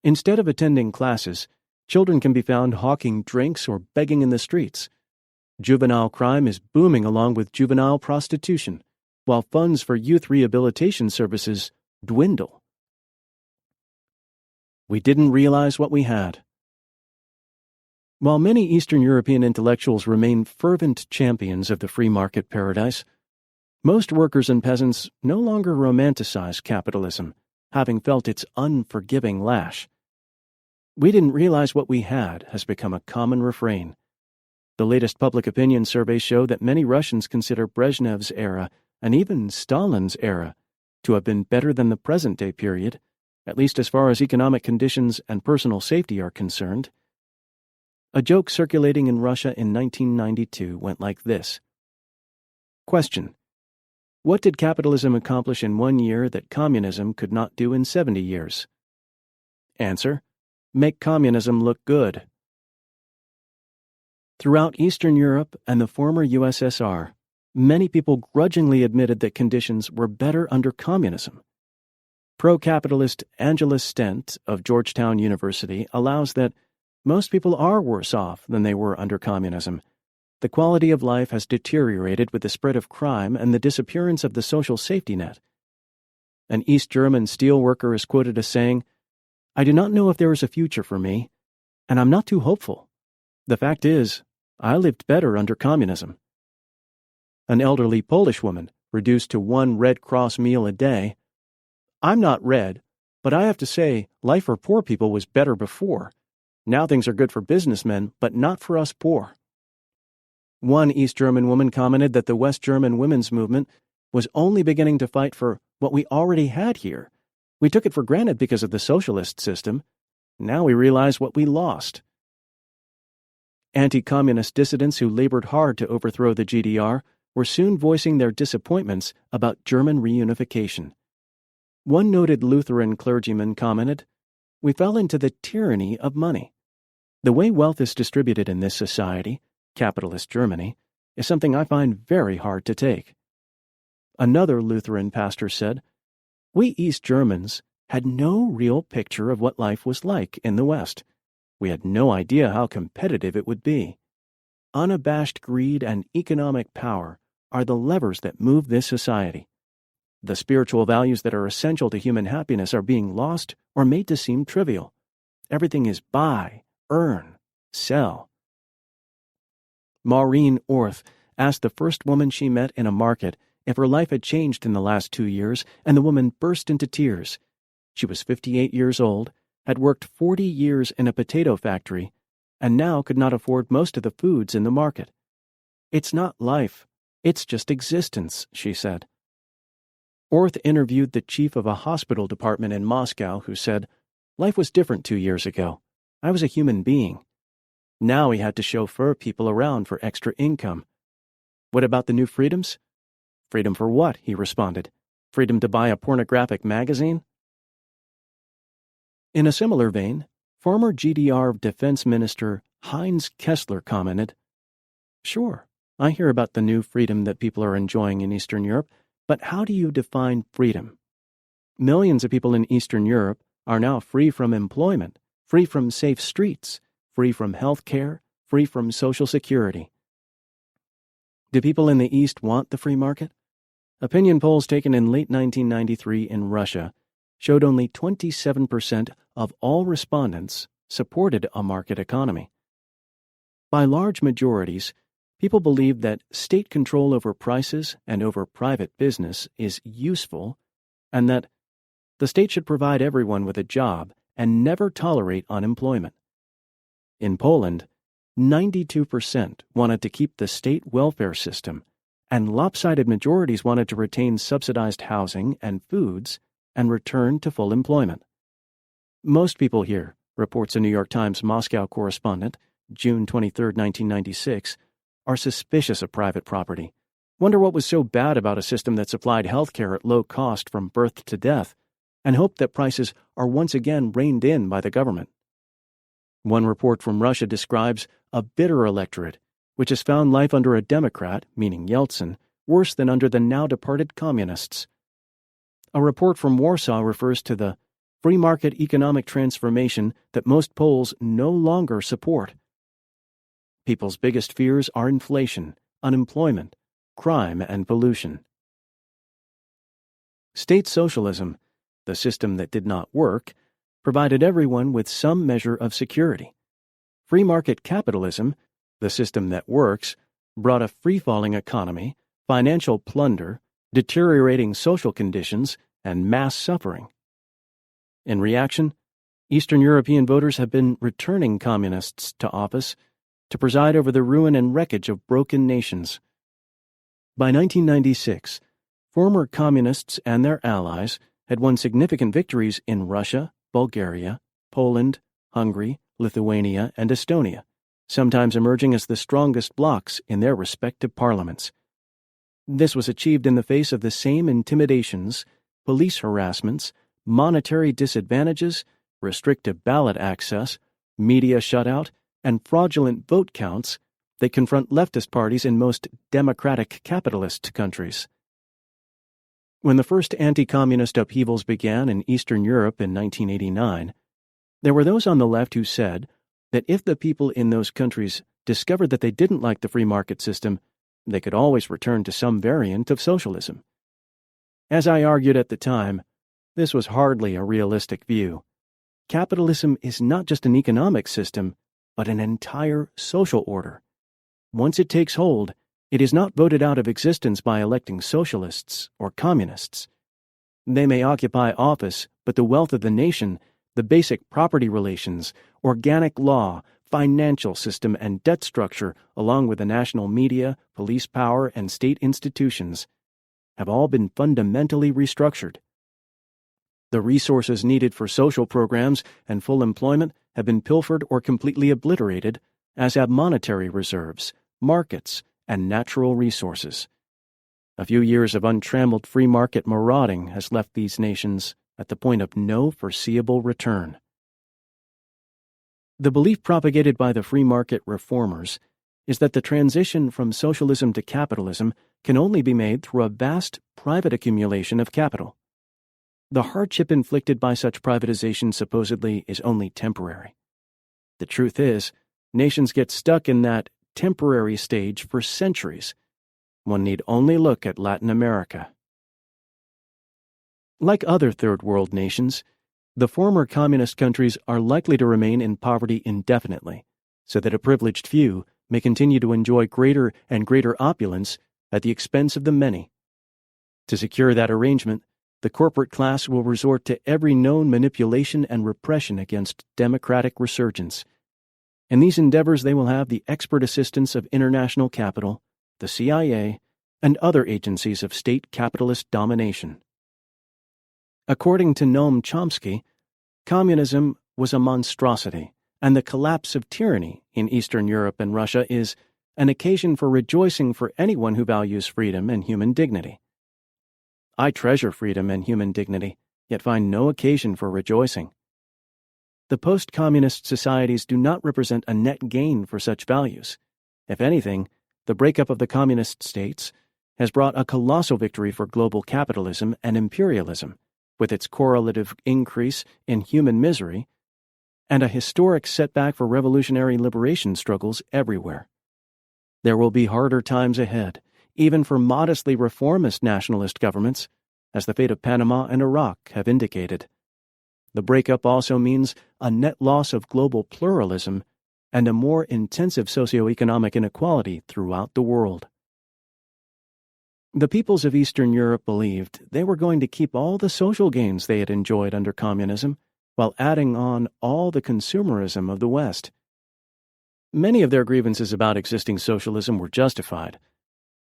Instead of attending classes, children can be found hawking drinks or begging in the streets. Juvenile crime is booming along with juvenile prostitution, while funds for youth rehabilitation services dwindle. We didn't realize what we had. While many Eastern European intellectuals remain fervent champions of the free market paradise, most workers and peasants no longer romanticize capitalism, having felt its unforgiving lash. We didn't realize what we had has become a common refrain. The latest public opinion surveys show that many Russians consider Brezhnev's era, and even Stalin's era, to have been better than the present-day period, at least as far as economic conditions and personal safety are concerned. A joke circulating in Russia in 1992 went like this. Question: what did capitalism accomplish in 1 year that communism could not do in 70 years? Answer: make communism look good. Throughout Eastern Europe and the former USSR, many people grudgingly admitted that conditions were better under communism. Pro-capitalist Angela Stent of Georgetown University allows that most people are worse off than they were under communism. The quality of life has deteriorated with the spread of crime and the disappearance of the social safety net. An East German steel worker is quoted as saying, "I do not know if there is a future for me, and I'm not too hopeful. The fact is, I lived better under communism." An elderly Polish woman, reduced to 1 Red Cross meal a day, "I'm not red, but I have to say life for poor people was better before. Now things are good for businessmen, but not for us poor." One East German woman commented that the West German women's movement was only beginning to fight for what we already had here. We took it for granted because of the socialist system. Now we realize what we lost. Anti-communist dissidents who labored hard to overthrow the GDR were soon voicing their disappointments about German reunification. One noted Lutheran clergyman commented, "We fell into the tyranny of money. The way wealth is distributed in this society, capitalist Germany, is something I find very hard to take." Another Lutheran pastor said, "We East Germans had no real picture of what life was like in the West. We had no idea how competitive it would be. Unabashed greed and economic power are the levers that move this society. The spiritual values that are essential to human happiness are being lost or made to seem trivial. Everything is buy, earn, sell." Maureen Orth asked the first woman she met in a market if her life had changed in the last 2 years, and the woman burst into tears. She was 58 years old, had worked 40 years in a potato factory, and now could not afford most of the foods in the market. "It's not life, it's just existence," she said. Orth interviewed the chief of a hospital department in Moscow who said, "Life was different 2 years ago. I was a human being. Now he had to chauffeur people around for extra income. What about the new freedoms?" "Freedom for what?" he responded. "Freedom to buy a pornographic magazine?" In a similar vein, former GDR Defense Minister Heinz Kessler commented, "Sure, I hear about the new freedom that people are enjoying in Eastern Europe, but how do you define freedom? Millions of people in Eastern Europe are now free from employment, free from safe streets, free from health care, free from social security. Do people in the East want the free market? Opinion polls taken in late 1993 in Russia showed only 27% of all respondents supported a market economy. By large majorities, people believe that state control over prices and over private business is useful, and that the state should provide everyone with a job and never tolerate unemployment. In Poland, 92% wanted to keep the state welfare system, and lopsided majorities wanted to retain subsidized housing and foods and return to full employment. Most people here, reports a New York Times Moscow correspondent, June 23, 1996, are suspicious of private property, wonder what was so bad about a system that supplied health care at low cost from birth to death, and hope that prices are once again reined in by the government. One report from Russia describes a bitter electorate, which has found life under a Democrat, meaning Yeltsin, worse than under the now-departed communists. A report from Warsaw refers to the free market economic transformation that most Poles no longer support. People's biggest fears are inflation, unemployment, crime, and pollution. State socialism, the system that did not work, provided everyone with some measure of security. Free market capitalism, the system that works, brought a free-falling economy, financial plunder, deteriorating social conditions, and mass suffering. In reaction, Eastern European voters have been returning communists to office to preside over the ruin and wreckage of broken nations. By 1996, former communists and their allies had won significant victories in Russia, Bulgaria, Poland, Hungary, Lithuania, and Estonia, sometimes emerging as the strongest blocs in their respective parliaments. This was achieved in the face of the same intimidations, police harassments, monetary disadvantages, restrictive ballot access, media shutout, and fraudulent vote counts that confront leftist parties in most democratic capitalist countries. When the first anti-communist upheavals began in Eastern Europe in 1989, there were those on the left who said that if the people in those countries discovered that they didn't like the free market system, they could always return to some variant of socialism. As I argued at the time, this was hardly a realistic view. Capitalism is not just an economic system, but an entire social order. Once it takes hold, it is not voted out of existence by electing socialists or communists. They may occupy office, but the wealth of the nation, the basic property relations, organic law, financial system, and debt structure, along with the national media, police power, and state institutions, have all been fundamentally restructured. The resources needed for social programs and full employment have been pilfered or completely obliterated, as have monetary reserves, markets, and natural resources. A few years of untrammeled free market marauding has left these nations at the point of no foreseeable return. The belief propagated by the free market reformers is that the transition from socialism to capitalism can only be made through a vast private accumulation of capital. The hardship inflicted by such privatization supposedly is only temporary. The truth is, nations get stuck in that temporary stage for centuries. One need only look at Latin America. Like other Third World nations, the former communist countries are likely to remain in poverty indefinitely, so that a privileged few may continue to enjoy greater and greater opulence at the expense of the many. To secure that arrangement, the corporate class will resort to every known manipulation and repression against democratic resurgence. In these endeavors, they will have the expert assistance of international capital, the CIA, and other agencies of state capitalist domination. According to Noam Chomsky, communism was a monstrosity, and the collapse of tyranny in Eastern Europe and Russia is an occasion for rejoicing for anyone who values freedom and human dignity. I treasure freedom and human dignity, yet find no occasion for rejoicing. the post-communist societies do not represent a net gain for such values. If anything, the breakup of the communist states has brought a colossal victory for global capitalism and imperialism, with its correlative increase in human misery, and a historic setback for revolutionary liberation struggles everywhere. There will be harder times ahead, even for modestly reformist nationalist governments, as the fate of Panama and Iraq have indicated. The breakup also means a net loss of global pluralism and a more intensive socioeconomic inequality throughout the world. The peoples of Eastern Europe believed they were going to keep all the social gains they had enjoyed under communism, while adding on all the consumerism of the West. Many of their grievances about existing socialism were justified,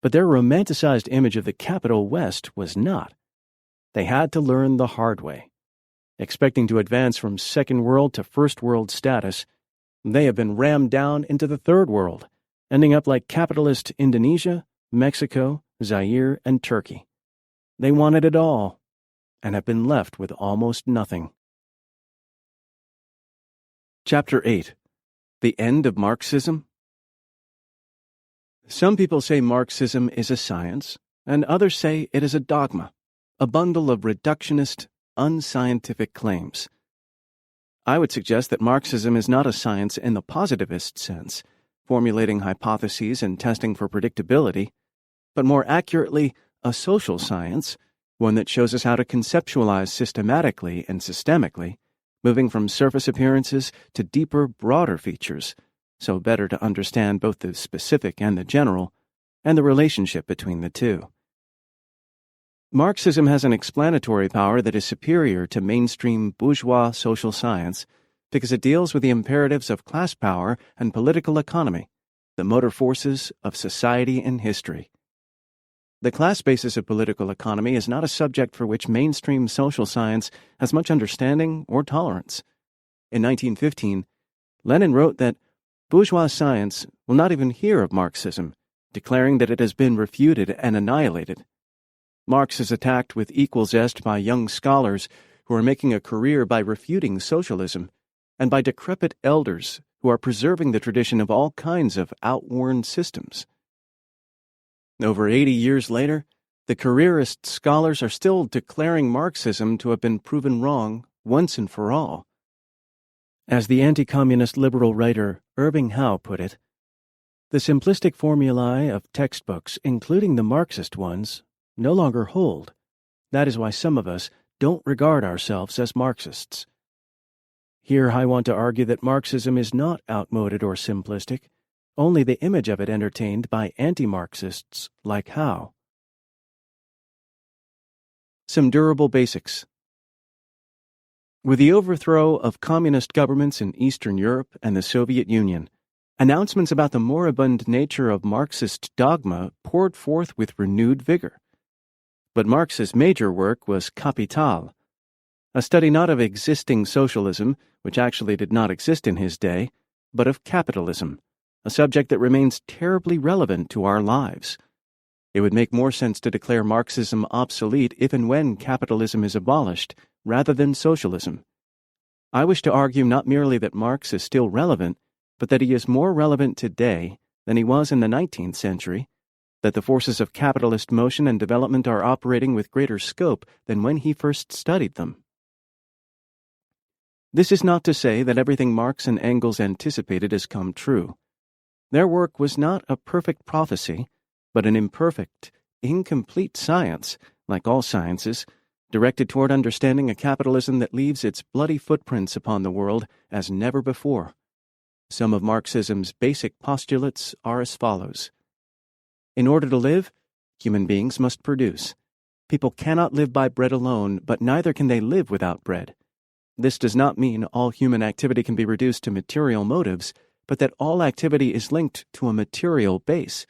but their romanticized image of the capital West was not. They had to learn the hard way. Expecting to advance from second world to first world status, they have been rammed down into the third world, ending up like capitalist Indonesia, Mexico, Zaire, and Turkey. They wanted it all, and have been left with almost nothing. Chapter 8. The End of Marxism? Some people say Marxism is a science, and others say it is a dogma, a bundle of reductionist, unscientific claims. I would suggest that Marxism is not a science in the positivist sense, formulating hypotheses and testing for predictability, but more accurately, a social science, one that shows us how to conceptualize systematically and systemically, moving from surface appearances to deeper, broader features, so better to understand both the specific and the general, and the relationship between the two. Marxism has an explanatory power that is superior to mainstream bourgeois social science because it deals with the imperatives of class power and political economy, the motor forces of society and history. The class basis of political economy is not a subject for which mainstream social science has much understanding or tolerance. In 1915, Lenin wrote that bourgeois science will not even hear of Marxism, declaring that it has been refuted and annihilated. Marx is attacked with equal zest by young scholars who are making a career by refuting socialism, and by decrepit elders who are preserving the tradition of all kinds of outworn systems. Over 80 years later, the careerist scholars are still declaring Marxism to have been proven wrong once and for all. As the anti-communist liberal writer Irving Howe put it, the simplistic formulae of textbooks, including the Marxist ones, no longer hold. That is why some of us don't regard ourselves as Marxists. Here I want to argue that Marxism is not outmoded or simplistic, only the image of it entertained by anti-Marxists like Howe. Some durable basics. With the overthrow of communist governments in Eastern Europe and the Soviet Union, announcements about the moribund nature of Marxist dogma poured forth with renewed vigor. But Marx's major work was Kapital, a study not of existing socialism, which actually did not exist in his day, but of capitalism, a subject that remains terribly relevant to our lives. It would make more sense to declare Marxism obsolete if and when capitalism is abolished, rather than socialism. I wish to argue not merely that Marx is still relevant, but that he is more relevant today than he was in the 19th century, that the forces of capitalist motion and development are operating with greater scope than when he first studied them. This is not to say that everything Marx and Engels anticipated has come true. Their work was not a perfect prophecy, but an imperfect, incomplete science, like all sciences, directed toward understanding a capitalism that leaves its bloody footprints upon the world as never before. Some of Marxism's basic postulates are as follows. In order to live, human beings must produce. People cannot live by bread alone, but neither can they live without bread. This does not mean all human activity can be reduced to material motives, but that all activity is linked to a material base.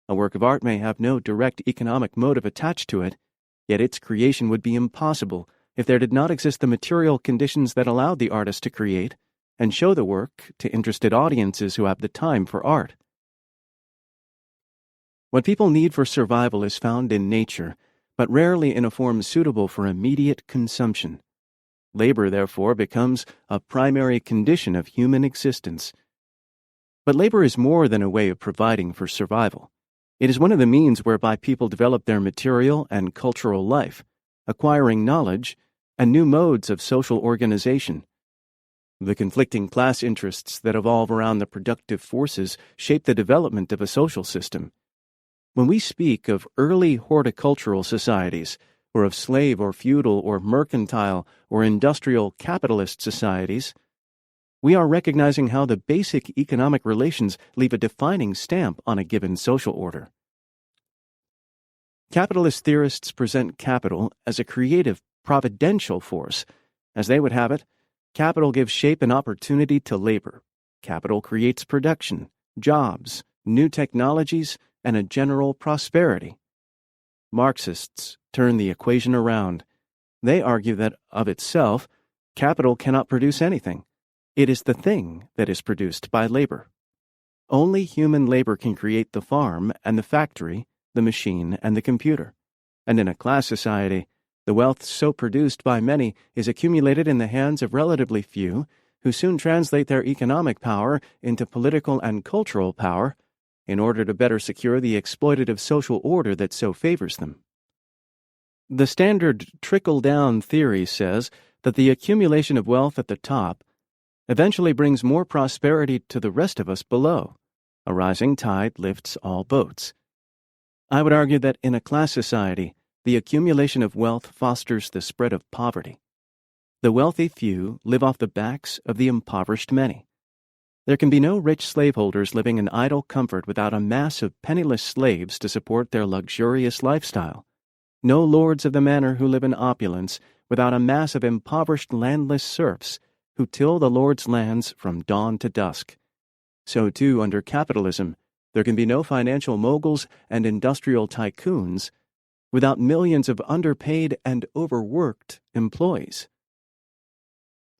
A work of art may have no direct economic motive attached to it, yet its creation would be impossible if there did not exist the material conditions that allowed the artist to create and show the work to interested audiences who have the time for art. What people need for survival is found in nature, but rarely in a form suitable for immediate consumption. Labor, therefore, becomes a primary condition of human existence. But labor is more than a way of providing for survival. It is one of the means whereby people develop their material and cultural life, acquiring knowledge and new modes of social organization. The conflicting class interests that evolve around the productive forces shape the development of a social system. When we speak of early horticultural societies, or of slave or feudal or mercantile or industrial capitalist societies, we are recognizing how the basic economic relations leave a defining stamp on a given social order. Capitalist theorists present capital as a creative, providential force. As they would have it, capital gives shape and opportunity to labor. Capital creates production, jobs, new technologies, and a general prosperity. Marxists turn the equation around. They argue that, of itself, capital cannot produce anything. It is the thing that is produced by labor. Only human labor can create the farm and the factory, the machine and the computer. And in a class society, the wealth so produced by many is accumulated in the hands of relatively few, who soon translate their economic power into political and cultural power in order to better secure the exploitative social order that so favors them. The standard trickle-down theory says that the accumulation of wealth at the top eventually brings more prosperity to the rest of us below. A rising tide lifts all boats. I would argue that in a class society, the accumulation of wealth fosters the spread of poverty. The wealthy few live off the backs of the impoverished many. There can be no rich slaveholders living in idle comfort without a mass of penniless slaves to support their luxurious lifestyle. No lords of the manor who live in opulence without a mass of impoverished landless serfs who till the Lord's lands from dawn to dusk. So, too, under capitalism, there can be no financial moguls and industrial tycoons without millions of underpaid and overworked employees.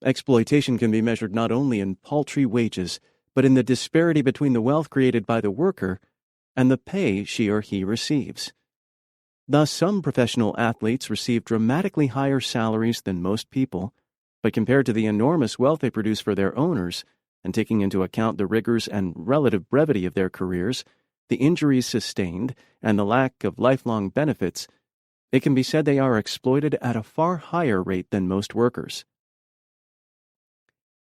Exploitation can be measured not only in paltry wages, but in the disparity between the wealth created by the worker and the pay she or he receives. Thus, some professional athletes receive dramatically higher salaries than most people, but compared to the enormous wealth they produce for their owners, and taking into account the rigors and relative brevity of their careers, the injuries sustained, and the lack of lifelong benefits, it can be said they are exploited at a far higher rate than most workers.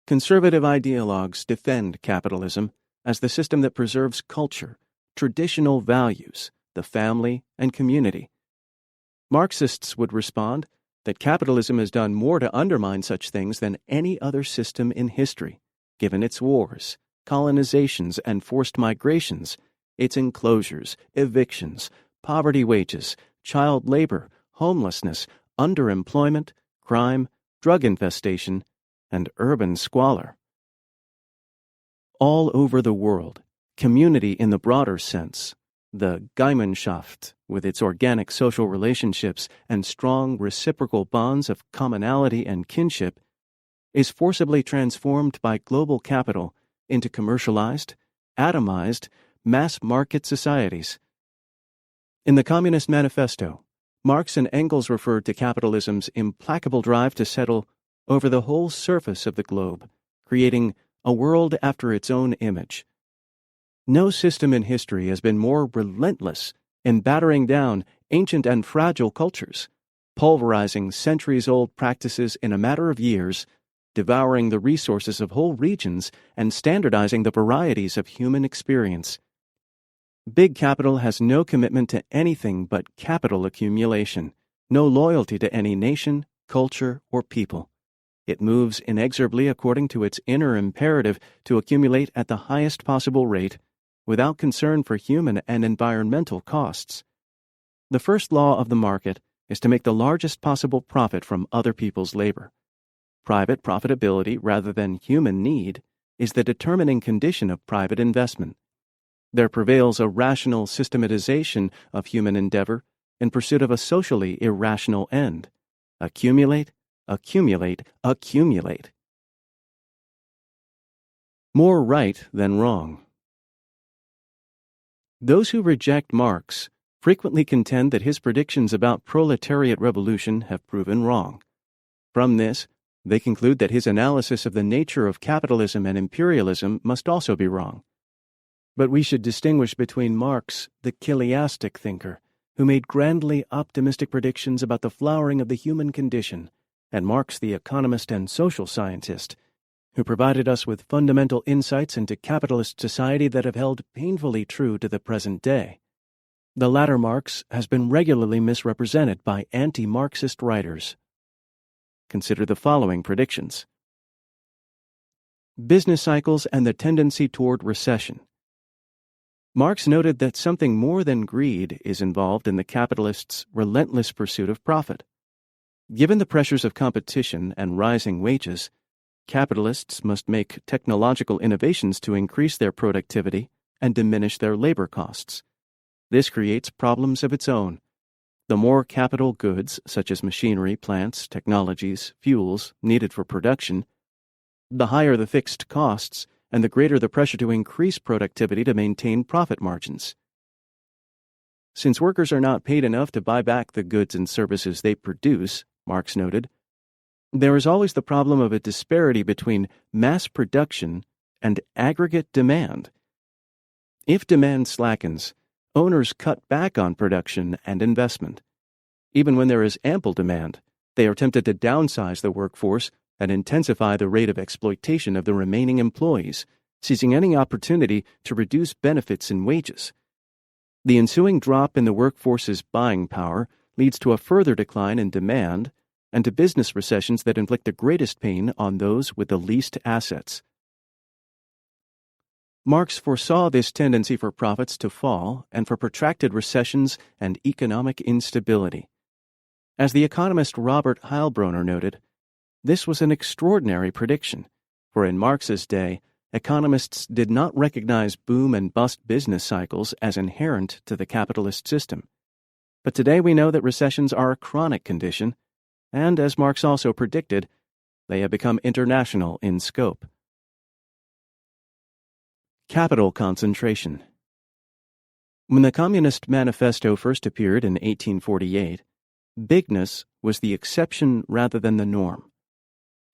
Conservative ideologues defend capitalism as the system that preserves culture, traditional values, the family, and community. Marxists would respond that capitalism has done more to undermine such things than any other system in history, given its wars, colonizations, and forced migrations, its enclosures, evictions, poverty wages, child labor, homelessness, underemployment, crime, drug infestation, and urban squalor. All over the world, community in the broader sense, the Gemeinschaft, with its organic social relationships and strong reciprocal bonds of commonality and kinship, is forcibly transformed by global capital into commercialized, atomized, mass-market societies. In the Communist Manifesto, Marx and Engels referred to capitalism's implacable drive to settle over the whole surface of the globe, creating a world after its own image. No system in history has been more relentless in battering down ancient and fragile cultures, pulverizing centuries-old practices in a matter of years, devouring the resources of whole regions, and standardizing the varieties of human experience. Big capital has no commitment to anything but capital accumulation, no loyalty to any nation, culture, or people. It moves inexorably according to its inner imperative to accumulate at the highest possible rate, without concern for human and environmental costs. The first law of the market is to make the largest possible profit from other people's labor. Private profitability rather than human need is the determining condition of private investment. There prevails a rational systematization of human endeavor in pursuit of a socially irrational end. Accumulate, accumulate, accumulate. More right than wrong. Those who reject Marx frequently contend that his predictions about proletariat revolution have proven wrong. From this, They conclude that his analysis of the nature of capitalism and imperialism must also be wrong. But we should distinguish between Marx, the chiliastic thinker, who made grandly optimistic predictions about the flowering of the human condition, and Marx, the economist and social scientist, who provided us with fundamental insights into capitalist society that have held painfully true to the present day. The latter Marx has been regularly misrepresented by anti-Marxist writers. Consider the following predictions. Business cycles and the tendency toward recession. Marx noted that something more than greed is involved in the capitalist's relentless pursuit of profit. Given the pressures of competition and rising wages, capitalists must make technological innovations to increase their productivity and diminish their labor costs. This creates problems of its own. The more capital goods, such as machinery, plants, technologies, fuels, needed for production, the higher the fixed costs and the greater the pressure to increase productivity to maintain profit margins. Since workers are not paid enough to buy back the goods and services they produce, Marx noted, there is always the problem of a disparity between mass production and aggregate demand. If demand slackens, owners cut back on production and investment. Even when there is ample demand, they are tempted to downsize the workforce and intensify the rate of exploitation of the remaining employees, seizing any opportunity to reduce benefits and wages. The ensuing drop in the workforce's buying power leads to a further decline in demand and to business recessions that inflict the greatest pain on those with the least assets. Marx foresaw this tendency for profits to fall and for protracted recessions and economic instability. As the economist Robert Heilbroner noted, this was an extraordinary prediction, for in Marx's day, economists did not recognize boom and bust business cycles as inherent to the capitalist system. But today we know that recessions are a chronic condition, and as Marx also predicted, they have become international in scope. Capital concentration. When the Communist Manifesto first appeared in 1848, bigness was the exception rather than the norm.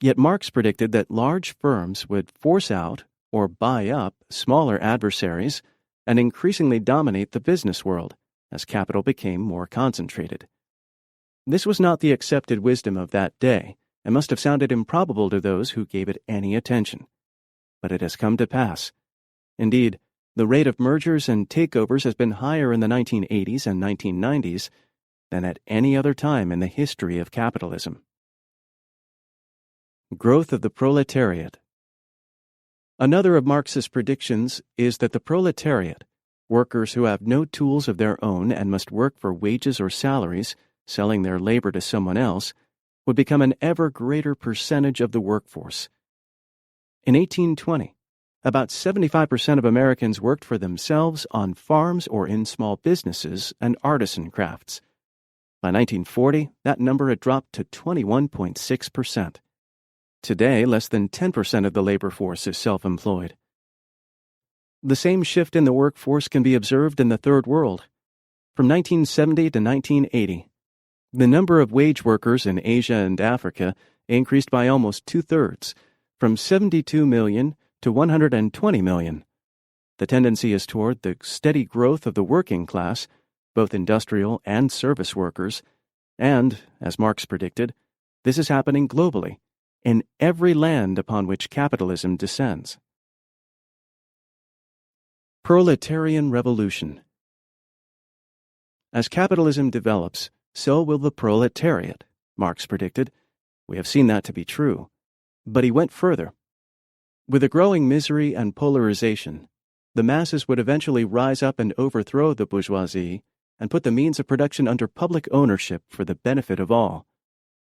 Yet Marx predicted that large firms would force out or buy up smaller adversaries and increasingly dominate the business world as capital became more concentrated. This was not the accepted wisdom of that day and must have sounded improbable to those who gave it any attention. But it has come to pass. Indeed, the rate of mergers and takeovers has been higher in the 1980s and 1990s than at any other time in the history of capitalism. Growth of the proletariat. Another of Marx's predictions is that the proletariat, workers who have no tools of their own and must work for wages or salaries, selling their labor to someone else, would become an ever greater percentage of the workforce. In 1820, about 75% of Americans worked for themselves on farms or in small businesses and artisan crafts. By 1940, that number had dropped to 21.6%. Today, less than 10% of the labor force is self-employed. The same shift in the workforce can be observed in the Third World. From 1970 to 1980, the number of wage workers in Asia and Africa increased by almost two-thirds, from 72 million to 120 million. The tendency is toward the steady growth of the working class, both industrial and service workers, and, as Marx predicted, this is happening globally, in every land upon which capitalism descends. Proletarian Revolution. As capitalism develops, so will the proletariat, Marx predicted. We have seen that to be true. But he went further. With a growing misery and polarization, the masses would eventually rise up and overthrow the bourgeoisie and put the means of production under public ownership for the benefit of all.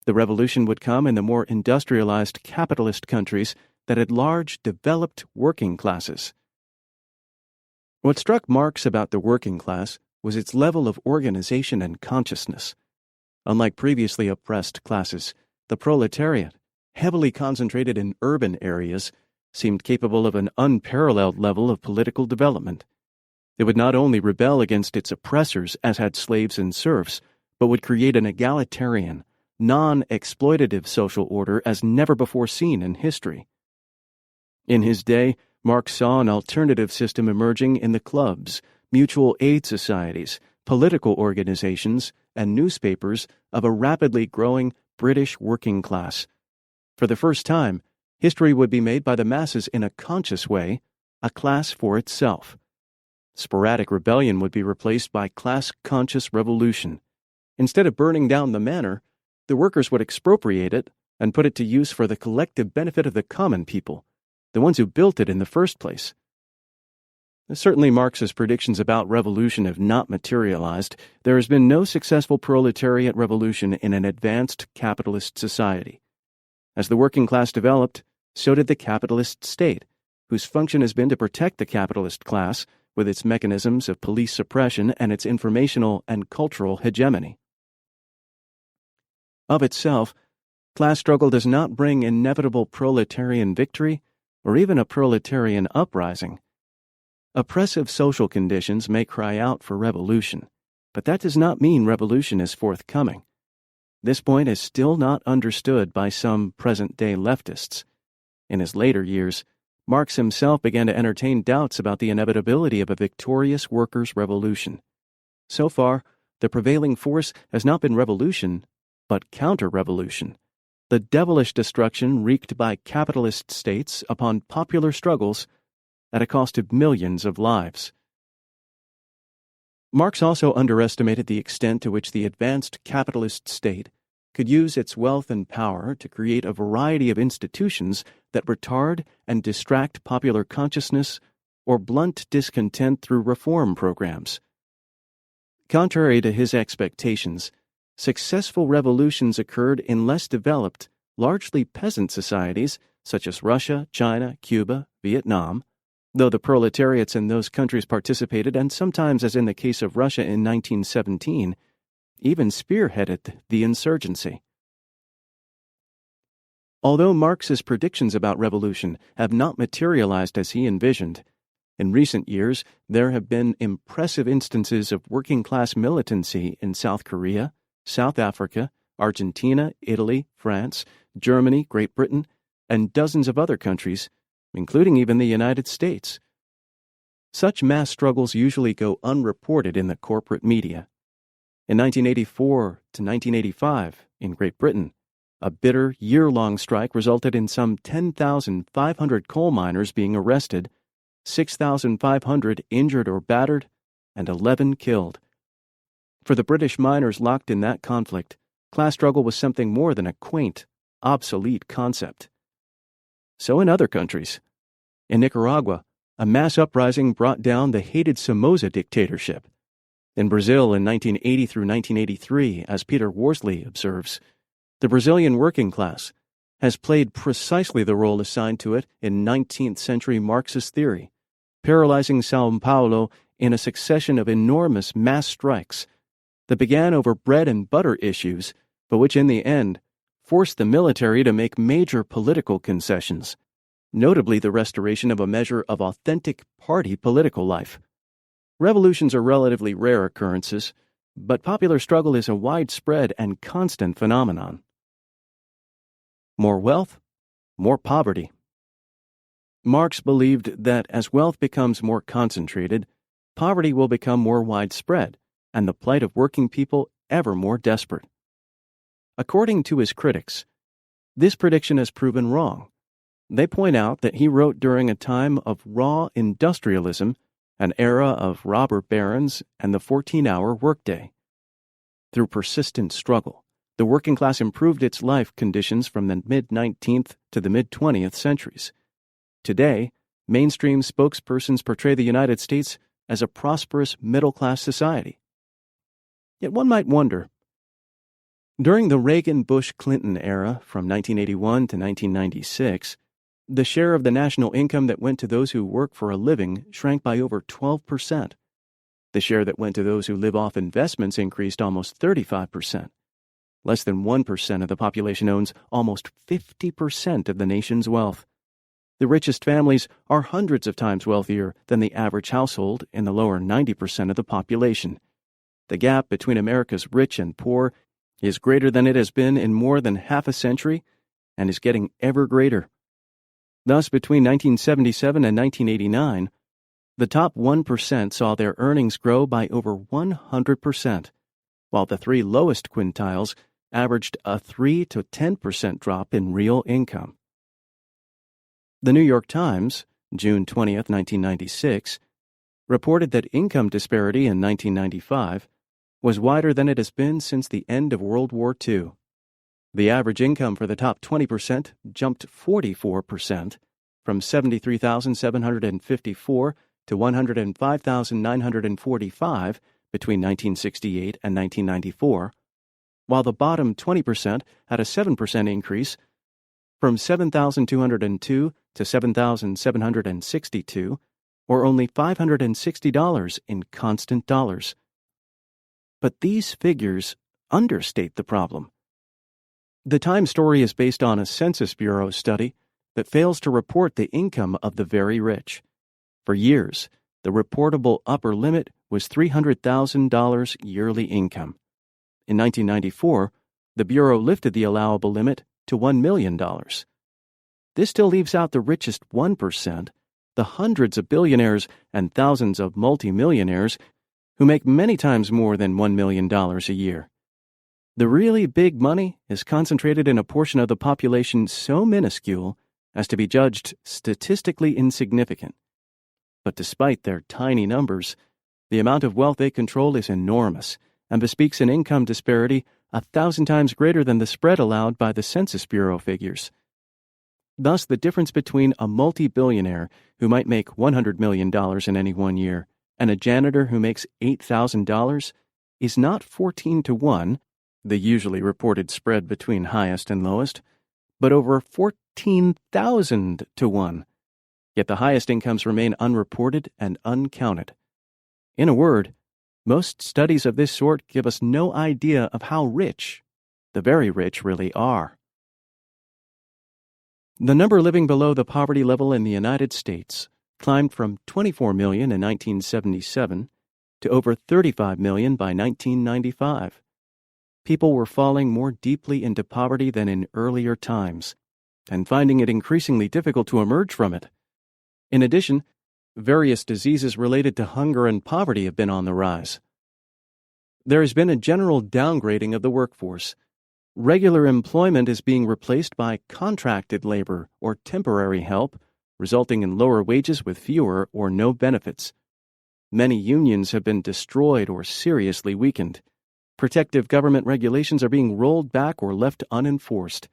The revolution would come in the more industrialized capitalist countries that had large, developed working classes. What struck Marx about the working class was its level of organization and consciousness. Unlike previously oppressed classes, the proletariat, heavily concentrated in urban areas, seemed capable of an unparalleled level of political development. It would not only rebel against its oppressors as had slaves and serfs, but would create an egalitarian, non-exploitative social order as never before seen in history. In his day, Marx saw an alternative system emerging in the clubs, mutual aid societies, political organizations, and newspapers of a rapidly growing British working class. For the first time, history would be made by the masses in a conscious way, a class for itself. Sporadic rebellion would be replaced by class-conscious revolution. Instead of burning down the manor, the workers would expropriate it and put it to use for the collective benefit of the common people, the ones who built it in the first place. Certainly Marx's predictions about revolution have not materialized. There has been no successful proletariat revolution in an advanced capitalist society. As the working class developed, so did the capitalist state, whose function has been to protect the capitalist class with its mechanisms of police suppression and its informational and cultural hegemony. Of itself, class struggle does not bring inevitable proletarian victory or even a proletarian uprising. Oppressive social conditions may cry out for revolution, but that does not mean revolution is forthcoming. This point is still not understood by some present-day leftists. In his later years, Marx himself began to entertain doubts about the inevitability of a victorious workers' revolution. So far, the prevailing force has not been revolution, but counter-revolution, the devilish destruction wreaked by capitalist states upon popular struggles at a cost of millions of lives. Marx also underestimated the extent to which the advanced capitalist state could use its wealth and power to create a variety of institutions that retard and distract popular consciousness or blunt discontent through reform programs. Contrary to his expectations, successful revolutions occurred in less developed, largely peasant societies such as Russia, China, Cuba, Vietnam, though the proletariats in those countries participated and sometimes, as in the case of Russia in 1917, even spearheaded the insurgency. Although Marx's predictions about revolution have not materialized as he envisioned, in recent years there have been impressive instances of working-class militancy in South Korea, South Africa, Argentina, Italy, France, Germany, Great Britain, and dozens of other countries, including even the United States. Such mass struggles usually go unreported in the corporate media. In 1984 to 1985, in Great Britain, a bitter, year-long strike resulted in some 10,500 coal miners being arrested, 6,500 injured or battered, and 11 killed. For the British miners locked in that conflict, class struggle was something more than a quaint, obsolete concept. So in other countries. In Nicaragua, a mass uprising brought down the hated Somoza dictatorship. In Brazil in 1980 through 1983, as Peter Worsley observes, the Brazilian working class has played precisely the role assigned to it in 19th century Marxist theory, paralyzing São Paulo in a succession of enormous mass strikes that began over bread and butter issues, but which in the end forced the military to make major political concessions, notably the restoration of a measure of authentic party political life. Revolutions are relatively rare occurrences, but popular struggle is a widespread and constant phenomenon. More wealth, more poverty. Marx believed that as wealth becomes more concentrated, poverty will become more widespread, and the plight of working people ever more desperate. According to his critics, this prediction has proven wrong. They point out that he wrote during a time of raw industrialism, an era of robber barons and the 14-hour workday. Through persistent struggle, the working class improved its life conditions from the mid-19th to the mid-20th centuries. Today, mainstream spokespersons portray the United States as a prosperous middle-class society. Yet one might wonder, during the Reagan-Bush-Clinton era from 1981 to 1996, the share of the national income that went to those who work for a living shrank by over 12%. The share that went to those who live off investments increased almost 35%. Less than 1% of the population owns almost 50% of the nation's wealth. The richest families are hundreds of times wealthier than the average household in the lower 90% of the population. The gap between America's rich and poor is greater than it has been in more than half a century and is getting ever greater. Thus, between 1977 and 1989, the top 1% saw their earnings grow by over 100%, while the three lowest quintiles averaged a 3 to 10% drop in real income. The New York Times, June 20, 1996, reported that income disparity in 1995 was wider than it has been since the end of World War II. The average income for the top 20% jumped 44%, from $73,754 to $105,945 between 1968 and 1994, while the bottom 20% had a 7% increase from $7,202 to $7,762, or only $560 in constant dollars. But these figures understate the problem. The Times story is based on a Census Bureau study that fails to report the income of the very rich. For years, the reportable upper limit was $300,000 yearly income. In 1994, the Bureau lifted the allowable limit to $1 million. This still leaves out the richest 1%, the hundreds of billionaires and thousands of multimillionaires who make many times more than $1 million a year. The really big money is concentrated in a portion of the population so minuscule as to be judged statistically insignificant. But despite their tiny numbers, the amount of wealth they control is enormous and bespeaks an income disparity 1,000 times greater than the spread allowed by the Census Bureau figures. Thus, the difference between a multi-billionaire who might make $100 million in any one year and a janitor who makes $8,000 is not 14 to 1, the usually reported spread between highest and lowest, but over 14,000 to 1. Yet the highest incomes remain unreported and uncounted. In a word, most studies of this sort give us no idea of how rich the very rich really are. The number living below the poverty level in the United States climbed from 24 million in 1977 to over 35 million by 1995. People were falling more deeply into poverty than in earlier times, and finding it increasingly difficult to emerge from it. In addition, various diseases related to hunger and poverty have been on the rise. There has been a general downgrading of the workforce. Regular employment is being replaced by contracted labor or temporary help, resulting in lower wages with fewer or no benefits. Many unions have been destroyed or seriously weakened. Protective government regulations are being rolled back or left unenforced.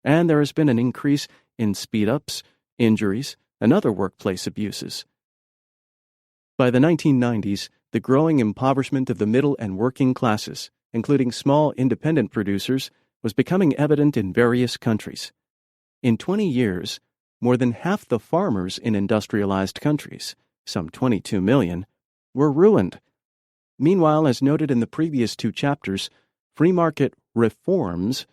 And there has been an increase in speed-ups, injuries, and other workplace abuses. By the 1990s, the growing impoverishment of the middle and working classes, including small independent producers, was becoming evident in various countries. In 20 years, more than half the farmers in industrialized countries, some 22 million, were ruined. Meanwhile, as noted in the previous two chapters, free market reforms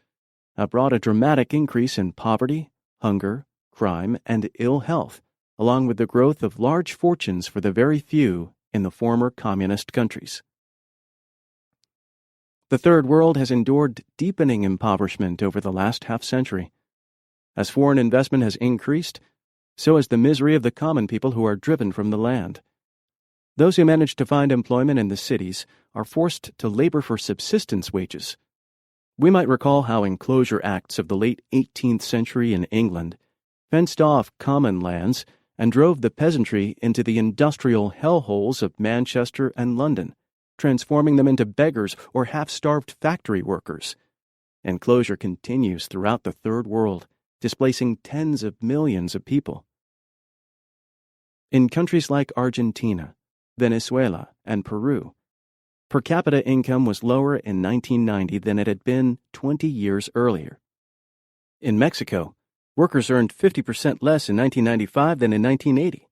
have brought a dramatic increase in poverty, hunger, crime, and ill health, along with the growth of large fortunes for the very few in the former communist countries. The Third World has endured deepening impoverishment over the last half-century. As foreign investment has increased, so has the misery of the common people who are driven from the land. Those who manage to find employment in the cities are forced to labor for subsistence wages. We might recall how enclosure acts of the late 18th century in England fenced off common lands and drove the peasantry into the industrial hellholes of Manchester and London, transforming them into beggars or half-starved factory workers. Enclosure continues throughout the Third World, displacing tens of millions of people. In countries like Argentina, Venezuela, and Peru, per capita income was lower in 1990 than it had been 20 years earlier. In Mexico, workers earned 50% less in 1995 than in 1980.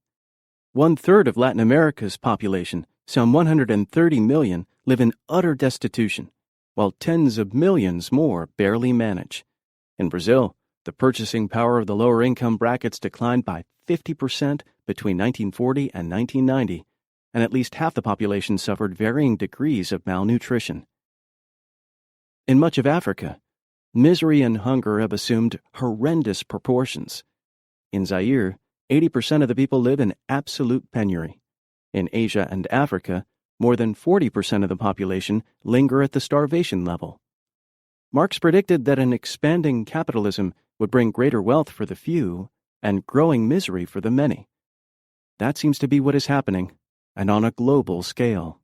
One-third of Latin America's population, some 130 million, live in utter destitution, while tens of millions more barely manage. In Brazil, the purchasing power of the lower income brackets declined by 50% between 1940 and 1990, and at least half the population suffered varying degrees of malnutrition. In much of Africa, misery and hunger have assumed horrendous proportions. In Zaire, 80% of the people live in absolute penury. In Asia and Africa, more than 40% of the population linger at the starvation level. Marx predicted that an expanding capitalism would bring greater wealth for the few and growing misery for the many. That seems to be what is happening, and on a global scale.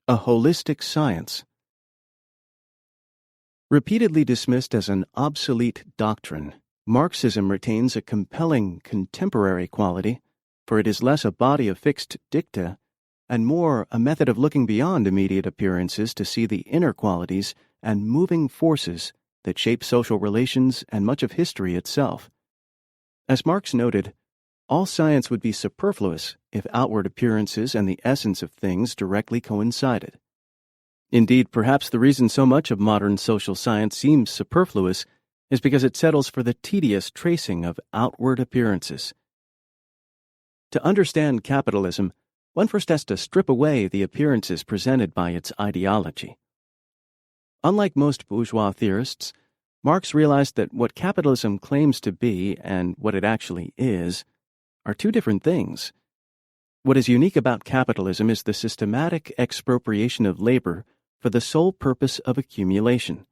A holistic science. Repeatedly dismissed as an obsolete doctrine, Marxism retains a compelling contemporary quality, for it is less a body of fixed dicta and more a method of looking beyond immediate appearances to see the inner qualities and moving forces that shape social relations and much of history itself. As Marx noted, all science would be superfluous if outward appearances and the essence of things directly coincided. Indeed, perhaps the reason so much of modern social science seems superfluous is because it settles for the tedious tracing of outward appearances. To understand capitalism, one first has to strip away the appearances presented by its ideology. Unlike most bourgeois theorists, Marx realized that what capitalism claims to be and what it actually is are two different things. What is unique about capitalism is the systematic expropriation of labor for the sole purpose of accumulation.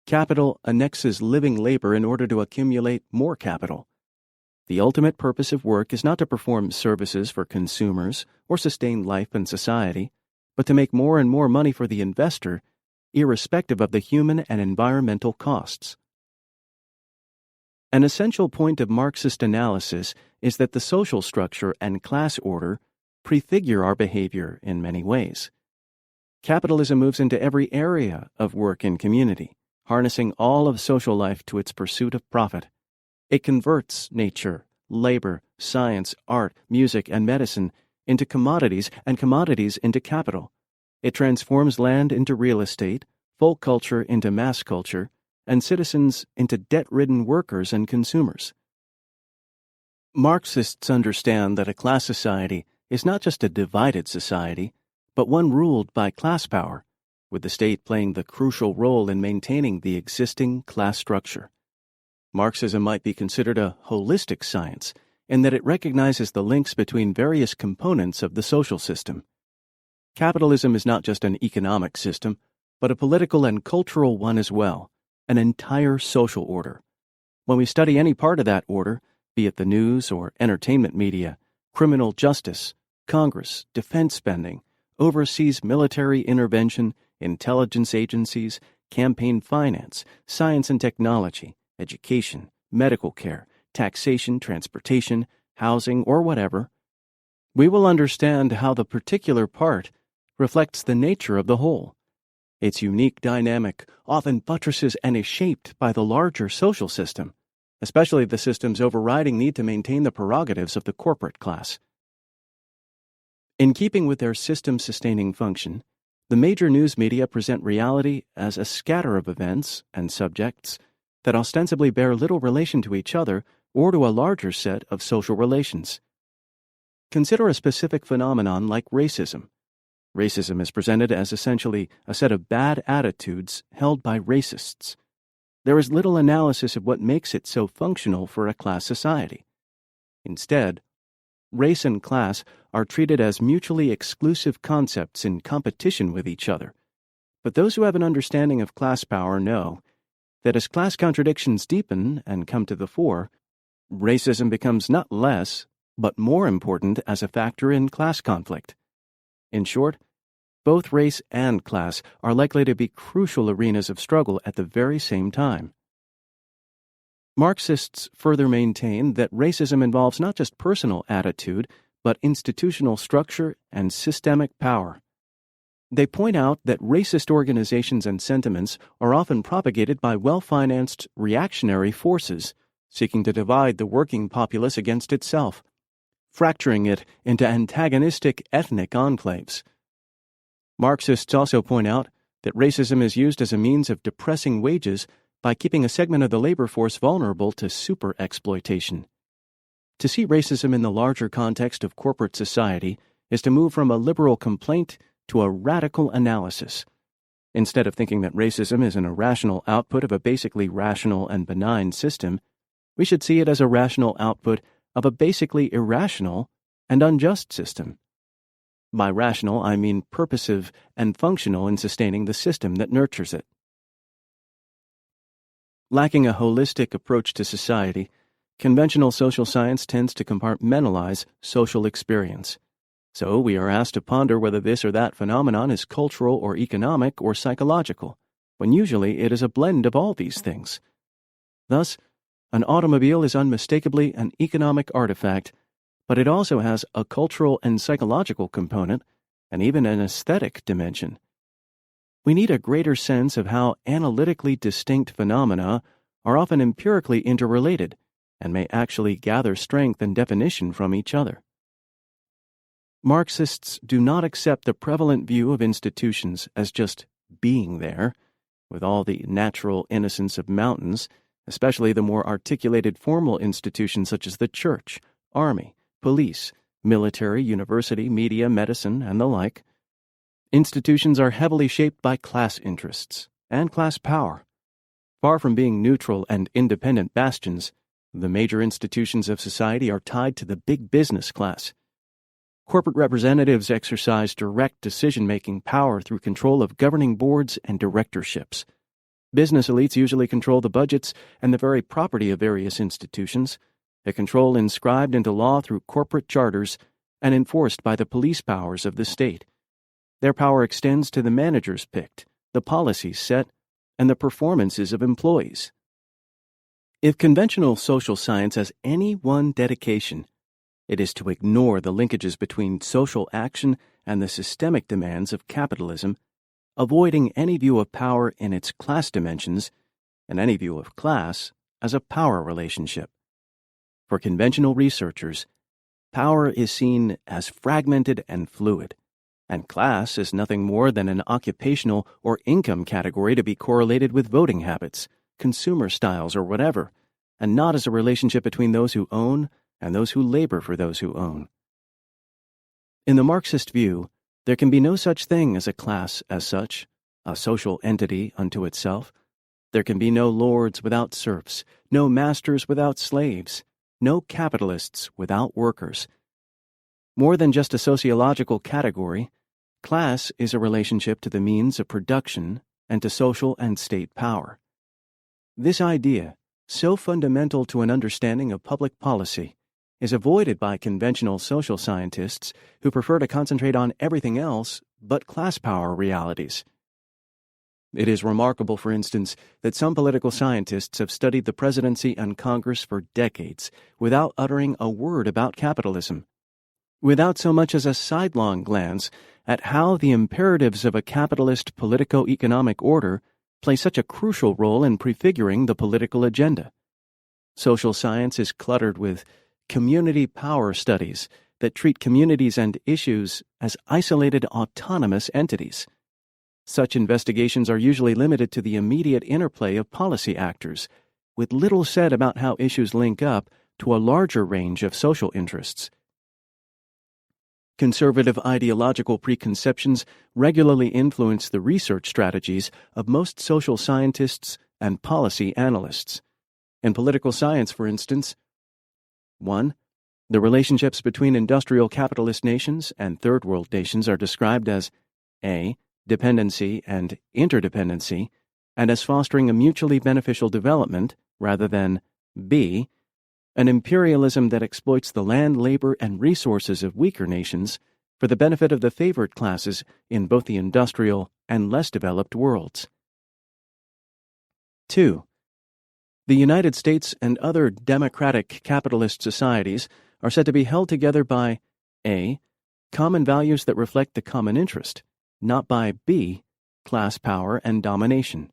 Capital annexes living labor in order to accumulate more capital. The ultimate purpose of work is not to perform services for consumers or sustain life and society, but to make more and more money for the investor, irrespective of the human and environmental costs. An essential point of Marxist analysis is that the social structure and class order prefigure our behavior in many ways. Capitalism moves into every area of work and community, harnessing all of social life to its pursuit of profit. It converts nature, labor, science, art, music, and medicine into commodities and commodities into capital. It transforms land into real estate, folk culture into mass culture, and citizens into debt-ridden workers and consumers. Marxists understand that a class society is not just a divided society, but one ruled by class power, with the state playing the crucial role in maintaining the existing class structure. Marxism might be considered a holistic science in that it recognizes the links between various components of the social system. Capitalism is not just an economic system, but a political and cultural one as well, an entire social order. When we study any part of that order, be it the news or entertainment media, criminal justice, Congress, defense spending, overseas military intervention, intelligence agencies, campaign finance, science and technology, education, medical care, taxation, transportation, housing, or whatever, we will understand how the particular part reflects the nature of the whole. Its unique dynamic often buttresses and is shaped by the larger social system, especially the system's overriding need to maintain the prerogatives of the corporate class. In keeping with their system-sustaining function, the major news media present reality as a scatter of events and subjects that ostensibly bear little relation to each other or to a larger set of social relations. Consider a specific phenomenon like racism. Racism is presented as essentially a set of bad attitudes held by racists. There is little analysis of what makes it so functional for a class society. Instead, race and class are treated as mutually exclusive concepts in competition with each other. But those who have an understanding of class power know that as class contradictions deepen and come to the fore, racism becomes not less, but more important as a factor in class conflict. In short, both race and class are likely to be crucial arenas of struggle at the very same time. Marxists further maintain that racism involves not just personal attitude, but institutional structure and systemic power. They point out that racist organizations and sentiments are often propagated by well-financed reactionary forces seeking to divide the working populace against itself, fracturing it into antagonistic ethnic enclaves. Marxists also point out that racism is used as a means of depressing wages by keeping a segment of the labor force vulnerable to super-exploitation. To see racism in the larger context of corporate society is to move from a liberal complaint to a radical analysis, Instead of thinking that racism is an irrational output of a basically rational and benign system, we should see it as a rational output of a basically irrational and unjust system. By rational, I mean purposive and functional in sustaining the system that nurtures it. Lacking a holistic approach to society, conventional social science tends to compartmentalize social experience. So we are asked to ponder whether this or that phenomenon is cultural or economic or psychological, when usually it is a blend of all these things. Thus, an automobile is unmistakably an economic artifact, but it also has a cultural and psychological component, and even an aesthetic dimension. We need a greater sense of how analytically distinct phenomena are often empirically interrelated and may actually gather strength and definition from each other. Marxists do not accept the prevalent view of institutions as just being there, with all the natural innocence of mountains, especially the more articulated formal institutions such as the church, army, police, military, university, media, medicine, and the like. Institutions are heavily shaped by class interests and class power. Far from being neutral and independent bastions, the major institutions of society are tied to the big business class. Corporate representatives exercise direct decision-making power through control of governing boards and directorships. Business elites usually control the budgets and the very property of various institutions, a control inscribed into law through corporate charters and enforced by the police powers of the state. Their power extends to the managers picked, the policies set, and the performances of employees. If conventional social science has any one dedication, it is to ignore the linkages between social action and the systemic demands of capitalism, avoiding any view of power in its class dimensions and any view of class as a power relationship. For conventional researchers, power is seen as fragmented and fluid, and class is nothing more than an occupational or income category to be correlated with voting habits, consumer styles, or whatever, and not as a relationship between those who own and those who labor for those who own. In the Marxist view, there can be no such thing as a class as such, a social entity unto itself. There can be no lords without serfs, no masters without slaves, no capitalists without workers. More than just a sociological category, class is a relationship to the means of production and to social and state power. This idea, so fundamental to an understanding of public policy, is avoided by conventional social scientists who prefer to concentrate on everything else but class power realities. It is remarkable, for instance, that some political scientists have studied the presidency and Congress for decades without uttering a word about capitalism, without so much as a sidelong glance at how the imperatives of a capitalist politico-economic order play such a crucial role in prefiguring the political agenda. Social science is cluttered with community power studies that treat communities and issues as isolated autonomous entities. Such investigations are usually limited to the immediate interplay of policy actors, with little said about how issues link up to a larger range of social interests. Conservative ideological preconceptions regularly influence the research strategies of most social scientists and policy analysts. In political science, for instance, 1. The relationships between industrial capitalist nations and third world nations are described as A. Dependency and interdependency, and as fostering a mutually beneficial development, rather than B. An imperialism that exploits the land, labor, and resources of weaker nations for the benefit of the favored classes in both the industrial and less developed worlds. 2. The United States and other democratic capitalist societies are said to be held together by A. Common values that reflect the common interest, not by B. Class power and domination.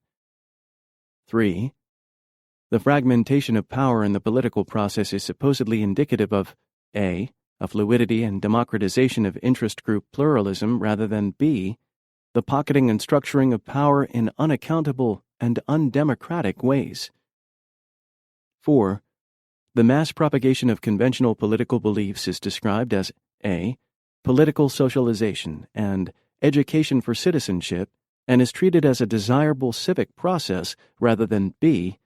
3. The fragmentation of power in the political process is supposedly indicative of A. A fluidity and democratization of interest group pluralism rather than B. The pocketing and structuring of power in unaccountable and undemocratic ways. 4. The mass propagation of conventional political beliefs is described as A. Political socialization and education for citizenship and is treated as a desirable civic process rather than B,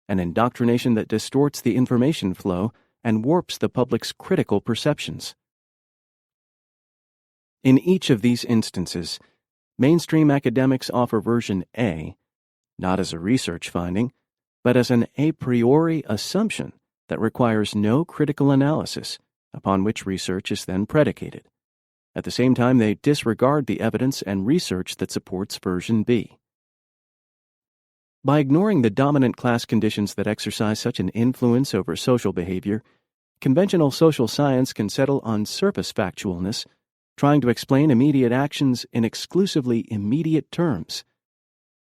an indoctrination that distorts the information flow and warps the public's critical perceptions. In each of these instances, mainstream academics offer version A, not as a research finding, but as an a priori assumption that requires no critical analysis, upon which research is then predicated. At the same time, they disregard the evidence and research that supports version B. By ignoring the dominant class conditions that exercise such an influence over social behavior, conventional social science can settle on surface factualness, trying to explain immediate actions in exclusively immediate terms.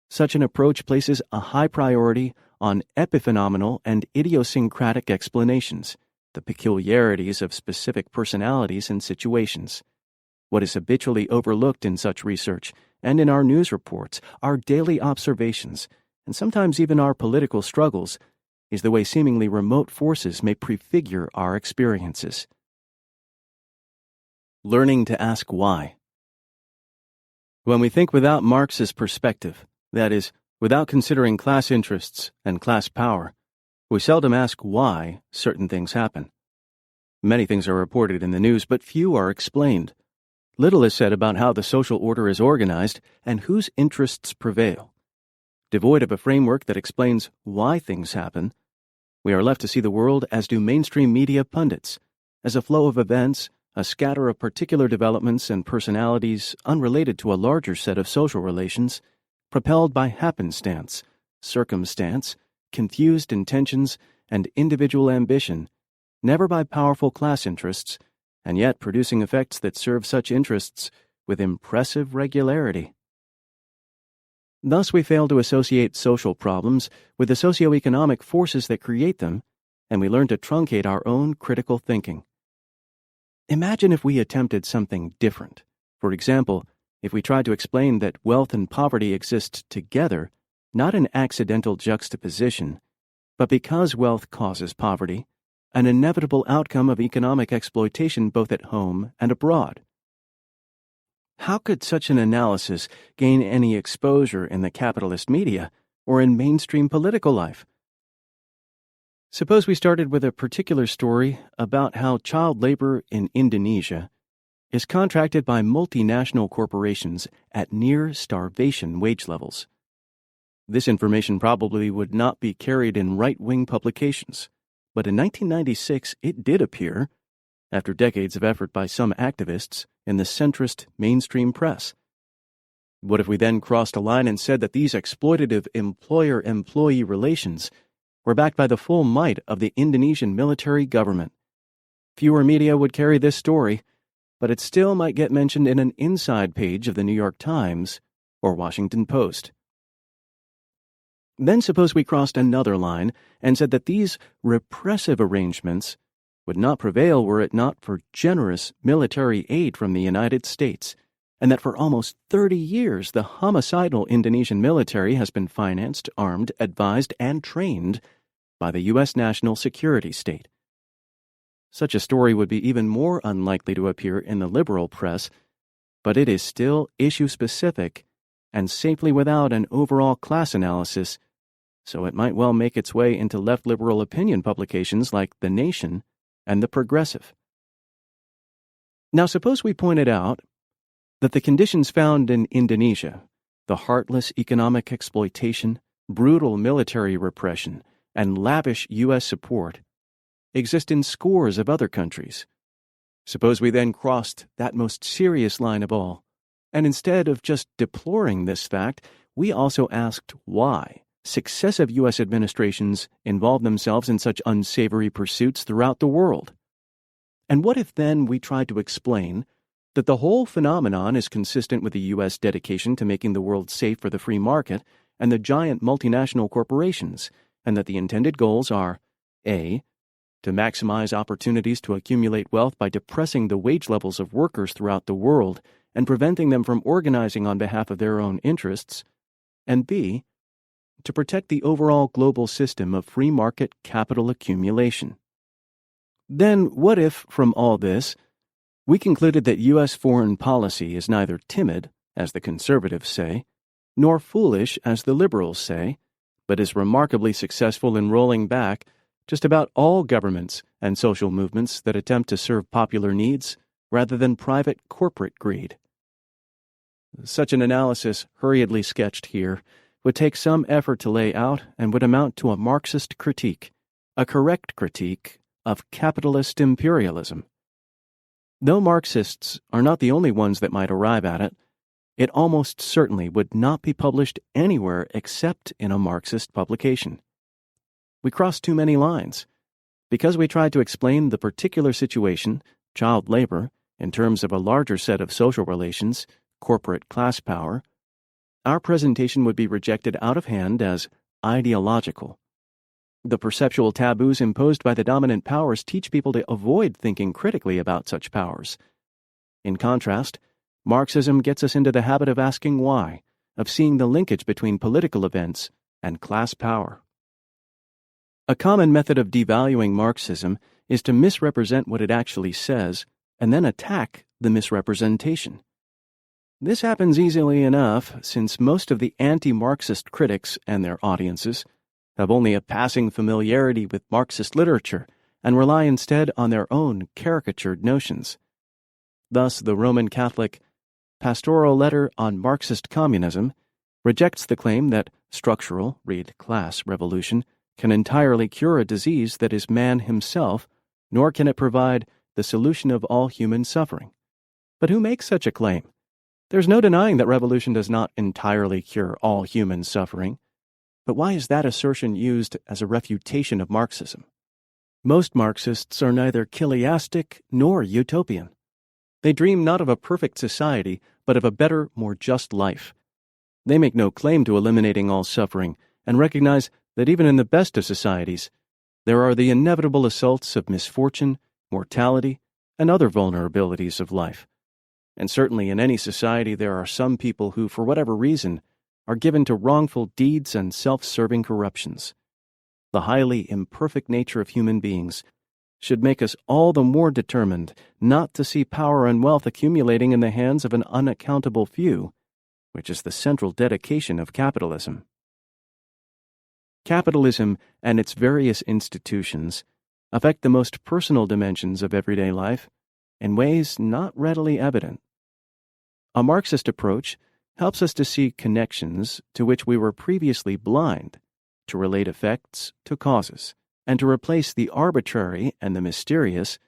Such an approach places a high priority on epiphenomenal and idiosyncratic explanations, the peculiarities of specific personalities and situations. What is habitually overlooked in such research and in our news reports, our daily observations, and sometimes even our political struggles, is the way seemingly remote forces may prefigure our experiences. Learning to ask why. When we think without Marx's perspective, that is, without considering class interests and class power, we seldom ask why certain things happen. Many things are reported in the news, but few are explained. Little is said about how the social order is organized and whose interests prevail. Devoid of a framework that explains why things happen, we are left to see the world as do mainstream media pundits, as a flow of events, a scatter of particular developments and personalities unrelated to a larger set of social relations, propelled by happenstance, circumstance, confused intentions, and individual ambition, never by powerful class interests, and yet producing effects that serve such interests with impressive regularity. Thus we fail to associate social problems with the socio-economic forces that create them, and we learn to truncate our own critical thinking. Imagine if we attempted something different. For example, if we tried to explain that wealth and poverty exist together, not in accidental juxtaposition, but because wealth causes poverty, an inevitable outcome of economic exploitation both at home and abroad. How could such an analysis gain any exposure in the capitalist media or in mainstream political life? Suppose we started with a particular story about how child labor in Indonesia is contracted by multinational corporations at near starvation wage levels. This information probably would not be carried in right-wing publications, but in 1996 it did appear, after decades of effort by some activists, in the centrist mainstream press. What if we then crossed a line and said that these exploitative employer-employee relations were backed by the full might of the Indonesian military government? Fewer media would carry this story, but it still might get mentioned in an inside page of the New York Times or Washington Post. Then suppose we crossed another line and said that these repressive arrangements would not prevail were it not for generous military aid from the United States, and that for almost 30 years the homicidal Indonesian military has been financed, armed, advised, and trained by the U.S. national security state. Such a story would be even more unlikely to appear in the liberal press, but it is still issue-specific and safely without an overall class analysis, so it might well make its way into left-liberal opinion publications like The Nation and The Progressive. Now suppose we pointed out that the conditions found in Indonesia, the heartless economic exploitation, brutal military repression, and lavish U.S. support, exist in scores of other countries. Suppose we then crossed that most serious line of all, and instead of just deploring this fact, we also asked why successive U.S. administrations involve themselves in such unsavory pursuits throughout the world. And what if then we tried to explain that the whole phenomenon is consistent with the U.S. dedication to making the world safe for the free market and the giant multinational corporations, and that the intended goals are A, to maximize opportunities to accumulate wealth by depressing the wage levels of workers throughout the world and preventing them from organizing on behalf of their own interests, and B, to protect the overall global system of free market capital accumulation. Then what if, from all this, we concluded that U.S. foreign policy is neither timid, as the conservatives say, nor foolish, as the liberals say, but is remarkably successful in rolling back just about all governments and social movements that attempt to serve popular needs rather than private corporate greed. Such an analysis, hurriedly sketched here, would take some effort to lay out and would amount to a Marxist critique, a correct critique of capitalist imperialism. Though Marxists are not the only ones that might arrive at it, it almost certainly would not be published anywhere except in a Marxist publication. We cross too many lines. Because we tried to explain the particular situation, child labor, in terms of a larger set of social relations, corporate class power, our presentation would be rejected out of hand as ideological. The perceptual taboos imposed by the dominant powers teach people to avoid thinking critically about such powers. In contrast, Marxism gets us into the habit of asking why, of seeing the linkage between political events and class power. A common method of devaluing Marxism is to misrepresent what it actually says and then attack the misrepresentation. This happens easily enough since most of the anti-Marxist critics and their audiences have only a passing familiarity with Marxist literature and rely instead on their own caricatured notions. Thus, the Roman Catholic Pastoral Letter on Marxist Communism rejects the claim that structural, read class revolution, can entirely cure a disease that is man himself, nor can it provide the solution of all human suffering. But who makes such a claim? There's no denying that revolution does not entirely cure all human suffering. But why is that assertion used as a refutation of Marxism? Most Marxists are neither chiliastic nor utopian. They dream not of a perfect society, but of a better, more just life. They make no claim to eliminating all suffering and recognize that even in the best of societies, there are the inevitable assaults of misfortune, mortality, and other vulnerabilities of life. And certainly in any society there are some people who, for whatever reason, are given to wrongful deeds and self-serving corruptions. The highly imperfect nature of human beings should make us all the more determined not to see power and wealth accumulating in the hands of an unaccountable few, which is the central dedication of capitalism. Capitalism and its various institutions affect the most personal dimensions of everyday life in ways not readily evident. A Marxist approach helps us to see connections to which we were previously blind, to relate effects to causes, and to replace the arbitrary and the mysterious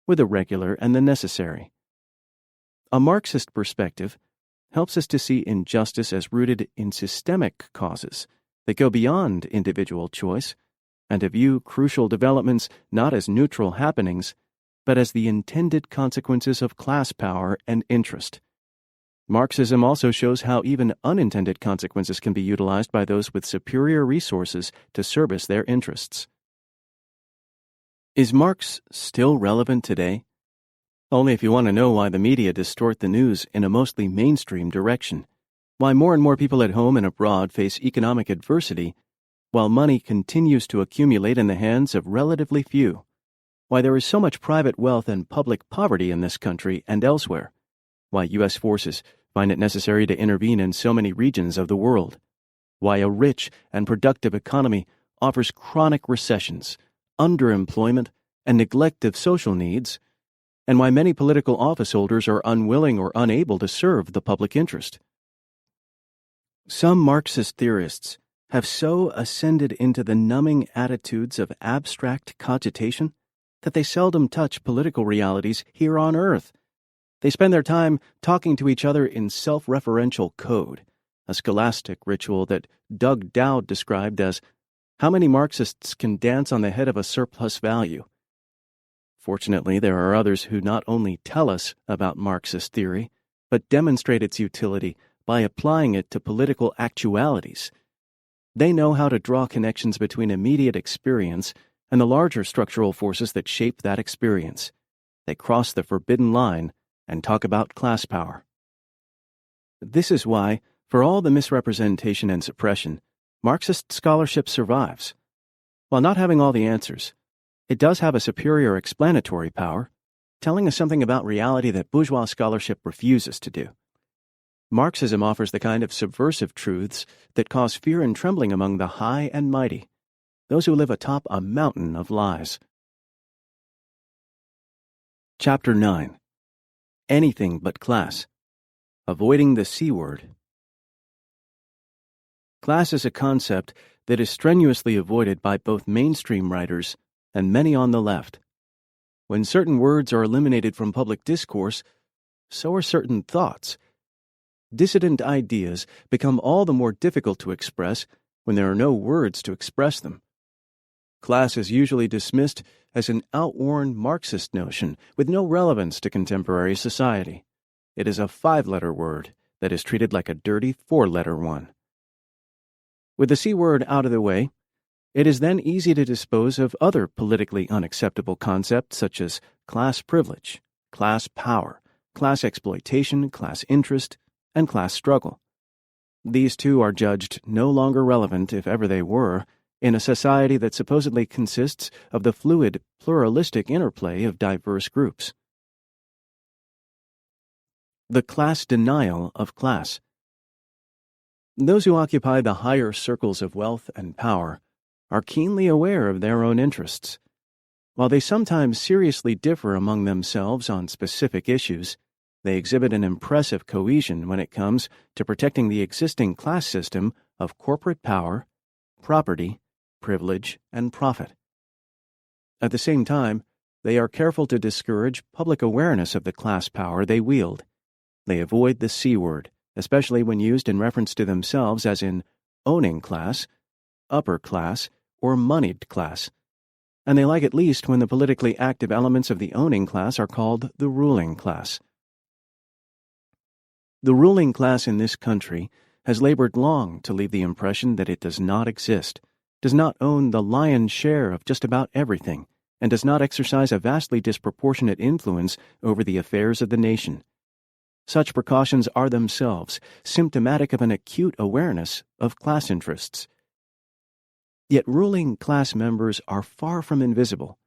with the regular and the necessary. A Marxist perspective helps us to see injustice as rooted in systemic causes that go beyond individual choice, and to view crucial developments not as neutral happenings, but as the intended consequences of class power and interest. Marxism also shows how even unintended consequences can be utilized by those with superior resources to service their interests. Is Marx still relevant today? Only if you want to know why the media distort the news in a mostly mainstream direction, why more and more people at home and abroad face economic adversity, while money continues to accumulate in the hands of relatively few, why there is so much private wealth and public poverty in this country and elsewhere, why U.S. forces find it necessary to intervene in so many regions of the world, why a rich and productive economy offers chronic recessions, underemployment, and neglect of social needs, and why many political office holders are unwilling or unable to serve the public interest. Some Marxist theorists have so ascended into the numbing attitudes of abstract cogitation that they seldom touch political realities here on Earth. They spend their time talking to each other in self-referential code, a scholastic ritual that Doug Dowd described as how many Marxists can dance on the head of a surplus value. Fortunately, there are others who not only tell us about Marxist theory, but demonstrate its utility by applying it to political actualities. They know how to draw connections between immediate experience and the larger structural forces that shape that experience. They cross the forbidden line and talk about class power. This is why, for all the misrepresentation and suppression, Marxist scholarship survives. While not having all the answers, it does have a superior explanatory power, telling us something about reality that bourgeois scholarship refuses to do. Marxism offers the kind of subversive truths that cause fear and trembling among the high and mighty, those who live atop a mountain of lies. Chapter 9. Anything but Class. Avoiding the C word. Class is a concept that is strenuously avoided by both mainstream writers and many on the left. When certain words are eliminated from public discourse, so are certain thoughts. Dissident ideas become all the more difficult to express when there are no words to express them. Class is usually dismissed as an outworn Marxist notion with no relevance to contemporary society. It is a 5-letter word that is treated like a dirty 4-letter one. With the C word out of the way, it is then easy to dispose of other politically unacceptable concepts such as class privilege, class power, class exploitation, class interest, and class struggle. These too are judged no longer relevant, if ever they were, in a society that supposedly consists of the fluid, pluralistic interplay of diverse groups. The class denial of class. Those who occupy the higher circles of wealth and power are keenly aware of their own interests. While they sometimes seriously differ among themselves on specific issues, they exhibit an impressive cohesion when it comes to protecting the existing class system of corporate power, property, privilege, and profit. At the same time, they are careful to discourage public awareness of the class power they wield. They avoid the C word, especially when used in reference to themselves as in owning class, upper class, or moneyed class. And they like it least when the politically active elements of the owning class are called the ruling class. The ruling class in this country has labored long to leave the impression that it does not exist, does not own the lion's share of just about everything, and does not exercise a vastly disproportionate influence over the affairs of the nation. Such precautions are themselves symptomatic of an acute awareness of class interests. Yet ruling class members are far from invisible.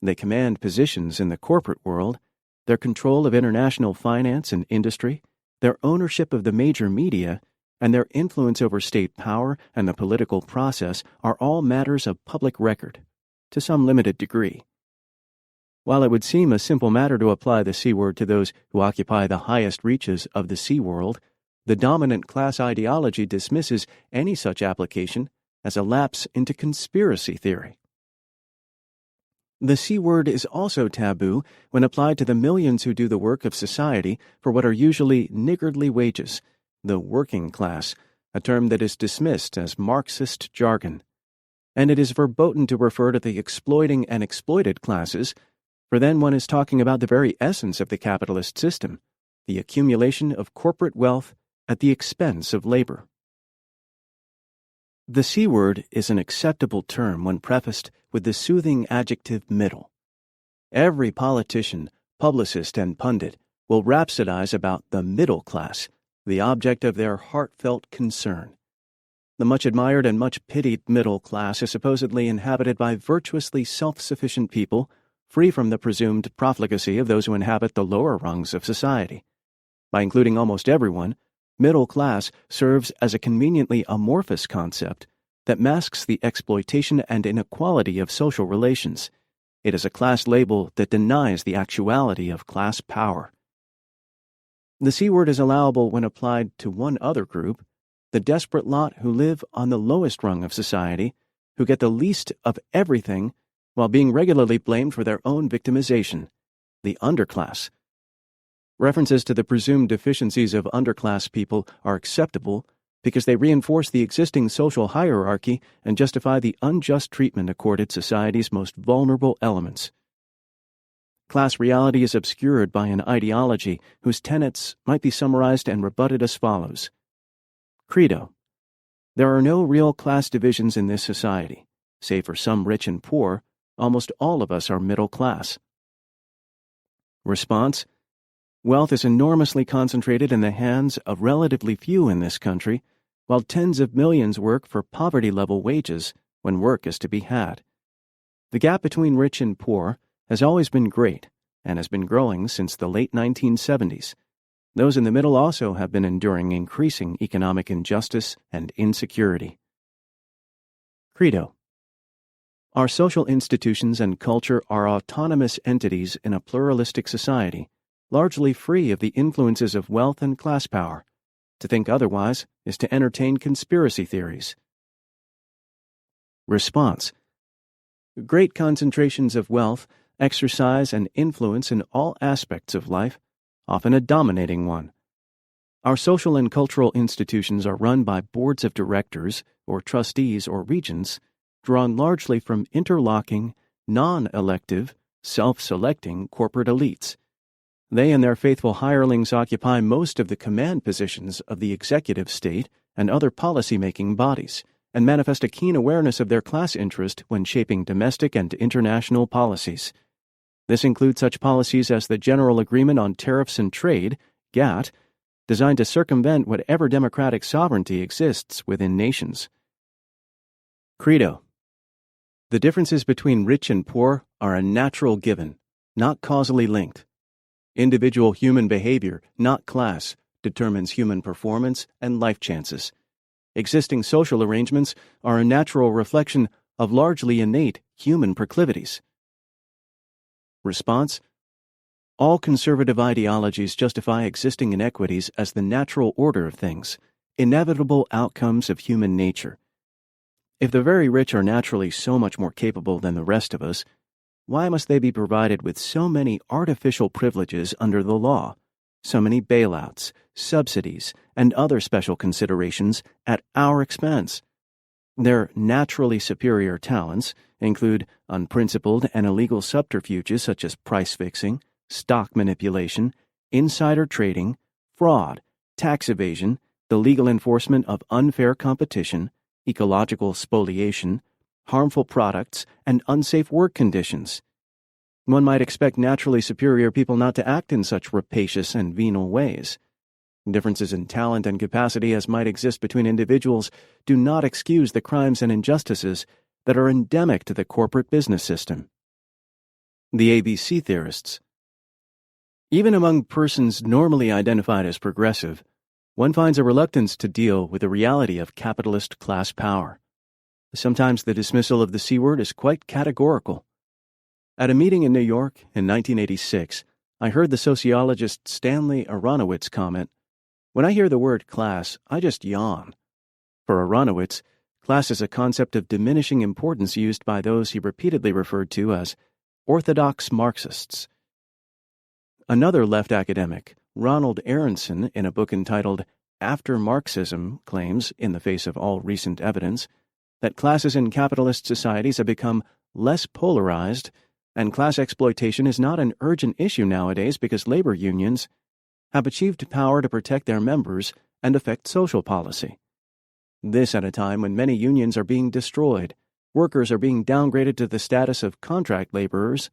They command positions in the corporate world. Their control of international finance and industry, their ownership of the major media, and their influence over state power and the political process are all matters of public record, to some limited degree. While it would seem a simple matter to apply the C word to those who occupy the highest reaches of the C world, the dominant class ideology dismisses any such application as a lapse into conspiracy theory. The C word is also taboo when applied to the millions who do the work of society for what are usually niggardly wages, the working class, a term that is dismissed as Marxist jargon. And it is verboten to refer to the exploiting and exploited classes, for then one is talking about the very essence of the capitalist system, the accumulation of corporate wealth at the expense of labor. The C word is an acceptable term when prefaced with the soothing adjective middle. Every politician, publicist, and pundit will rhapsodize about the middle class, the object of their heartfelt concern. The much admired and much pitied middle class is supposedly inhabited by virtuously self-sufficient people, free from the presumed profligacy of those who inhabit the lower rungs of society. By including almost everyone, middle class serves as a conveniently amorphous concept that masks the exploitation and inequality of social relations. It is a class label that denies the actuality of class power. The C word is allowable when applied to one other group, the desperate lot who live on the lowest rung of society, who get the least of everything while being regularly blamed for their own victimization, the underclass. References to the presumed deficiencies of underclass people are acceptable because they reinforce the existing social hierarchy and justify the unjust treatment accorded society's most vulnerable elements. Class reality is obscured by an ideology whose tenets might be summarized and rebutted as follows. Credo. There are no real class divisions in this society. Save for some rich and poor, almost all of us are middle class. Response. Wealth is enormously concentrated in the hands of relatively few in this country, while tens of millions work for poverty-level wages when work is to be had. The gap between rich and poor has always been great and has been growing since the late 1970s. Those in the middle also have been enduring increasing economic injustice and insecurity. Credo. Our social institutions and culture are autonomous entities in a pluralistic society, largely free of the influences of wealth and class power. To think otherwise is to entertain conspiracy theories. Response. Great concentrations of wealth exercise an influence in all aspects of life, often a dominating one. Our social and cultural institutions are run by boards of directors, or trustees or regents, drawn largely from interlocking, non-elective, self-selecting corporate elites. They and their faithful hirelings occupy most of the command positions of the executive state and other policy-making bodies, and manifest a keen awareness of their class interest when shaping domestic and international policies. This includes such policies as the General Agreement on Tariffs and Trade, GATT, designed to circumvent whatever democratic sovereignty exists within nations. Credo. The differences between rich and poor are a natural given, not causally linked. Individual human behavior, not class, determines human performance and life chances. Existing social arrangements are a natural reflection of largely innate human proclivities. Response. All conservative ideologies justify existing inequities as the natural order of things, inevitable outcomes of human nature. If the very rich are naturally so much more capable than the rest of us, why must they be provided with so many artificial privileges under the law, so many bailouts, subsidies, and other special considerations at our expense? Their naturally superior talents include unprincipled and illegal subterfuges such as price fixing, stock manipulation, insider trading, fraud, tax evasion, the legal enforcement of unfair competition, ecological spoliation, harmful products, and unsafe work conditions. One might expect naturally superior people not to act in such rapacious and venal ways. Differences in talent and capacity as might exist between individuals do not excuse the crimes and injustices that are endemic to the corporate business system. The ABC theorists. Even among persons normally identified as progressive, one finds a reluctance to deal with the reality of capitalist class power. Sometimes the dismissal of the C word is quite categorical. At a meeting in New York in 1986, I heard the sociologist Stanley Aronowitz comment, "When I hear the word class, I just yawn." For Aronowitz, class is a concept of diminishing importance used by those he repeatedly referred to as orthodox Marxists. Another left academic, Ronald Aronson, in a book entitled After Marxism, claims, in the face of all recent evidence, that classes in capitalist societies have become less polarized, and class exploitation is not an urgent issue nowadays because labor unions have achieved power to protect their members and affect social policy. This at a time when many unions are being destroyed, workers are being downgraded to the status of contract laborers,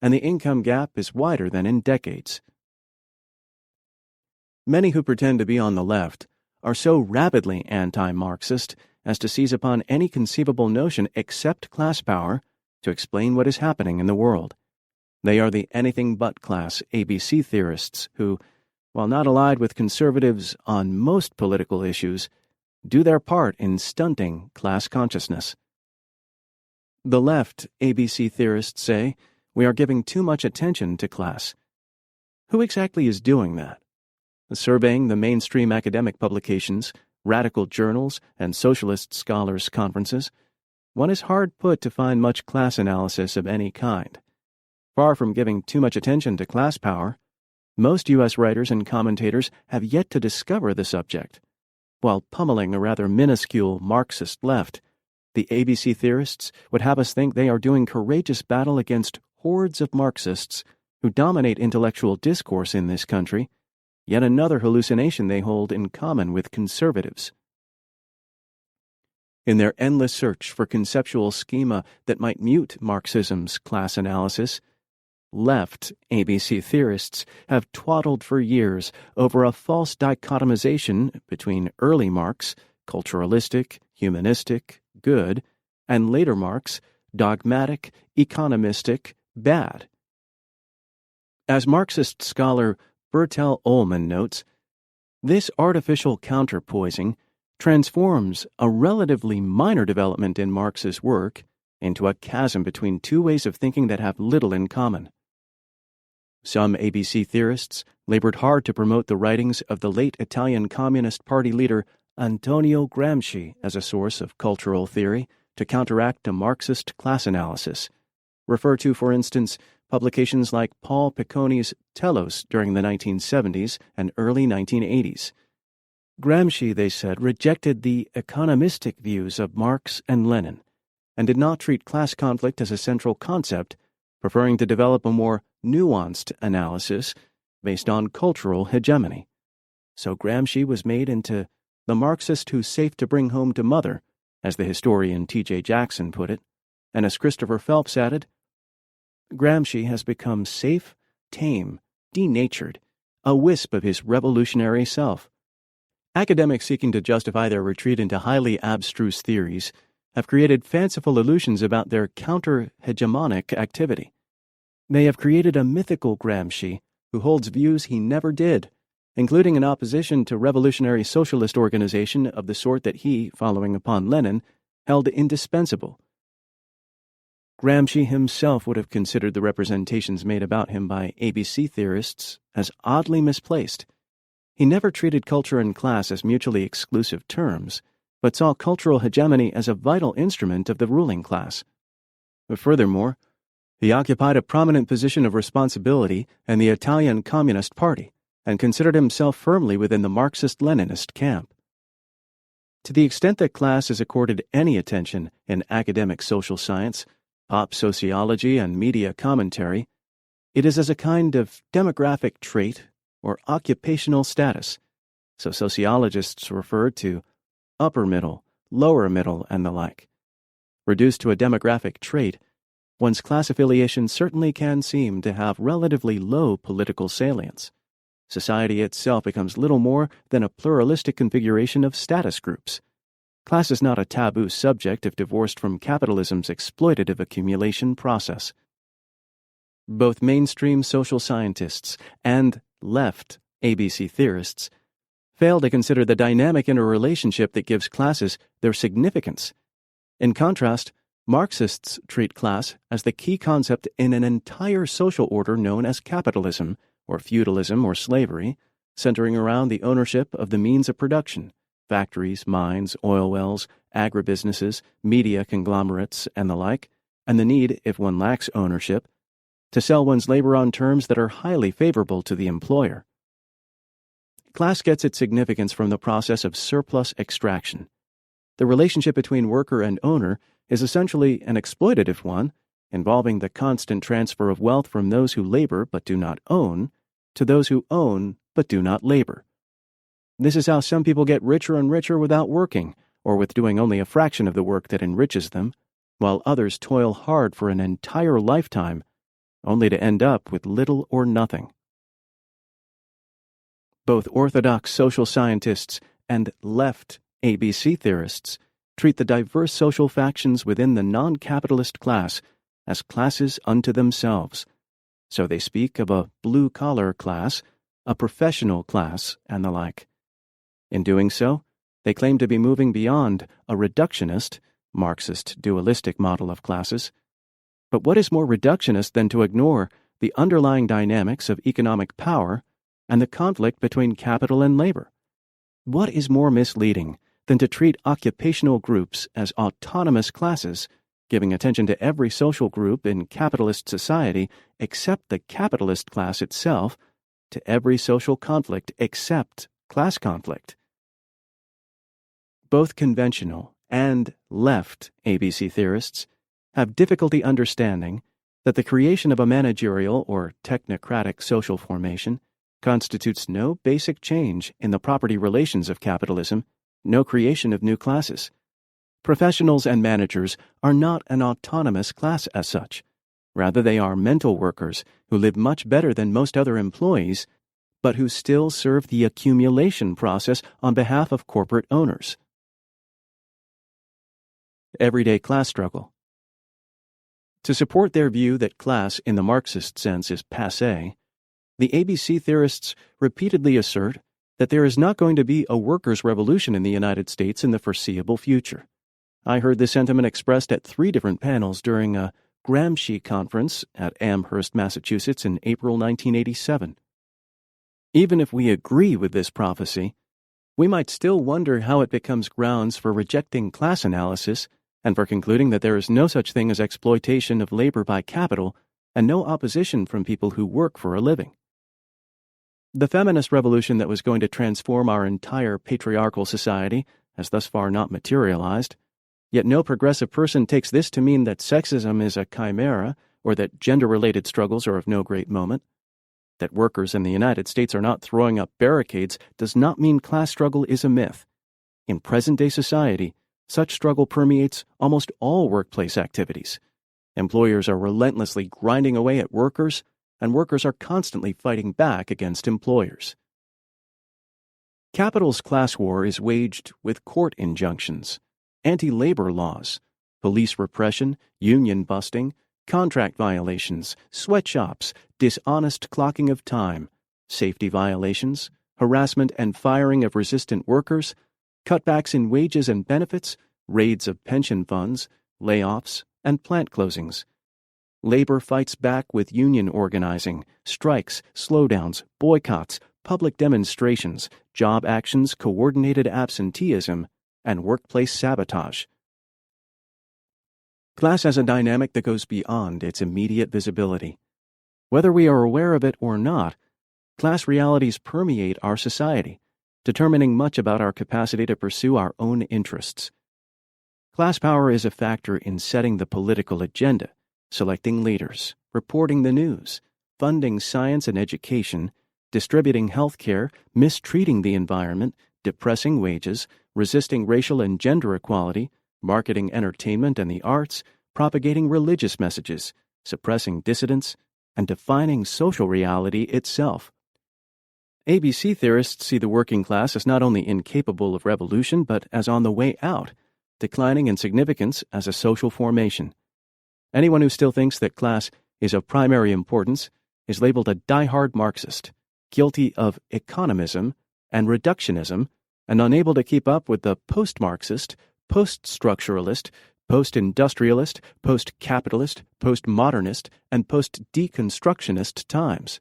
and the income gap is wider than in decades. Many who pretend to be on the left are so rabidly anti-Marxist as to seize upon any conceivable notion except class power to explain what is happening in the world. They are the anything-but class ABC theorists who, while not allied with conservatives on most political issues, do their part in stunting class consciousness. The left ABC theorists say we are giving too much attention to class. Who exactly is doing that? Surveying the mainstream academic publications, radical journals, and socialist scholars' conferences, one is hard put to find much class analysis of any kind. Far from giving too much attention to class power, most U.S. writers and commentators have yet to discover the subject. While pummeling a rather minuscule Marxist left, the ABC theorists would have us think they are doing courageous battle against hordes of Marxists who dominate intellectual discourse in this country, yet another hallucination they hold in common with conservatives. In their endless search for conceptual schema that might mute Marxism's class analysis, left ABC theorists have twaddled for years over a false dichotomization between early Marx, culturalistic, humanistic, good, and later Marx, dogmatic, economistic, bad. As Marxist scholar Bertel Ullman notes, this artificial counterpoising transforms a relatively minor development in Marx's work into a chasm between two ways of thinking that have little in common. Some ABC theorists labored hard to promote the writings of the late Italian Communist Party leader Antonio Gramsci as a source of cultural theory to counteract a Marxist class analysis. Refer to, for instance, publications like Paul Picconi's Telos during the 1970s and early 1980s. Gramsci, they said, rejected the economistic views of Marx and Lenin and did not treat class conflict as a central concept, preferring to develop a more nuanced analysis based on cultural hegemony. So Gramsci was made into the Marxist who's safe to bring home to mother, as the historian T.J. Jackson put it, and as Christopher Phelps added, Gramsci has become safe, tame, denatured, a wisp of his revolutionary self. Academics seeking to justify their retreat into highly abstruse theories have created fanciful illusions about their counter-hegemonic activity. They have created a mythical Gramsci who holds views he never did, including an opposition to revolutionary socialist organization of the sort that he, following upon Lenin, held indispensable. Gramsci himself would have considered the representations made about him by ABC theorists as oddly misplaced. He never treated culture and class as mutually exclusive terms, but saw cultural hegemony as a vital instrument of the ruling class. Furthermore, he occupied a prominent position of responsibility in the Italian Communist Party and considered himself firmly within the Marxist-Leninist camp. To the extent that class is accorded any attention in academic social science, pop sociology, and media commentary, it is as a kind of demographic trait or occupational status, so sociologists refer to upper middle, lower middle, and the like. Reduced to a demographic trait, one's class affiliation certainly can seem to have relatively low political salience. Society itself becomes little more than a pluralistic configuration of status groups. Class is not a taboo subject if divorced from capitalism's exploitative accumulation process. Both mainstream social scientists and left ABC theorists fail to consider the dynamic interrelationship that gives classes their significance. In contrast, Marxists treat class as the key concept in an entire social order known as capitalism, or feudalism, or slavery, centering around the ownership of the means of production, factories, mines, oil wells, agribusinesses, media conglomerates, and the like, and the need, if one lacks ownership, to sell one's labor on terms that are highly favorable to the employer. Class gets its significance from the process of surplus extraction. The relationship between worker and owner is essentially an exploitative one, involving the constant transfer of wealth from those who labor but do not own to those who own but do not labor. This is how some people get richer and richer without working, or with doing only a fraction of the work that enriches them, while others toil hard for an entire lifetime, only to end up with little or nothing. Both orthodox social scientists and left ABC theorists treat the diverse social factions within the non-capitalist class as classes unto themselves. So they speak of a blue-collar class, a professional class, and the like. In doing so, they claim to be moving beyond a reductionist, Marxist dualistic model of classes. But what is more reductionist than to ignore the underlying dynamics of economic power and the conflict between capital and labor? What is more misleading than to treat occupational groups as autonomous classes, giving attention to every social group in capitalist society except the capitalist class itself, to every social conflict except class conflict? Both conventional and left ABC theorists have difficulty understanding that the creation of a managerial or technocratic social formation constitutes no basic change in the property relations of capitalism, no creation of new classes. Professionals and managers are not an autonomous class as such. Rather, they are mental workers who live much better than most other employees, but who still serve the accumulation process on behalf of corporate owners. Everyday class struggle. To support their view that class in the Marxist sense is passé, The ABC theorists repeatedly assert that there is not going to be a workers' revolution in the United States in the foreseeable future. I heard this sentiment expressed at 3 different panels during a Gramsci conference at Amherst, Massachusetts in April 1987. Even if we agree with this prophecy, we might still wonder how it becomes grounds for rejecting class analysis and for concluding that there is no such thing as exploitation of labor by capital and no opposition from people who work for a living. The feminist revolution that was going to transform our entire patriarchal society has thus far not materialized, yet no progressive person takes this to mean that sexism is a chimera or that gender-related struggles are of no great moment. That workers in the United States are not throwing up barricades does not mean class struggle is a myth. In present-day society, such struggle permeates almost all workplace activities. Employers are relentlessly grinding away at workers, and workers are constantly fighting back against employers. Capital's class war is waged with court injunctions, anti-labor laws, police repression, union busting, contract violations, sweatshops, dishonest clocking of time, safety violations, harassment and firing of resistant workers, cutbacks in wages and benefits, raids of pension funds, layoffs, and plant closings. Labor fights back with union organizing, strikes, slowdowns, boycotts, public demonstrations, job actions, coordinated absenteeism, and workplace sabotage. Class has a dynamic that goes beyond its immediate visibility. Whether we are aware of it or not, class realities permeate our society, determining much about our capacity to pursue our own interests. Class power is a factor in setting the political agenda, selecting leaders, reporting the news, funding science and education, distributing health care, mistreating the environment, depressing wages, resisting racial and gender equality, marketing entertainment and the arts, propagating religious messages, suppressing dissidents, and defining social reality itself. ABC theorists see the working class as not only incapable of revolution, but as on the way out, declining in significance as a social formation. Anyone who still thinks that class is of primary importance is labeled a die-hard Marxist, guilty of economism and reductionism, and unable to keep up with the post-Marxist, post-structuralist, post-industrialist, post-capitalist, post-modernist, and post-deconstructionist times.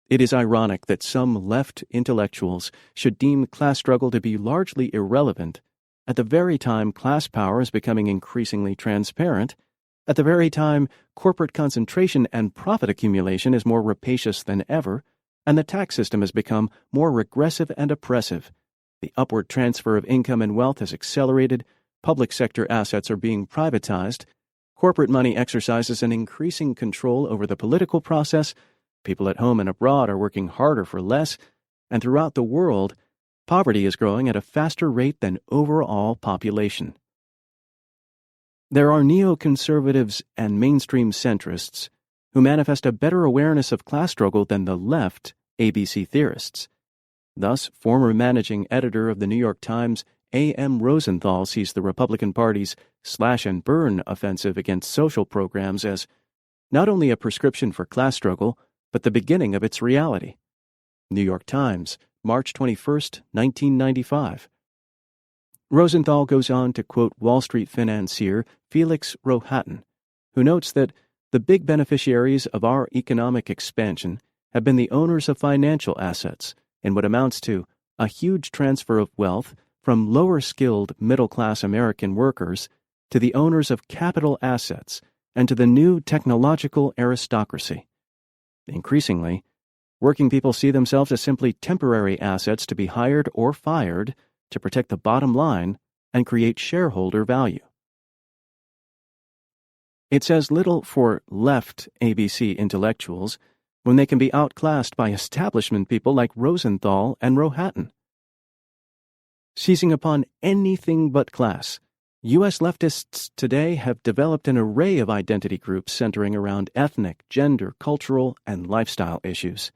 It is ironic that some left intellectuals should deem class struggle to be largely irrelevant at the very time class power is becoming increasingly transparent, at the very time corporate concentration and profit accumulation is more rapacious than ever, and the tax system has become more regressive and oppressive. The upward transfer of income and wealth has accelerated, public sector assets are being privatized, corporate money exercises an increasing control over the political process, people at home and abroad are working harder for less, and throughout the world, poverty is growing at a faster rate than overall population. There are neoconservatives and mainstream centrists who manifest a better awareness of class struggle than the left ABC theorists. Thus, former managing editor of the New York Times, A.M. Rosenthal, sees the Republican Party's slash-and-burn offensive against social programs as not only a prescription for class struggle, but the beginning of its reality. New York Times, March 21, 1995. Rosenthal goes on to quote Wall Street financier Felix Rohatyn, who notes that the big beneficiaries of our economic expansion have been the owners of financial assets in what amounts to a huge transfer of wealth from lower-skilled middle-class American workers to the owners of capital assets and to the new technological aristocracy. Increasingly, working people see themselves as simply temporary assets to be hired or fired to protect the bottom line and create shareholder value. It says little for left ABC intellectuals when they can be outclassed by establishment people like Rosenthal and Rohatyn. Seizing upon anything but class, U.S. leftists today have developed an array of identity groups centering around ethnic, gender, cultural, and lifestyle issues.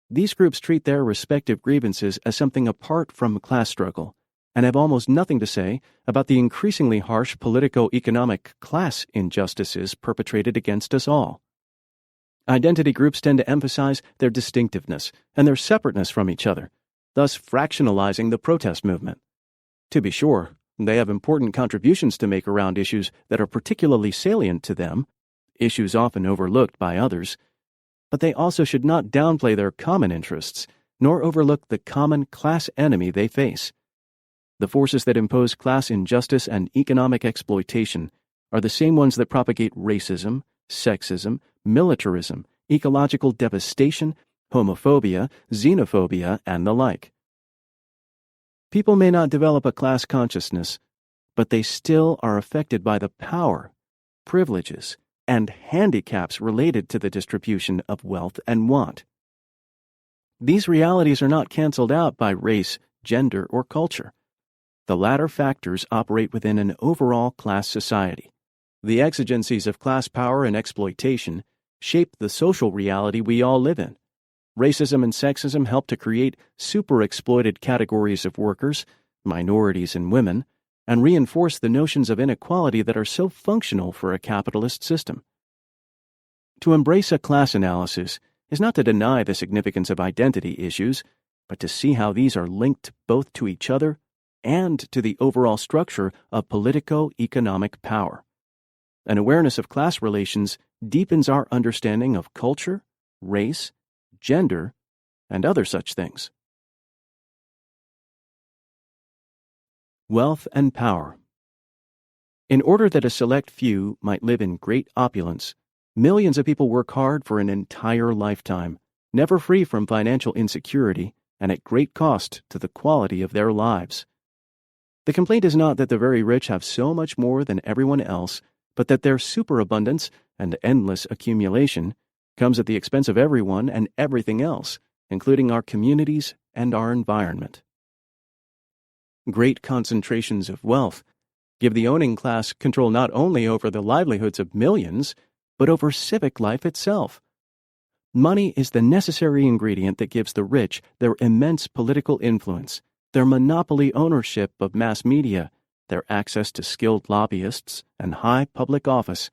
These groups treat their respective grievances as something apart from class struggle and have almost nothing to say about the increasingly harsh politico-economic class injustices perpetrated against us all. Identity groups tend to emphasize their distinctiveness and their separateness from each other, thus fractionalizing the protest movement. To be sure, they have important contributions to make around issues that are particularly salient to them, issues often overlooked by others, but they also should not downplay their common interests, nor overlook the common class enemy they face. The forces that impose class injustice and economic exploitation are the same ones that propagate racism, sexism, militarism, ecological devastation, homophobia, xenophobia, and the like. People may not develop a class consciousness, but they still are affected by the power, privileges, and handicaps related to the distribution of wealth and want. These realities are not canceled out by race, gender, or culture. The latter factors operate within an overall class society. The exigencies of class power and exploitation shape the social reality we all live in. Racism and sexism help to create super-exploited categories of workers, minorities, and women, and reinforce the notions of inequality that are so functional for a capitalist system. To embrace a class analysis is not to deny the significance of identity issues, but to see how these are linked both to each other and to the overall structure of politico-economic power. An awareness of class relations deepens our understanding of culture, race, gender, and other such things. Wealth and power. In order that a select few might live in great opulence, millions of people work hard for an entire lifetime, never free from financial insecurity and at great cost to the quality of their lives. The complaint is not that the very rich have so much more than everyone else, but that their superabundance and endless accumulation comes at the expense of everyone and everything else, including our communities and our environment. Great concentrations of wealth give the owning class control not only over the livelihoods of millions, but over civic life itself. Money is the necessary ingredient that gives the rich their immense political influence, their monopoly ownership of mass media, their access to skilled lobbyists and high public office.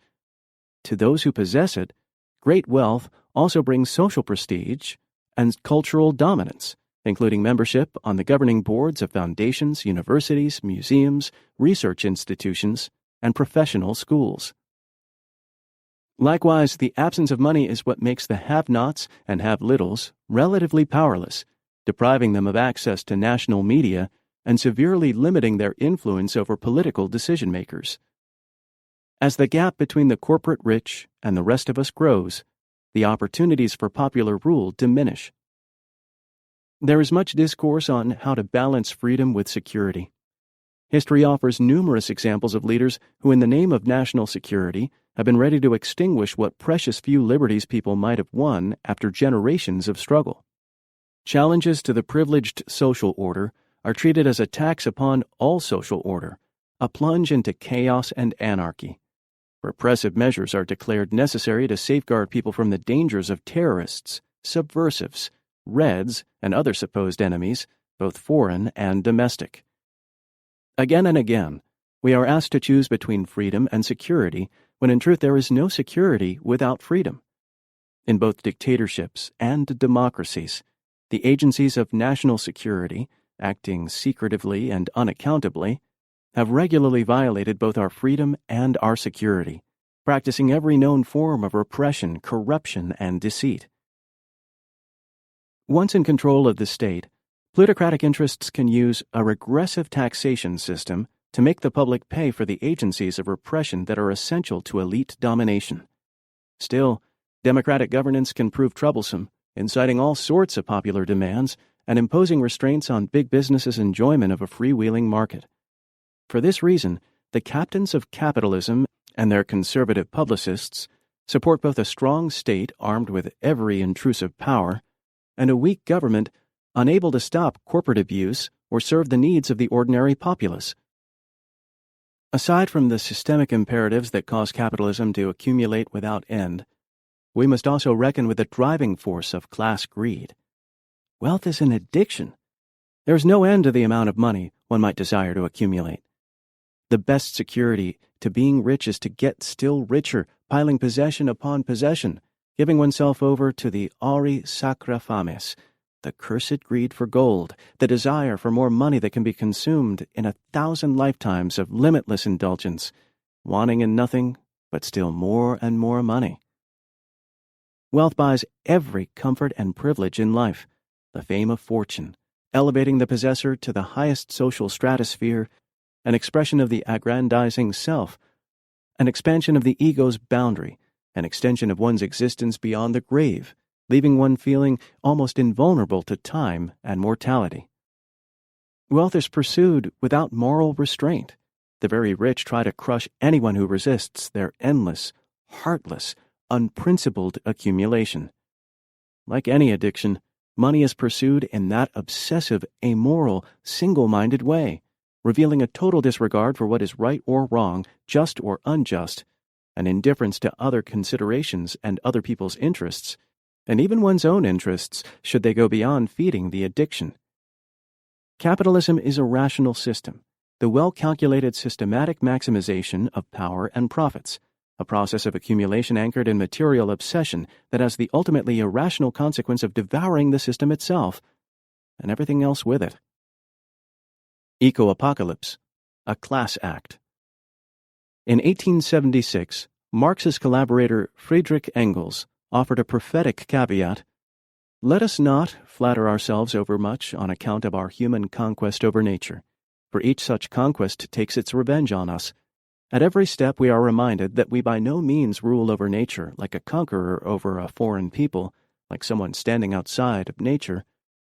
To those who possess it, great wealth also brings social prestige and cultural dominance, including membership on the governing boards of foundations, universities, museums, research institutions, and professional schools. Likewise, the absence of money is what makes the have-nots and have-littles relatively powerless, depriving them of access to national media and severely limiting their influence over political decision-makers. As the gap between the corporate rich and the rest of us grows, the opportunities for popular rule diminish. There is much discourse on how to balance freedom with security. History offers numerous examples of leaders who, in the name of national security, have been ready to extinguish what precious few liberties people might have won after generations of struggle. Challenges to the privileged social order are treated as a tax upon all social order, a plunge into chaos and anarchy. Repressive measures are declared necessary to safeguard people from the dangers of terrorists, subversives, Reds, and other supposed enemies, both foreign and domestic. Again and again, we are asked to choose between freedom and security, when in truth there is no security without freedom. In both dictatorships and democracies, the agencies of national security, acting secretively and unaccountably, have regularly violated both our freedom and our security, practicing every known form of repression, corruption, and deceit. Once in control of the state, plutocratic interests can use a regressive taxation system to make the public pay for the agencies of repression that are essential to elite domination. Still, democratic governance can prove troublesome, inciting all sorts of popular demands and imposing restraints on big business's enjoyment of a freewheeling market. For this reason, the captains of capitalism and their conservative publicists support both a strong state armed with every intrusive power and a weak government unable to stop corporate abuse or serve the needs of the ordinary populace. Aside from the systemic imperatives that cause capitalism to accumulate without end, we must also reckon with the driving force of class greed. Wealth is an addiction. There is no end to the amount of money one might desire to accumulate. The best security to being rich is to get still richer, piling possession upon possession, giving oneself over to the auri sacra fames, the cursed greed for gold, the desire for more money that can be consumed in 1,000 lifetimes of limitless indulgence, wanting in nothing but still more and more money. Wealth buys every comfort and privilege in life, the fame of fortune, elevating the possessor to the highest social stratosphere, an expression of the aggrandizing self, an expansion of the ego's boundary, an extension of one's existence beyond the grave, leaving one feeling almost invulnerable to time and mortality. Wealth is pursued without moral restraint. The very rich try to crush anyone who resists their endless, heartless, unprincipled accumulation. Like any addiction, money is pursued in that obsessive, amoral, single-minded way, revealing a total disregard for what is right or wrong, just or unjust, an indifference to other considerations and other people's interests, and even one's own interests should they go beyond feeding the addiction. Capitalism is a rational system, the well-calculated systematic maximization of power and profits, a process of accumulation anchored in material obsession that has the ultimately irrational consequence of devouring the system itself and everything else with it. Eco-apocalypse, a class act. In 1876, Marxist collaborator Friedrich Engels offered a prophetic caveat: "Let us not flatter ourselves overmuch on account of our human conquest over nature, for each such conquest takes its revenge on us. At every step we are reminded that we by no means rule over nature like a conqueror over a foreign people, like someone standing outside of nature,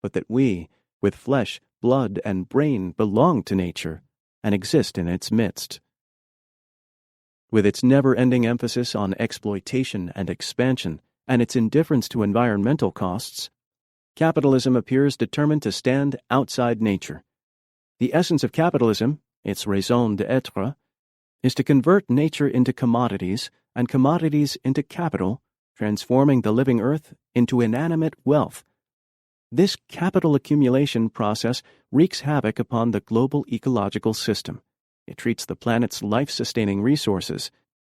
but that we, with flesh, blood, and brain, belong to nature and exist in its midst." With its never-ending emphasis on exploitation and expansion, and its indifference to environmental costs, capitalism appears determined to stand outside nature. The essence of capitalism, its raison d'être, is to convert nature into commodities and commodities into capital, transforming the living earth into inanimate wealth. This capital accumulation process wreaks havoc upon the global ecological system. It treats the planet's life-sustaining resources,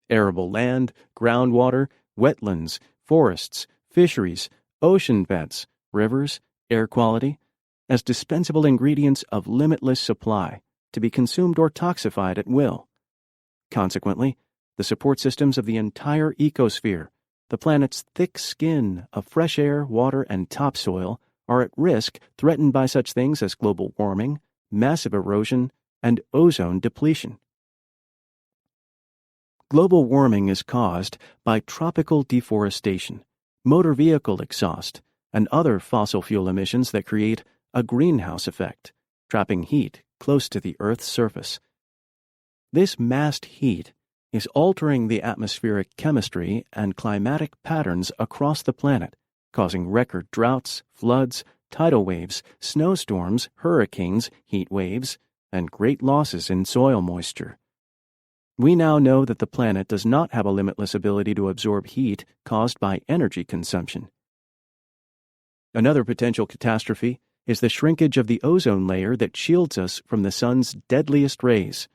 arable land, groundwater, wetlands, forests, fisheries, ocean beds, rivers, air quality, as dispensable ingredients of limitless supply, to be consumed or toxified at will. Consequently, the support systems of the entire ecosphere, the planet's thick skin of fresh air, water, and topsoil, are at risk, threatened by such things as global warming, massive erosion, and ozone depletion. Global warming is caused by tropical deforestation, motor vehicle exhaust, and other fossil fuel emissions that create a greenhouse effect, trapping heat close to the Earth's surface. This massed heat is altering the atmospheric chemistry and climatic patterns across the planet, causing record droughts, floods, tidal waves, snowstorms, hurricanes, heat waves, and great losses in soil moisture. We now know that the planet does not have a limitless ability to absorb heat caused by energy consumption. Another potential catastrophe is the shrinkage of the ozone layer that shields us from the sun's deadliest rays.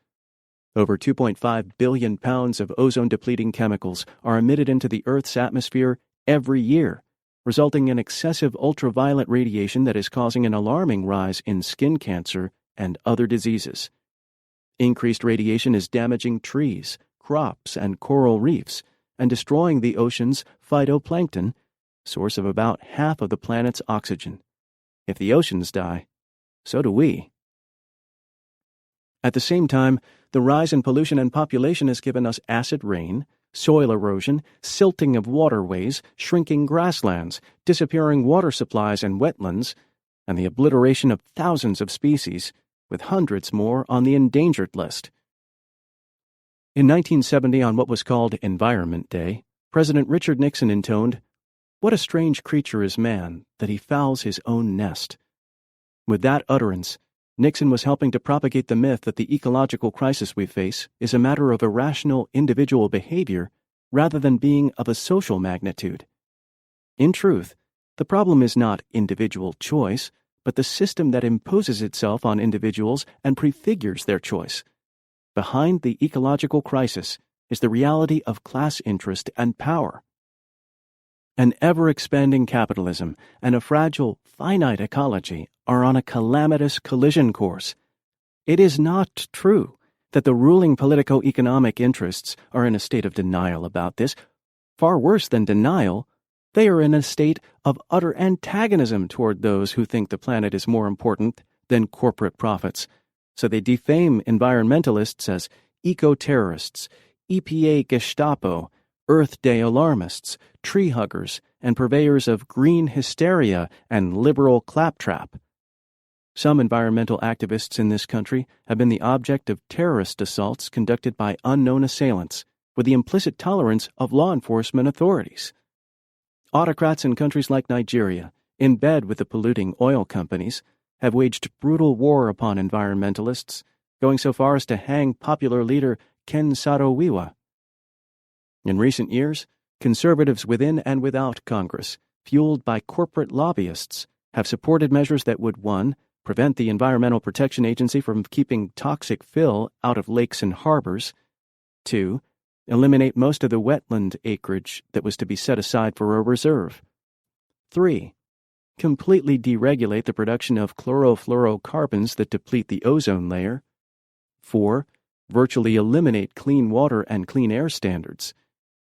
Over 2.5 billion pounds of ozone-depleting chemicals are emitted into the Earth's atmosphere every year, resulting in excessive ultraviolet radiation that is causing an alarming rise in skin cancer and other diseases. Increased radiation is damaging trees, crops, and coral reefs, and destroying the ocean's phytoplankton, source of about half of the planet's oxygen. If the oceans die, so do we. At the same time, the rise in pollution and population has given us acid rain, soil erosion, silting of waterways, shrinking grasslands, disappearing water supplies and wetlands, and the obliteration of thousands of species, with hundreds more on the endangered list. In 1970, on what was called Environment Day, President Richard Nixon intoned, "What a strange creature is man, that he fouls his own nest." With that utterance, Nixon was helping to propagate the myth that the ecological crisis we face is a matter of irrational individual behavior rather than being of a social magnitude. In truth, the problem is not individual choice, but the system that imposes itself on individuals and prefigures their choice. Behind the ecological crisis is the reality of class interest and power. An ever-expanding capitalism and a fragile, finite ecology are on a calamitous collision course. It is not true that the ruling politico-economic interests are in a state of denial about this. Far worse than denial, they are in a state of utter antagonism toward those who think the planet is more important than corporate profits. So they defame environmentalists as eco-terrorists, EPA Gestapo, Earth Day alarmists, tree huggers, and purveyors of green hysteria and liberal claptrap. Some environmental activists in this country have been the object of terrorist assaults conducted by unknown assailants with the implicit tolerance of law enforcement authorities. Autocrats in countries like Nigeria, in bed with the polluting oil companies, have waged brutal war upon environmentalists, going so far as to hang popular leader Ken Saro-Wiwa. In recent years, conservatives within and without Congress, fueled by corporate lobbyists, have supported measures that would 1. Prevent the Environmental Protection Agency from keeping toxic fill out of lakes and harbors, 2. Eliminate most of the wetland acreage that was to be set aside for a reserve, 3. Completely deregulate the production of chlorofluorocarbons that deplete the ozone layer, 4. Virtually eliminate clean water and clean air standards,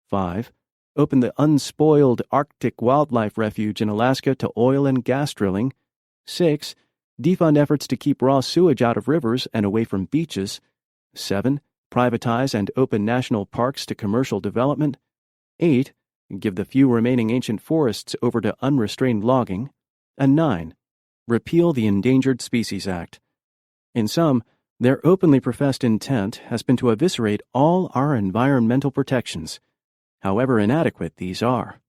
5. Open the unspoiled Arctic Wildlife Refuge in Alaska to oil and gas drilling, 6. Defund efforts to keep raw sewage out of rivers and away from beaches, 7. Privatize and open national parks to commercial development, 8. Give the few remaining ancient forests over to unrestrained logging, and 9. Repeal the Endangered Species Act. In sum, their openly professed intent has been to eviscerate all our environmental protections, however inadequate these are.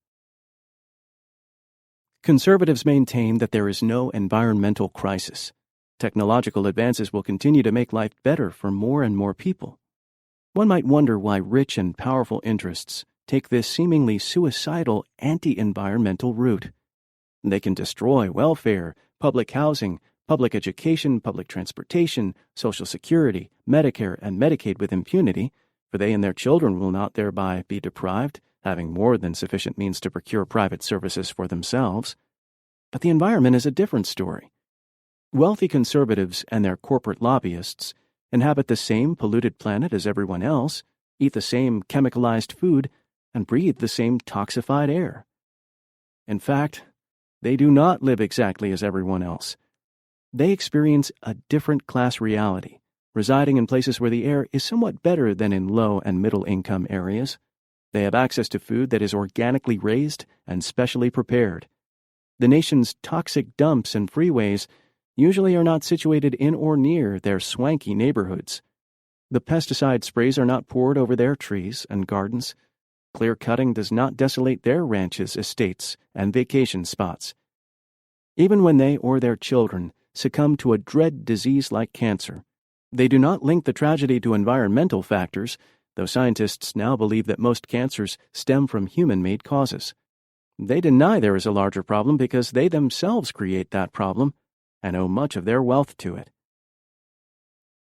Conservatives maintain that there is no environmental crisis. Technological advances will continue to make life better for more and more people. One might wonder why rich and powerful interests take this seemingly suicidal anti-environmental route. They can destroy welfare, public housing, public education, public transportation, Social Security, Medicare, and Medicaid with impunity, for they and their children will not thereby be deprived, having more than sufficient means to procure private services for themselves. But the environment is a different story. Wealthy conservatives and their corporate lobbyists inhabit the same polluted planet as everyone else, eat the same chemicalized food, and breathe the same toxified air. In fact, they do not live exactly as everyone else. They experience a different class reality, residing in places where the air is somewhat better than in low and middle-income areas. They have access to food that is organically raised and specially prepared. The nation's toxic dumps and freeways usually are not situated in or near their swanky neighborhoods. The pesticide sprays are not poured over their trees and gardens. Clear cutting does not desolate their ranches, estates, and vacation spots. Even when they or their children succumb to a dread disease like cancer, they do not link the tragedy to environmental factors, though scientists now believe that most cancers stem from human-made causes. They deny there is a larger problem because they themselves create that problem and owe much of their wealth to it.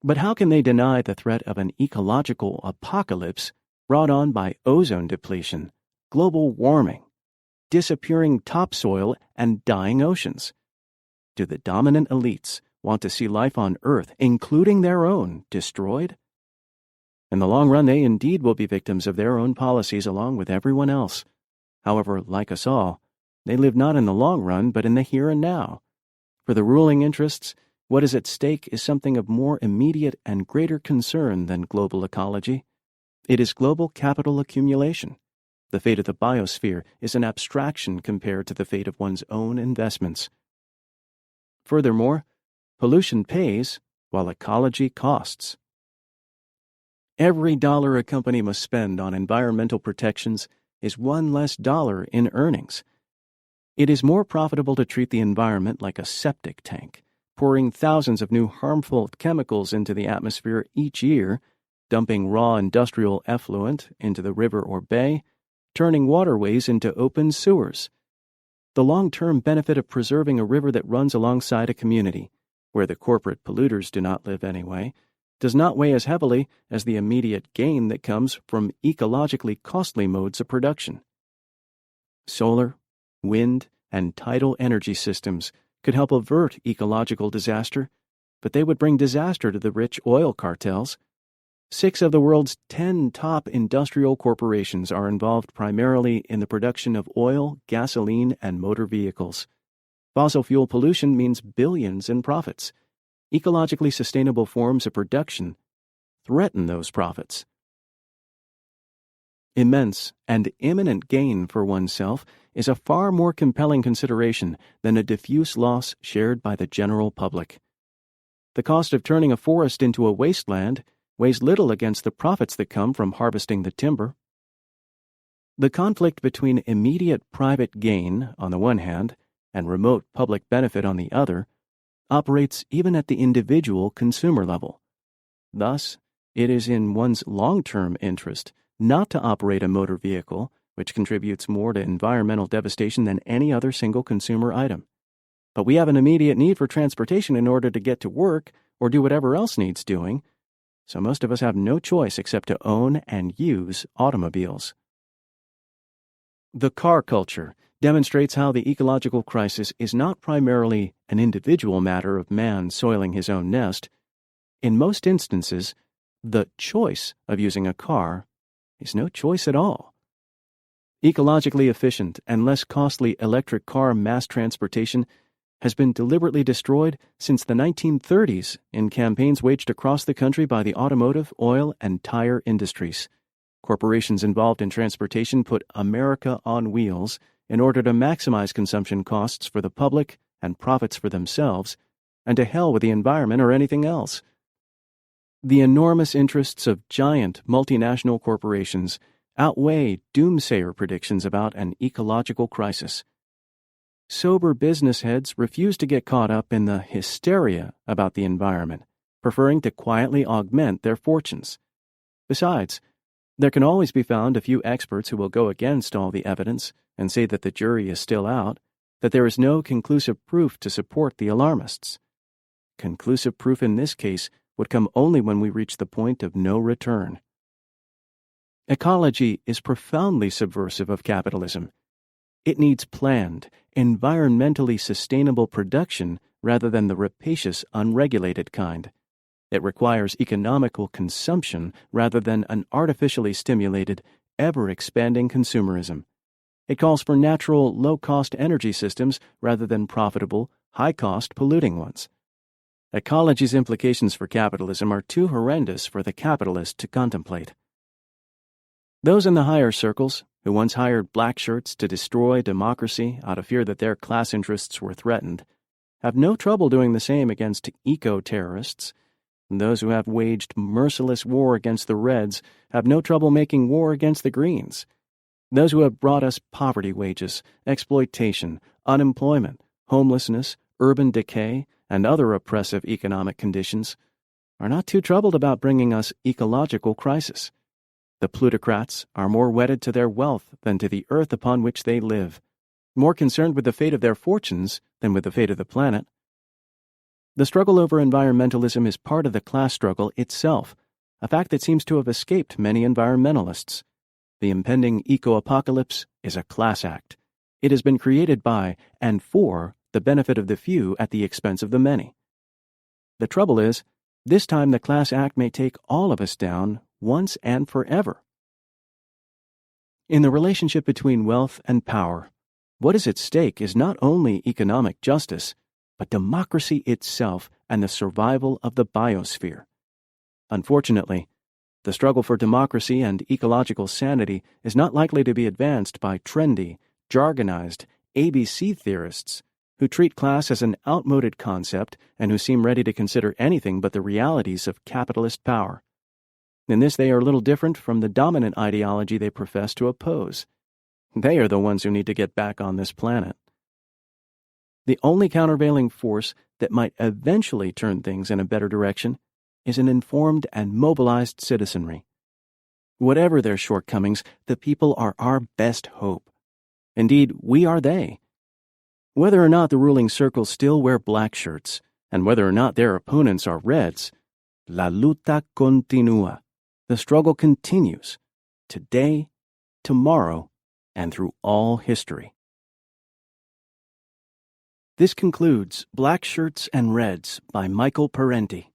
But how can they deny the threat of an ecological apocalypse brought on by ozone depletion, global warming, disappearing topsoil, and dying oceans? Do the dominant elites want to see life on Earth, including their own, destroyed? In the long run, they indeed will be victims of their own policies along with everyone else. However, like us all, they live not in the long run, but in the here and now. For the ruling interests, what is at stake is something of more immediate and greater concern than global ecology. It is global capital accumulation. The fate of the biosphere is an abstraction compared to the fate of one's own investments. Furthermore, pollution pays, while ecology costs. Every dollar a company must spend on environmental protections is one less dollar in earnings. It is more profitable to treat the environment like a septic tank, pouring thousands of new harmful chemicals into the atmosphere each year, dumping raw industrial effluent into the river or bay, turning waterways into open sewers. The long-term benefit of preserving a river that runs alongside a community, where the corporate polluters do not live anyway, does not weigh as heavily as the immediate gain that comes from ecologically costly modes of production. Solar, wind, and tidal energy systems could help avert ecological disaster, but they would bring disaster to the rich oil cartels. 6 of the world's 10 top industrial corporations are involved primarily in the production of oil, gasoline, and motor vehicles. Fossil fuel pollution means billions in profits. Ecologically sustainable forms of production threaten those profits. Immense and imminent gain for oneself is a far more compelling consideration than a diffuse loss shared by the general public. The cost of turning a forest into a wasteland weighs little against the profits that come from harvesting the timber. The conflict between immediate private gain on the one hand and remote public benefit on the other operates even at the individual consumer level. Thus, it is in one's long-term interest not to operate a motor vehicle, which contributes more to environmental devastation than any other single consumer item. But we have an immediate need for transportation in order to get to work or do whatever else needs doing, so most of us have no choice except to own and use automobiles. The car culture demonstrates how the ecological crisis is not primarily an individual matter of man soiling his own nest. In most instances, the choice of using a car is no choice at all. Ecologically efficient and less costly electric car mass transportation has been deliberately destroyed since the 1930s in campaigns waged across the country by the automotive, oil, and tire industries. Corporations involved in transportation put America on wheels in order to maximize consumption costs for the public and profits for themselves, and to hell with the environment or anything else. The enormous interests of giant multinational corporations outweigh doomsayer predictions about an ecological crisis. Sober business heads refuse to get caught up in the hysteria about the environment, preferring to quietly augment their fortunes. Besides, there can always be found a few experts who will go against all the evidence and say that the jury is still out, that there is no conclusive proof to support the alarmists. Conclusive proof in this case would come only when we reach the point of no return. Ecology is profoundly subversive of capitalism. It needs planned, environmentally sustainable production rather than the rapacious, unregulated kind. It requires economical consumption rather than an artificially stimulated, ever-expanding consumerism. It calls for natural, low-cost energy systems rather than profitable, high-cost polluting ones. Ecology's implications for capitalism are too horrendous for the capitalist to contemplate. Those in the higher circles, who once hired Blackshirts to destroy democracy out of fear that their class interests were threatened, have no trouble doing the same against eco-terrorists. And those who have waged merciless war against the Reds have no trouble making war against the Greens. Those who have brought us poverty wages, exploitation, unemployment, homelessness, urban decay, and other oppressive economic conditions are not too troubled about bringing us ecological crisis. The plutocrats are more wedded to their wealth than to the earth upon which they live, more concerned with the fate of their fortunes than with the fate of the planet. The struggle over environmentalism is part of the class struggle itself, a fact that seems to have escaped many environmentalists. The impending eco-apocalypse is a class act. It has been created by and for the benefit of the few at the expense of the many. The trouble is, this time the class act may take all of us down once and forever. In the relationship between wealth and power, what is at stake is not only economic justice, but democracy itself and the survival of the biosphere. Unfortunately, the struggle for democracy and ecological sanity is not likely to be advanced by trendy, jargonized ABC theorists who treat class as an outmoded concept and who seem ready to consider anything but the realities of capitalist power. In this, they are little different from the dominant ideology they profess to oppose. They are the ones who need to get back on this planet. The only countervailing force that might eventually turn things in a better direction is an informed and mobilized citizenry. Whatever their shortcomings, the people are our best hope. Indeed, we are they. Whether or not the ruling circles still wear black shirts, and whether or not their opponents are Reds, la luta continúa. The struggle continues, today, tomorrow, and through all history. This concludes Black Shirts and Reds by Micheal Parenti.